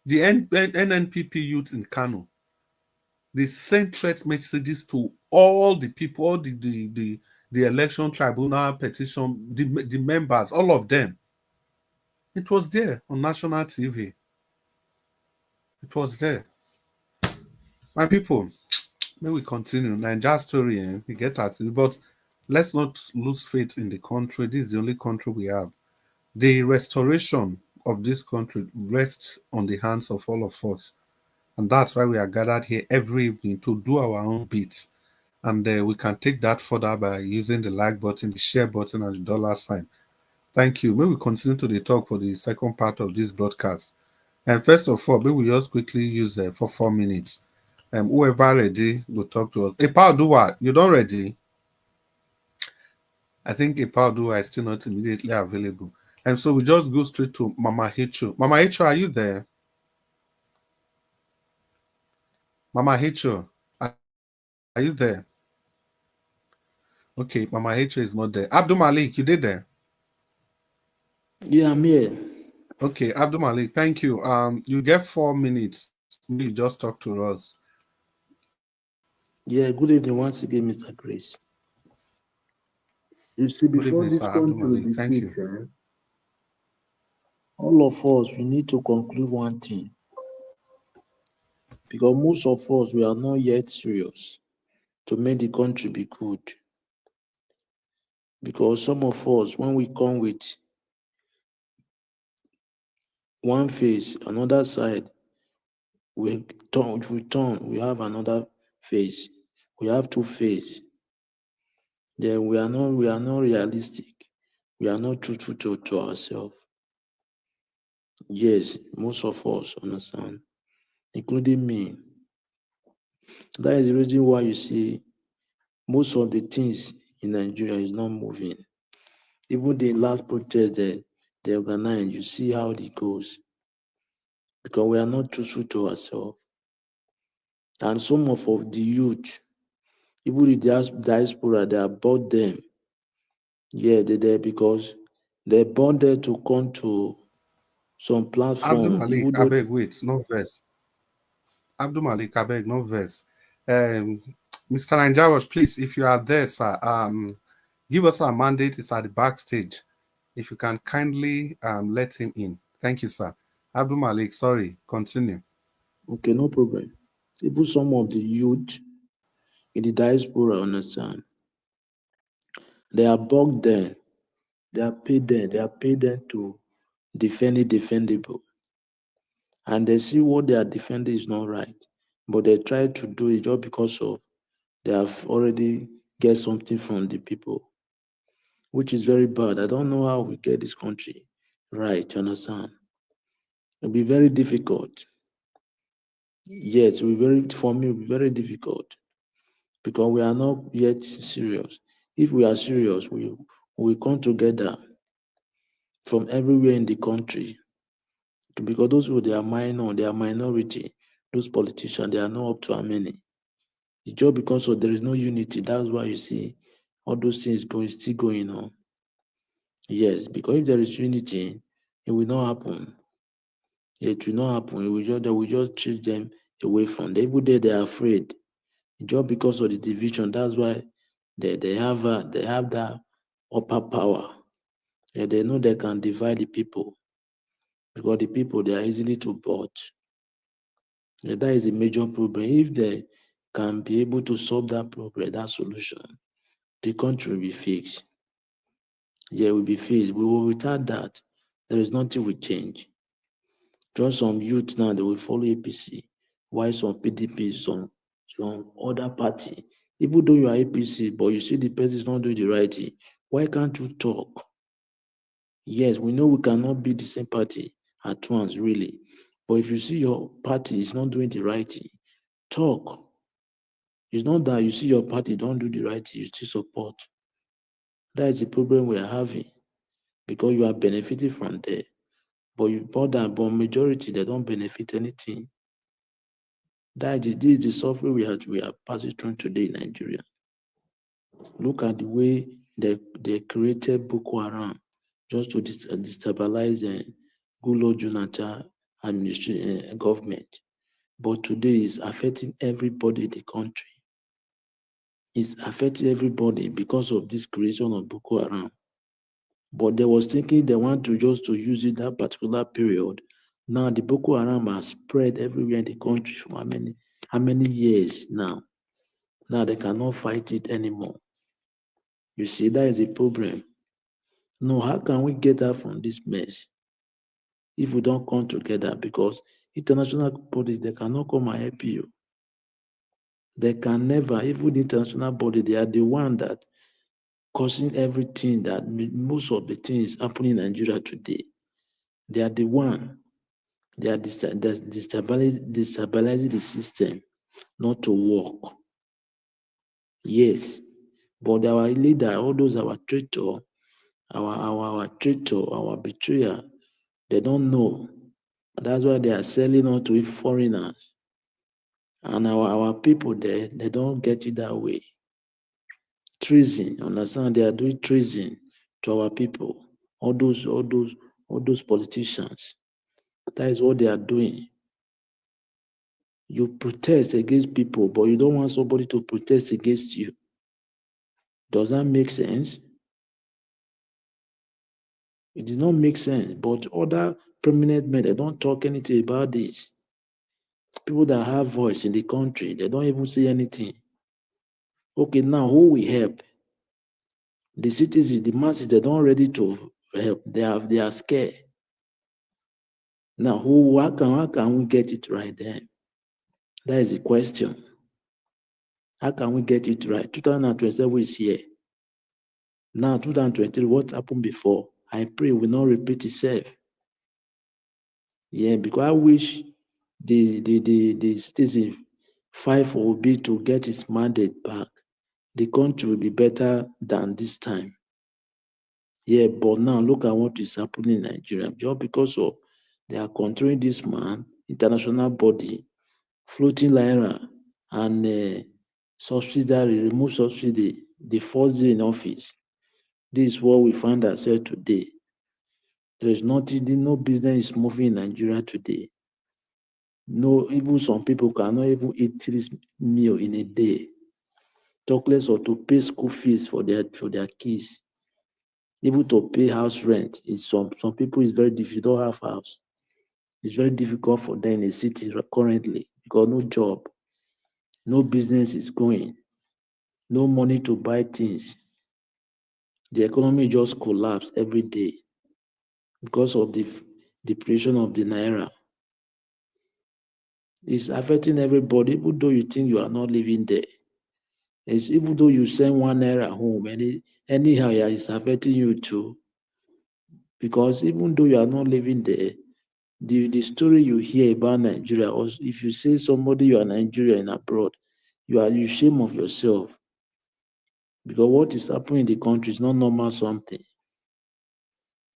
The NNPP youth in Kano, they send threat messages to all the people, all the election tribunal petition, the members, all of them. It was there on national TV. It was there. My people, may we continue. Nigeria story, we get us, but let's not lose faith in the country. This is the only country we have. The restoration of this country rests on the hands of all of us. And that's why we are gathered here every evening to do our own bit. And we can take that further by using the like button, the share button, and the dollar sign. Thank you. May we continue to the talk for the second part of this broadcast. And first of all, may we just quickly use for 4 minutes. Whoever ready will talk to us. Dua, you don't ready? I think Dua is still not immediately available. And so we just go straight to Mama Hicho. Mama Hicho, are you there? Mama Hicho, are you there? Okay, Mama Hicho is not there. Abdul Malik, you did there? Yeah, I'm here. Okay, Abdul Malik, thank you. You get 4 minutes. You just talk to us. Yeah, good evening once again, Mr. Chris. You see, before evening, this sir. Abdul country will Malik. be Thank fixed, all of us, we need to conclude one thing. Because most of us, we are not yet serious to make the country be good. Because some of us, when we come with one face, another side, we have another face. We have two faces. Then we are not realistic. We are not truthful to ourselves. Yes, most of us understand, including me. That is the reason why you see most of the things in Nigeria is not moving. Even the last protest they organized, you see how it goes. Because we are not truthful to ourselves. And some of the youth, even the diaspora, they are bought them. Yeah, they're there because they're born there to come to some Abdul platform. Malik, Even though abeg, wait, no verse. Abdul Malik, abeg, no verse. Mr. Nanjawash, please, if you are there, sir, give us our mandate. It's at the backstage. If you can kindly let him in. Thank you, sir. Abdul Malik, sorry, continue. okay, no problem. Even some of the youth in the diaspora understand. They are bugged there. They are paid there. They are paid there to defend the defendable. And they see what they are defending is not right. But they try to do it just because of they have already get something from the people, which is very bad. I don't know how we get this country right, you understand? It'll be very difficult. Yes, for me, it'll be very difficult because we are not yet serious. If we are serious, we come together from everywhere in the country because those people, they are minor, they are minority. Those politicians, they are not up to how many. It's just because there is no unity. That's why you see all those things still going on. Yes, because if there is unity, it will not happen. It will not happen. They will just chase them away from them. Even though they are afraid, just because of the division. That's why they have that upper power. And they know they can divide the people because the people, they are easily to bought. And that is a major problem. If they can be able to solve that problem, that solution, the country will be fixed. Yeah, will be fixed. Without that, there is nothing will change. Just some youth now, they will follow APC. Why some PDP, some other party? Even though you are APC, but you see the person is not doing the right thing, why can't you talk? Yes, we know we cannot be the same party at once, really. But if you see your party is not doing the right thing, talk. It's not that you see your party don't do the right thing, you still support. That is the problem we are having because you are benefiting from there. But majority, they don't benefit anything. This is the suffering we are passing through today in Nigeria. Look at the way they created Boko Haram just to destabilize Goodluck Jonathan administration government. But today it's affecting everybody in the country. It's affecting everybody because of this creation of Boko Haram. But they was thinking they want to use it that particular period. Now the Boko Haram has spread everywhere in the country for how many years now? Now they cannot fight it anymore. You see, that is a problem. No, how can we get out from this mess if we don't come together? Because international bodies, they cannot come and help you. They can never, even the international body, they are the one that causing everything that most of the things happening in Nigeria today. They are the one. They are destabilizing the system not to work. Yes, but our leader, all those our traitor, our traitor, our betrayer, they don't know. That's why they are selling out to foreigners. And our people there, they don't get it that way. Treason, understand? They are doing treason to our people. All those politicians. That is what they are doing. You protest against people, but you don't want somebody to protest against you. Does that make sense? It does not make sense. But other prominent men, they don't talk anything about this. People that have voice in the country, they don't even say anything. Okay, now who will help? The citizens, the masses, they don't ready to help. They are scared. Now, how can we get it right then? That is the question. How can we get it right? 2027 is here. Now, 2023, what happened before? I pray will not repeat itself. Yeah, because I wish the citizen fight for Obi to get his mandate back. The country will be better than this time. Yeah, but now look at what is happening in Nigeria. Just because of they are controlling this man, international body, floating naira, and subsidiary, remove subsidy, the first day in office. This is what we find ourselves today. There is nothing, no business is moving in Nigeria today. No, even some people cannot even eat 3 meals in a day. Talk less or to pay school fees for their kids. Even to pay house rent is some people is very difficult. Don't have house. It's very difficult for them in the city currently because no job, no business is going, no money to buy things. The economy just collapse every day because of the depreciation of the naira. It's affecting everybody, even though you think you are not living there. It's even though you send 1 naira home, anyhow, yeah, it's affecting you too. Because even though you are not living there, the story you hear about Nigeria, or if you say somebody you are Nigerian abroad, you shame of yourself. Because what is happening in the country is not normal something.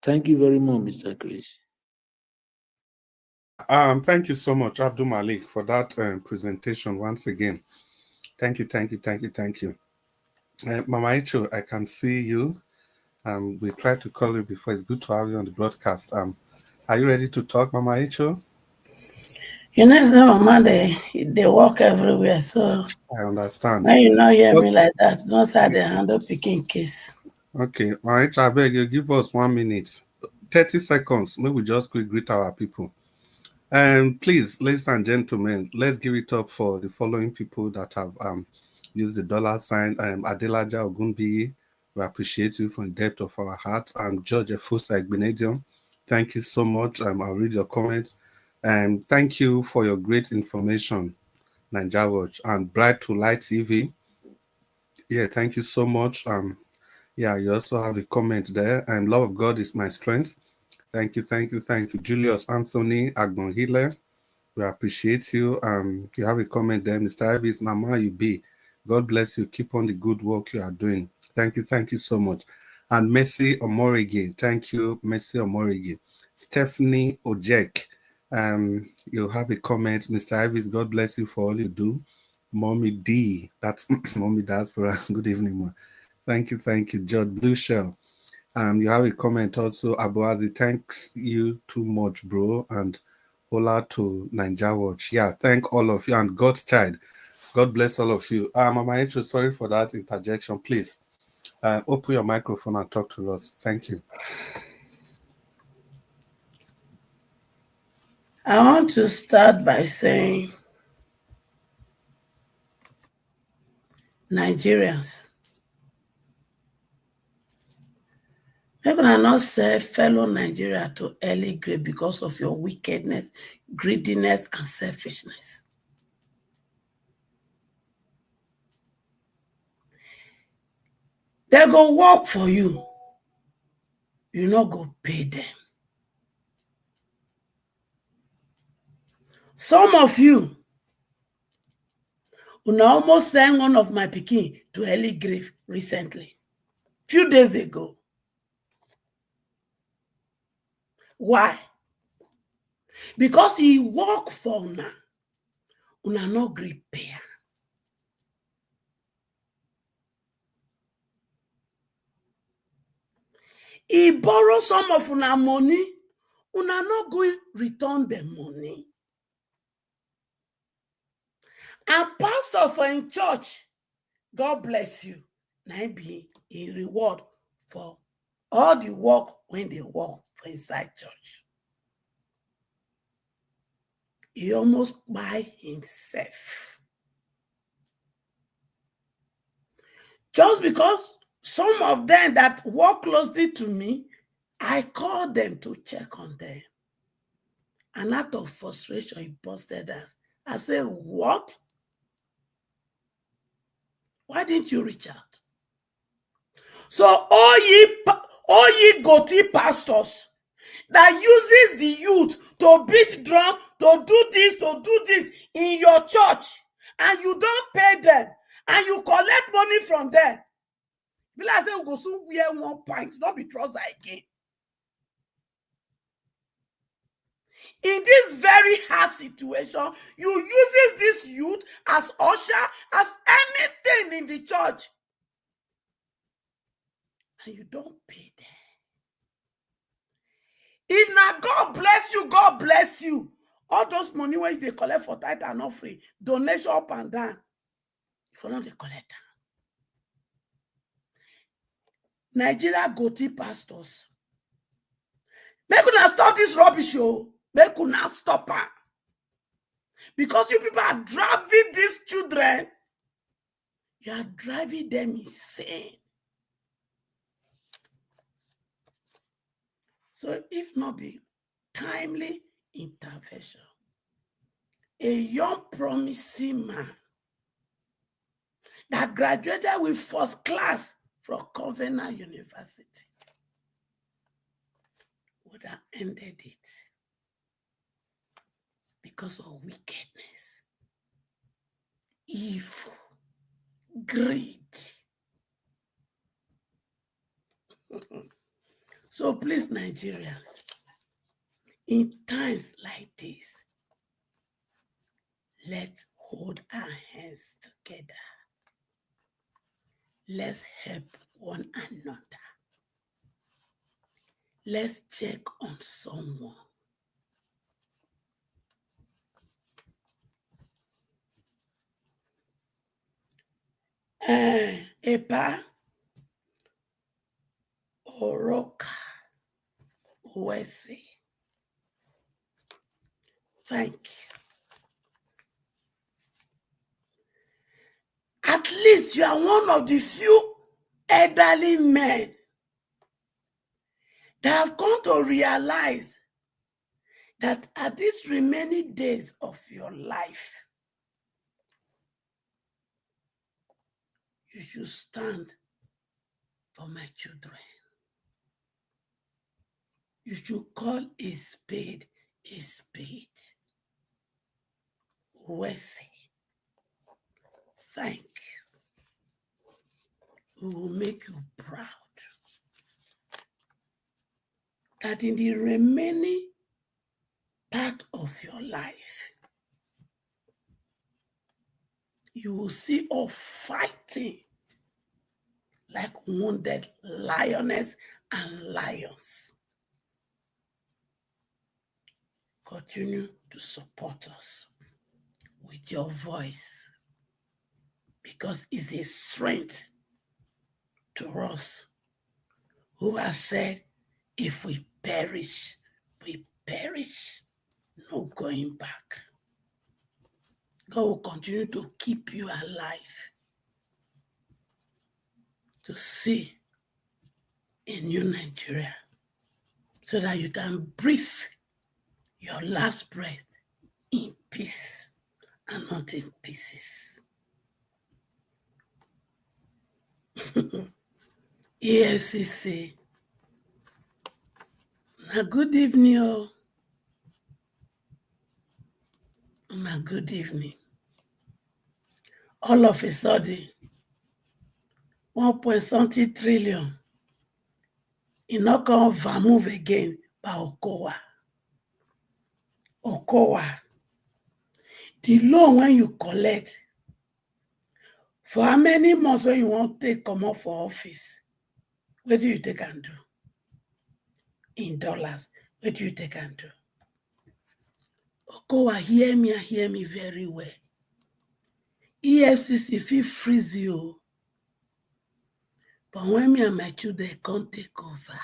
Thank you very much, Mr. Chris. Thank you so much, Abdul Malik, for that presentation once again. Thank you. Mama Icho, I can see you. We tried to call you before. It's good to have you on the broadcast. Are you ready to talk, Mama Icho? You know, Mama, they walk everywhere, so I understand. when you not hear me like that, don't say they handle picking case. Okay, Mama Icho, I beg you, give us 1 minute, 30 seconds. Maybe we just quick greet our people. And please, ladies and gentlemen, let's give it up for the following people that have used the $sign. Adelaja Ogunbiyi, we appreciate you from the depth of our heart. George Efosa Igbinedium, thank you so much. I'll read your comments. And thank you for your great information, Naija Watch. And Bright to Light TV, yeah, thank you so much. Yeah, you also have a comment there. And Love of God is my strength. Thank you. Julius Anthony Agbonhile, we appreciate you. You have a comment there, Mr. Ivis, Mama you be. God bless you. Keep on the good work you are doing. Thank you so much. And Mercy Omorigi, thank you, Mercy Omorigi. Stephanie Ojek, you have a comment, Mr. Ivis, God bless you for all you do. Mommy D, that's Mommy Diaspora. Good evening, ma. Thank you. George Blue Shell. You have a comment also, Abuazi, thanks you too much, bro. And hola to Naija Watch. Yeah, thank all of you. And God's child, God bless all of you. Mama Echo, sorry for that interjection. Please open your microphone and talk to us. Thank you. I want to start by saying, Nigerians, I cannot say fellow Nigeria to early grave because of your wickedness, greediness, and selfishness. They go work for you. You not go pay them. Some of you una almost sent one of my pikin to early grave recently, few days ago. Why? Because he work for una no gree pay. He borrow some of una money, una not going return the money. And pastor for in church, God bless you, na be a reward for all the work when they work for inside church. He almost by himself. Just because some of them that work closely to me, I called them to check on them. And out of frustration, he busted us. I said, what? Why didn't you reach out? So all ye goatee pastors that uses the youth to beat drum, to do this in your church, and you don't pay them, and you collect money from them. Be like say we go soon wear one pint, not be trouser again. In this very hard situation, you uses this youth as usher, as anything in the church, and you don't pay them. If now God bless you, God bless you. All those money where they collect for tithe and offering, donation up and down, if you not the collector. Nigeria goatee pastors, make una stop this rubbish, yo. Make una stop her. Because you people are driving these children, you are driving them insane. So if not be timely intervention, a young promising man that graduated with first class from Covenant University would have ended it because of wickedness, evil, greed. So please, Nigerians, in times like this, let's hold our hands together. Let's help one another. Let's check on someone. Epa Oroka Wese. Thank you. At least you are one of the few elderly men that have come to realize that at these remaining days of your life, you should stand for my children. You should call a spade a spade. Wesley, thank you. We will make you proud that in the remaining part of your life, you will see us fighting like wounded lioness and lions. Continue to support us with your voice, because it's a strength to us who have said, if we perish, no going back. God will continue to keep you alive to see a new Nigeria so that you can breathe your last breath in peace and not in pieces. EFCC. Na good evening, oh. Na good evening. All of a sudden, 1.something trillion. E no come move again by Okowa. Okowa. The loan when you collect, for how many months when you want to take come off for office, what do you take and do? In dollars, what do you take and do? Okowa, hear me very well. EFCC fit freeze you. But when me and my children can't take over,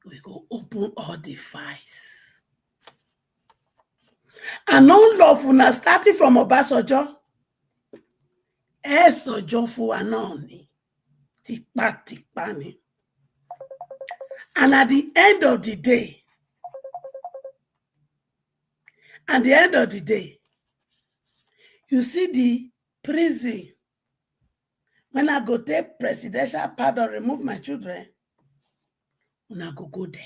we go open all the files. And no love una starting from Obasanjo. Sojo fu anoni. Tipa ni. And at the end of the day, you see the prison. When I go take presidential pardon, remove my children, una go there.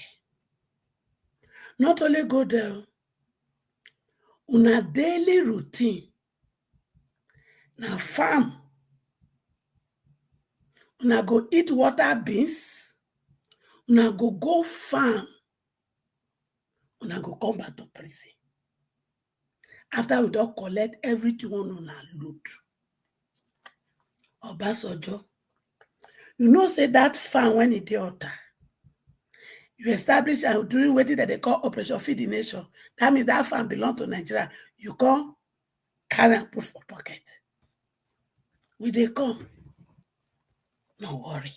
Not only go there, una daily routine, na farm, una go eat water beans, una go farm, una go come back to prison. After we don't collect everything on una loot. Obasanjo, you know say that farm when it dey water, you establish and during what they call Operation Feed the Nation. That means that farm belongs to Nigeria. You come carry and put for pocket. We they come. No worry.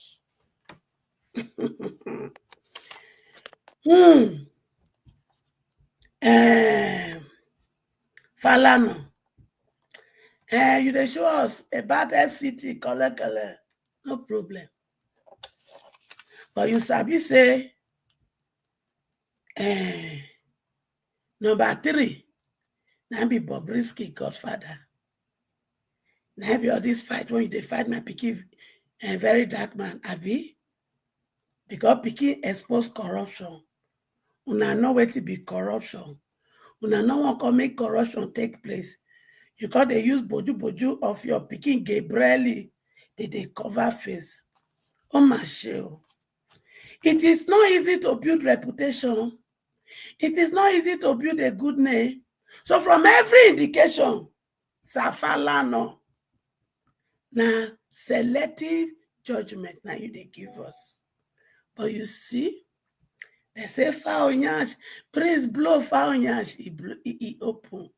Falano. You dey show us about FCT, collect. No problem. But you sabi say number 3, now be Bobrisky Godfather. Now be all this fight when you fight my pikin very dark man, abi? Because pikin expose corruption. Una know what to be corruption. Una know what can make corruption take place. You can't they use boju of your pikin Gabriel. They cover face. Oh my show. It is not easy to build reputation. It is not easy to build a good name. So from every indication, Safalano, now selective judgment now you they give us. But you see, they say foul nyash, praise blow foul nyash, he open.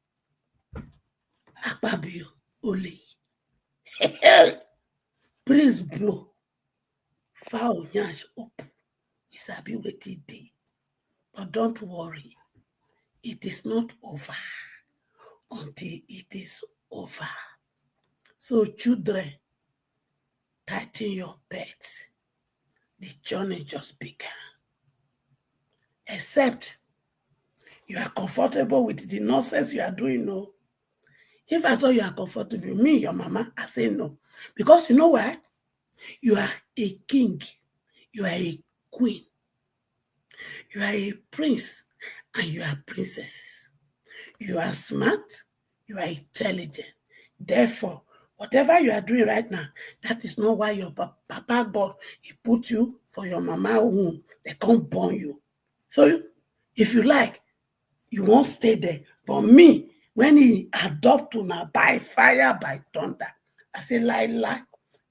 Akpabio, ole. Praise blow, foul nyash open. It's a bit waiting day. But don't worry, it is not over until it is over. So children, tighten your belt. The journey just began. Except you are comfortable with the nonsense you are doing, no. If I thought you are comfortable, me, your mama, I say no. Because you know what? You are a king. You are a queen. You are a prince. And you are princesses. You are smart. You are intelligent. Therefore, whatever you are doing right now, that is not why your papa God, he put you for your mama womb. They can't born you. So if you like, you won't stay there. But me, when he adopt you now by fire, by thunder, I say, lie.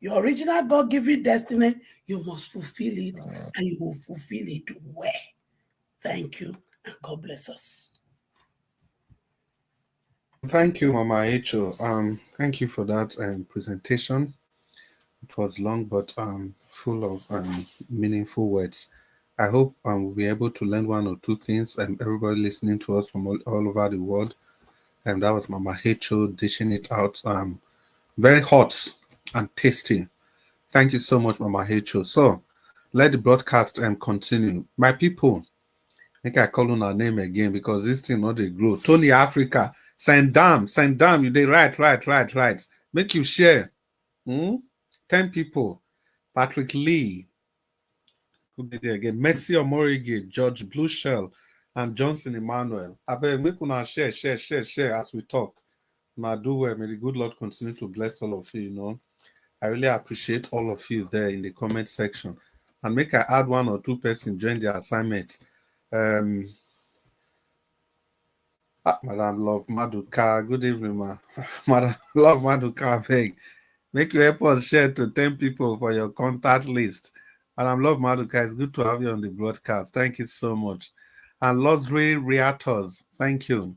Your original God-given destiny, you must fulfill it, and you will fulfill it well. Thank you, and God bless us. Thank you, Mama Echo. Thank you for that presentation. It was long but full of meaningful words. I hope we'll be able to learn one or two things. Everybody listening to us from all over the world. And that was Mama Echo dishing it out. Very hot and tasty. Thank you so much, Mama Echo. So let the broadcast continue. My people, I think I call on our name again because this thing not a grow. Tony Africa, send down. You did right. Make you share. 10 people. Patrick Lee. Who did it again? Messi Omorige, George Blueshell, and Johnson Emmanuel. I beg, make una share as we talk. Now do well. May the good Lord continue to bless all of you, you know. I really appreciate all of you there in the comment section. And make I add one or two persons join the assignment. Madam Love Maduka, good evening, ma. Madam Love Maduka, beg. Make you help us share to 10 people for your contact list. Madam Love Maduka, it's good to have you on the broadcast. Thank you so much. And Losry Reators, thank you.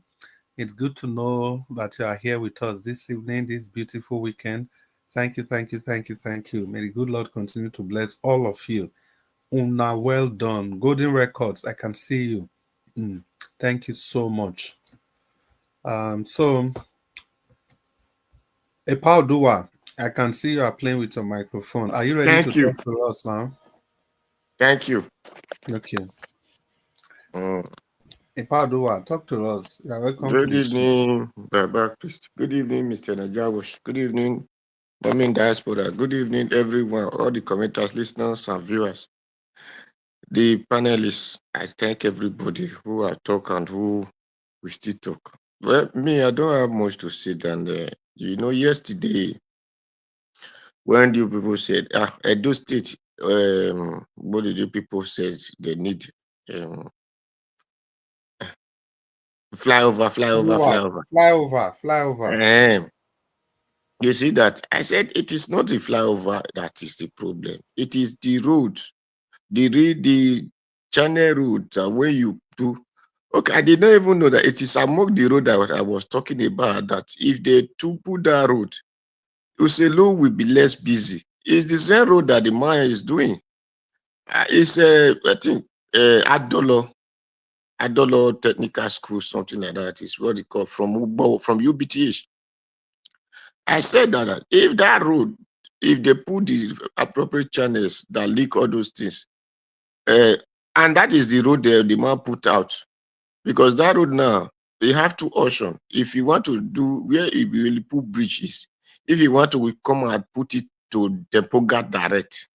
It's good to know that you are here with us this evening, this beautiful weekend. Thank you. May the good Lord continue to bless all of you. Una, well done. Golden Records, I can see you. Thank you so much. So, Epao Dua, I can see you are playing with your microphone. Are you ready to talk to us now? Thank you. Okay. Epao Dua, talk to us. You are welcome Good to the evening, Baba Christ. Good evening, Mr. Najawash. Good evening, Women Diaspora. Good evening, everyone, all the commenters, listeners, and viewers. The panelists, I thank everybody who are talk and who we still talk. Well, me, I don't have much to say than, yesterday, when you people said, Edo State, what did you people say they need flyover. You see that? I said it is not the flyover that is the problem. It is the road, the channel road where you do. Okay, I did not even know that it is among the road that I was talking about. That if they to put that road, Uselu will be less busy. It's the same road that the man is doing. It's I think Adolo Technical School, something like that is what they call from UBTH. I said that if that road, if they put the appropriate channels that leak all those things, and that is the road the man put out, because that road now, they have two options. If you want to do where you will put bridges, if you want to come and put it to Depoga direct,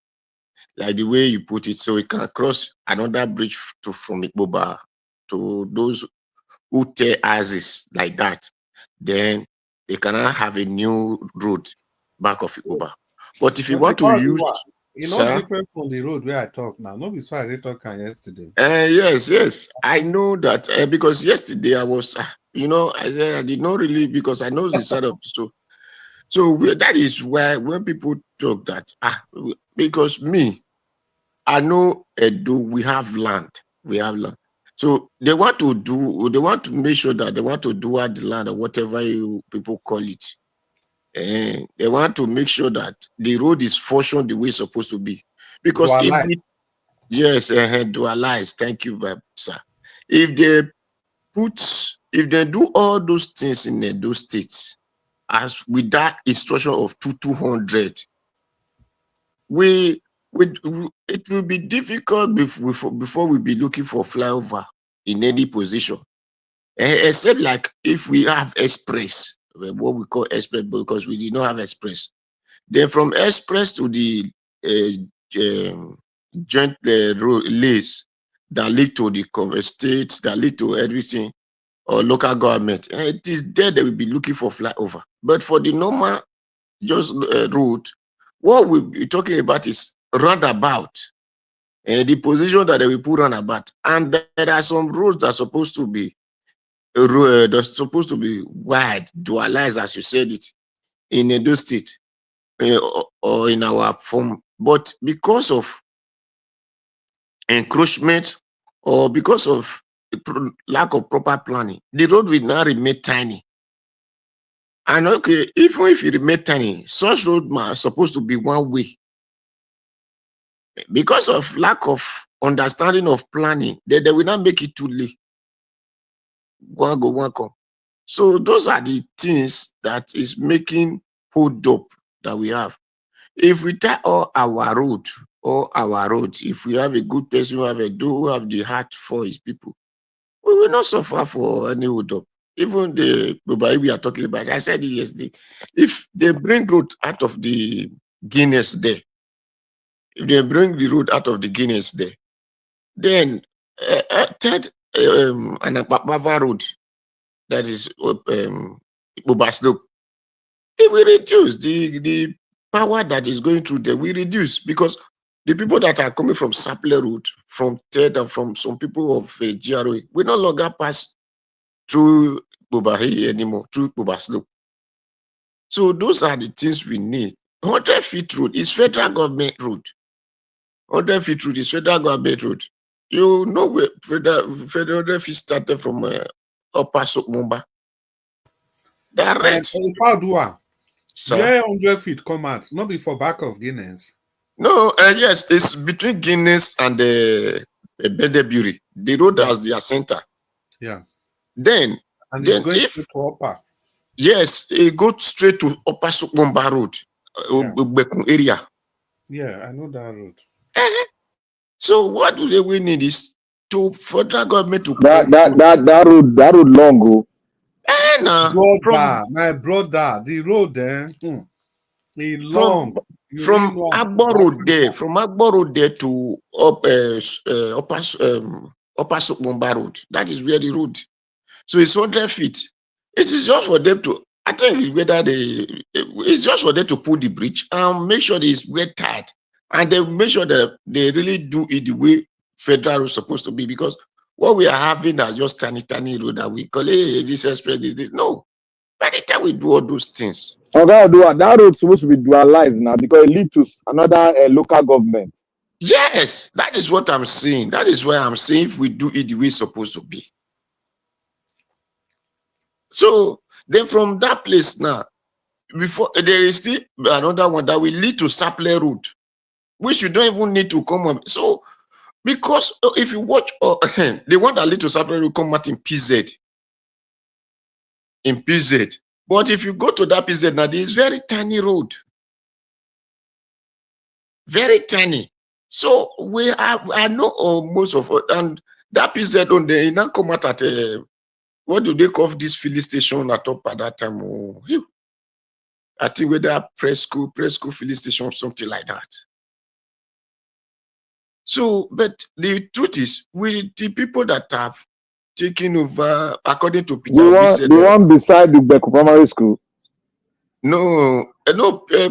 like the way you put it, so it can cross another bridge from Ikboba to those who tear houses like that, then they cannot have a new road back of Ikboba. But if you want to use, it's not different from the road where I talk now. Not before I talk yesterday. Yes, I know that because yesterday I was, I said I did not really, because I know the side of the story. So that is why when people talk that, because me, I know we have land. So they want to make sure that they want to do at the land or whatever you people call it. And they want to make sure that the road is functioned the way it's supposed to be. Because dualize, thank you, sir. If they do all those things in those states, as with that instruction of 200, it will be difficult before we be looking for flyover in any position, except like if we have express, what we call express, because we did not have express. Then from express to the joint road lays that lead to the states, that lead to everything, or local government, it is there that we'll be looking for flyover. But for the normal just route, what we'll be talking about is roundabout, the position that they will put roundabout. And there are some roads that are supposed to be wide, dualized, as you said it, in Edo State or in our form. But because of encroachment or because of lack of proper planning, the road will now remain tiny. And okay, even if it remain tiny, such road are supposed to be one way. Because of lack of understanding of planning, they will not make it too late. One go, one come. So those are the things that is making hold up that we have. If we tie all our roads, if we have a good person who have the heart for his people, we will not suffer for any hold up. Even the we are talking about, I said it yesterday, if they bring road out of the Guinness there, if they bring the road out of the Guinness there, then third an Apapava road, that is Bobaslope, it will reduce the power that is going through there. We reduce because the people that are coming from Sapele Road, from Ted, and from some people of GROA, will no longer pass through Bobahi anymore, through Bobaslope. So those are the things we need. 100 feet road is federal government road. 100 feet road is federal government road. You know where federal feet started from Upper Sokmumba. Direct. Where 100 feet come out, not before back of Guinness. No, yes, it's between Guinness and the Bedeburi. The road has their center. Yeah. Then it's going straight to Upper. Yes, it goes straight to Upper Sokmumba Road, area. Yeah, I know that road. So what do we need is to federal government to that road long go. My brother, the road there, long. From Agbo Road there, to Upper Sokmumba Road. That is where the road. So it's 100 feet. It is just for them to. I think it's just for them to pull the bridge and make sure that it's well tight, and they make sure that they really do it the way federal is supposed to be. Because what we are having are just tiny road that we call this express, this. No, by the time we do all those things, that road is supposed to be dualized now because it leads to another local government. Yes, that is what I'm saying. That is why I'm saying if we do it the way it's supposed to be. So then from that place now, before there is still another one that will lead to Sapele Road, which you don't even need to come up. So because if you watch the one that lead to Sapele Road come out in PZ. But if you go to that PZ now, there is very tiny road. Very tiny. So I know most of it, and that PZ on there, now come out at what do they call this filling station at top at that time? Oh, I think whether press school filling station or something like that. So, but the truth is, with the people that have taken over, according to Peter, the one beside the Beku Primary School. No,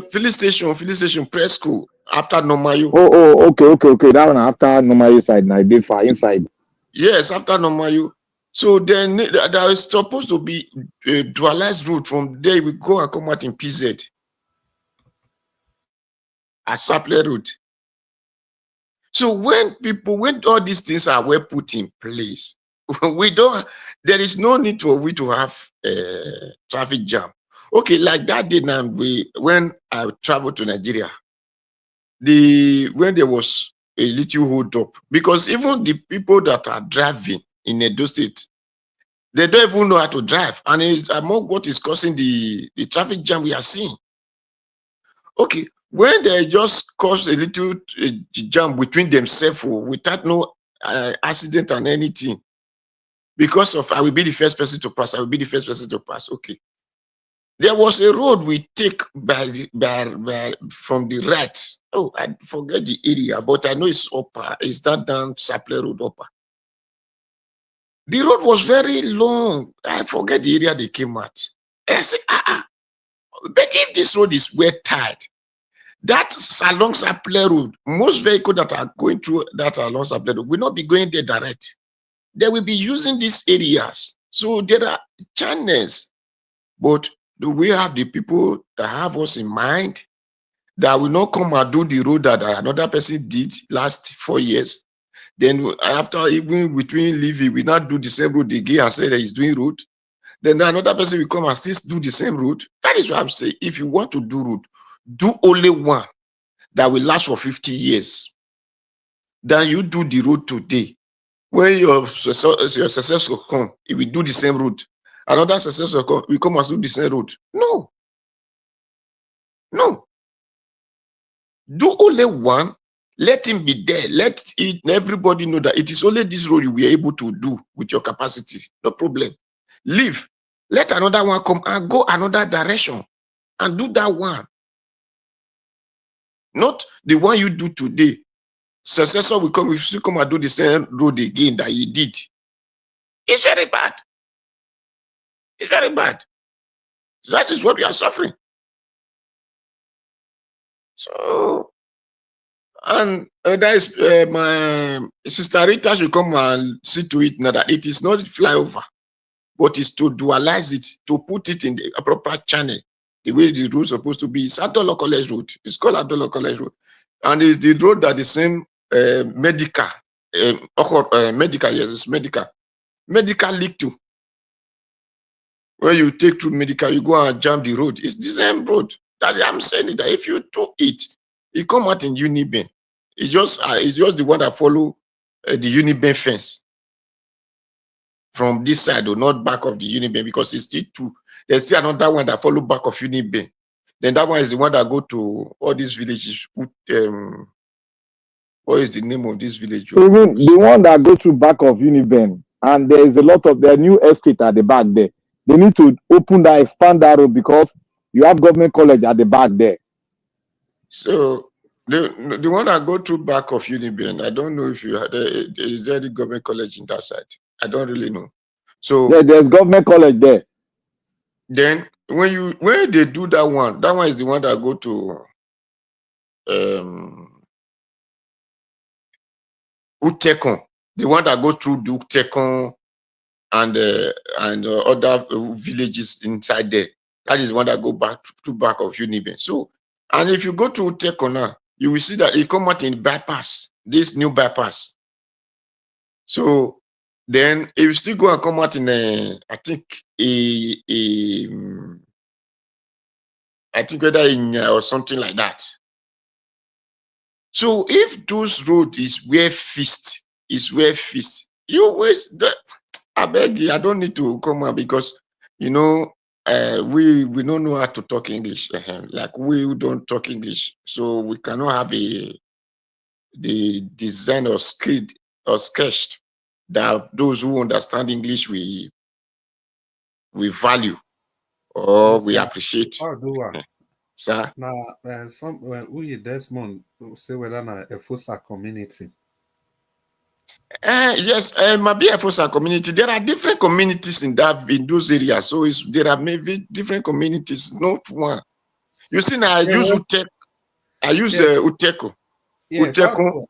filling station, press school after Nomayo. Okay. That one after Nomayo side, now they far inside. Yes, after Nomayo. So then there is supposed to be a dualized route from there. We go and come out in PZ. A Sapele Road. So when all these things are well put in place, there is no need for we to have traffic jam. Okay, like that day now, when I traveled to Nigeria, when there was a little hold up, because even the people that are driving in Edo State, they don't even know how to drive, and it's among what is causing the traffic jam we are seeing. Okay, when they just cause a little jam between themselves without no accident and anything, because of I will be the first person to pass, okay. There was a road we take from the right. Oh, I forget the area, but I know it's upper. It's that down Sapele Road upper. The road was very long. I forget the area they came at. I said, but if this road is well tied, that's along Sapele Road, most vehicles that are going through that along Sapele Road will not be going there direct. They will be using these areas. So there are channels, but do we have the people that have us in mind that will not come and do the road that another person did last 4 years? Then after, even between leaving, we not do the same road again and say that he's doing road. Then another person will come and still do the same road. That is what I'm saying. If you want to do road, do only one that will last for 50 years. Then you do the road today. When your successor come, if we do the same road, another successor come, we come and do the same road. No. Do only one. Let him be there. Let everybody know that it is only this road you were able to do with your capacity. No problem. Leave. Let another one come and go another direction and do that one. not the one you do today. Successor will come, if you come and do the same road again that you did. It's very bad. It's very bad. So that is what we are suffering. So, and that is my sister Rita should come and see to it now that it is not flyover, but is to dualize it, to put it in the proper channel, the way the road is supposed to be. It's Adola College Road. It's called Adola College Road. And it's the road that the same medical, medical, yes, it's medical. Medical leak to. When you take through medical, you go and jam the road. It's the same road. That I'm saying that if you do it, it come out in Uniben. It's just the one that follow the Uniben fence from this side, or not back of the Uniben, because it's still two. There's still another one that follow back of Uniben. Then that one is the one that go to all these villages. What is the name of this village? Even the one that go through back of Uniben, and there is a lot of their new estate at the back there. They need to open that, expand that road, because you have government college at the back there. So the one that go through back of Uniben, I don't know if you had is there the government college in that side? I don't really know. So yeah, there's government college there. Then when they do that one is the one that go to Utekon, the one that go through the Utekon and other villages inside there. That is one that go back to back of Uniben. So, and if you go to Utekon now, you will see that it come out in bypass, this new bypass. So then if you still go and come out in I think whether in or something like that. So if those road is where fist, you always I beg you, I don't need to come out, because we don't know how to talk English. Like we who don't talk English, so we cannot have the design or skilled or sketched that those who understand English we value or we appreciate. Sir. Now, we Desmond say whether na a Fosa community. Yes, might be a Fosa community. There are different communities in those areas. So there are maybe different communities, not one. You see, now I use Uteko. I use Uteko. Yeah, Uteko.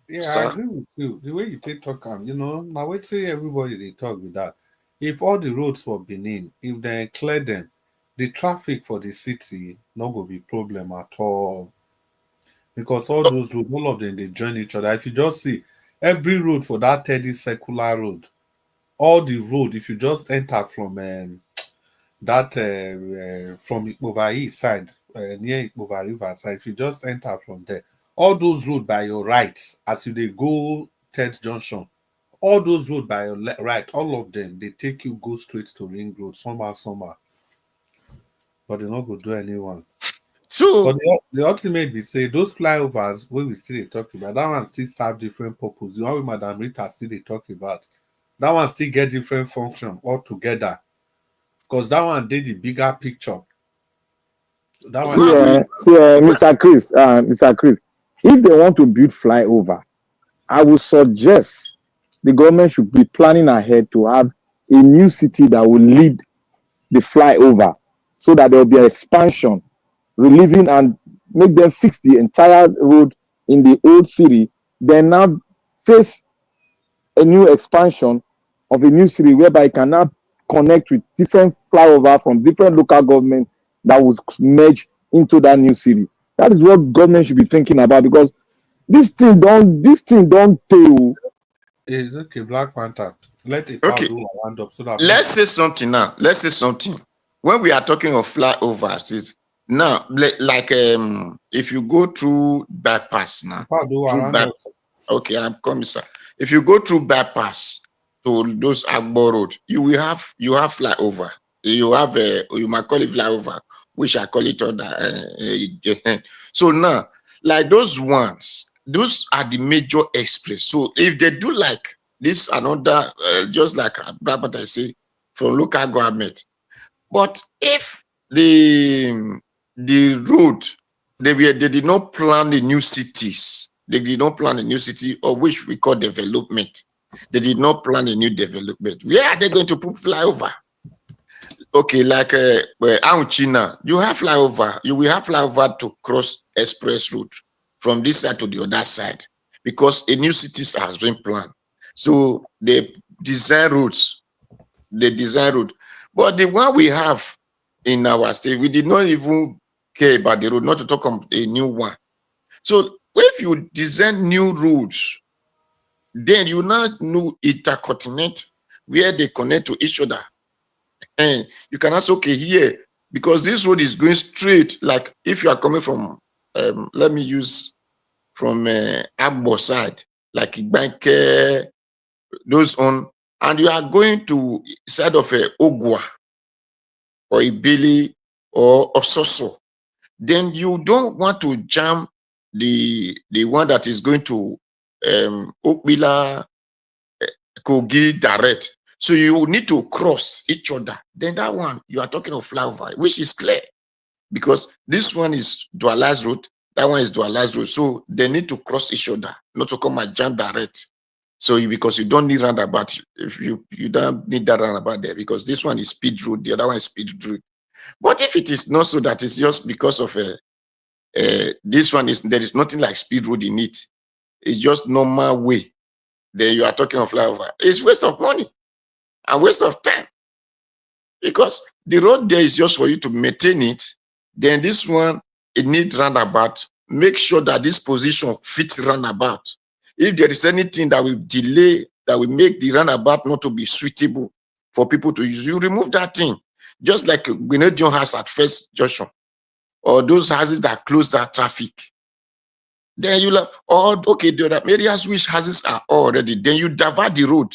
I agree with you. The way you talk, now wait say everybody they talk with that. If all the roads were Benin, if they clear them, the traffic for the city not gonna be problem at all. Because all those roads, all of them they join each other. If you just see every road for that 30 circular road, all the road, if you just enter from from Ikpoba side, near Ikpoba River side, if you just enter from there, all those roads by your right, as you they go 3rd junction, all those roads by your right, all of them, they take you go straight to Ring Road, somehow. But they not go do anyone. So, but the ultimate be say those flyovers where we still talk about, that one still serve different purpose. The one with Madam Rita still they talk about, that one still get different function altogether. Because that one did the bigger picture. That one Mr. Chris, if they want to build flyover, I would suggest the government should be planning ahead to have a new city that will lead the flyover, so that there will be an expansion, relieving and make them fix the entire road in the old city, then now face a new expansion of a new city whereby it can now connect with different flyover from different local government that would merge into that new city. That is what government should be thinking about, because this thing don't tell. It's okay, Black Panther. Let it do round up so that let's say something now. Let's say something. When we are talking of flyovers, is now like if you go through bypass now. Okay, I'm coming, sir. If you go through bypass to those Agbo Road, you have flyover. You have you might call it flyover, which I call it other. So now, like those ones, those are the major express. So if they do like this, another just like Brabant I say from local government, but if the road They did not plan the new cities. They did not plan a new city, or which we call development. They did not plan a new development. Where are they going to put flyover? Okay, like China, you have flyover. You will have flyover to cross express route from this side to the other side, because a new city has been planned. So they design routes. They design route. But the one we have in our state, we did not even care about the road, not to talk about a new one. So if you design new roads, then you now know intercontinent where they connect to each other. And you can ask, okay, here, because this road is going straight, like if you are coming from, let me use from Agbo side, like Igbanke, those on, and you are going to side of Ogwa or Ibili or Ososo, then you don't want to jam the one that is going to Okpebholo, Kogi direct. So you need to cross each other. Then that one, you are talking of flyover, which is clear, because this one is dualized route, that one is dualized route. So they need to cross each other, not to come and jam direct. So because you don't need roundabout, if you don't need that roundabout there, because this one is speed road, the other one is speed road. But if it is not so, that is just because of this one is, there is nothing like speed road in it. It's just normal way. Then you are talking of flyover. It's waste of money and waste of time, because the road there is just for you to maintain it. Then this one, it needs roundabout. Make sure that this position fits roundabout. If there is anything that will delay, that will make the roundabout not to be suitable for people to use, you remove that thing. Just like Grenadier has at First Junction, or those houses that close that traffic. Then you like, or okay, the other areas which houses are already, then you divert the road.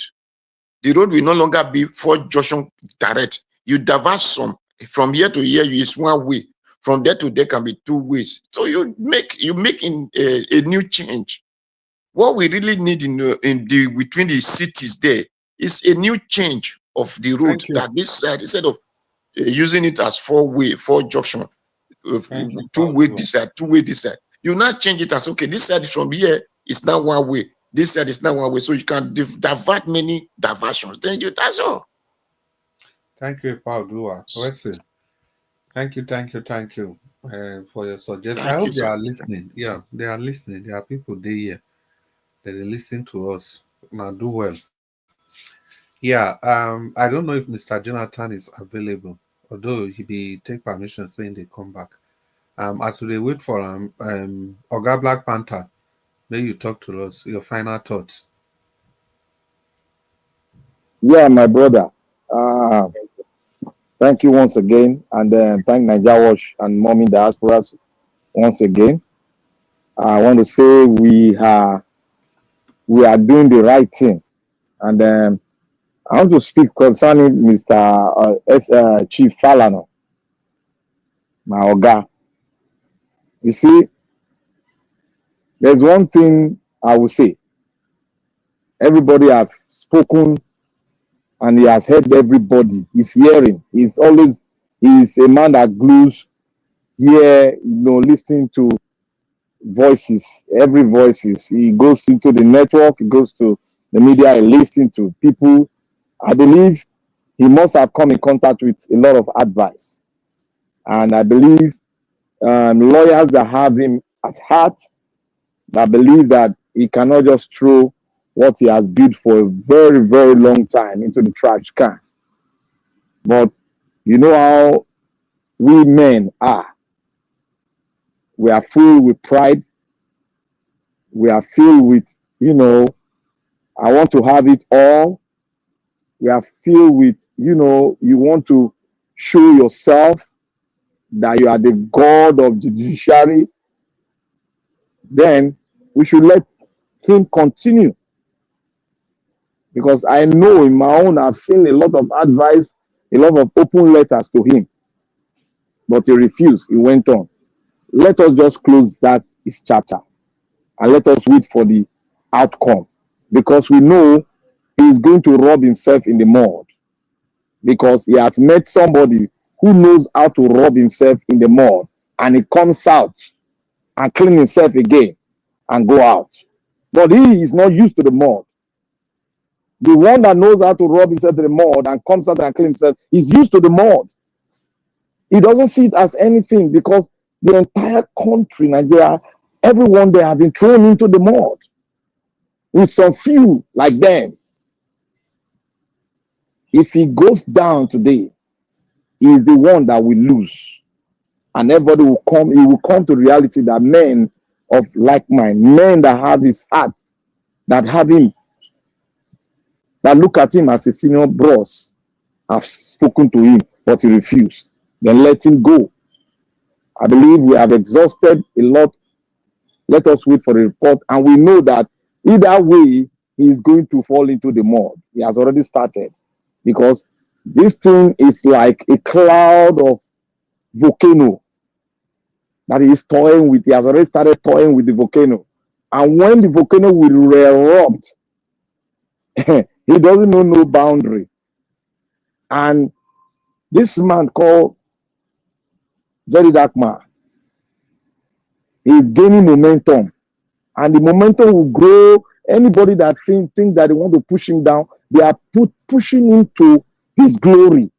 The road will no longer be for junction direct. You divert some from here to here, is one way. From there to there can be two ways. So you make a new change. What we really need in between the cities there is a new change of the road, that this side, instead of using it as four junction, two way this side, two way this side. You now change it as, okay, this side from here is now one way, this side is now one way, so you can divert many diversions. Then that's all. Thank you, Paul Dua. Listen, thank you for your suggestion. I hope they are listening. Yeah, they are listening. There are people there here that they listen to us. Now do well. Yeah, I don't know if Mr. Jonathan is available, although he be take permission saying they come back. As we wait for Oga Black Panther, may you talk to us your final thoughts. Yeah, my brother. Thank you once again, and thank Naija Wash and Mommy Diasporas once again. I want to say we are doing the right thing, and I want to speak concerning Mr. Chief Falana, my Oga. You see, there's one thing I will say. Everybody has spoken, and he has heard everybody. He's hearing. He's a man that glues here, listening to voices, every voices. He goes into the network, he goes to the media, he listens to people. I believe he must have come in contact with a lot of advice. And I believe lawyers that have him at heart, that believe that he cannot just throw what he has built for a very, very long time into the trash can. But you know how we men are. We are full with pride. We are filled with, I want to have it all. We are filled with, you want to show yourself that you are the God of the judiciary. Then we should let him continue. Because I know in my own, I've seen a lot of advice, a lot of open letters to him. But he refused. He went on. Let us just close that his chapter. And let us wait for the outcome. Because we know he is going to rub himself in the mud. Because he has met somebody who knows how to rub himself in the mud. And it comes out. and clean himself again and go out. But he is not used to the mud. The one that knows how to rub himself in the mud and comes out and clean himself is used to the mud. He doesn't see it as anything because the entire country, Nigeria, everyone there has been thrown into the mud. With some few like them. If he goes down today, he is the one that will lose. And everybody will come, he will come to reality that men of like mind, men that have his heart, that have him, that look at him as a senior boss, have spoken to him, but he refused. Then let him go. I believe we have exhausted a lot. Let us wait for the report. And we know that either way, he is going to fall into the mud. He has already started. Because this thing is like a cloud of volcano that he is toying with. He has already started toying with the volcano. And when the volcano will erupt, he doesn't know no boundary. And this man called Very Dark Man, he is gaining momentum. And the momentum will grow. Anybody that think that they want to push him down, they are pushing him to his glory.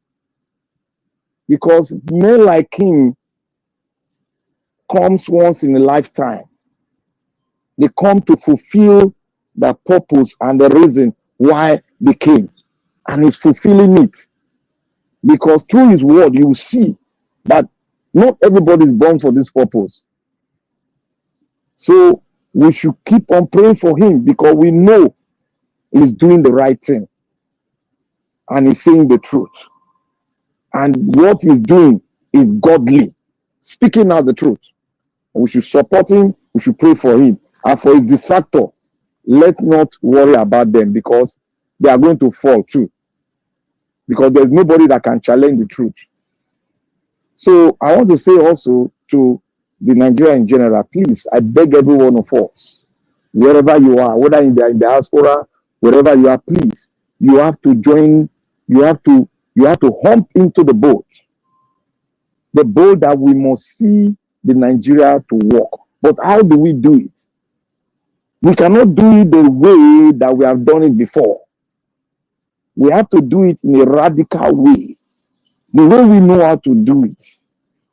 Because men like him comes once in a lifetime. They come to fulfill the purpose and the reason why they came. And he's fulfilling it. Because through his word, you will see that not everybody is born for this purpose. So we should keep on praying for him because we know he's doing the right thing. And he's saying the truth. And what he's doing is godly. Speaking out the truth. We should support him. We should pray for him. And for his distractor, let's not worry about them because they are going to fall too. Because there's nobody that can challenge the truth. So I want to say also to the Nigeria in general, please, I beg every one of us, wherever you are, whether in the diaspora, wherever you are, please, you have to join, you have to hump into the boat that we must see the Nigeria to work. But how do we do it? We cannot do it the way that we have done it before. We have to do it in a radical way. The way we know how to do it.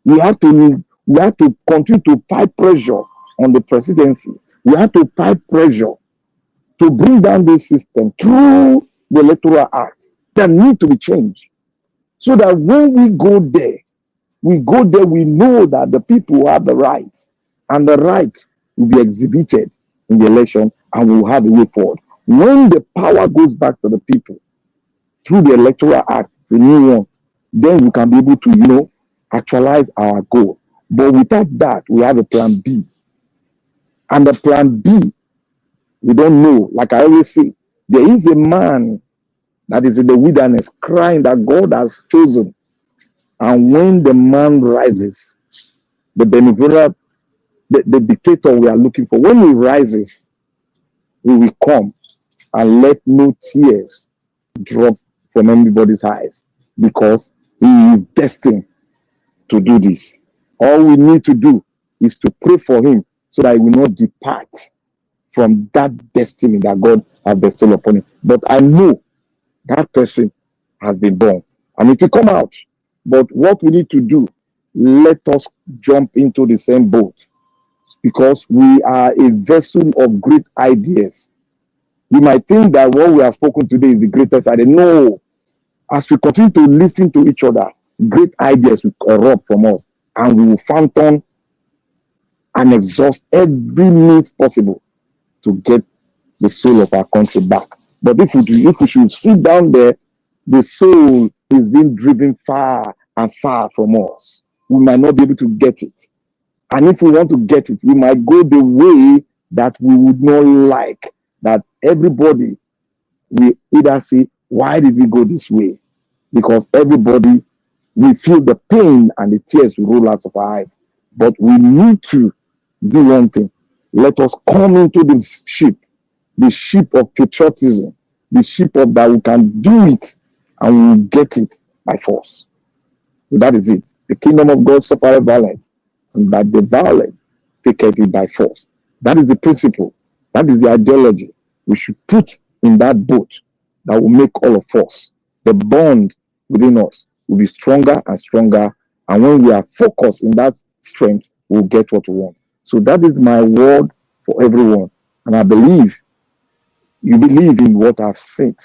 We have to continue to pipe pressure on the presidency. We have to pipe pressure to bring down this system through the Electoral Act that need to be changed. So that when we go there, we know that the people have the right, and the right will be exhibited in the election, and we will have a way forward. When the power goes back to the people through the Electoral Act, the new one, then we can be able to, actualize our goal. But without that, we have a plan B. And the plan B, we don't know. Like I always say, there is a man that is in the wilderness crying that God has chosen. And when the man rises, the benevolent, the dictator we are looking for, when he rises, he will come and let no tears drop from anybody's eyes because he is destined to do this. All we need to do is to pray for him so that he will not depart from that destiny that God has bestowed upon him. But I know that person has been born. And it will come out. But what we need to do, let us jump into the same boat because we are a vessel of great ideas. You might think that what we have spoken today is the greatest idea. No. As we continue to listen to each other, great ideas will erupt from us and we will fountain and exhaust every means possible to get the soul of our country back. But if we should sit down there, the soul is being driven far and far from us. We might not be able to get it. And if we want to get it, we might go the way that we would not like, that everybody will either say, why did we go this way? Because everybody will feel the pain and the tears will roll out of our eyes. But we need to do one thing. Let us come into the ship of patriotism, the ship of that we can do it and we will get it by force. So that is it. The kingdom of God suffereth violence, and by the violent take it by force. That is the principle. That is the ideology we should put in that boat that will make all of us, the bond within us will be stronger and stronger. And when we are focused in that strength, we'll get what we want. So that is my word for everyone. And I believe you believe in what I've said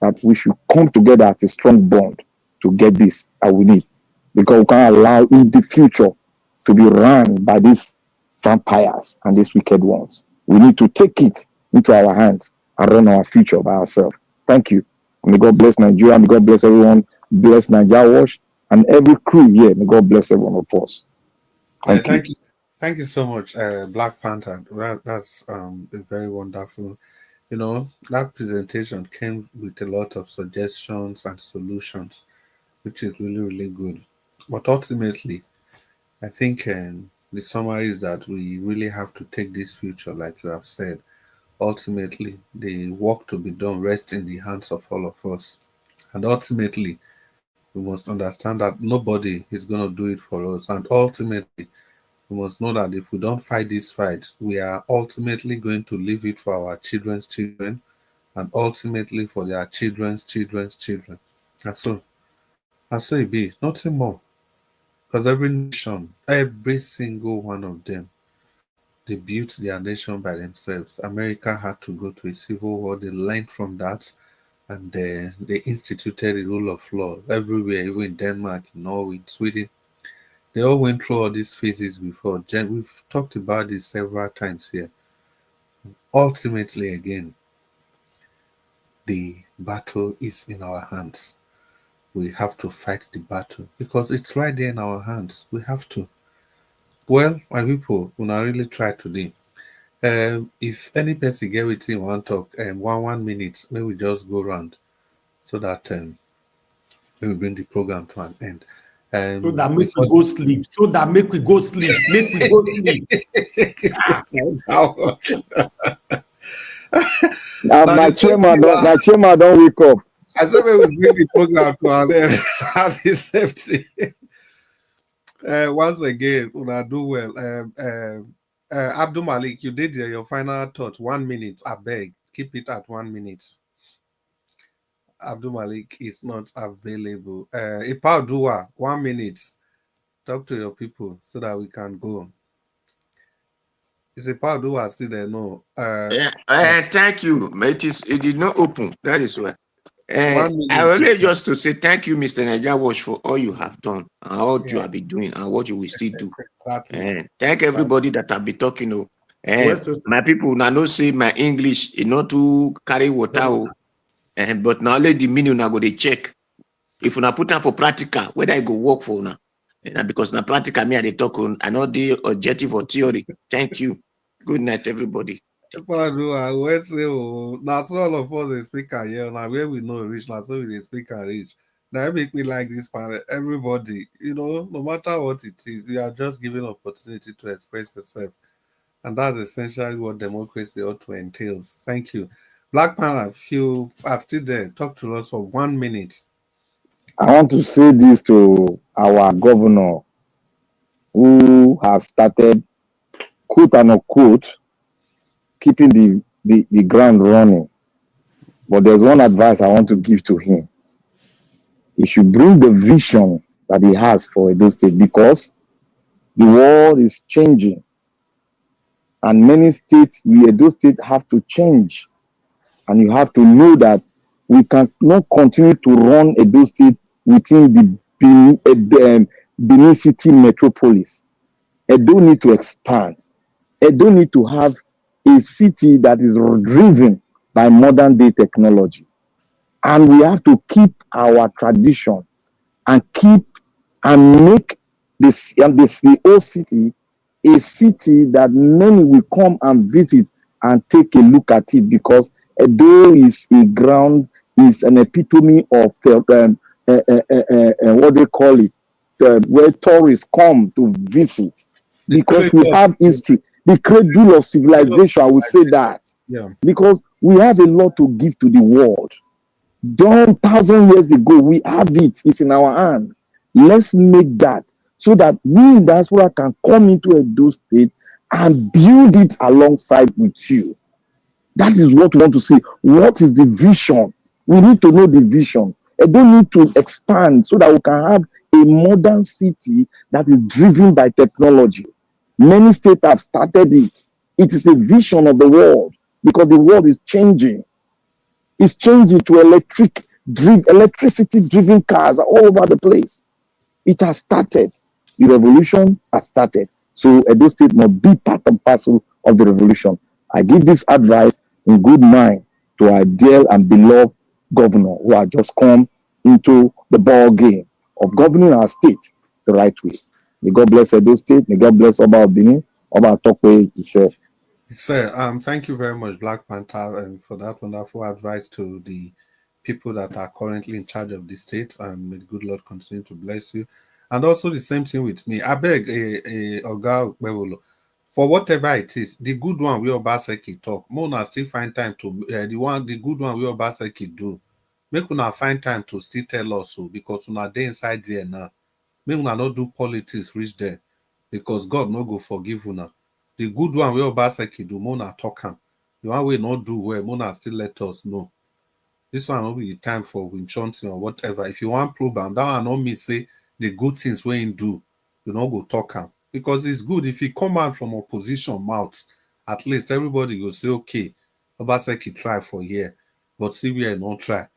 that we should come together as a strong bond to get this that we need. Because we can't allow in the future to be run by these vampires and these wicked ones. We need to take it into our hands and run our future by ourselves. Thank you. May God bless Nigeria. May God bless everyone. Bless Nigeria Wash and every crew here. May God bless every one of us. Thank you. Thank you so much, Black Panther. That's very wonderful. You know, that presentation came with a lot of suggestions and solutions, which is really, really good. But ultimately, I think the summary is that we really have to take this future, like you have said. Ultimately, the work to be done rests in the hands of all of us. And ultimately, we must understand that nobody is going to do it for us. And ultimately, we must know that if we don't fight this fight, we are ultimately going to leave it for our children's children and ultimately for their children's children's children. And so it be, nothing more. Because every nation, every single one of them, they built their nation by themselves. America had to go to a civil war. They learned from that and they instituted the rule of law everywhere, even in Denmark, in Norway, in Sweden. They all went through all these phases before. We've talked about this several times here. Ultimately, again, the battle is in our hands. We have to fight the battle because it's right there in our hands. We have to. Well, my people, when I really try today, if any person get with him want talk, 1 minute, maybe we just go around so that we bring the program to an end. So that make we go sleep. So that make we go sleep. Make we go sleep. My chairman don't wake up. I said we will bring the program to an end. Have the safety. Once again, una do well. Abdul Malik, you did your final thought. 1 minute, I beg. Keep it at 1 minute. Abdul Malik is not available. Ipa Dua, 1 minute. Talk to your people so that we can go. Is Ipa Dua still there? No. Thank you. It did not open. That is why. I only just to say thank you, Mr. Nigeria Watch, for all you have done and all you have been doing and what you will still do. Exactly. Thank everybody that have been talking. My people now know say my English is not to carry water. But now let the meaning now go they check. If you put on for practical, whether I go work for now. Because now practical me they talk on I know the objective or theory. Thank you. Good night, everybody. Now so all of us they speak and here now where we know reach now so we speak and reach. Now make me like this panel. Everybody, no matter what it is, you are just given opportunity to express yourself. And that's essentially what democracy ought to entails. Thank you. Black Panther, if you are still there, talk to us for 1 minute. I want to say this to our governor who have started, quote unquote, keeping the ground running. But there's one advice I want to give to him. He should bring the vision that he has for Edo State because the world is changing. And many states, Edo State have to change. And you have to know that we cannot continue to run Edo State within the Benin City metropolis. Edo need to expand. Edo need to have a city that is driven by modern day technology. And we have to keep our tradition and make the old city a city that many will come and visit and take a look at it because Edo is an epitome of what they call it, where tourists come to visit because we have history, the cradle of civilization. I would say that because we have a lot to give to the world. Done 1,000 years ago, we have it. It's in our hand. Let's make that so that we in diaspora can come into Edo State and build it alongside with you. That is what we want to see. What is the vision? We need to know the vision. And don't need to expand so that we can have a modern city that is driven by technology. Many states have started it. It is a vision of the world because the world is changing. It's changing to electricity-driven cars all over the place. It has started. The revolution has started. So Edo State must be part and parcel of the revolution. I give this advice in good mind to our dear and beloved governor who has just come into the ball game of governing our state the right way. May God bless Edo State. May God bless Oba Obini, Oba Tokwe, Ize. Sir, thank you very much, Black Panther, and for that wonderful advice to the people that are currently in charge of the state. And may the good Lord continue to bless you. And also the same thing with me. I beg Oga Okpebholo, for whatever it is, the good one we Obaseki talk. Mona still find time to the good one we Obaseki do. Make una find time to still tell us so because una dey inside there now. Make una not do politics reach there because God no go forgive una. The good one wey Obaseki do, Mona talk am. The one wey not do well, Mona still let us know. This one will be the time for winchanting or whatever. If you want prove am, that one no mean say the good things wey him do, you no go talk am. Because it's good if he come out from opposition mouth, at least everybody go say, okay, Obaseki try for here, but see where he not try.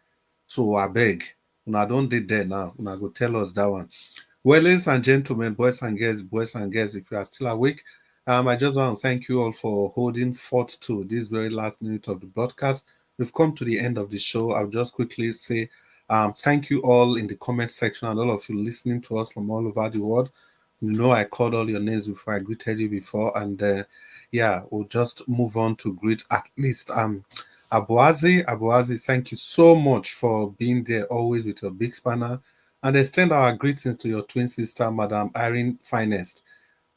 So I beg, una don't dey there now. Una go tell us that one. Well, ladies and gentlemen, boys and girls, if you are still awake, I just want to thank you all for holding forth to this very last minute of the broadcast. We've come to the end of the show. I'll just quickly say thank you all in the comment section and all of you listening to us from all over the world. You know, I called all your names before I greeted you before, and yeah, we'll just move on to greet at least Abuazi, thank you so much for being there always with your big spanner. And extend our greetings to your twin sister, Madam Irene Finest.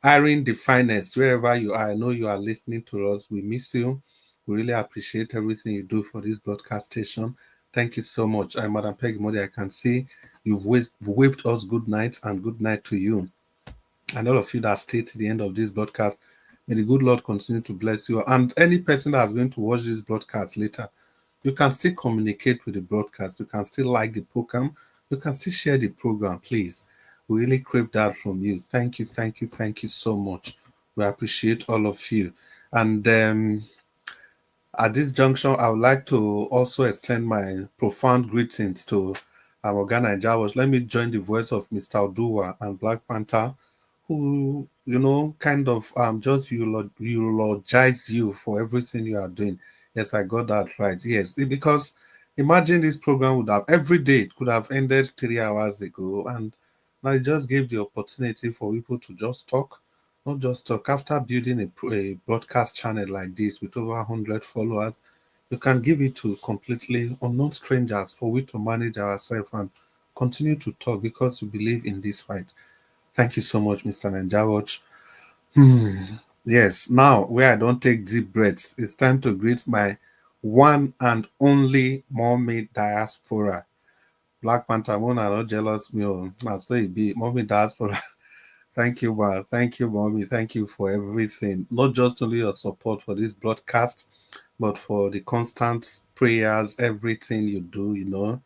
Irene the Finest, wherever you are, I know you are listening to us. We miss you. We really appreciate everything you do for this broadcast station. Thank you so much. I'm Madam Peggy Modi. I can see you've waved us good night and good night to you. And all of you that stay to the end of this broadcast, may the good Lord continue to bless you. And any person that's going to watch this broadcast later, you can still communicate with the broadcast. You can still like the program. You can still share the program, please. We really crave that from you. Thank you so much. We appreciate all of you. And at this junction, I would like to also extend my profound greetings to our Ghana Jawas. Let me join the voice of Mr. Oduwa and Black Panther, who, you know, kind of just eulogize you for everything you are doing. Yes, I got that right. Yes, because imagine this program would have every day, it could have ended 3 hours ago, and now it just gave the opportunity for people to just talk, not just talk. After building a broadcast channel like this with over 100 followers, you can give it to completely unknown strangers for we to manage ourselves and continue to talk because we believe in this fight. Thank you so much, Mr. Nanjawatch. Yes, now where I don't take deep breaths, it's time to greet my one and only mommy diaspora. Black Panther, Mona, not jealous me. I say it be mommy diaspora. Thank you, man. Thank you, mommy. Thank you for everything. Not just only your support for this broadcast, but for the constant prayers, everything you do, you know.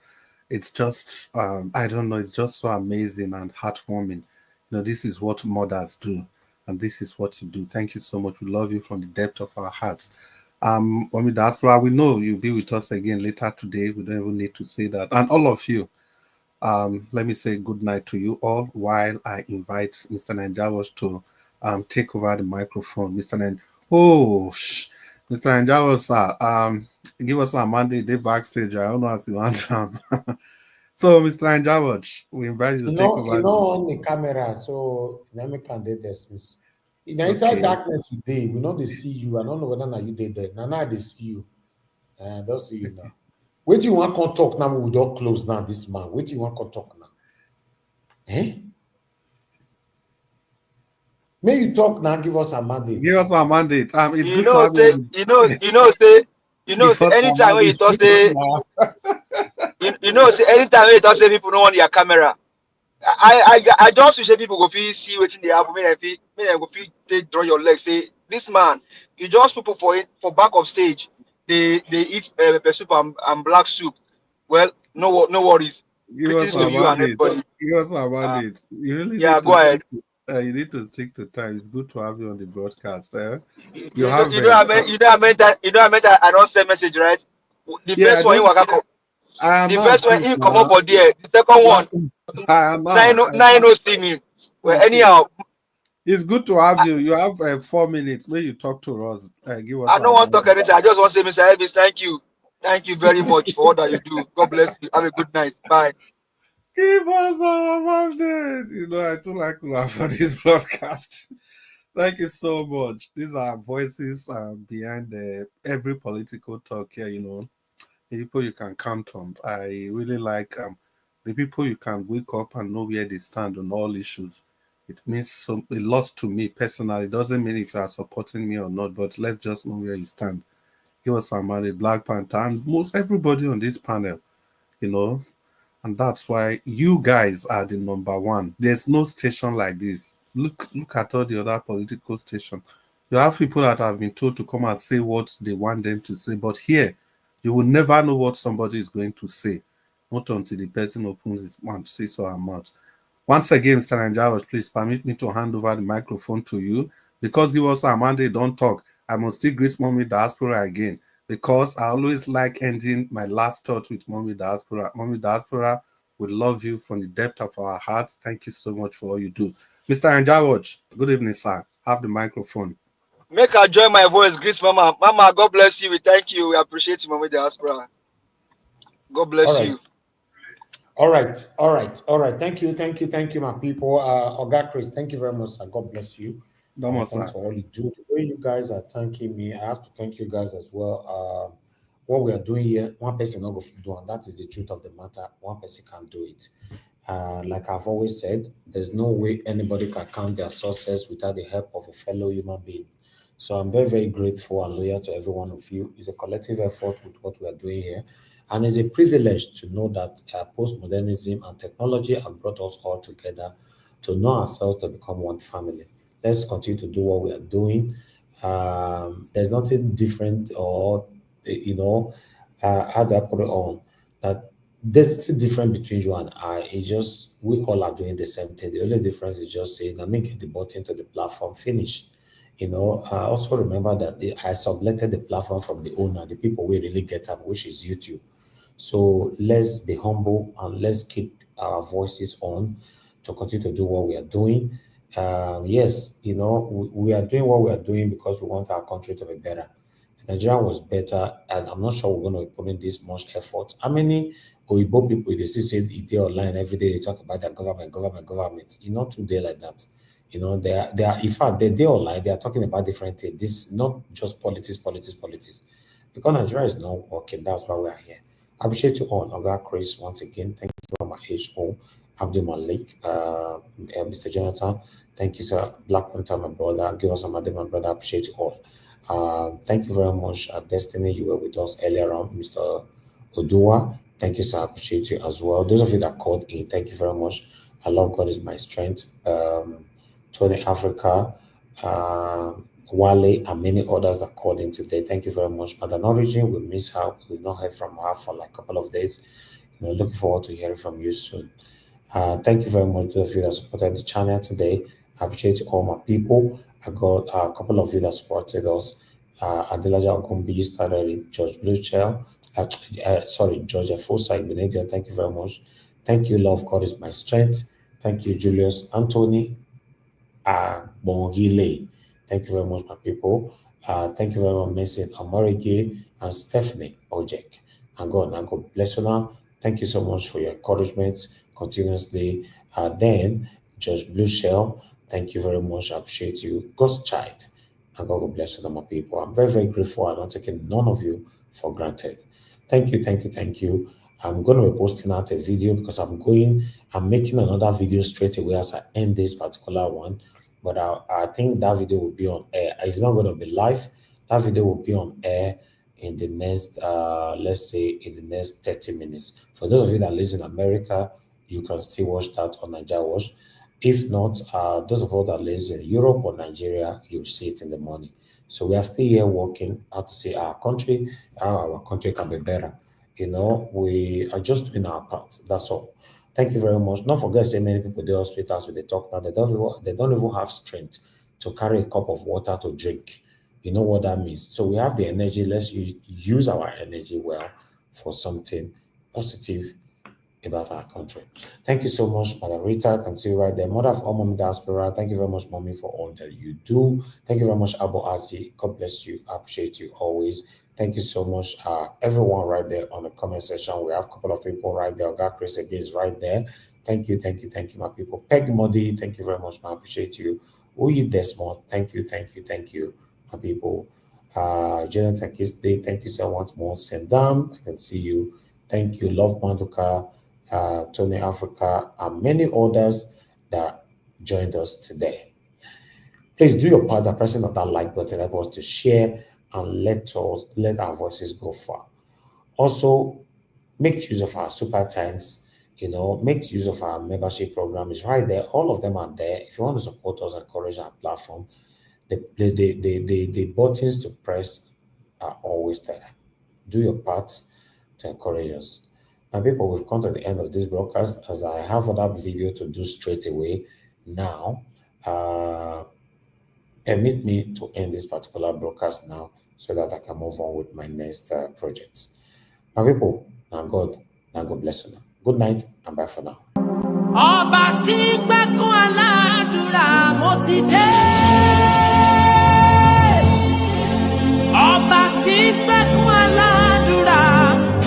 It's just, I don't know, it's just so amazing and heartwarming. You know, this is what mothers do, and this is what you do. Thank you so much. We love you from the depth of our hearts. Mommy Diaspora, we know you'll be with us again later today. We don't even need to say that. And all of you, let me say good night to you all while I invite Mr. Nanjawas to take over the microphone. Mr. Mr. Nanjawas, sir, give us a Monday day backstage. I don't know how to want to. So, Mr. Nanjawas, we invite you to take over. You know on the camera, so let me can do this. Inside darkness you day, we know they see you. I don't know whether you did that. Now they see you. Don't see you now. Wait, you want to talk now? We don't close now. This man. Wait, you want to talk now? Eh? May you talk now? Give us a mandate. Give us a mandate. It's you good know, to have you. Say anytime when you talk, say say anytime when you talk, say people don't want your camera. I just wish people go feel see what in the album. May they go feel they draw your legs. Say this man, you just people for back of stage. They eat pepper soup and black soup. Well, no worries. Give us Greetings to our you and mandate. everybody. Give us our Uh, mandate. You really yeah, need go to ahead. stick to, you need to stick to time. It's good to have you on the broadcast. You You know, have you know, I meant, you know, I meant that, I don't send message, right? The yeah, first one, I the first announced one, since he come up now. for there. The second Well, one, I announced. nine no see me. Well, See, anyhow, it's good to have you. You have 4 minutes. Maybe you talk to us. Give us I don't our want to talk mandate. anything. I just want to say, Mr. Elvis, thank you. Thank you very much for all that you do. God bless you. Have a good night. Bye. Give us our mandate. I too like to laugh for this broadcast. Thank you so much. These are voices behind every political talk here, the people you can count on. I really like the people you can wake up and know where they stand on all issues. It means a lot to me personally. It doesn't mean if you are supporting me or not, but let's just know where you stand. Give us some money, Black Panther, and most everybody on this panel, you know, and that's why you guys are the number one. There's no station like this. Look at all the other political stations. You have people that have been told to come and say what they want them to say, but here you will never know what somebody is going to say, not until the person opens his mouth to say so or mouth. Once again, Mr. Nanjawas, please permit me to hand over the microphone to you because give us a mandate, don't talk. I must still greet Mommy Diaspora again because I always like ending my last thought with Mommy Diaspora. Mommy Diaspora, we love you from the depth of our hearts. Thank you so much for all you do. Mr. Nanjawas, good evening, sir. Have the microphone. Make her join my voice. Greet Mama. Mama, God bless you. We thank you. We appreciate you, Mama Diaspora. God All bless right. you. All right. Thank you, my people. Oga Chris, thank you very much, sir. God bless you. Thanks sir. for all you do. The way you guys are thanking me, I have to thank you guys as well. What we are doing here, one person not going to do, and that is the truth of the matter. One person can't do it. Like I've always said, there's no way anybody can count their success without the help of a fellow human being. So I'm very, very grateful and loyal to every one of you. It's a collective effort with what we are doing here. And it's a privilege to know that postmodernism and technology have brought us all together to know ourselves to become one family. Let's continue to do what we are doing. There's nothing different or, how do I put it on? That there's nothing different between you and I. It's just we all are doing the same thing. The only difference is just saying, let me get the button to the platform, finish. I also remember that I subletted the platform from the owner, the people we really get up, which is YouTube. So let's be humble and let's keep our voices on to continue to do what we are doing. Yes, we are doing what we are doing because we want our country to be better. If Nigeria was better, and I'm not sure we're going to be putting this much effort. How many Oyibo people they see say they online every day they talk about their government? Not today like that. They are in fact they online, they are talking about different things. This not just politics. Because Nigeria is not working, that's why we are here. I appreciate you all. Oga Chris, once again, thank you for my HO, Abdul Malik, Mr. Jonathan, thank you, sir. Black Panther, my brother, give us some other, my brother, I appreciate you all. Thank you very much, Destiny, you were with us earlier on, Mr. Odua, thank you, sir, I appreciate you as well. Those of you that called in, thank you very much. I love God is my strength. Tony Africa, Wale, and many others that called in today. Thank you very much. Madam Origin, we miss her. We've not heard from her for like a couple of days. Looking forward to hearing from you soon. Thank you very much to those of you that supported the channel today. I appreciate all my people. I got a couple of you that supported us. Adelaja Okumbi started with George Bluechel. George Afosa Igbenedion. Thank you very much. Thank you, love. God is my strength. Thank you, Julius Anthony. Bongile. Thank you very much, my people. Thank you very much, Mason Amorige and Stephanie Ojek. And God bless you now. Thank you so much for your encouragement continuously. Then, Judge Blue Shell, thank you very much. I appreciate you. God's child. And God will bless you now, my people. I'm very, very grateful. I'm not taking none of you for granted. Thank you. I'm going to be posting out a video because I'm making another video straight away as I end this particular one. But I think that video will be on air. It's not going to be live. That video will be on air in the next, let's say, in the next 30 minutes. For those of you that live in America, you can still watch that on Nigeria Watch. If not, those of us that live in Europe or Nigeria, you see it in the morning. So we are still here working out to see how our country can be better. We are just doing our part. That's all. Thank you very much. Don't forget, say many people in the hospitals when they talk now, they don't even have strength to carry a cup of water to drink. You know what that means. So we have the energy. Let's use our energy well for something positive about our country. Thank you so much, Madam Rita. I can see you right there. Mother of all Mommy Diaspora, thank you very much, Mommy, for all that you do. Thank you very much, Abu Azi. God bless you. I appreciate you always. Thank you so much, everyone right there on the comment section. We have a couple of people right there. God Chris again is right there. Thank you, my people. Peg Modi, thank you very much, man. I appreciate you. Uyi Desmond, thank you, my people. Jonathan Kisday, thank you so much more. Sendam, I can see you. Thank you, Love Manduka, Tony Africa, and many others that joined us today. Please do your part by pressing on that like button, help us to share and let our voices go far. Also, make use of our super thanks, make use of our membership program. It's right there. All of them are there. If you want to support us and encourage our platform, the buttons to press are always there. Do your part to encourage us. Now, people, we've come to the end of this broadcast, as I have another video to do straight away. Now, permit me to end this particular broadcast now so that I can move on with my next project. Now, people, now God bless you now. Good night and bye for now. Ọba tí gbẹ́kún aládùúrà mo ti dé. Ọba tí gbẹ́kún aládùúrà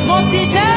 mo ti dé.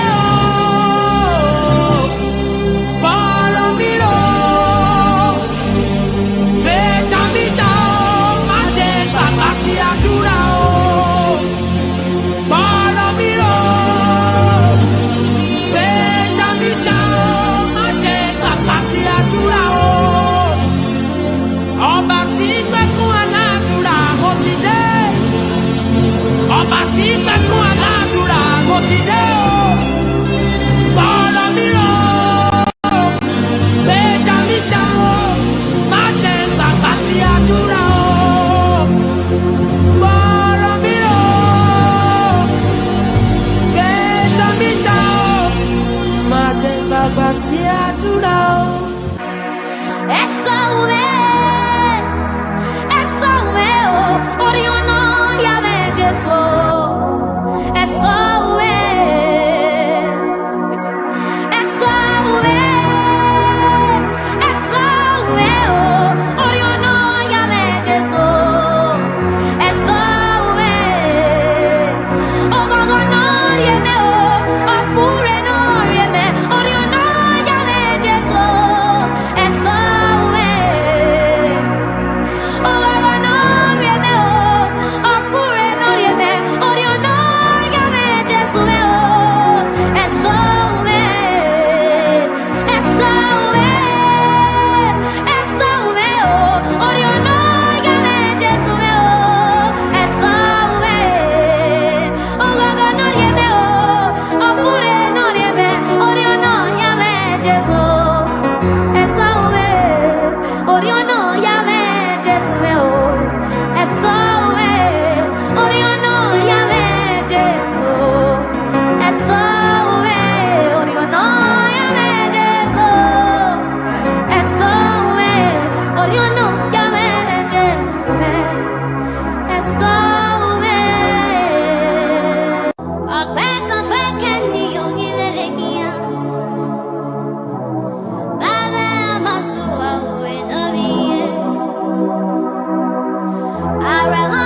Around